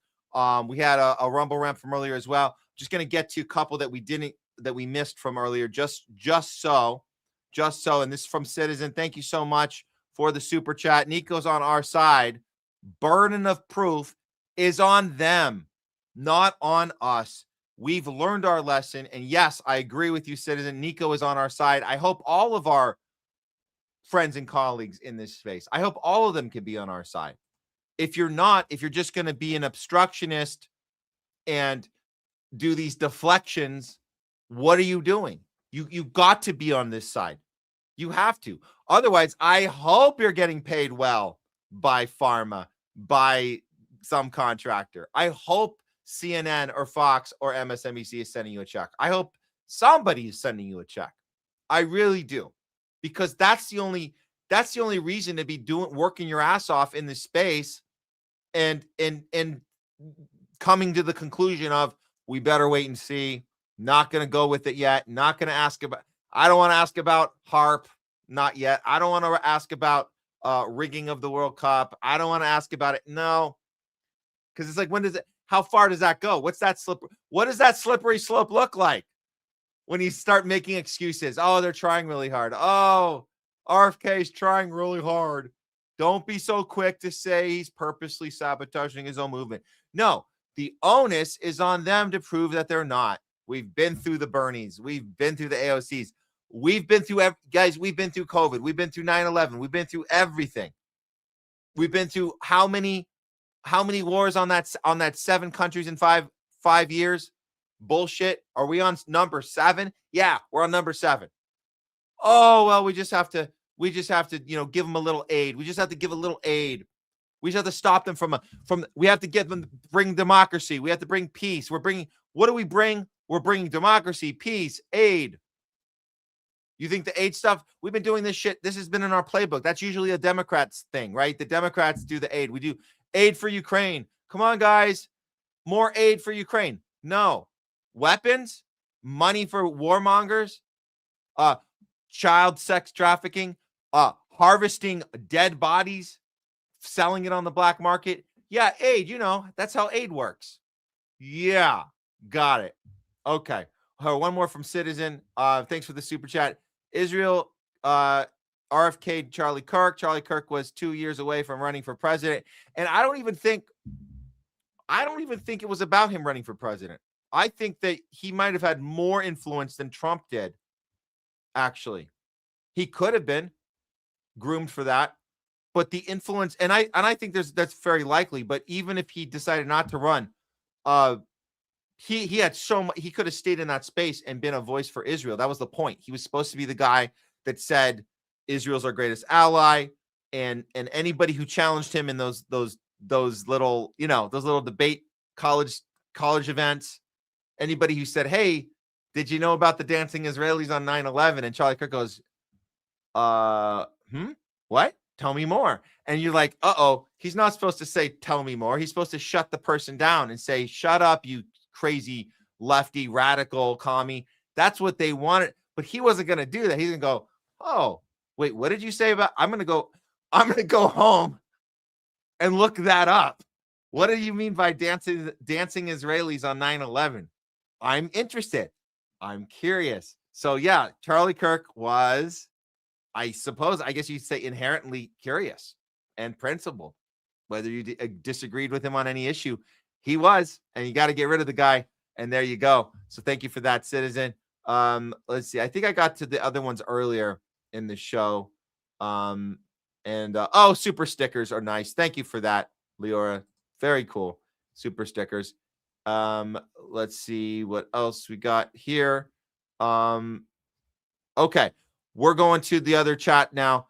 We had a Rumble rant from earlier as well. Just going to get to a couple that we missed from earlier. Just so. And this is from Citizen. Thank you so much for the super chat. Nico's on our side. Burden of proof is on them, not on us. We've learned our lesson. And yes, I agree with you, Citizen. Nico is on our side. I hope all of our friends and colleagues in this space, I hope all of them can be on our side. If you're not, if you're just going to be an obstructionist and do these deflections, what are you doing? You've got to be on this side. You have to. Otherwise, I hope you're getting paid well by pharma, by some contractor. I hope CNN or Fox or MSNBC is sending you a check. I hope somebody is sending you a check. I really do. Because that's the only reason to be working your ass off in this space and coming to the conclusion of we better wait and see. Not going to go with it yet. Not going to ask about. I don't want to ask about HAARP. Not yet. I don't want to ask about rigging of the World Cup. I don't want to ask about it. No, because it's like, how far does that go? What does that slippery slope look like when you start making excuses? Oh, they're trying really hard. Oh, RFK is trying really hard. Don't be so quick to say he's purposely sabotaging his own movement. No, the onus is on them to prove that they're not. We've been through the Bernies. We've been through the AOCs. We've been through, guys, we've been through COVID. We've been through 9/11. We've been through everything. We've been through how many wars on that 7 countries in five years? Bullshit. Are we on number 7? Yeah, we're on number 7. Oh, well, we just have to, give them a little aid. We just have to give a little aid. We just have to stop them we have to get them, bring democracy. We have to bring peace. What do we bring? We're bringing democracy, peace, aid. You think the aid stuff, we've been doing this shit. This has been in our playbook. That's usually a Democrats thing, right? The Democrats do the aid. We do aid for Ukraine. Come on, guys. More aid for Ukraine. No. Weapons, money for warmongers, child sex trafficking, harvesting dead bodies, selling it on the black market. Yeah, aid, that's how aid works. Yeah, got it. Okay. One more from Citizen. Thanks for the super chat. Israel RFK'd Charlie Kirk. Charlie Kirk was 2 years away from running for president. And I don't even think it was about him running for president. I think that he might have had more influence than Trump did. Actually, he could have been groomed for that, but the influence, and I think that's very likely. But even if he decided not to run, he had so much. He could have stayed in that space and been a voice for Israel. That was the point. He was supposed to be the guy that said Israel's our greatest ally, and anybody who challenged him in those little debate college events. Anybody who said, "Hey, did you know about the dancing Israelis on 9/11?" And Charlie Kirk goes, what? Tell me more. And you're like, uh-oh, he's not supposed to say, tell me more. He's supposed to shut the person down and say, shut up, you crazy lefty radical commie. That's what they wanted. But he wasn't going to do that. He's going to go, oh, wait, what did you say about, I'm going to go home and look that up. What do you mean by dancing Israelis on 9/11? I'm interested. I'm curious. So yeah, Charlie Kirk was, I guess you'd say, inherently curious and principled. Whether you disagreed with him on any issue, he was, and you got to get rid of the guy. And there you go. So thank you for that, Citizen. Let's see. I think I got to the other ones earlier in the show. Super stickers are nice. Thank you for that, Leora. Very cool. Super stickers. Let's see what else we got here. Okay. We're going to the other chat now.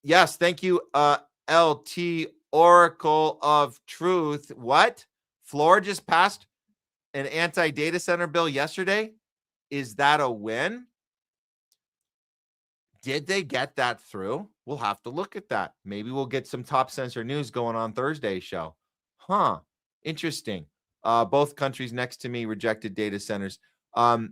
Yes, thank you, LT Oracle of Truth. What? Florida just passed an anti-data center bill yesterday. Is that a win? Did they get that through? We'll have to look at that. Maybe we'll get some top censor news going on Thursday's show. Huh. Interesting. Both countries next to me rejected data centers. Yeah,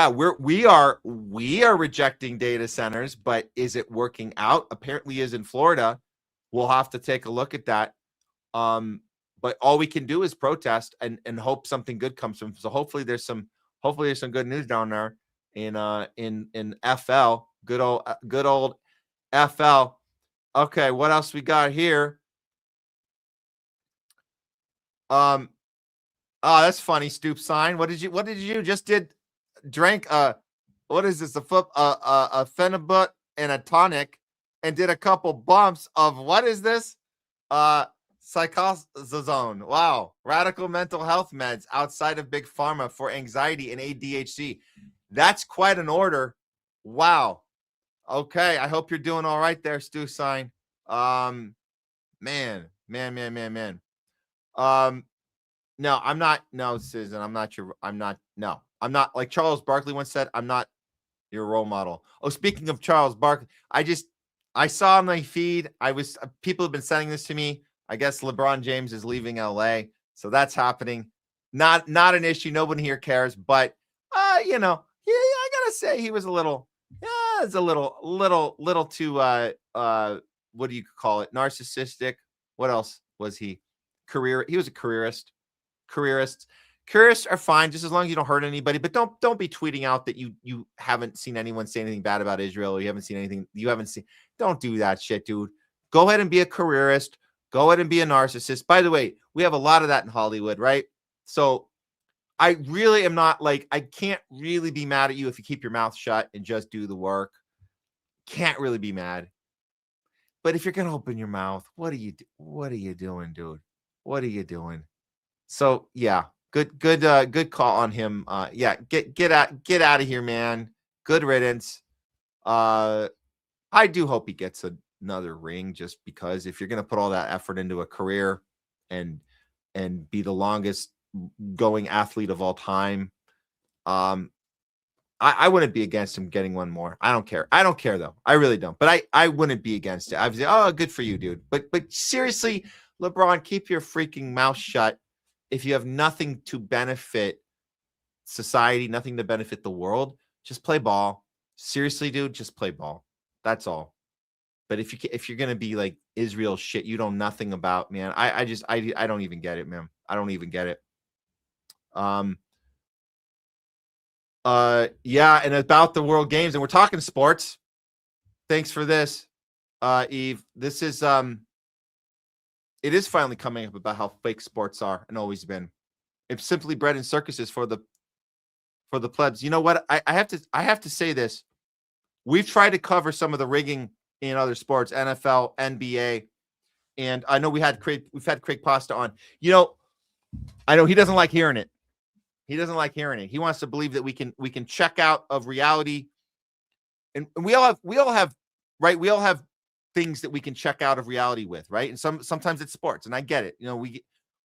we are rejecting data centers, but is it working out? Apparently is in Florida. We'll have to take a look at that. But all we can do is protest and hope something good comes from. So hopefully there's some good news down there in FL. Good old FL. Okay, what else we got here? Oh, that's funny. Stoop sign. What did you just drank what is this? A phenibut and a tonic and did a couple bumps of what is this? Psychosazone. Wow. Radical mental health meds outside of big pharma for anxiety and ADHD. That's quite an order. Wow. Okay. I hope you're doing all right there, Stu Sign. Man. No, I'm not. No, Susan, I'm not like Charles Barkley once said, I'm not your role model. Oh, speaking of Charles Barkley, I saw on my feed, people have been sending this to me. I guess LeBron James is leaving LA. So that's happening. Not an issue. Nobody here cares, but I gotta say he was a little too what do you call it? Narcissistic. What else was he? He was a careerist. Careerists are fine just as long as you don't hurt anybody, but don't be tweeting out that you haven't seen anyone say anything bad about Israel, or you haven't seen. Don't do that shit, dude. Go ahead and be a careerist. Go ahead and be a narcissist. By the way, we have a lot of that in Hollywood, right? So I really am not I can't really be mad at you if you keep your mouth shut and just do the work. Can't really be mad. But if you're going to open your mouth, what are you doing, dude? What are you doing? So yeah, good call on him. Yeah, get out of here, man. Good riddance. I do hope he gets another ring, just because if you're going to put all that effort into a career and be the longest going athlete of all time, I wouldn't be against him getting one more. I don't care though. I really don't. But I wouldn't be against it. I'd say, oh, good for you, dude. But seriously, LeBron, keep your freaking mouth shut. If you have nothing to benefit society, nothing to benefit the world, just play ball. Seriously, dude, just play ball. That's all. But if you're gonna be like Israel shit, you know nothing about, man. I don't even get it, man. I don't even get it. Yeah, and about the World Games, and we're talking sports. Thanks for this, Eve. This is it is finally coming up about how fake sports are and always been. It's simply bread and circuses for the plebs. You know what? I have to say this. We've tried to cover some of the rigging in other sports, NFL, NBA, and I know we've had Craig Pasta on. You know, I know he doesn't like hearing it. He doesn't like hearing it. He wants to believe that we can check out of reality, and we all have right. We all have things that we can check out of reality with, right? And sometimes it's sports, and I get it. You know,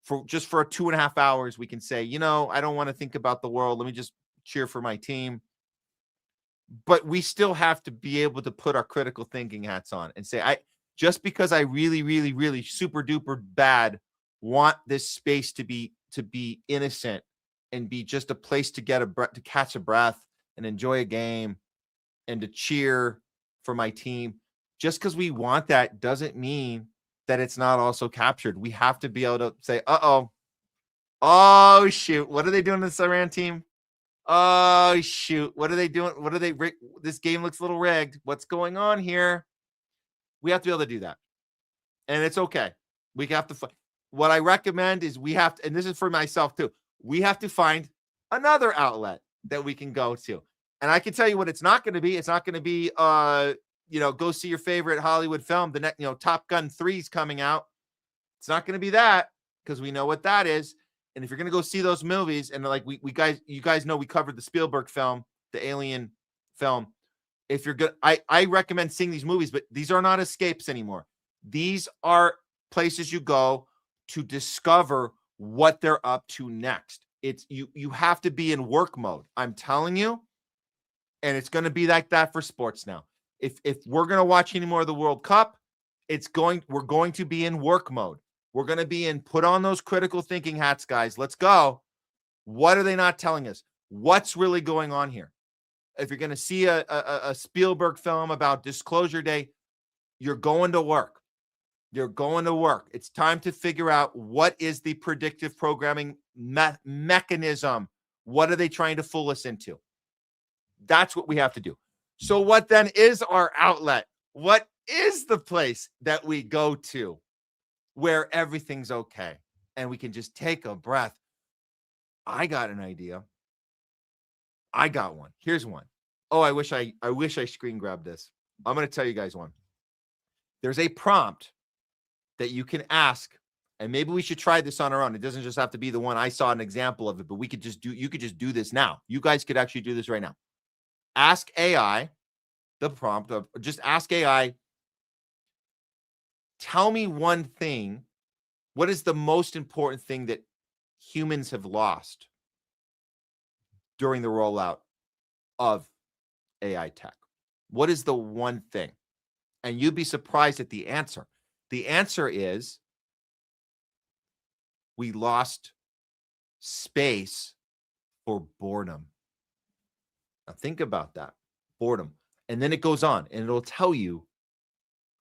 for 2.5 hours, we can say, you know, I don't want to think about the world. Let me just cheer for my team. But we still have to be able to put our critical thinking hats on and say, just because I really, really, really super duper bad want this space to be innocent and be just a place to to catch a breath and enjoy a game and to cheer for my team. Just because we want that doesn't mean that it's not also captured. We have to be able to say, oh, shoot. What are they doing to this Iran team? Oh, shoot. What are they doing? This game looks a little rigged. What's going on here? We have to be able to do that. And it's okay. We have to. What I recommend is and this is for myself too, we have to find another outlet that we can go to. And I can tell you what it's not going to be. It's not going to be, go see your favorite Hollywood film. The next, Top Gun 3 is coming out. It's not going to be that, because we know what that is. And if you're going to go see those movies, and like you guys know, we covered the Spielberg film, the Alien film. If you're good, I recommend seeing these movies, but these are not escapes anymore. These are places you go to discover what they're up to next. It's you have to be in work mode. I'm telling you, and it's going to be like that for sports now. If we're going to watch any more of the World Cup, We're going to be in work mode. We're going to be in put on those critical thinking hats, guys. Let's go. What are they not telling us? What's really going on here? If you're going to see a Spielberg film about Disclosure Day, you're going to work. You're going to work. It's time to figure out what is the predictive programming mechanism. What are they trying to fool us into? That's what we have to do. So what then is our outlet? What is the place that we go to where everything's okay and we can just take a breath? I got an idea. I got one. Here's one. Oh, I wish I screen grabbed this. I'm going to tell you guys one. There's a prompt that you can ask, and maybe we should try this on our own. It doesn't just have to be the one I saw an example of it, but you could just do this now. You guys could actually do this right now. Ask AI the prompt of just ask AI, tell me one thing. What is the most important thing that humans have lost during the rollout of AI tech? What is the one thing? And you'd be surprised at the answer. The answer is we lost space for boredom. Now think about that. Boredom. And then it goes on and it'll tell you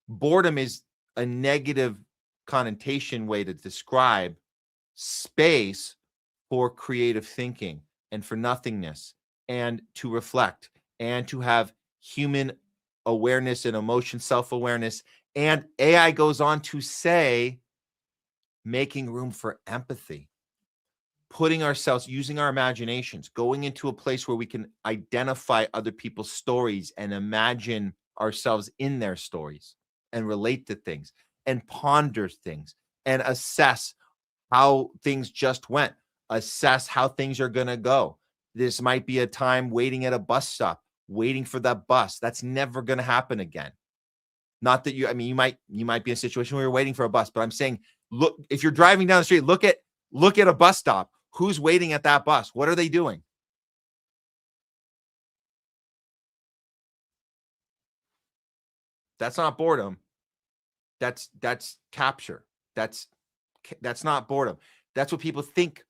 boredom is a negative connotation way to describe space for creative thinking and for nothingness and to reflect and to have human awareness and emotion, self-awareness. And AI goes on to say, making room for empathy, putting ourselves, using our imaginations, going into a place where we can identify other people's stories and imagine ourselves in their stories and relate to things and ponder things and assess how things just went, assess how things are going to go. This might be a time waiting at a bus stop, waiting for that bus. That's never going to happen again. Not that you might be in a situation where you're waiting for a bus, but I'm saying, look, if you're driving down the street, look at a bus stop. Who's waiting at that bus? What are they doing? That's not boredom. That's capture. That's not boredom. That's what people think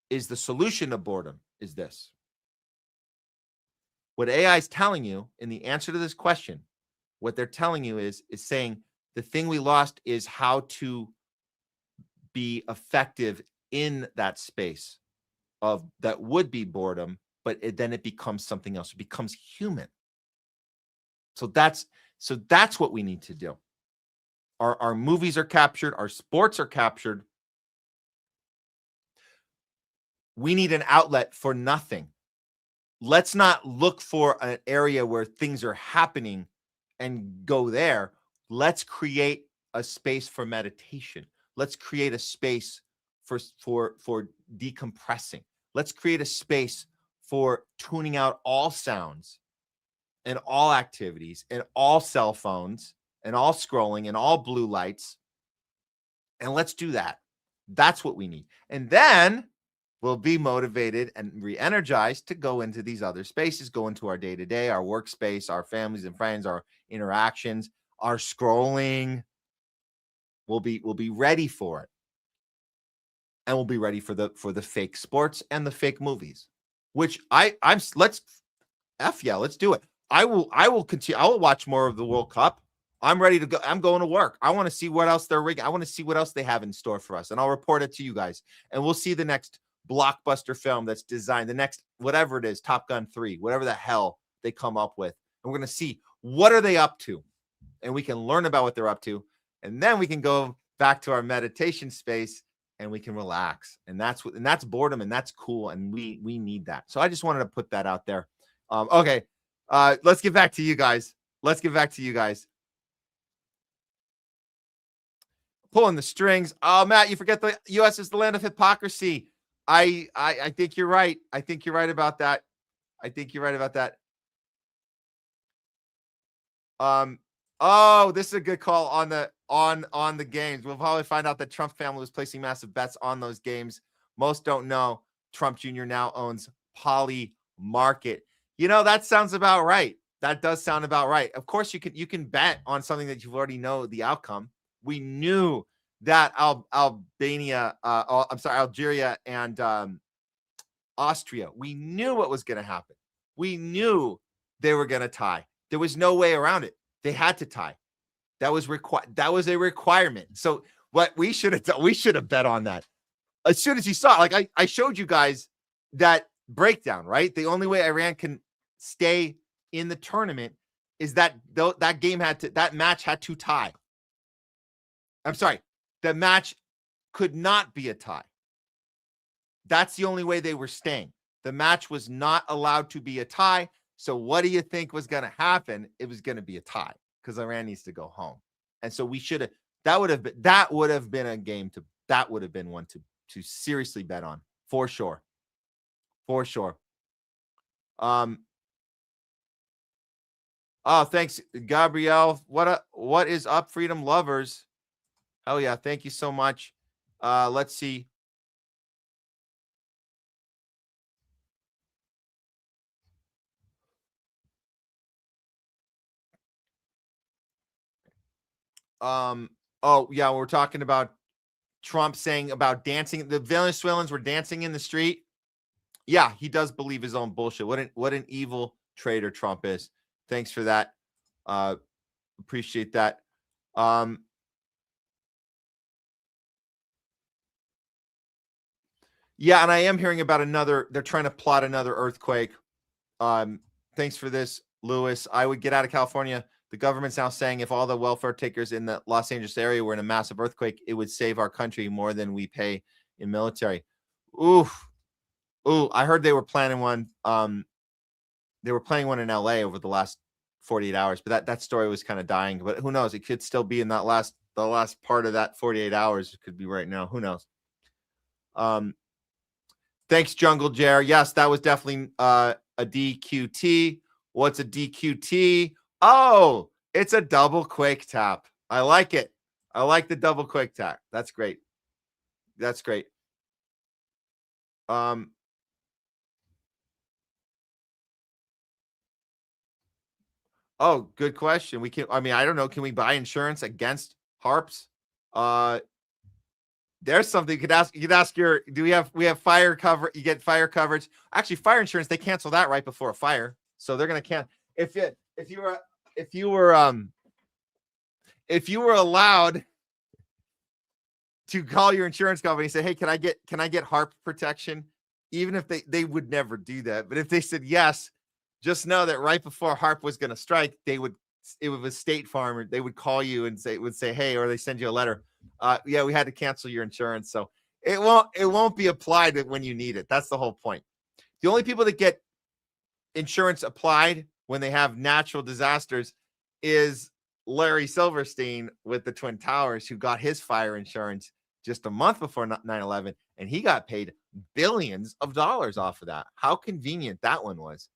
is the solution to boredom, is this. What AI is telling you in the answer to this question, what they're telling you is saying the thing we lost is how to be effective in that space of that would be boredom, but then it becomes something else. It becomes human. So that's what we need to do. Our movies are captured. Our sports are captured. We need an outlet for nothing. Let's not look for an area where things are happening and go there. Let's create a space for meditation. Let's create a space for decompressing. Let's create a space for tuning out all sounds and all activities and all cell phones and all scrolling and all blue lights. And let's do that. That's what we need. And then we'll be motivated and re-energized to go into these other spaces, go into our day-to-day, our workspace, our families and friends, our interactions, our scrolling. We'll be ready for it. And we'll be ready for the fake sports and the fake movies, which let's do it. I will continue. I will watch more of the World Cup. I'm ready to go. I'm going to work. I want to see what else they're rigging. I want to see what else they have in store for us. And I'll report it to you guys. And we'll see the next blockbuster film that's designed, the next, whatever it is, Top Gun 3, whatever the hell they come up with. And we're going to see what are they up to. And we can learn about what they're up to. And then we can go back to our meditation space and we can relax. And that's boredom, and that's cool. And we need that. So I just wanted to put that out there. Okay. Let's get back to you guys. Pulling the strings. Oh, Matt, you forget the U.S. is the land of hypocrisy. I think you're right. I think you're right about that. Oh, this is a good call on the games. We'll probably find out that Trump family was placing massive bets on those games. Most don't know Trump Jr. now owns Poly Market. You know, that sounds about right. That does sound about right. Of course, you can bet on something that you already know the outcome. We knew that Algeria and Austria. We knew what was going to happen. We knew they were going to tie. There was no way around it. They had to tie. That was That was a requirement. So what we should have done, we should have bet on that as soon as you saw it. Like I showed you guys that breakdown, right? The only way Iran can stay in the tournament is that that match had to tie. I'm sorry, the match could not be a tie. That's the only way they were staying. The match was not allowed to be a tie. So what do you think was going to happen? It was going to be a tie because Iran needs to go home. And so we should have, that would have been one to seriously bet on, for sure. For sure. Oh, thanks, Gabrielle. What is up, freedom lovers? Oh yeah, thank you so much. Let's see. Oh yeah, we're talking about Trump saying about dancing. The Venezuelans were dancing in the street. Yeah, he does believe his own bullshit. What an evil traitor Trump is. Thanks for that. Appreciate that. Yeah, and I am hearing about they're trying to plot another earthquake. Thanks for this, Lewis. I would get out of California. The government's now saying if all the welfare takers in the Los Angeles area were in a massive earthquake, it would save our country more than we pay in military. Ooh, I heard they were planning one. They were planning one in LA over the last 48 hours, but that story was kind of dying. But who knows? It could still be in the last part of that 48 hours. It could be right now. Who knows? Thanks, Jungle Jer. Yes, that was definitely a DQT. What's a DQT? Oh, it's a double Quake tap. I like it. I like the double Quake tap. That's great. That's great. Oh, good question. I don't know. Can we buy insurance against HAARPs? There's something you could ask. You could ask we have fire cover. You get fire coverage. Actually, fire insurance, they cancel that right before a fire. So they're going to cancel. If you were allowed to call your insurance company and say, hey, can I get HAARP protection? Even if they would never do that. But if they said yes, just know that right before HAARP was going to strike, it was State Farm. They would call you and say, hey, or they send you a letter. Yeah, we had to cancel your insurance. So it won't be applied when you need it. That's the whole point. The only people that get insurance applied when they have natural disasters is Larry Silverstein with the Twin Towers, who got his fire insurance just a month before 9/11, and he got paid billions of dollars off of that. How convenient that one was.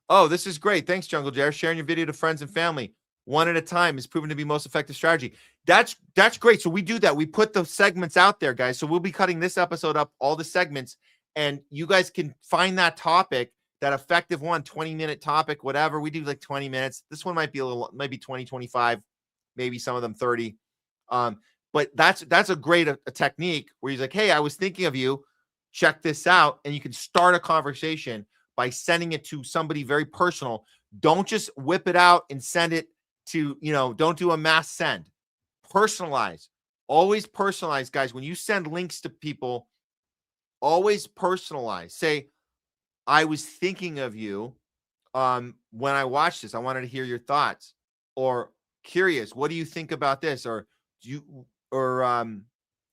Oh, this is great. Thanks, Jungle Jar. Sharing your video to friends and family one at a time is proven to be most effective strategy. That's great. So we do that. We put the segments out there, guys. So we'll be cutting this episode up, all the segments, and you guys can find that topic, that effective one, 20-minute topic, whatever. We do like 20 minutes. This one might be maybe 20, 25, maybe some of them 30. But that's a great a technique where he's like, hey, I was thinking of you. Check this out. And you can start a conversation by sending it to somebody very personal. Don't just whip it out and send it to, don't do a mass send. Personalize. Always personalize, guys. When you send links to people, always personalize. Say, I was thinking of you when I watched this. I wanted to hear your thoughts. Or curious, what do you think about this? Or I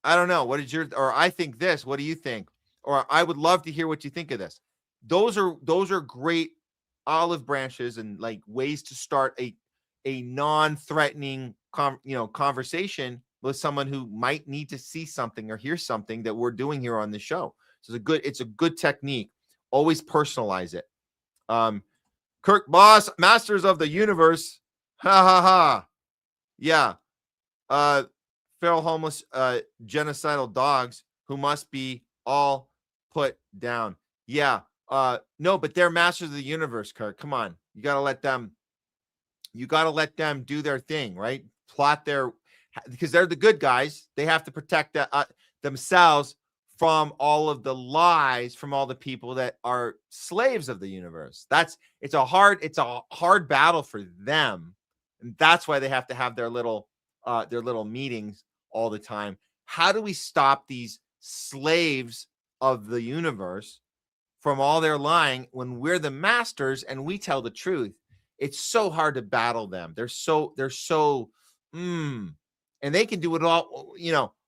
don't know. Or I think this. What do you think? Or I would love to hear what you think of this. Those are great olive branches and like ways to start a non-threatening conversation with someone who might need to see something or hear something that we're doing here on the show. So it's a good technique. Always personalize it. Kirk Boss, Masters of the Universe. Ha ha ha. Yeah. Feral homeless genocidal dogs who must be all put down. Yeah. No, but they're masters of the universe, Kirk. Come on. You got to let them do their thing, right? Plot because they're the good guys. They have to protect themselves from all of the lies from all the people that are slaves of the universe. It's a hard battle for them. And that's why they have to have their little meetings all the time. How do we stop these slaves of the universe from all their lying when we're the masters and we tell the truth? It's so hard to battle them. They're so and they can do it all,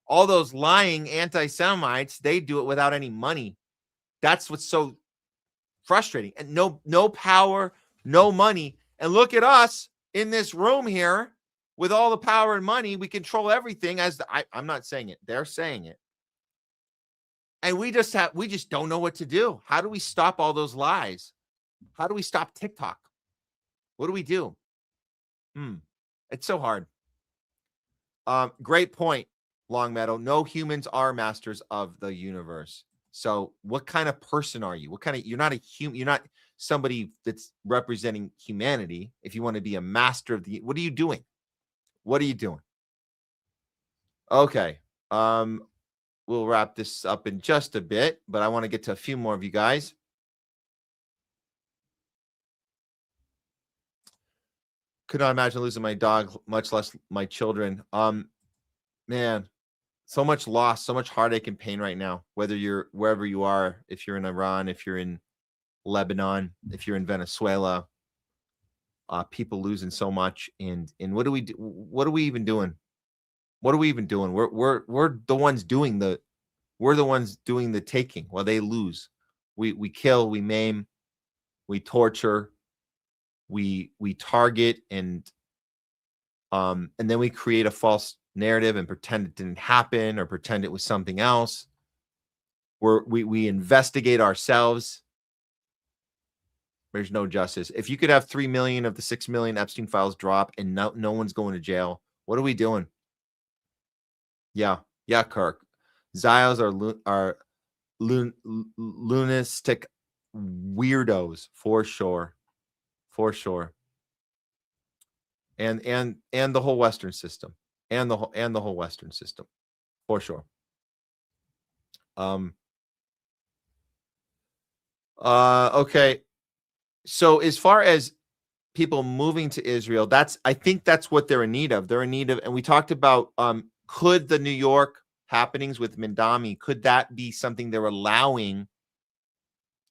all those lying anti-Semites, they do it without any money. That's what's so frustrating. And no power, no money. And look at us in this room here with all the power and money. We control everything I'm not saying it. They're saying it. And we just don't know what to do. How do we stop all those lies? How do we stop TikTok? What do we do? It's so hard. Great point, Longmeadow. No humans are masters of the universe. So what kind of person are you? You're not a human. You're not somebody that's representing humanity. If you want to be a master of what are you doing? What are you doing? Okay. We'll wrap this up in just a bit, but I want to get to a few more of you guys. Could not imagine losing my dog, much less my children. Man, so much loss, so much heartache and pain right now, whether you're wherever you are, if you're in Iran, if you're in Lebanon, if you're in Venezuela, people losing so much. And what do we do? What are we even doing? What are we even doing? We're the ones doing the taking while they lose. We kill, we maim, we torture, we target, and then we create a false narrative and pretend it didn't happen or pretend it was something else. We investigate ourselves. There's no justice. If you could have 3 million of the 6 million Epstein files drop and no one's going to jail, what are we doing? Yeah, Kirk. Zios are lunatic weirdos for sure. And the whole Western system, and the whole Western system, for sure. Okay. So as far as people moving to Israel, I think that's what they're in need of. They're in need of, and we talked about, could the New York happenings with Mindami, could that be something they're allowing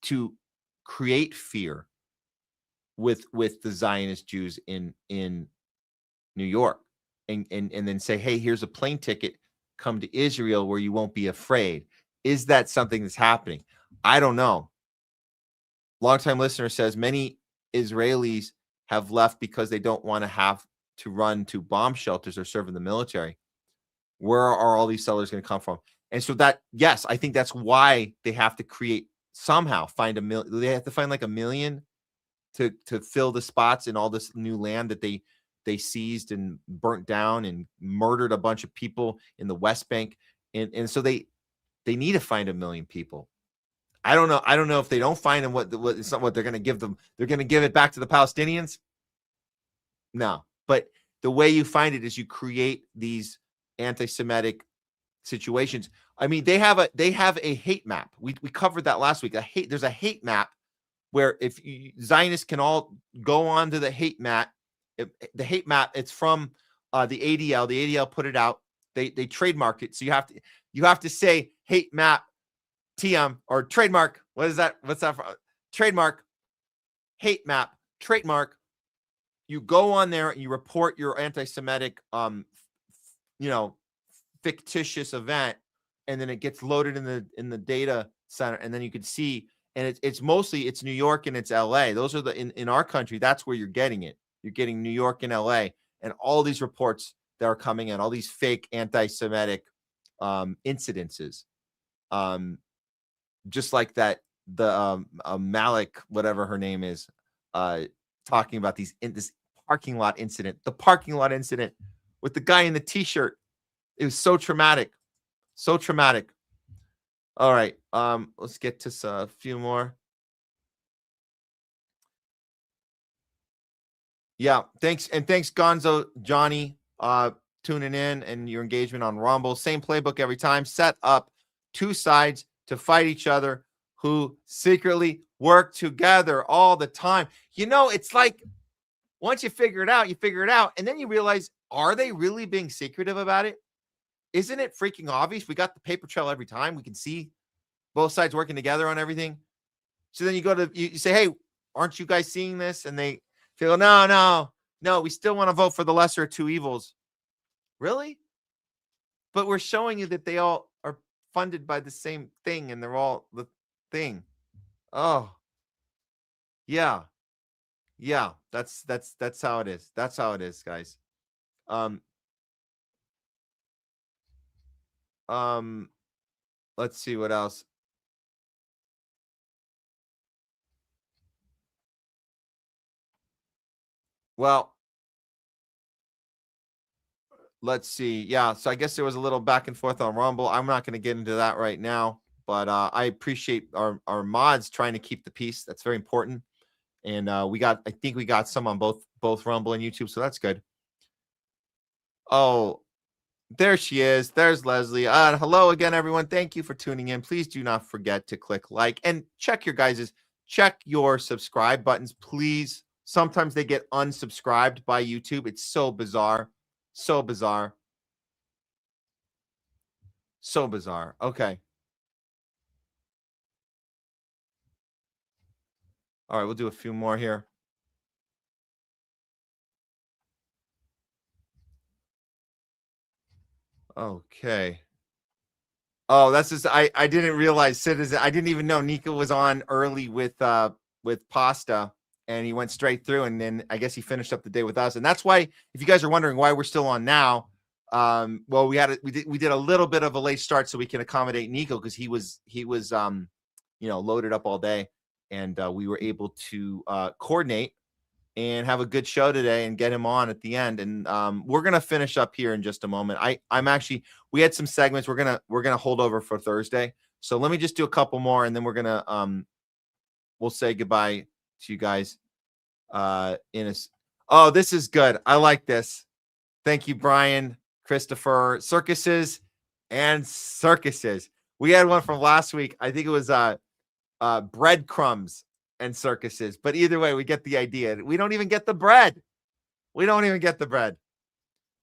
to create fear with the Zionist Jews in New York, and then say, hey, here's a plane ticket, come to Israel where you won't be afraid? Is that something that's happening? I don't know. Longtime listener says many Israelis have left because they don't want to have to run to bomb shelters or serve in the military. Where are all these sellers going to come from? And so yes, I think that's why they have to they have to find like 1 million to fill the spots in all this new land that they seized and burnt down and murdered a bunch of people in the West Bank. And so they need to find 1 million people. I don't know if they don't find them, it's not what they're going to give them. They're going to give it back to the Palestinians. No, but the way you find it is you create these anti-Semitic situations. I mean, they have a hate map. We covered that last week. There's a hate map where if Zionists can all go on to the hate map. The hate map, it's from the ADL. The ADL put it out. They trademark it. So you have to say hate map TM or trademark. What is that? What's that for? Trademark, hate map, trademark. You go on there and you report your anti-Semitic, fictitious event, and then it gets loaded in the data center, and then you can see. And it's mostly New York and it's LA. Those are in our country. That's where you're getting it. You're getting New York and LA, and all these reports that are coming in, all these fake anti-Semitic incidences. Just like that, the Malik, whatever her name is, talking about this parking lot incident, the parking lot incident with the guy in the t-shirt. It was so traumatic. All right. Let's get to a few more. Yeah, thanks Gonzo Johnny tuning in and your engagement on Rumble. Same playbook every time. Set up two sides to fight each other who secretly work together all the time. You know, it's like once you figure it out, and then you realize, are they really being secretive about it? Isn't it freaking obvious? We got the paper trail every time. We can see both sides working together on everything. So then you say, hey, aren't you guys seeing this? And they feel, no, we still want to vote for the lesser of two evils. Really? But we're showing you that they all are funded by the same thing and they're all the thing. Oh, yeah. Yeah, that's how it is. That's how it is, guys. Let's see what else. Well, let's see. Yeah, so I guess there was a little back and forth on Rumble. I'm not going to get into that right now, but I appreciate our mods trying to keep the peace. That's very important. And I think we got some on both Rumble and YouTube, so that's good. Oh, there she is. There's Leslie. Hello again, everyone. Thank you for tuning in. Please do not forget to click like and check your subscribe buttons, please. Sometimes they get unsubscribed by YouTube. It's so bizarre. So bizarre. So bizarre. Okay. All right, we'll do a few more here. Okay. Oh, that's just I didn't realize Citizen. I didn't even know Nico was on early with Pasta, and he went straight through, and then I guess he finished up the day with us. And that's why, if you guys are wondering why we're still on now, well, we did a little bit of a late start so we can accommodate Nico because he was loaded up all day, and we were able to coordinate and have a good show today and get him on at the end. And we're gonna finish up here in just a moment. We had some segments we're gonna hold over for Thursday. So let me just do a couple more, and then we're gonna we'll say goodbye to you guys. Oh, this is good. I like this. Thank you, Brian, Christopher. Circuses and circuses. We had one from last week. I think it was breadcrumbs and circuses, but either way, we get the idea. We don't even get the bread. All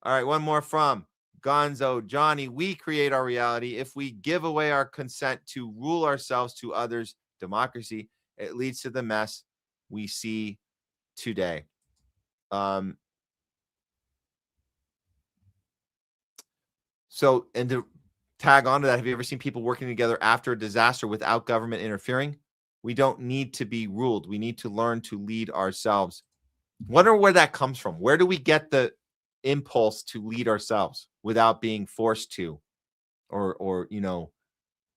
right, one more from Gonzo Johnny. We create our reality. If we give away our consent to rule ourselves to others' democracy, it leads to the mess we see today. So, and to tag on to that, have you ever seen people working together after a disaster without government interfering? We don't need to be ruled. We need to learn to lead ourselves. Wonder where that comes from. Where do we get the impulse to lead ourselves without being forced to, or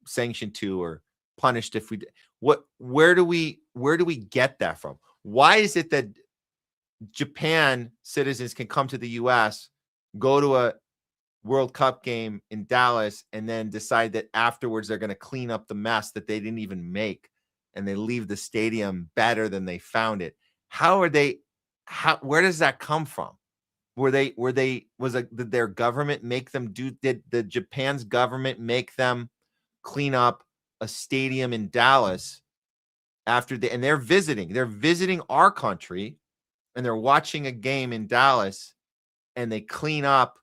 sanctioned to, or punished if we? Where do we get that from? Why is it that Japan citizens can come to the U.S., go to a World Cup game in Dallas, and then decide that afterwards they're going to clean up the mess that they didn't even make, and they leave the stadium better than they found it? Where does that come from? Did their government make them do? Did the Japan's government make them clean up a stadium in Dallas and they're visiting our country, and they're watching a game in Dallas, and they clean up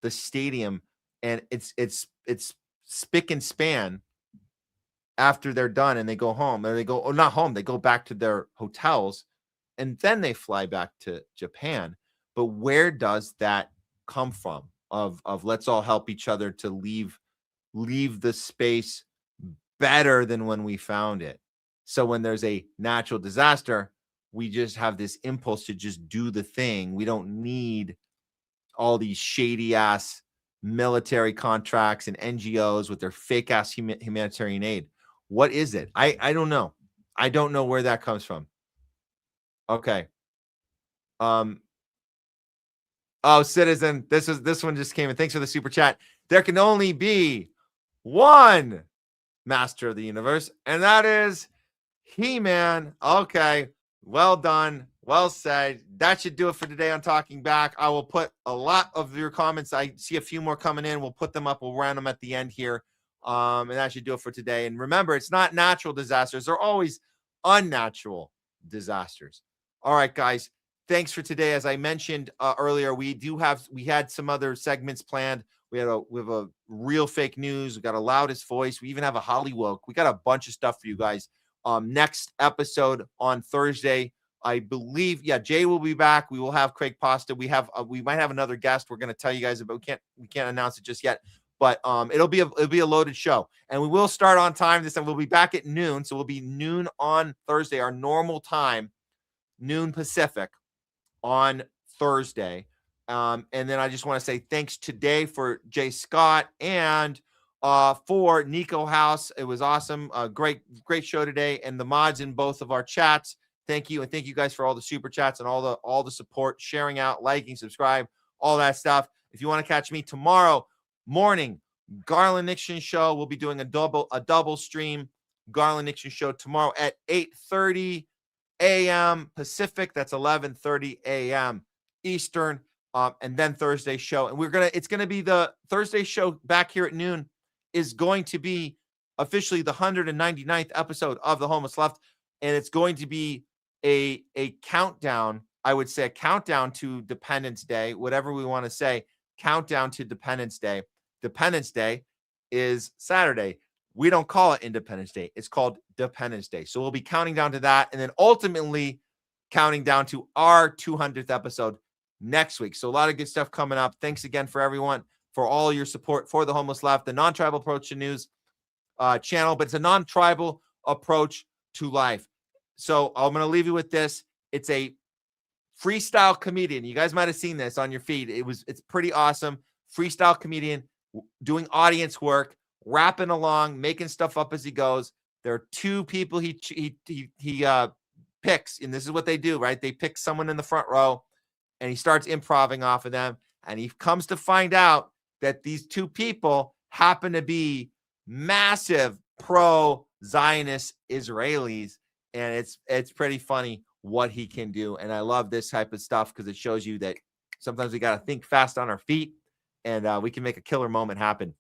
the stadium, and it's spick and span after they're done, and they go home, or they go back to their hotels, and then they fly back to Japan. But where does that come from of let's all help each other to leave the space better than when we found it? So when there's a natural disaster, we just have this impulse to just do the thing. We don't need all these shady ass military contracts and NGOs with their fake ass humanitarian aid. What is it? I don't know. I don't know where that comes from. Okay. Oh, Citizen, this one just came in. Thanks for the super chat. There can only be one master of the universe, and that is He-Man. Okay, well done. Well said. That should do it for today on Talking Back. I will put a lot of your comments. I see a few more coming in. We'll put them up. We'll round them at the end here. And that should do it for today. And remember, it's not natural disasters. They're always unnatural disasters. All right, guys. Thanks for today. As I mentioned earlier, we had some other segments planned. We have a real fake news. We got a loudest voice. We even have a Hollywood. We got a bunch of stuff for you guys. Next episode on Thursday, I believe, Jay will be back. We will have Craig Pasta. We might have another guest. We're going to tell you guys about. We can't announce it just yet, but it'll be a loaded show, and we will start on time this time. We'll be back at noon, so we'll be noon on Thursday, our normal time, noon Pacific on Thursday. And then I just want to say thanks today for Jay Scott and for NIKO House. It was awesome. Great show today, and the mods in both of our chats. Thank you, and thank you guys for all the super chats and all the support, sharing out, liking, subscribe, all that stuff. If you want to catch me tomorrow morning, Garland Nixon show. We'll be doing a double stream Garland Nixon show tomorrow at 8:30 a.m. Pacific. That's 11:30 a.m. Eastern. And then Thursday show, and it's gonna be the Thursday show back here at noon is going to be officially the 199th episode of The Homeless Left, and it's going to be a countdown. I would say a countdown to Dependence Day, whatever we want to say. Countdown to Dependence Day. Dependence Day is Saturday. We don't call it Independence Day. It's called Dependence Day. So we'll be counting down to that, and then ultimately counting down to our 200th episode next week. So a lot of good stuff coming up. Thanks again for everyone for all your support for The Homeless Left, the non-tribal approach to news channel, but it's a non-tribal approach to life. So I'm going to leave you with this. It's a freestyle comedian. You guys might have seen this on your feed. It's pretty awesome. Freestyle comedian doing audience work, rapping along, making stuff up as he goes. There are two people he picks, and this is what they do, right? They pick someone in the front row, and he starts improvising off of them, and he comes to find out that these two people happen to be massive pro-Zionist Israelis, and it's pretty funny what he can do. And I love this type of stuff because it shows you that sometimes we got to think fast on our feet, and we can make a killer moment happen,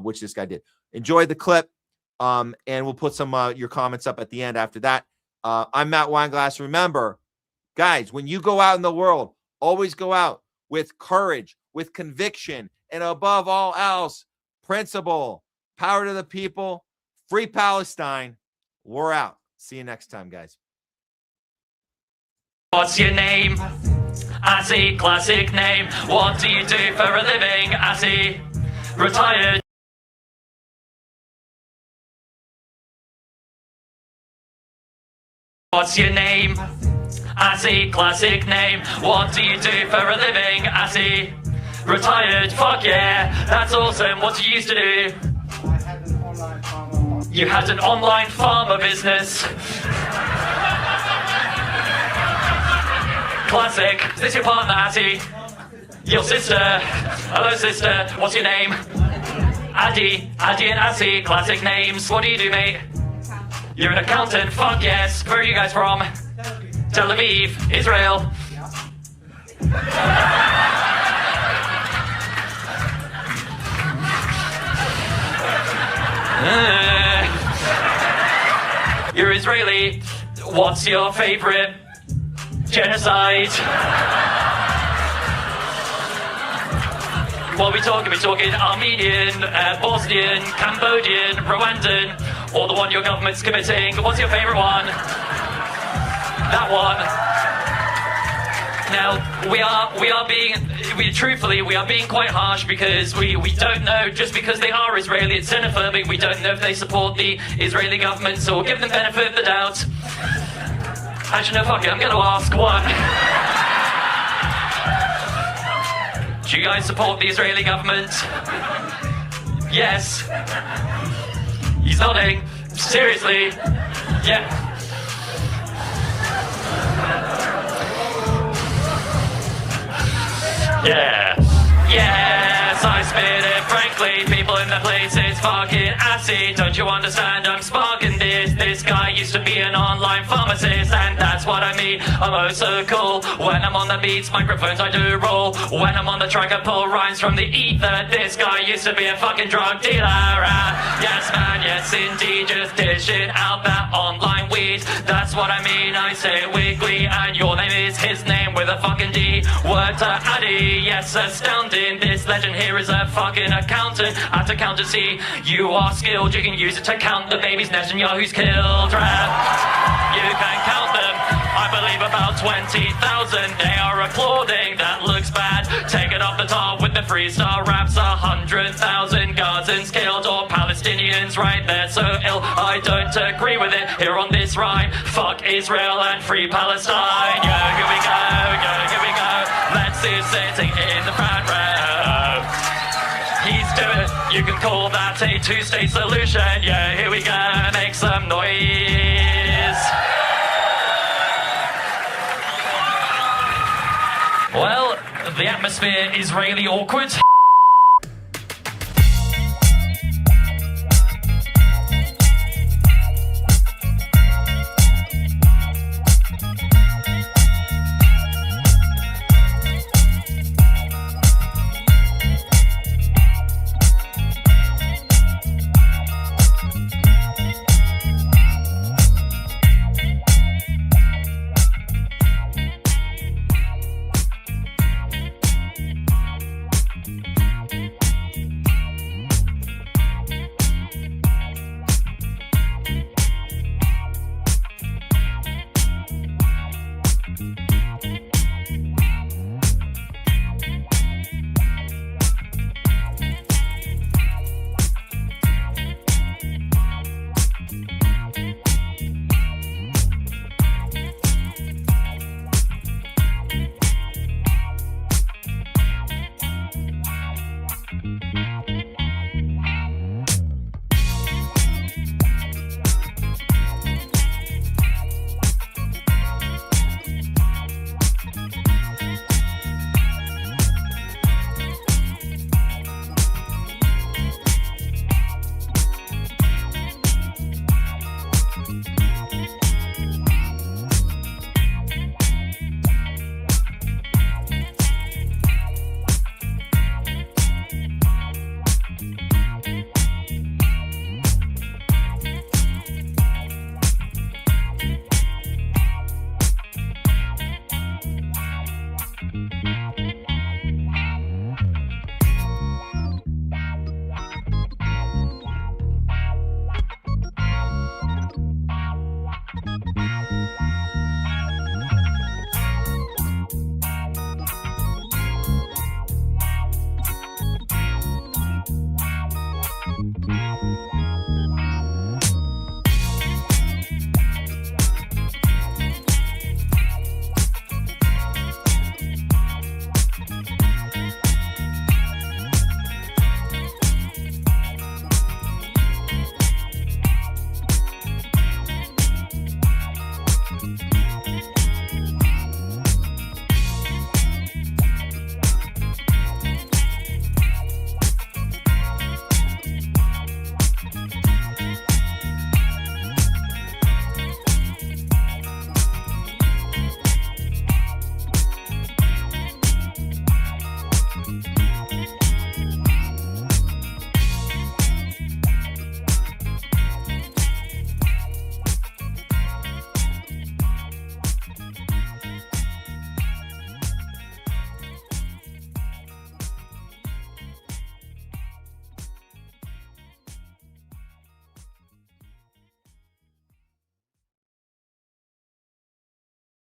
which this guy did. Enjoy the clip, and we'll put some your comments up at the end after that. I'm Matt Weinglass. Remember, guys, when you go out in the world, always go out with courage, with conviction, and above all else, principle. Power to the people. Free Palestine. We're out. See you next time, guys. What's your name? I see, classic name. What do you do for a living? I see, retired. What's your name? I see, classic name. What do you do for a living? I see, retired. Fuck yeah, that's awesome. What do you used to do? You had an online pharma business. Classic. Is this your partner, Atty? Your sister? Hello, sister. What's your name? Addy. Addy and Atty. Classic names. What do you do, mate? You're an accountant. Fuck yes. Where are you guys from? Tel Aviv. Israel. You're Israeli. What's your favorite genocide? What are we talking? We're talking Armenian, Bosnian, Cambodian, Rwandan, or the one your government's committing. What's your favorite one? That one. Now, we are being quite harsh because we don't know, just because they are Israeli, it's xenophobic, we don't know if they support the Israeli government, so we'll give them benefit of the doubt. Actually, no, fuck it, I'm going to ask one. Do you guys support the Israeli government? Yes. He's nodding. Seriously. Yeah. Yeah. Yes, I spit it frankly. People in the the place is fucking assy. Don't you understand? I'm sparking this. This guy used to be an online pharmacist, and that's what I mean. I'm oh so cool. When I'm on the beats, microphones I do roll. When I'm on the track, I pull rhymes from the ether. This guy used to be a fucking drug dealer. Yes, man, yes, indeed. Just dishing out that online weed. That's what I mean. I say wiggly, and your name is his name with a fucking D. Word to Addy, yes, astounding. This legend here is a fucking accountant at accountancy. You are skilled, you can use it to count the babies Netanyahu's killed. You can count them, I believe about 20,000. They are applauding, that looks bad. Take it off the top with the freestyle raps. 100,000 Gazans killed, or Palestinians right there so ill. I don't agree with it here on this rhyme. Fuck Israel and free Palestine. Yo, here we go, yo, here we go. Let's see sitting in the front row. He's doing it, you can call that a two-state solution. Yeah, here we go, make some noise. Well, the atmosphere is really awkward.